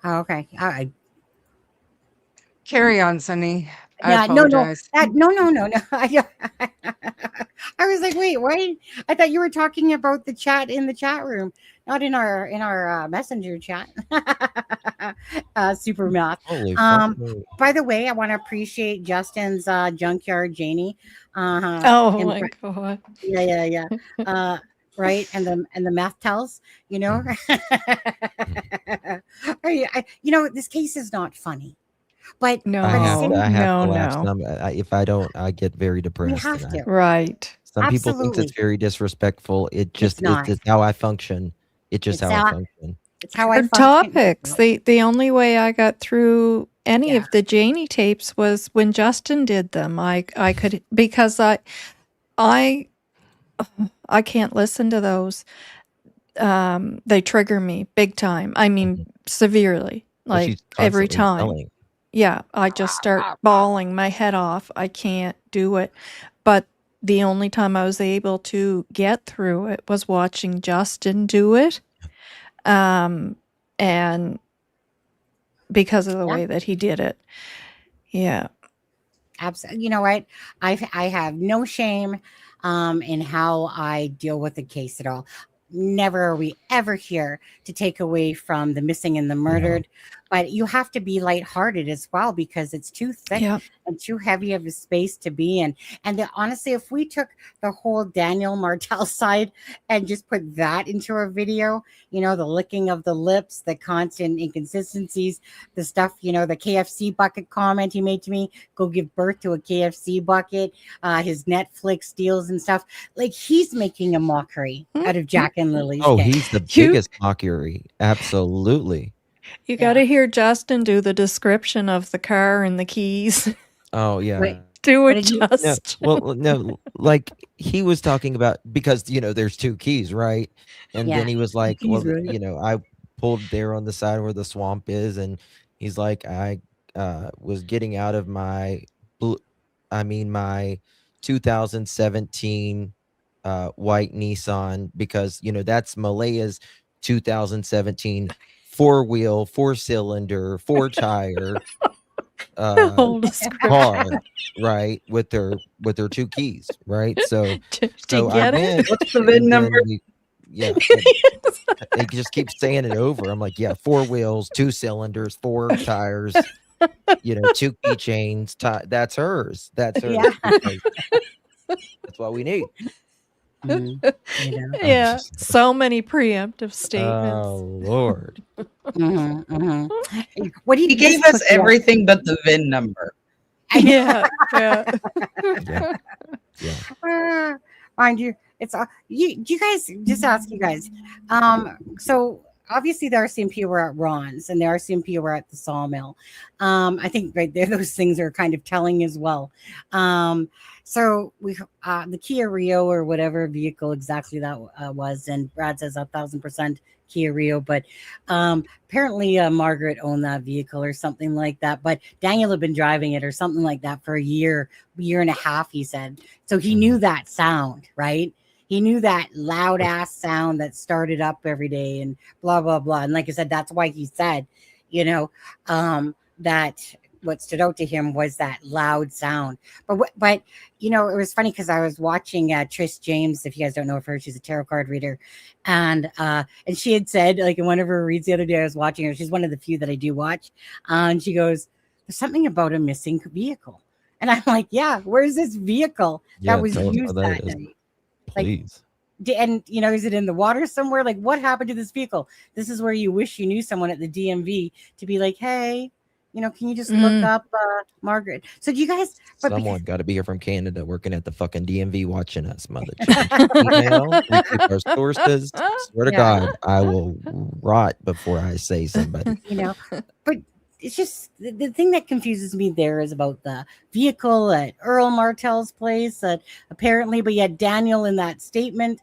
Oh, okay. All right. Carry on, Sunny. I Yeah, no. apologize. No. I was like, wait, what? I thought you were talking about the chat in the chat room, not in our messenger chat. Super math. Holy fuck me. By the way, I want to appreciate Justin's junkyard Janie. Oh and my fr- God. yeah. Right, and the math tells, this case is not funny, but No, I have to no, laugh. no. If I don't, I get very you depressed. have and to. Right. some people think Absolutely. it's very disrespectful. It's not. It's how I function. It's just It's how I how- function. It's how I Hard function. topics. The only way I got through any Yeah. of the Janie tapes was when Justin did them. I could, because I can't listen to those. They trigger me big time. I mean, severely. Well, Like she's every constantly time. telling. Yeah, I just start bawling my head off. I can't do it. But the only time I was able to get through it was watching Justin do it. And because of the Yeah. way that he did it. Yeah. Absolutely. You know what? I have no shame in how I deal with the case at all. Never are we ever here to take away from the missing and the murdered, but you have to be lighthearted as well because it's too thick Yeah. and too heavy of a space to be in. And honestly, if we took the whole Daniel Martel side and just put that into a video, the licking of the lips, the constant inconsistencies, the stuff, the KFC bucket comment he made to me, go give birth to a KFC bucket, his Netflix deals and stuff. Like he's making a mockery out of Jack and Lily's Oh, case. he's the biggest mockery. Absolutely. You got to hear Justin do the description of the car and the keys. Oh, yeah. Wait, Do what it, did you- No, Justin. well, no, like he was talking about because there's two keys, right? And Yeah, then he was like, keys, well, right? I pulled there on the side where the swamp is, and he's like, I was getting out of my 2017 white Nissan, because that's Malaya's 2017 four-wheel, four-cylinder, four-tire Whole car, description right, with their two keys, right? So to I get went, What's the VIN and number? then they just keep saying it over. I'm like, yeah, four wheels, two cylinders, four tires, two keychains. That's hers. That's hers. Yeah. Because that's what we need. Mhm. You know. I'm Yeah, just like, so many preemptive oh statements. Lord. What do you He gave just us quickly- everything but the VIN number. Yeah, yeah. Yeah. Mind you, it's you guys, just ask you guys. So obviously the RCMP were at Ron's and the RCMP were at the sawmill. I think right there those things are kind of telling as well. So we the Kia Rio or whatever vehicle exactly that was, and Brad says 1,000% Kia Rio, but apparently Margaret owned that vehicle or something like that. But Daniel had been driving it or something like that for a year and a half, he said. So he knew that sound, right? He knew that loud ass sound that started up every day and blah blah blah. And like I said, that's why he said, that what stood out to him was that loud sound. But it was funny because I was watching Trish James. If you guys don't know of her, she's a tarot card reader, and she had said, like, in one of her reads the other day, I was watching her. She's one of the few that I do watch, and she goes, "There's something about a missing vehicle," and I'm like, "Yeah, where's this vehicle Yeah, that was tell us used what that that is, night? please. And is it in the water somewhere? Like, what happened to this vehicle? This is where you wish you knew someone at the DMV to be like, hey." Can you just look up Margaret? So do you guys? Someone got to be here from Canada working at the fucking DMV watching us, mother. Email. We keep our sources. Swear to God, I will rot before I say somebody. But it's just the thing that confuses me there is about the vehicle at Earl Martell's place that apparently, but yet Daniel in that statement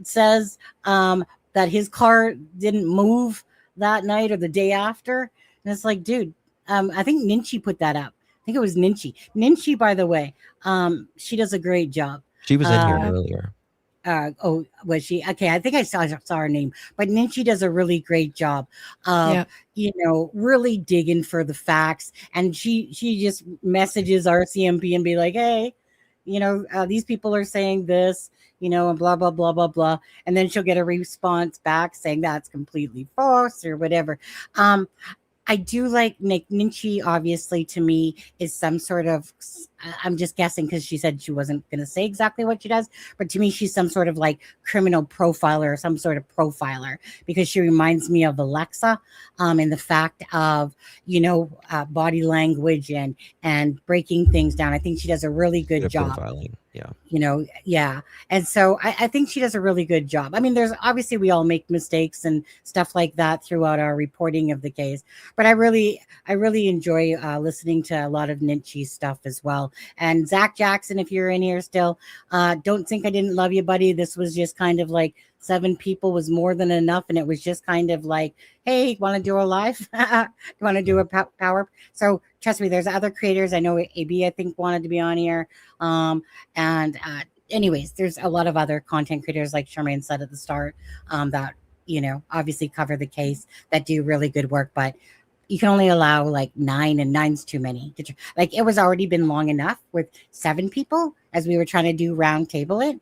says that his car didn't move that night or the day after. And it's like, dude, I think Ninchi put that up. I think it was Ninchi. Ninchi, by the way, she does a great job. She was in here earlier. Was she? Okay, I think I saw her name, but Ninchi does a really great job of, really digging for the facts. And she just messages RCMP and be like, hey, these people are saying this, and blah, blah, blah, blah, blah. And then she'll get a response back saying that's completely false or whatever. I do like Nick Ninchi, obviously, to me, is some sort of, I'm just guessing because she said she wasn't going to say exactly what she does, but to me, she's some sort of like criminal profiler or some sort of profiler because she reminds me of Alexa in the fact of, body language and breaking things down. I think she does a really good job. Profiling. Yeah. Yeah. And so I think she does a really good job. I mean, there's obviously we all make mistakes and stuff like that throughout our reporting of the case, but I really enjoy listening to a lot of Ninchi's stuff as well. And Zach Jackson, if you're in here still, don't think I didn't love you, buddy. This was just kind of like 7 people was more than enough. And it was just kind of like, hey, want to do a live? Want to do a power? So trust me, there's other creators. I know AB, I think, wanted to be on here. Anyways, there's a lot of other content creators, like Charmaine said at the start, that, obviously cover the case, that do really good work. But you can only allow like 9, and 9's too many. Like, it was already been long enough with 7 people as we were trying to do round table it,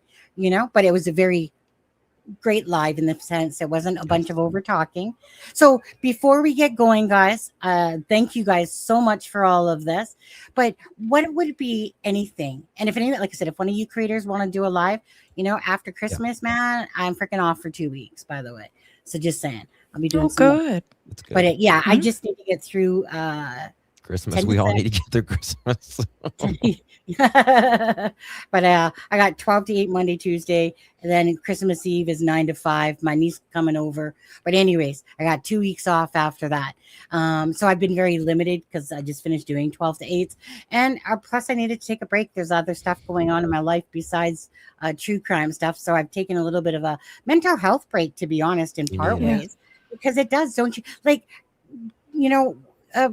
but it was a very great live in the sense it wasn't a bunch of over talking. So before we get going, guys, thank you guys so much for all of this. But what would be anything? And if any, like I said, if one of you creators want to do a live, after Christmas, man, I'm freaking off for 2 weeks, by the way. So just saying, I'll be doing some good. That's good. But I just need to get through Christmas. We all need to get through Christmas. But I got 12 to 8 Monday, Tuesday, and then Christmas Eve is 9 to 5. My niece coming over. But anyways, I got 2 weeks off after that. So I've been very limited because I just finished doing 12 to 8. And plus I needed to take a break. There's other stuff going on in my life besides true crime stuff. So I've taken a little bit of a mental health break, to be honest, in part ways. Because it does, don't you? Like,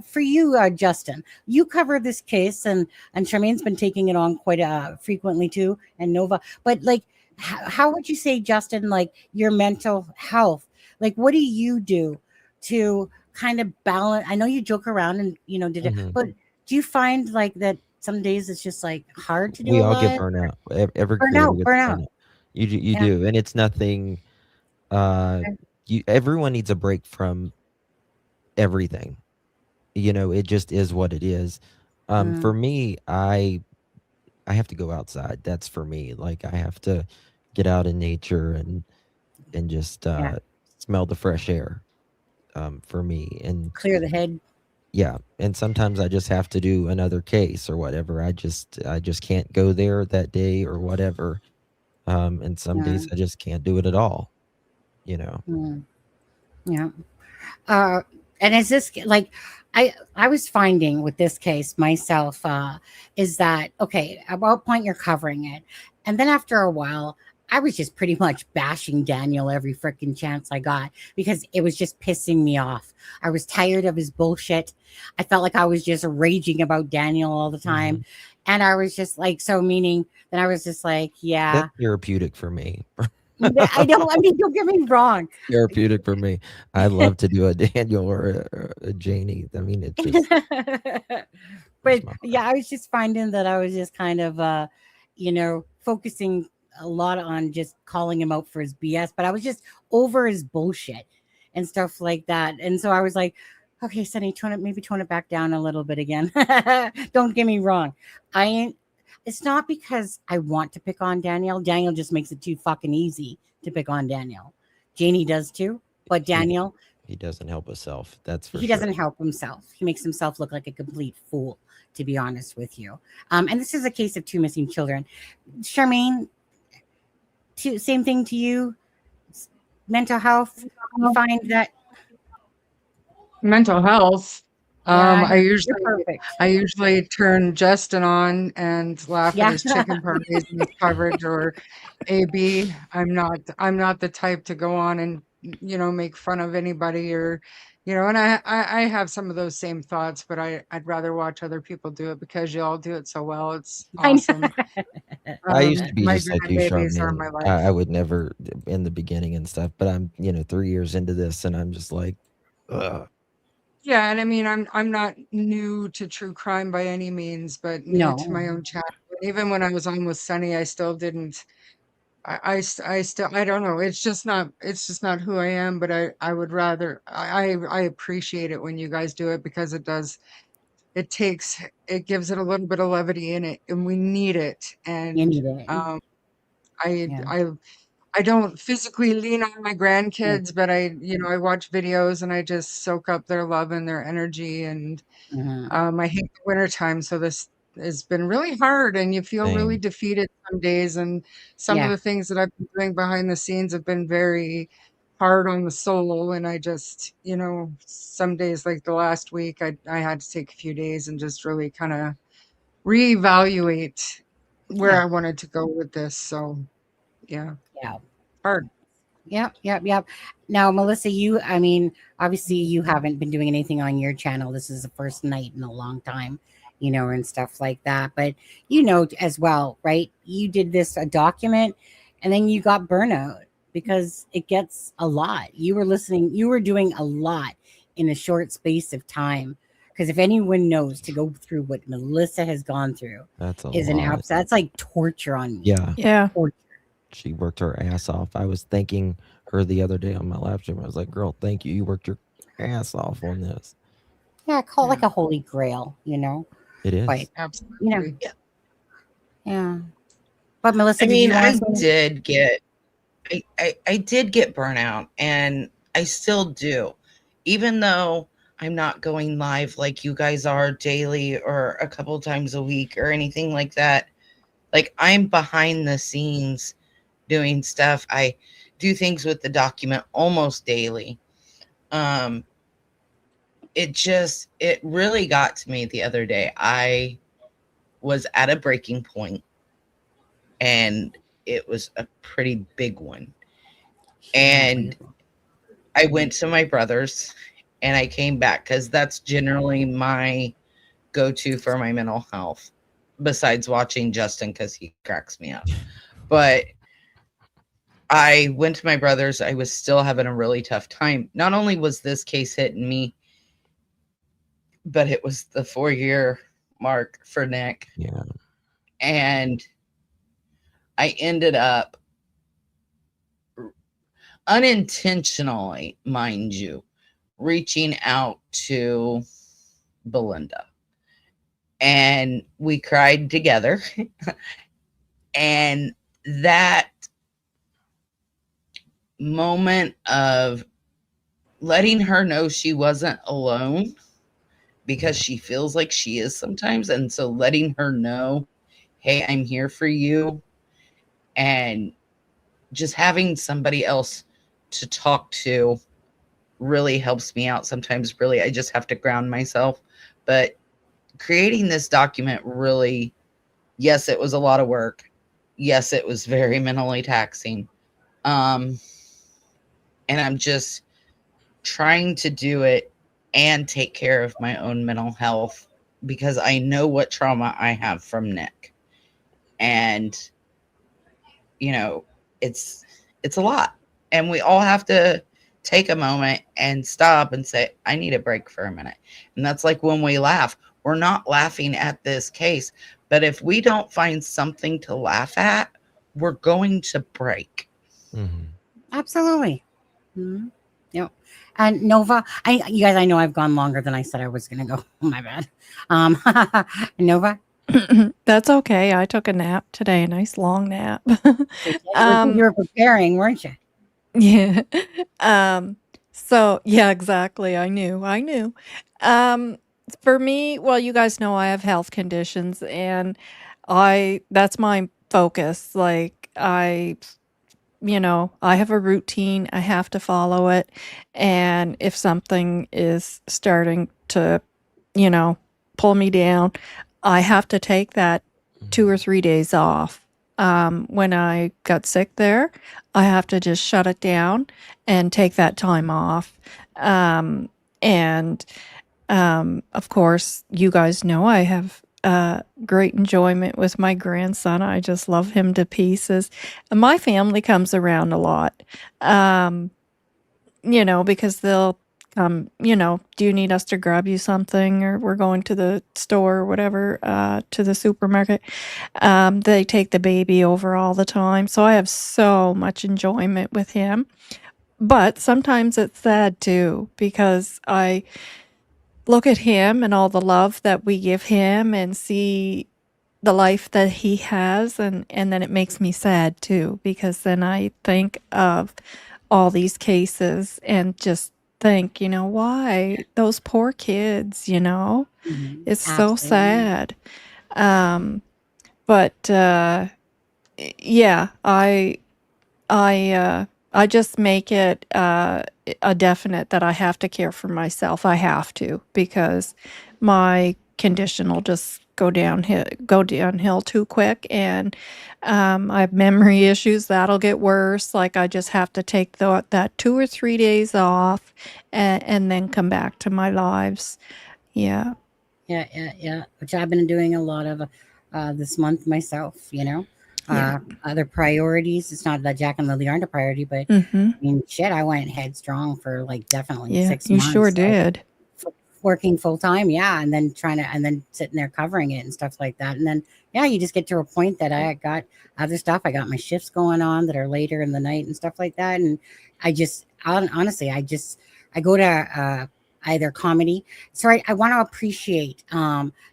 for you, Justin, you cover this case, and Charmaine's been taking it on quite frequently too, and Novah. But like, how would you say, Justin, like your mental health? Like, what do you do to kind of balance? I know you joke around and did it, Mhm. but do you find like that some days it's just like hard to do We a all get lot? burnout. Every Burn creator out, gets burn out. burnout. You Yeah. do, and it's nothing. Okay. Everyone needs a break from everything. It just is what it is. Mm, For me, I have to go outside. That's for me. Like I have to get out in nature and just yeah. smell the fresh air. For me, and Clear the head. yeah, and sometimes I just have to do another case or whatever. I just can't go there that day or whatever. And some days Mm, I just can't do it at all. You know. mm, yeah. Uh, and is this like I was finding with this case myself is that okay, at what point you're covering it, and then after a while, I was just pretty much bashing Daniel every freaking chance I got because it was just pissing me off. I was tired of his bullshit. I felt like I was just raging about Daniel all the time, Mhm. and I was just like so meaning. Then I was just like, yeah, That's therapeutic for me. I don't. I mean, don't get me wrong. Therapeutic for me. I love to do a Daniel or a Janie. I mean, it just But warms my heart. yeah, I was just finding that I was just kind of focusing a lot on just calling him out for his BS, but I was just over his bullshit and stuff like that. And so I was like, okay, Sonny, tone it back down a little bit again. Don't get me wrong. I ain't it's not because I want to pick on Daniel. Daniel just makes it too fucking easy to pick on Daniel. Janie does too, but He Daniel, he doesn't help himself. That's for he sure. doesn't help himself. He makes himself look like a complete fool, to be honest with you. And this is a case of two missing children. Charmaine, same thing to you. Mental health. You find that, Mental health. yeah, I you're usually perfect. I usually turn Justin on and laugh at Yeah. his chicken parties and his coverage, or AB. I'm not the type to go on and make fun of anybody, or and I have some of those same thoughts, but I'd rather watch other people do it because you all do it so well. It's I awesome. I used to be My just like you, grandbabies are Charmaine. my life. I would never in the beginning and stuff, but I'm 3 years into this, and I'm just like, ugh. Yeah, and I mean, I'm not new to true crime by any means, but new to no. my own channel. Even when I was on with Sunny, I still didn't. I still I don't know. It's just not who I am. But I would rather I appreciate it when you guys do it because it gives it a little bit of levity in it, and we need it. You And need it. um, I Yeah. I I don't physically lean on my Yeah. grandkids, but I watch videos and I just soak up their love and their energy. And Mhm. I hate the winter time, so this has been really hard, and you feel really Same. defeated some days. And some of Yeah. the things that I've been doing behind the scenes have been very hard on the soul. And I just, some days like the last week, I had to take a few days and just really kind of reevaluate where Yeah. I wanted to go with this. So yeah, Yeah. hard. Yep, yep, yep. Now, Melissa, I mean, obviously you haven't been doing anything on your channel. This is the first night in a long time, and stuff like that. But as well, right? You did this a document and then you got burnout because it gets a lot. You were doing a lot in a short space of time. Because if anyone knows to go through what Melissa has gone through That's a is lot. that's like torture on me. Yeah, Yeah. Torture. she worked her ass off. I was thanking her the other day on my live stream. I was like, "Girl, thank you. You worked your ass off on this." Yeah, call it Yeah, like a holy grail. It But is. you know, absolutely. yeah. But Melissa, I did mean, you want to say? I did get burnout, and I still do, even though I'm not going live like you guys are daily or a couple times a week or anything like that. Like, I'm behind the scenes doing stuff. I do things with the document almost daily. Um, it really got to me the other day. I was at a breaking point, and it was a pretty big one. And I went to my brother's and I came back because that's generally my go-to for my mental health, besides watching Justin because he cracks me up. But I went to my brother's. I was still having a really tough time. Not only was this case hitting me, but it was the 4-year mark for Nick. Yeah. And I ended up unintentionally, mind you, reaching out to Belinda. And we cried together. And that moment of letting her know she wasn't alone, because she feels like she is sometimes. And so letting her know, hey, I'm here for you. And just having somebody else to talk to really helps me out sometimes. Really, I just have to ground myself. But creating this document really, yes, it was a lot of work. Yes, it was very mentally taxing. And I'm just trying to do it and take care of my own mental health, because I know what trauma I have from Nick. And, you know, it's a lot. And we all have to take a moment and stop and say, I need a break for a minute. And that's like when we laugh. We're not laughing at this case, but if we don't find something to laugh at, we're going to break. Mm-hmm. Absolutely. Yep. And Novah, you guys, I know I've gone longer than I said I was going to go. Oh, my bad. Novah? That's okay. I took a nap today, a nice long nap. You were preparing, weren't you? Yeah. So yeah, exactly. I knew. For me, well, you guys know I have health conditions, and that's my focus. Like I have a routine. I have to follow it. And if something is starting to, pull me down, I have to take that 2 or 3 days off. When I got sick there, I have to just shut it down and take that time off. Of course, you guys know I have great enjoyment with my grandson. I just love him to pieces. And my family comes around a lot, because they'll come, do you need us to grab you something? Or we're going to the store or whatever, to the supermarket. They take the baby over all the time. So I have so much enjoyment with him. But sometimes it's sad too, because I look at him and all the love that we give him and see the life that he has, and then it makes me sad too, because then I think of all these cases and just think, why those poor kids, it's so Absolutely. sad. But yeah, I just make it a definite that I have to care for myself. I have to, because my condition will just go downhill too quick, and I have memory issues that'll get worse. Like I just have to take that 2 or 3 days off, and then come back to my lives. Yeah. Yeah. Which I've been doing a lot of this month myself, Yeah. Other priorities. It's not that Jack and Lily aren't a priority, but Mm-hmm. I mean, shit, I went headstrong for like definitely Yeah, 6 you months. sure like, did. working full time, yeah, and then sitting there covering it and stuff like that. And then, yeah, you just get to a point that I got other stuff. I got my shifts going on that are later in the night and stuff like that. And I just, honestly, I go to either comedy. So I want to appreciate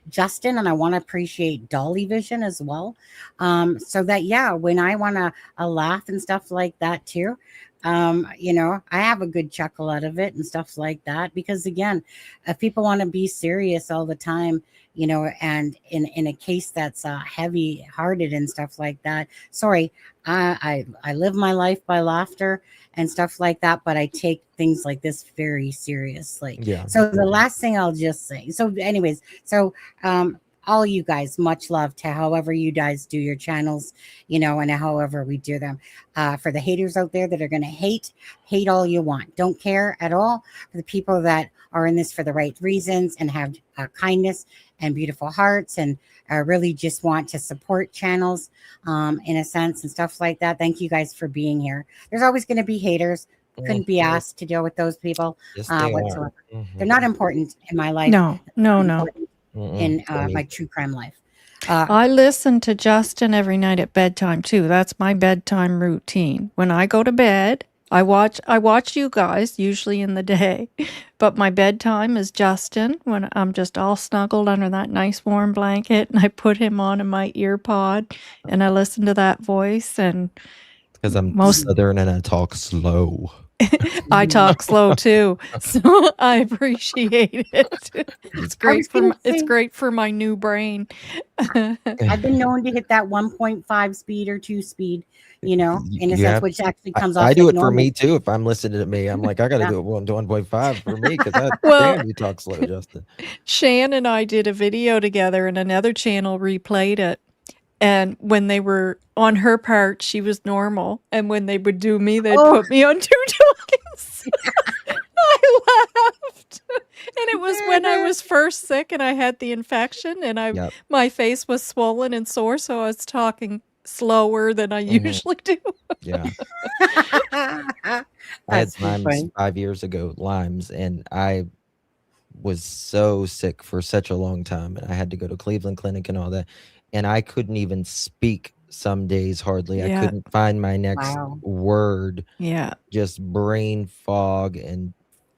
Justin, and I want to appreciate Dolly Vision as well. So that, yeah, when I want to laugh and stuff like that too, I have a good chuckle out of it and stuff like that. Because again, if people want to be serious all the time, and in a case that's heavy hearted and stuff like that, sorry, I live my life by laughter and stuff like that, but I take things like this very seriously. Yeah. So the last thing I'll just say, so anyways, all you guys, much love to however you guys do your channels, and however we do them. For the haters out there that are going to hate all you want. Don't care at all. For the people that are in this for the right reasons and have kindness and beautiful hearts and really just want to support channels in a sense and stuff like that. Thank you guys for being here. There's always going to be haters. Couldn't be asked to deal with those people Yes, they whatsoever. are. They're not important in my life. No. Important Mm-mm. in Don't my need- true crime life. I listen to Justin every night at bedtime too. That's my bedtime routine. When I go to bed, I watch you guys usually in the day, but my bedtime is Justin when I'm just all snuggled under that nice warm blanket, and I put him on in my ear pod and I listen to that voice, and Because I'm most Southern and I talk slow. I talk slow too, so I appreciate it. It's great it's great for my new brain. I've been known to hit that 1.5 speed or 2 speed, in a You sense, have- which actually comes off. I do like it for normal. me too. If I'm listening to me, I'm like, I got to Yeah. do it 1.5 for me because Well- damn, you talk slow, Justin. Shan and I did a video together, and another channel replayed it. And when they were on her part, she was normal, and when they would do me, they'd put me on 2 tokens. I laughed, and it was when I was first sick and I had the infection, and Yep. my face was swollen and sore, so I was talking slower than I usually do. Yeah. I had That's Lyme's funny. 5 years ago, Lyme's, and I was so sick for such a long time, and I had to go to Cleveland Clinic and all that, and I couldn't even speak some days hardly. I Yeah. couldn't find my next Wow. word. Yeah. Just brain fog and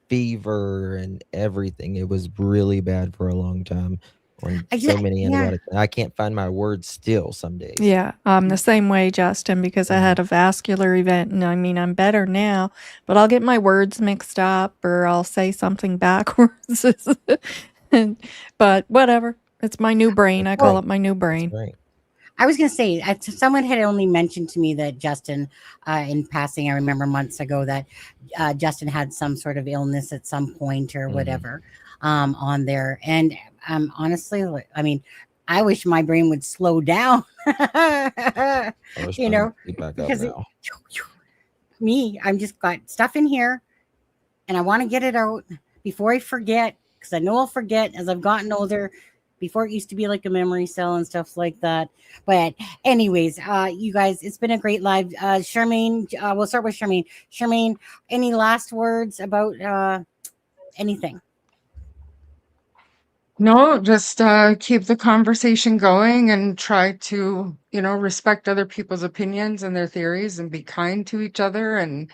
fever and everything. It was really bad for a long time on so many antibiotics. I can't find my words still some days. Yeah, I'm the same way, Justin, because I had a vascular event, and I mean, I'm better now, but I'll get my words mixed up or I'll say something backwards. But whatever. It's my new brain. I call it my new brain. Right. I was going to say, someone had only mentioned to me that Justin, in passing, I remember months ago that Justin had some sort of illness at some point or whatever on there. And honestly, I mean, I wish my brain would slow down, because I'm just got stuff in here and I want to get it out before I forget, because I know I'll forget as I've gotten older. Before it used to be like a memory cell and stuff like that. But anyways, you guys, it's been a great live. Charmaine, we'll start with Charmaine. Charmaine, any last words about anything? No, just keep the conversation going and try to, respect other people's opinions and their theories and be kind to each other. And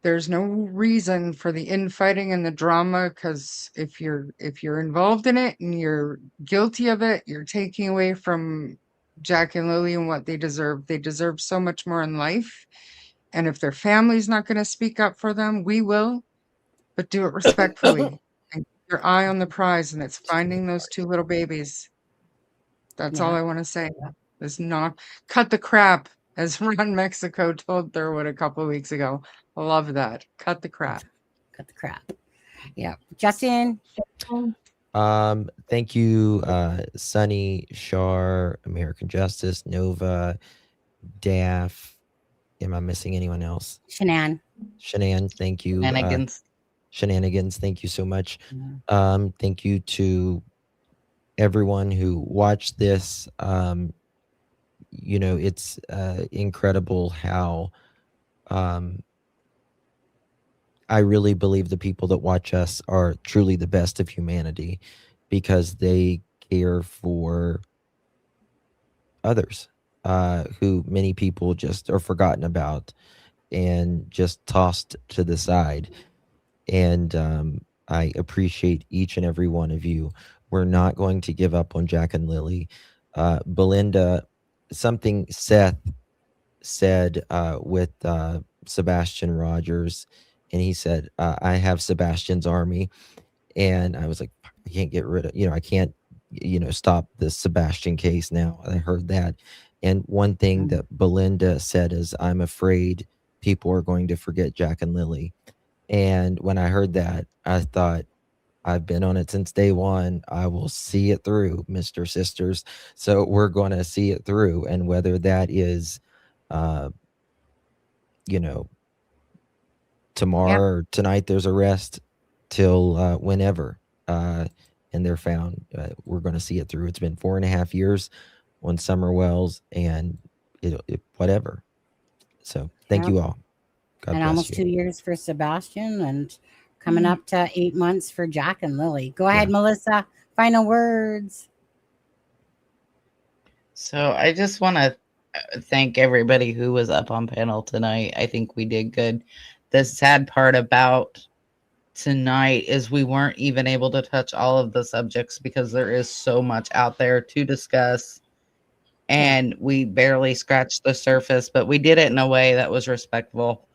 there's no reason for the infighting and the drama, because if you're involved in it and you're guilty of it, you're taking away from Jack and Lily and what they deserve. They deserve so much more in life. And if their family's not going to speak up for them, we will, but do it respectfully. And keep your eye on the prize, and it's finding those 2 little babies. That's all I want to say. Is not cut the crap, as Ron Mexico told Thurwood a couple of weeks ago. I love that. Cut the crap. Cut the crap. Yeah. Justin. Thank you, Sunny, Shar, American Justice, Novah, Daff. Am I missing anyone else? Shanann, thank you. Shenanigans, thank you so much. Thank you to everyone who watched this. It's incredible how I really believe the people that watch us are truly the best of humanity, because they care for others who many people just are forgotten about and just tossed to the side. And I appreciate each and every one of you. We're not going to give up on Jack and Lily. Belinda, something Seth said with Sebastian Rogers, and he said, I have Sebastian's army. And I was like, I can't get rid of, I can't, stop the Sebastian case now. I heard that. And one thing that Belinda said is, I'm afraid people are going to forget Jack and Lily. And when I heard that, I thought, I've been on it since day one. I will see it through, Mr. Sisters. So we're going to see it through. And whether that is, you know, tomorrow or tonight, there's a rest till whenever, and they're found, we're going to see it through. It's been 4.5 years on Summer Wells, and whatever. So thank Yeah. you all. God And bless almost you. 2 years for Sebastian, and coming up to 8 months for Jack and Lily. Go ahead, Yeah. Melissa. Final words. So I just want to thank everybody who was up on panel tonight. I think we did good. The sad part about tonight is we weren't even able to touch all of the subjects because there is so much out there to discuss, and we barely scratched the surface, but we did it in a way that was respectful.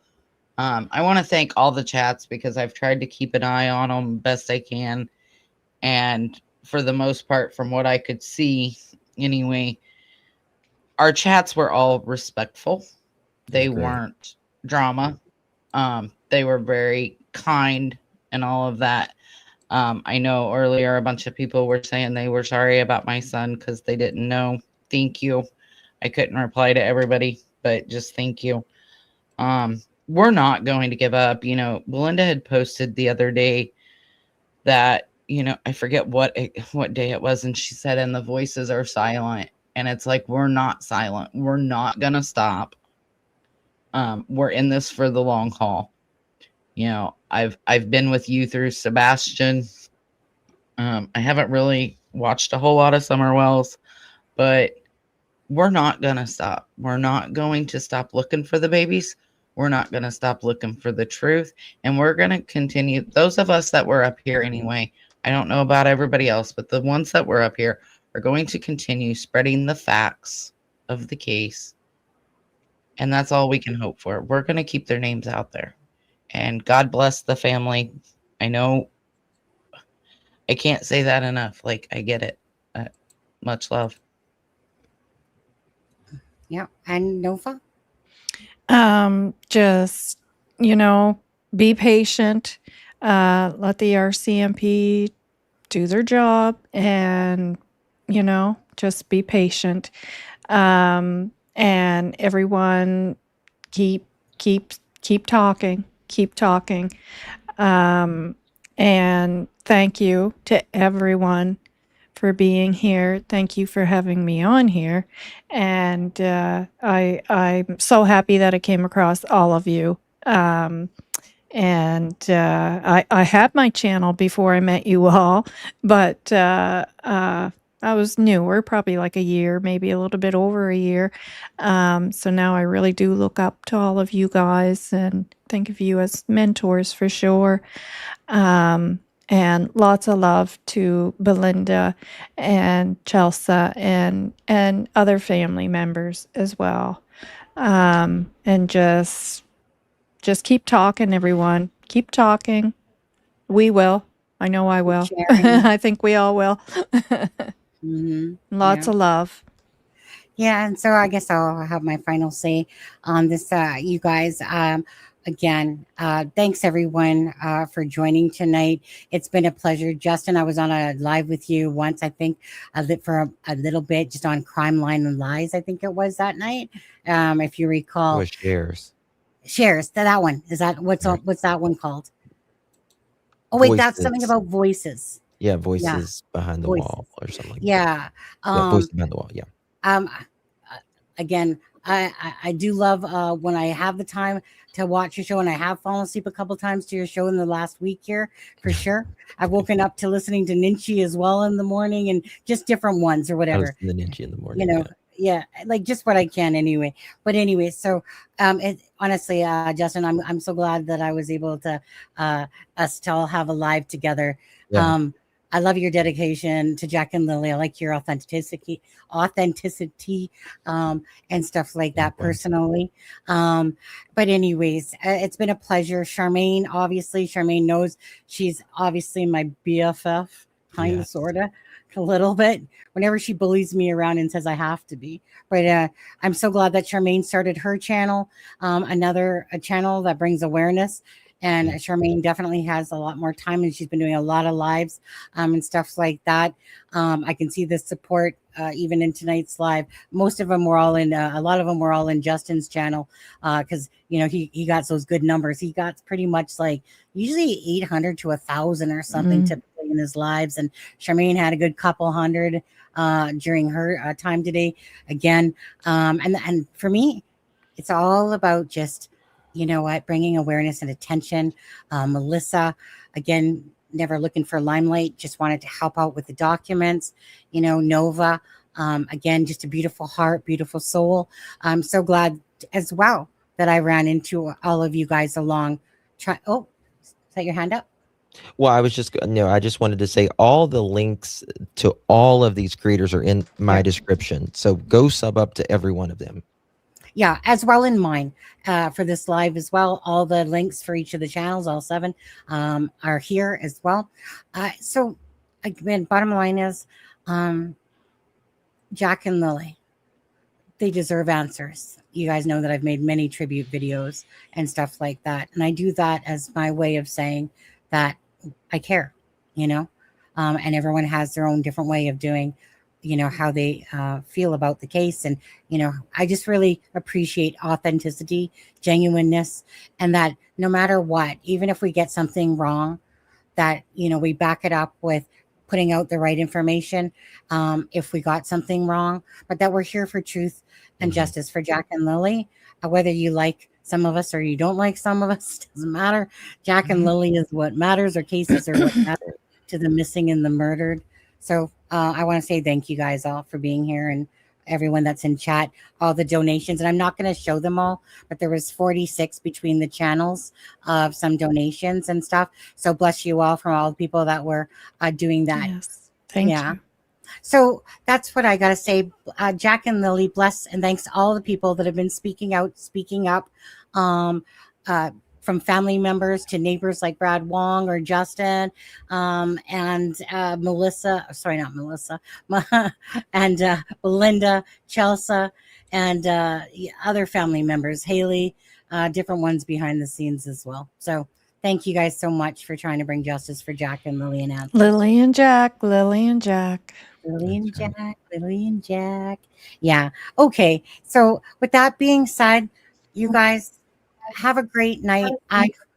I want to thank all the chats because I've tried to keep an eye on them best I can, and for the most part, from what I could see anyway, our chats were all respectful. They weren't drama. They were very kind and all of that. I know earlier a bunch of people were saying they were sorry about my son because they didn't know. Thank you. I couldn't reply to everybody, but just thank you. We're not going to give up. You know, Belinda had posted the other day that, you know, I forget what day it was, and she said, and the voices are silent. And it's like, we're not silent. We're not gonna stop. We're in this for the long haul. You know, I've been with you through Sebastian. I haven't really watched a whole lot of Summer Wells, but we're not gonna stop. We're not going to stop looking for the babies. We're not gonna stop looking for the truth, and we're gonna continue. Those of us that were up here anyway, I don't know about everybody else, but the ones that were up here are going to continue spreading the facts of the case. And that's all we can hope for. We're going to keep their names out there. And God bless the family. I know I can't say that enough. Like, I get it. Much love. Yeah. And Novah? Just, you know, be patient. Let the RCMP do their job, and, you know, just be patient. And everyone keep talking. Keep talking. And thank you to everyone for being here. Thank you for having me on here. And I'm so happy that I came across all of you. And I had my channel before I met you all, but I was newer, probably like a year, maybe a little bit over a year. So now I really do look up to all of you guys and think of you as mentors for sure. And lots of love to Belinda and Chelsea and other family members as well. And just keep talking, everyone. Keep talking. We will. I know I will. I think we all will. Lots of love. Yeah, and so I guess I'll have my final say on this, you guys. Again, thanks everyone for joining tonight. It's been a pleasure. Justin, I was on a live with you once, I think, for a little bit, just on Crime Line and Lies, I think it was that night. If you recall. It was Shares. That one. Is that what's that one called? Oh wait, that's something about voices. Yeah, voices behind the wall or something. Yeah. Voices behind the wall. Yeah. Again, I do love when I have the time to watch your show, and I have fallen asleep a couple times to your show in the last week here, for sure. I've woken up to listening to Ninchi as well in the morning, and just different ones or whatever. I listen to Ninchi in the morning. You know, yeah, like just what I can anyway. But anyway, so honestly, Justin, I'm so glad that I was able to us to all have a live together. Yeah. I love your dedication to Jack and Lily. I like your authenticity, and stuff like that personally. But anyways, it's been a pleasure. Charmaine knows she's obviously my BFF, kind of, sort of, a little bit, whenever she bullies me around and says I have to be. But I'm so glad that Charmaine started her channel, a channel that brings awareness And Charmaine definitely has a lot more time, and she's been doing a lot of lives and stuff like that. I can see the support even in tonight's live. Most of them were all in, a lot of them were all in Justin's channel because, you know, he got those good numbers. He got pretty much like usually 800 to 1,000 or something typically in his lives. And Charmaine had a good couple hundred during her time today again. And for me, it's all about just, you know what, bringing awareness and attention. Melissa, again, never looking for limelight, just wanted to help out with the documents. You know, Novah, again, just a beautiful heart, beautiful soul. I'm so glad as well that I ran into all of you guys along. Oh, is that your hand up? Well, I was just no, I just wanted to say all the links to all of these creators are in my description. So go sub up to every one of them. Yeah, as well in mine for this live as well. All the links for each of the channels, all 7, are here as well. So again, bottom line is Jack and Lily, they deserve answers. You guys know that I've made many tribute videos and stuff like that. And I do that as my way of saying that I care, you know, and everyone has their own different way of doing, you know, how they feel about the case. And, you know, I just really appreciate authenticity, genuineness, and that no matter what, even if we get something wrong, that, you know, we back it up with putting out the right information if we got something wrong, but that we're here for truth and justice for Jack and Lily. Whether you like some of us or you don't like some of us, doesn't matter. Jack and Lily is what matters, or cases are what matter to the missing and the murdered. So I want to say thank you guys all for being here, and everyone that's in chat, all the donations. And I'm not going to show them all, but there was 46 between the channels of some donations and stuff. So bless you all from all the people that were doing that. Yes. Thank you. So that's what I got to say. Jack and Lily, bless and thanks to all the people that have been speaking out, speaking up, from family members to neighbors like Brad Wong or Justin, and Melissa, sorry, not Melissa, and Belinda, Chelsea, and other family members, Haley, different ones behind the scenes as well. So thank you guys so much for trying to bring justice for Jack and Lily and Anthony. Lily and Jack, Lily and Jack. Lily and Jack, Lily and Jack. Yeah. Okay. So with that being said, you guys have a great night.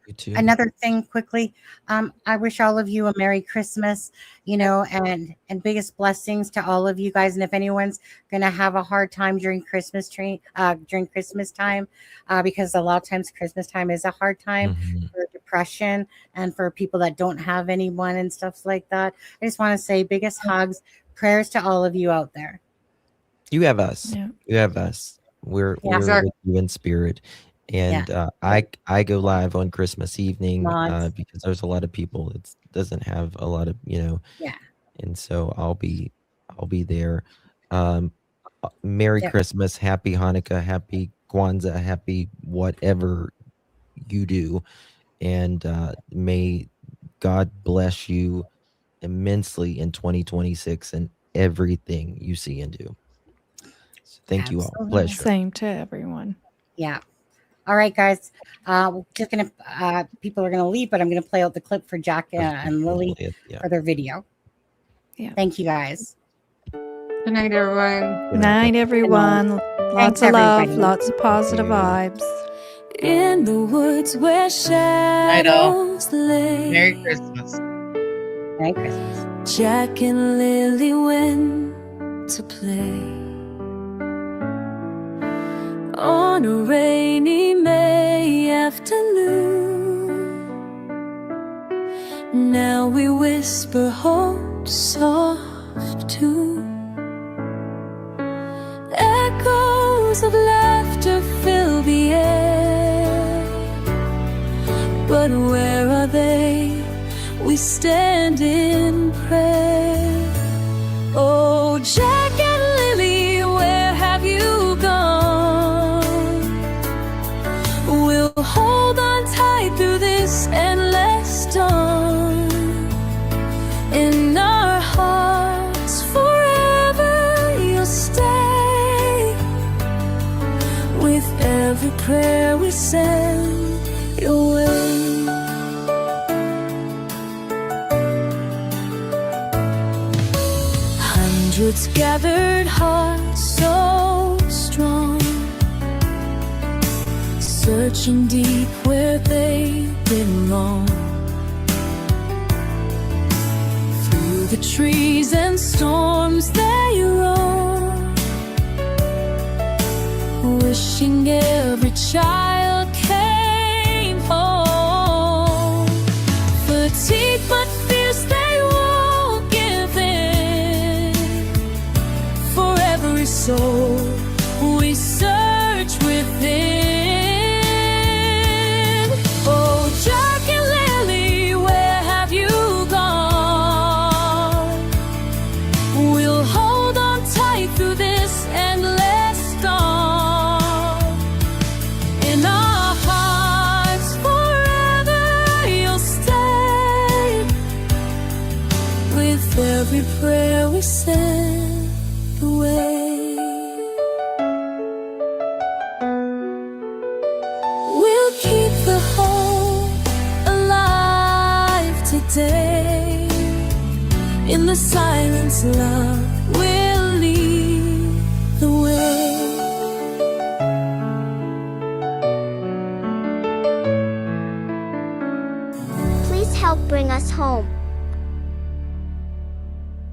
You too. Another thing quickly, I wish all of you a Merry Christmas, you know, and biggest blessings to all of you guys. And if anyone's gonna have a hard time during Christmas time, because a lot of times Christmas time is a hard time for depression and for people that don't have anyone and stuff like that. I just want to say biggest hugs, prayers to all of you out there. You have us. Yeah. You have us. We're Exactly. with you in spirit. And I go live on Christmas evening because there's a lot of people that doesn't have a lot of, you know. Yeah. And so I'll be there. Merry Christmas, Happy Hanukkah, Happy Kwanzaa, Happy whatever you do, and may God bless you immensely in 2026 and everything you see and do. So thank you all. Pleasure. Same to everyone. Yeah. All right, guys. We're just gonna people are gonna leave, but I'm gonna play out the clip for Jack and Lily for their video. Yeah. Thank you, guys. Good night, everyone. Good night, everyone. Lots of love, lots of positive vibes. In the woods where shadows lay. Merry Christmas. Merry Christmas. Jack and Lily went to play on a rainy May afternoon. Now we whisper hope soft too. Echoes of laughter fill the air, but where are they? We stand in prayer. Oh, Jack and Lily, where have you gone? We'll hold on tight through this endless dawn. In our hearts forever you'll stay. With every prayer we send your way. Roots gathered, hearts so strong, searching deep where they belong. Through the trees and storms they roam, wishing every child came home. Fatigued but fierce, they won't give in. For every soul we search within. Oh, Jack and Lily, where have you gone? We'll hold on tight through this endless storm. In our hearts forever you'll stay, with every prayer we send away. We'll keep the hope alive today. In the silence, love will lead the way. Please help bring us home.